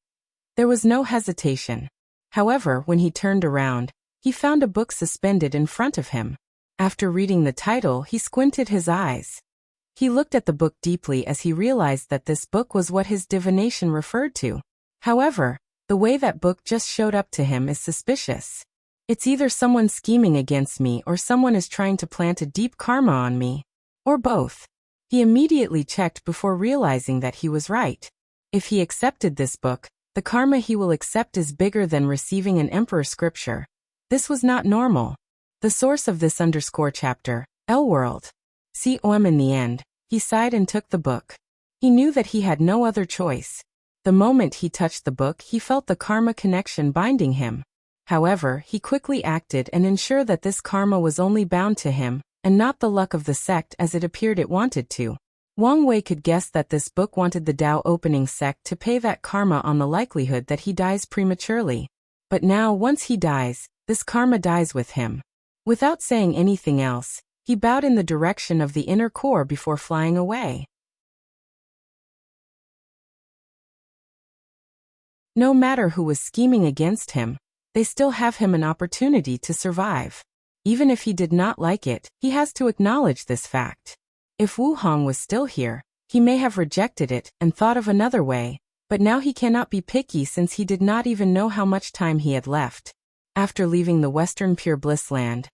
There was no hesitation. However, when he turned around, he found a book suspended in front of him. After reading the title, he squinted his eyes. He looked at the book deeply as he realized that this book was what his divination referred to. However, the way that book just showed up to him is suspicious. It's either someone scheming against me or someone is trying to plant a deep karma on me. Or both. He immediately checked before realizing that he was right. If he accepted this book, the karma he will accept is bigger than receiving an emperor scripture. This was not normal. The source of this _chapter, L-World. COM in the end, he sighed and took the book. He knew that he had no other choice. The moment he touched the book, he felt the karma connection binding him. However, he quickly acted and ensured that this karma was only bound to him, and not the luck of the sect as it appeared it wanted to. Wang Wei could guess that this book wanted the Tao opening sect to pay that karma on the likelihood that he dies prematurely. But now, once he dies, this karma dies with him. Without saying anything else, he bowed in the direction of the inner core before flying away. No matter who was scheming against him, they still have him an opportunity to survive. Even if he did not like it, he has to acknowledge this fact. If Wu Hong was still here, he may have rejected it and thought of another way, but now he cannot be picky since he did not even know how much time he had left. After leaving the Western Pure Bliss land,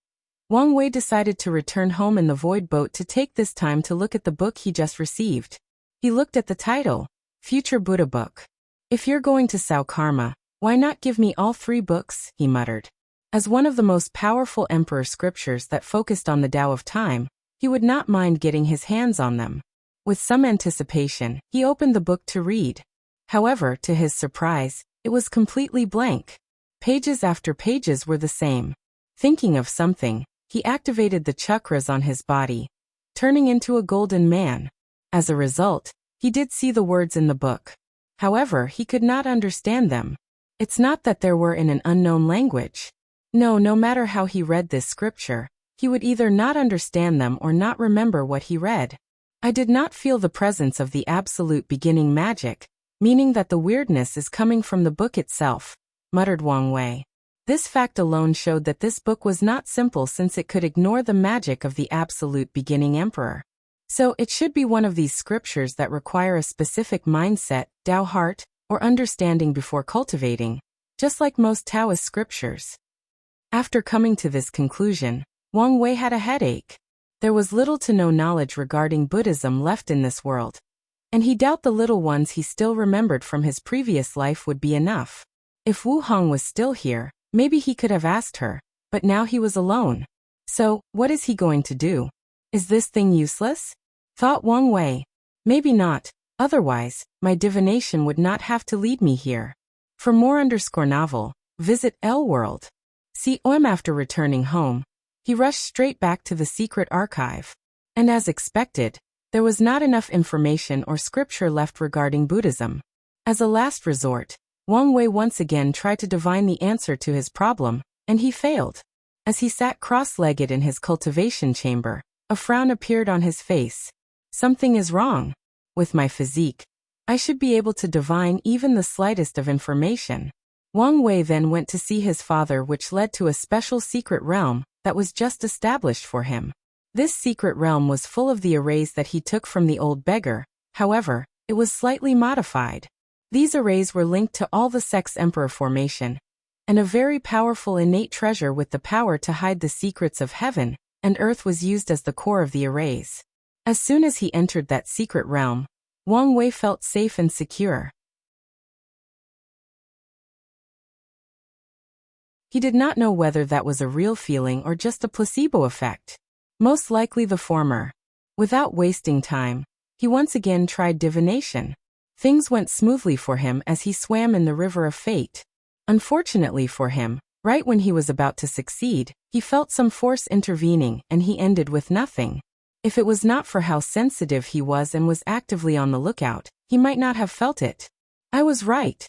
Wang Wei decided to return home in the Void Boat to take this time to look at the book he just received. He looked at the title, Future Buddha Book. If you're going to sow karma, why not give me all 3 books, he muttered. As one of the most powerful emperor scriptures that focused on the Tao of time, he would not mind getting his hands on them. With some anticipation, he opened the book to read. However, to his surprise, it was completely blank. Pages after pages were the same. Thinking of something, he activated the chakras on his body, turning into a golden man. As a result, he did see the words in the book. However, he could not understand them. It's not that they were in an unknown language. No matter how he read this scripture, he would either not understand them or not remember what he read. I did not feel the presence of the absolute beginning magic, meaning that the weirdness is coming from the book itself, muttered Wang Wei. This fact alone showed that this book was not simple since it could ignore the magic of the absolute beginning emperor. So it should be one of these scriptures that require a specific mindset, Tao heart, or understanding before cultivating, just like most Taoist scriptures. After coming to this conclusion, Wang Wei had a headache. There was little to no knowledge regarding Buddhism left in this world, and he doubted the little ones he still remembered from his previous life would be enough. If Wu Hong was still here, maybe he could have asked her, but now he was alone. So, what is he going to do? Is this thing useless? Thought Wang Wei. Maybe not, otherwise, my divination would not have to lead me here. For more _novel, visit L-World. COM after returning home, he rushed straight back to the secret archive. And as expected, there was not enough information or scripture left regarding Buddhism. As a last resort, Wang Wei once again tried to divine the answer to his problem, and he failed. As he sat cross-legged in his cultivation chamber, a frown appeared on his face. Something is wrong. With my physique, I should be able to divine even the slightest of information. Wang Wei then went to see his father, which led to a special secret realm that was just established for him. This secret realm was full of the arrays that he took from the old beggar, however, it was slightly modified. These arrays were linked to all the sect's emperor formation, and a very powerful innate treasure with the power to hide the secrets of heaven and earth was used as the core of the arrays. As soon as he entered that secret realm, Wang Wei felt safe and secure. He did not know whether that was a real feeling or just a placebo effect. Most likely the former. Without wasting time, he once again tried divination. Things went smoothly for him as he swam in the river of fate. Unfortunately for him, right when he was about to succeed, he felt some force intervening and he ended with nothing. If it was not for how sensitive he was and was actively on the lookout, he might not have felt it. I was right,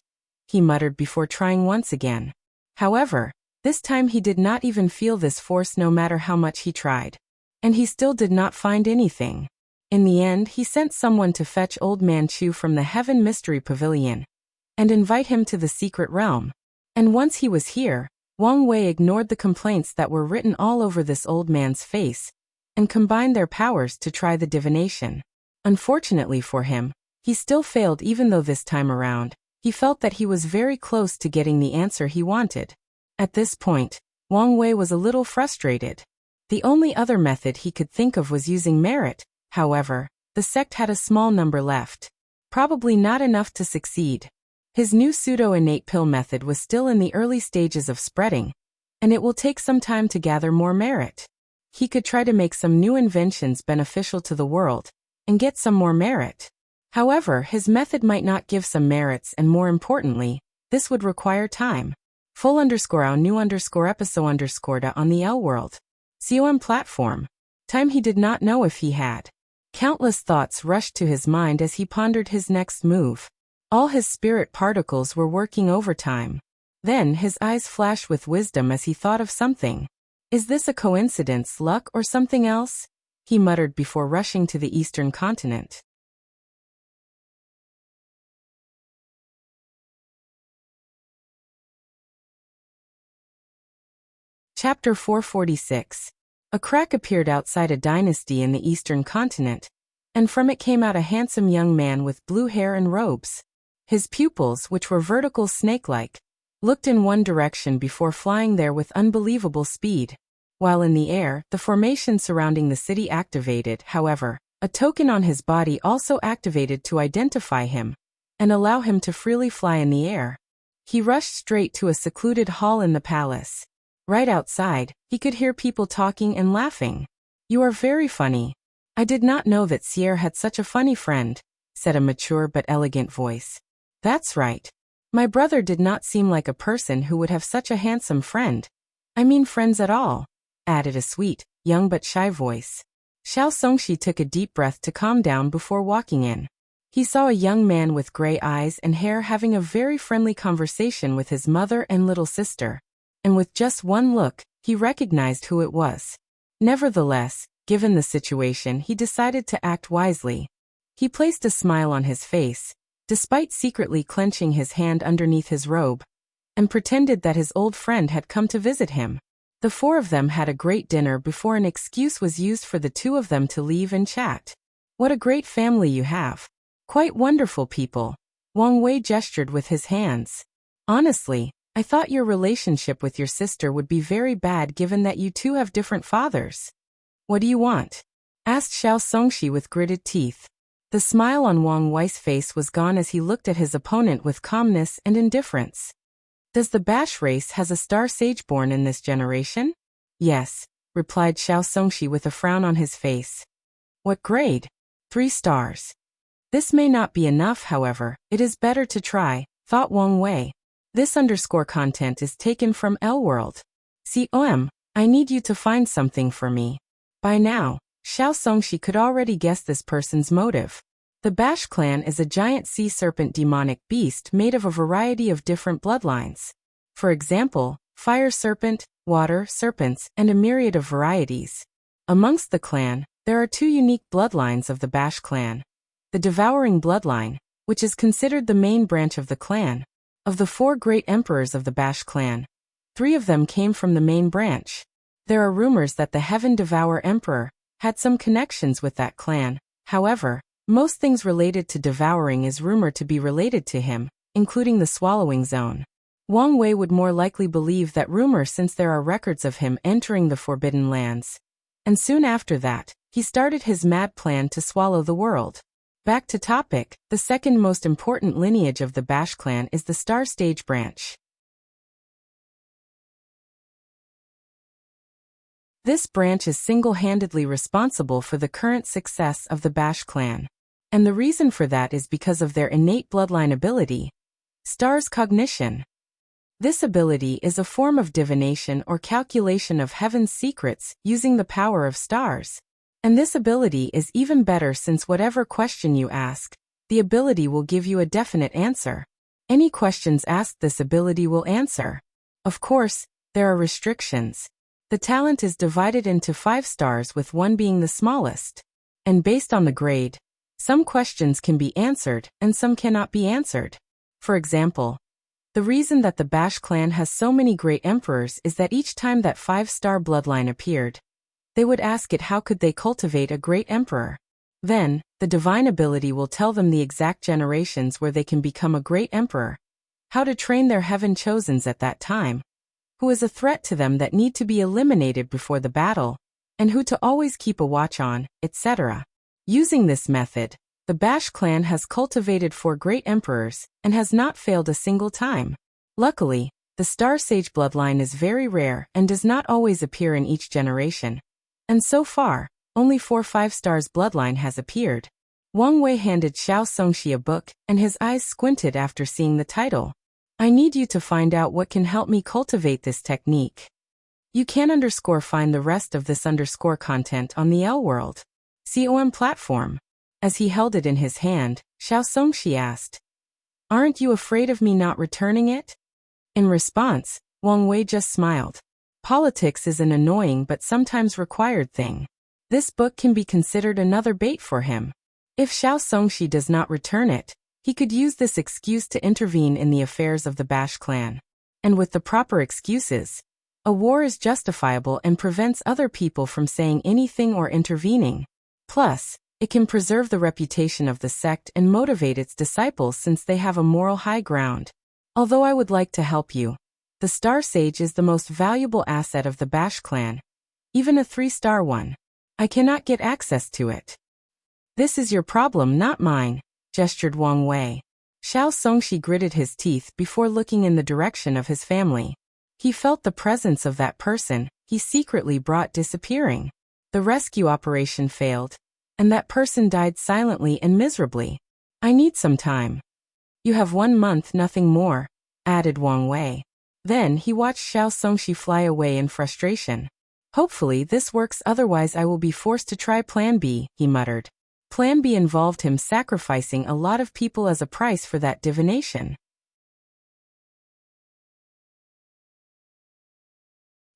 he muttered before trying once again. However, this time he did not even feel this force no matter how much he tried. And he still did not find anything. In the end, he sent someone to fetch Old Man Chu from the Heaven Mystery Pavilion and invite him to the secret realm. And once he was here, Wang Wei ignored the complaints that were written all over this old man's face and combined their powers to try the divination. Unfortunately for him, he still failed even though this time around, he felt that he was very close to getting the answer he wanted. At this point, Wang Wei was a little frustrated. The only other method he could think of was using merit. However, the sect had a small number left. Probably not enough to succeed. His new pseudo-innate pill method was still in the early stages of spreading, and it will take some time to gather more merit. He could try to make some new inventions beneficial to the world, and get some more merit. However, his method might not give some merits and more importantly, this would require time. Full_au new_episode_ on the L World. COM platform. Time he did not know if he had. Countless thoughts rushed to his mind as he pondered his next move. All his spirit particles were working overtime. Then his eyes flashed with wisdom as he thought of something. Is this a coincidence, luck, or something else? He muttered before rushing to the eastern continent. Chapter 446. A crack appeared outside a dynasty in the eastern continent, and from it came out a handsome young man with blue hair and robes. His pupils, which were vertical snake-like, looked in one direction before flying there with unbelievable speed. While in the air, the formation surrounding the city activated. However, a token on his body also activated to identify him and allow him to freely fly in the air. He rushed straight to a secluded hall in the palace. Right outside, he could hear people talking and laughing. "You are very funny. I did not know that Sierre had such a funny friend," said a mature but elegant voice. "That's right. My brother did not seem like a person who would have such a handsome friend. I mean friends at all," added a sweet, young but shy voice. Xiao Songshi took a deep breath to calm down before walking in. He saw a young man with gray eyes and hair having a very friendly conversation with his mother and little sister. And with just one look, he recognized who it was. Nevertheless, given the situation, he decided to act wisely. He placed a smile on his face, despite secretly clenching his hand underneath his robe, and pretended that his old friend had come to visit him. The four of them had a great dinner before an excuse was used for the two of them to leave and chat. "What a great family you have. Quite wonderful people." Wang Wei gestured with his hands. "Honestly, I thought your relationship with your sister would be very bad given that you two have different fathers." "What do you want?" asked Xiao Songshi with gritted teeth. The smile on Wang Wei's face was gone as he looked at his opponent with calmness and indifference. "Does the Bash race has a star sage born in this generation?" "Yes," replied Xiao Songshi with a frown on his face. "What grade?" 3 stars. This may not be enough, however, it is better to try, thought Wang Wei. This_ content is taken from L World. COM, I need you to find something for me. By now, Xiao Songshi could already guess this person's motive. The Bash clan is a giant sea serpent demonic beast made of a variety of different bloodlines. For example, fire serpent, water serpents, and a myriad of varieties. Amongst the clan, there are 2 unique bloodlines of the Bash clan. The devouring bloodline, which is considered the main branch of the clan. Of the 4 great emperors of the Bash clan, 3 of them came from the main branch. There are rumors that the Heaven Devour Emperor had some connections with that clan. However, most things related to devouring is rumored to be related to him, including the swallowing zone. Wang Wei would more likely believe that rumor since there are records of him entering the Forbidden Lands. And soon after that, he started his mad plan to swallow the world. Back to topic, the second most important lineage of the Bash clan is the Star Stage branch. This branch is single-handedly responsible for the current success of the Bash clan. And the reason for that is because of their innate bloodline ability, stars cognition. This ability is a form of divination or calculation of heaven's secrets using the power of stars. And this ability is even better since whatever question you ask, the ability will give you a definite answer. Any questions asked, this ability will answer. Of course, there are restrictions. The talent is divided into 5 stars with 1 being the smallest. And based on the grade, some questions can be answered and some cannot be answered. For example, the reason that the Bash clan has so many great emperors is that each time that 5-star bloodline appeared, they would ask it how could they cultivate a great emperor. Then, the divine ability will tell them the exact generations where they can become a great emperor, how to train their heaven chosens at that time, who is a threat to them that need to be eliminated before the battle, and who to always keep a watch on, etc. Using this method, the Bash clan has cultivated 4 great emperors and has not failed a single time. Luckily, the Star Sage bloodline is very rare and does not always appear in each generation. And so far, only 4 5-stars bloodline has appeared. Wang Wei handed Xiao Songxi a book, and his eyes squinted after seeing the title. I need you to find out what can help me cultivate this technique. You can find the rest of this content on the L World COM platform. As he held it in his hand, Xiao Songxi asked, "Aren't you afraid of me not returning it?" In response, Wang Wei just smiled. Politics is an annoying but sometimes required thing. This book can be considered another bait for him. If Xiao Songxi does not return it, he could use this excuse to intervene in the affairs of the Bash clan. And with the proper excuses, a war is justifiable and prevents other people from saying anything or intervening. Plus, it can preserve the reputation of the sect and motivate its disciples since they have a moral high ground. Although I would like to help you, the Star Sage is the most valuable asset of the Bash clan. Even a 3-star one. I cannot get access to it. This is your problem, not mine, gestured Wang Wei. Xiao Songxi gritted his teeth before looking in the direction of his family. He felt the presence of that person he secretly brought disappearing. The rescue operation failed, and that person died silently and miserably. I need some time. You have 1 month, nothing more, added Wang Wei. Then he watched Xiao Songxi fly away in frustration. Hopefully this works, otherwise I will be forced to try Plan B, he muttered. Plan B involved him sacrificing a lot of people as a price for that divination.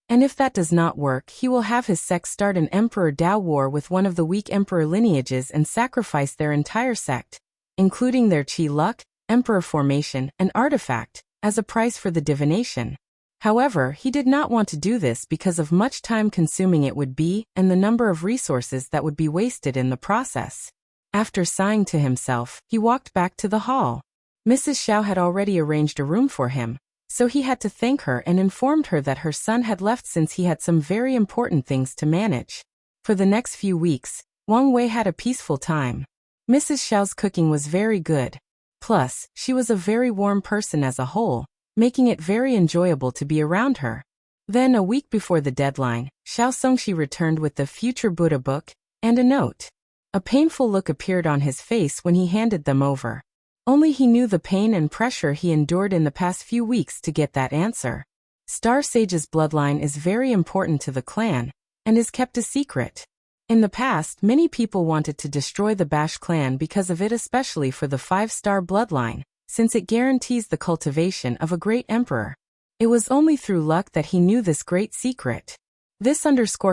And if that does not work, he will have his sect start an Emperor Dao war with one of the weak emperor lineages and sacrifice their entire sect, including their Qi luck, emperor formation, and artifact, as a price for the divination. However, he did not want to do this because of much time consuming it would be and the number of resources that would be wasted in the process. After sighing to himself, he walked back to the hall. Mrs. Xiao had already arranged a room for him, so he had to thank her and informed her that her son had left since he had some very important things to manage. For the next few weeks, Wang Wei had a peaceful time. Mrs. Xiao's cooking was very good. Plus, she was a very warm person as a whole, making it very enjoyable to be around her. Then a week before the deadline, Xiao Songxi returned with the Future Buddha book and a note. A painful look appeared on his face when he handed them over. Only he knew the pain and pressure he endured in the past few weeks to get that answer. Star Sage's bloodline is very important to the clan, and is kept a secret. In the past, many people wanted to destroy the Bash clan because of it, especially for the 5-star bloodline, since it guarantees the cultivation of a great emperor. It was only through luck that he knew this great secret. This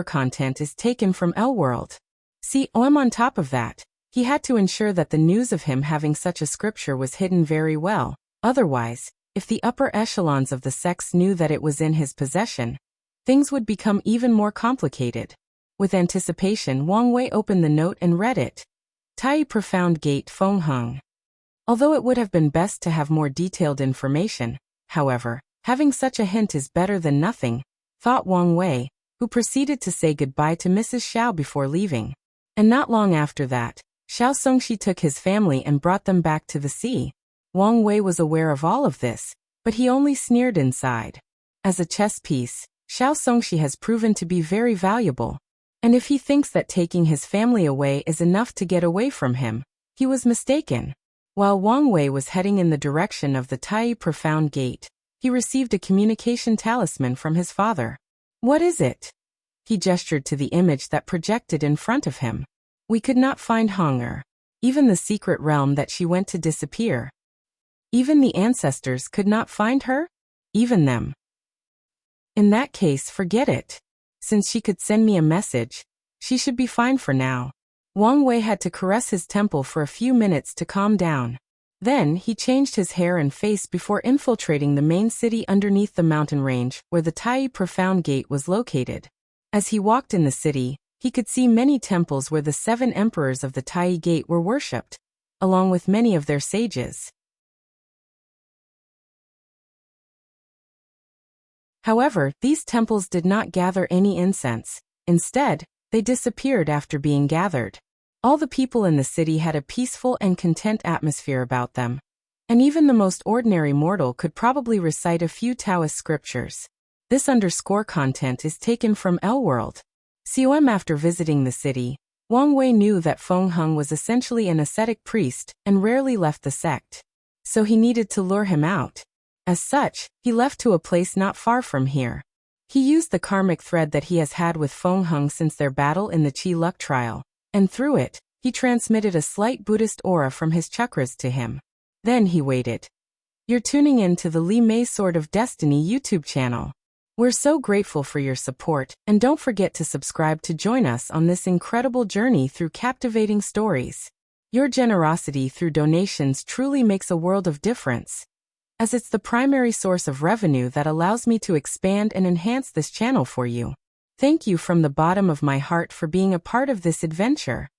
content is taken from L World. On top of that, he had to ensure that the news of him having such a scripture was hidden very well. Otherwise, if the upper echelons of the sects knew that it was in his possession, things would become even more complicated. With anticipation, Wang Wei opened the note and read it. Tai Profound Gate Feng Heng. Although it would have been best to have more detailed information, however, having such a hint is better than nothing, thought Wang Wei, who proceeded to say goodbye to Mrs. Xiao before leaving. And not long after that, Xiao Songxi took his family and brought them back to the sea. Wang Wei was aware of all of this, but he only sneered inside. As a chess piece, Xiao Songxi has proven to be very valuable. And if he thinks that taking his family away is enough to get away from him, He was mistaken. While Wang Wei was heading in the direction of the Tai Profound Gate, he received a communication talisman from his father. What is it? He gestured to the image that projected in front of him. We could not find Honger. Even the secret realm that she went to disappear. Even the ancestors could not find her? Even them. In that case, forget it. Since she could send me a message, she should be fine for now. Wang Wei had to caress his temple for a few minutes to calm down. Then he changed his hair and face before infiltrating the main city underneath the mountain range where the Tai Profound Gate was located. As he walked in the city, he could see many temples where the 7 emperors of the Tai Gate were worshipped, along with many of their sages. However, these temples did not gather any incense. Instead, they disappeared after being gathered. All the people in the city had a peaceful and content atmosphere about them. And even the most ordinary mortal could probably recite a few Taoist scriptures. This underscore content is taken from L-World. After visiting the city, Wang Wei knew that Feng Heng was essentially an ascetic priest and rarely left the sect. So he needed to lure him out. As such, he left to a place not far from here. He used the karmic thread that he has had with Feng Heng since their battle in the Qi Luck trial, and through it, he transmitted a slight Buddhist aura from his chakras to him. Then he waited. You're tuning in to the Li Mei Sword of Destiny YouTube channel. We're so grateful for your support, and don't forget to subscribe to join us on this incredible journey through captivating stories. Your generosity through donations truly makes a world of difference, as it's the primary source of revenue that allows me to expand and enhance this channel for you. Thank you from the bottom of my heart for being a part of this adventure.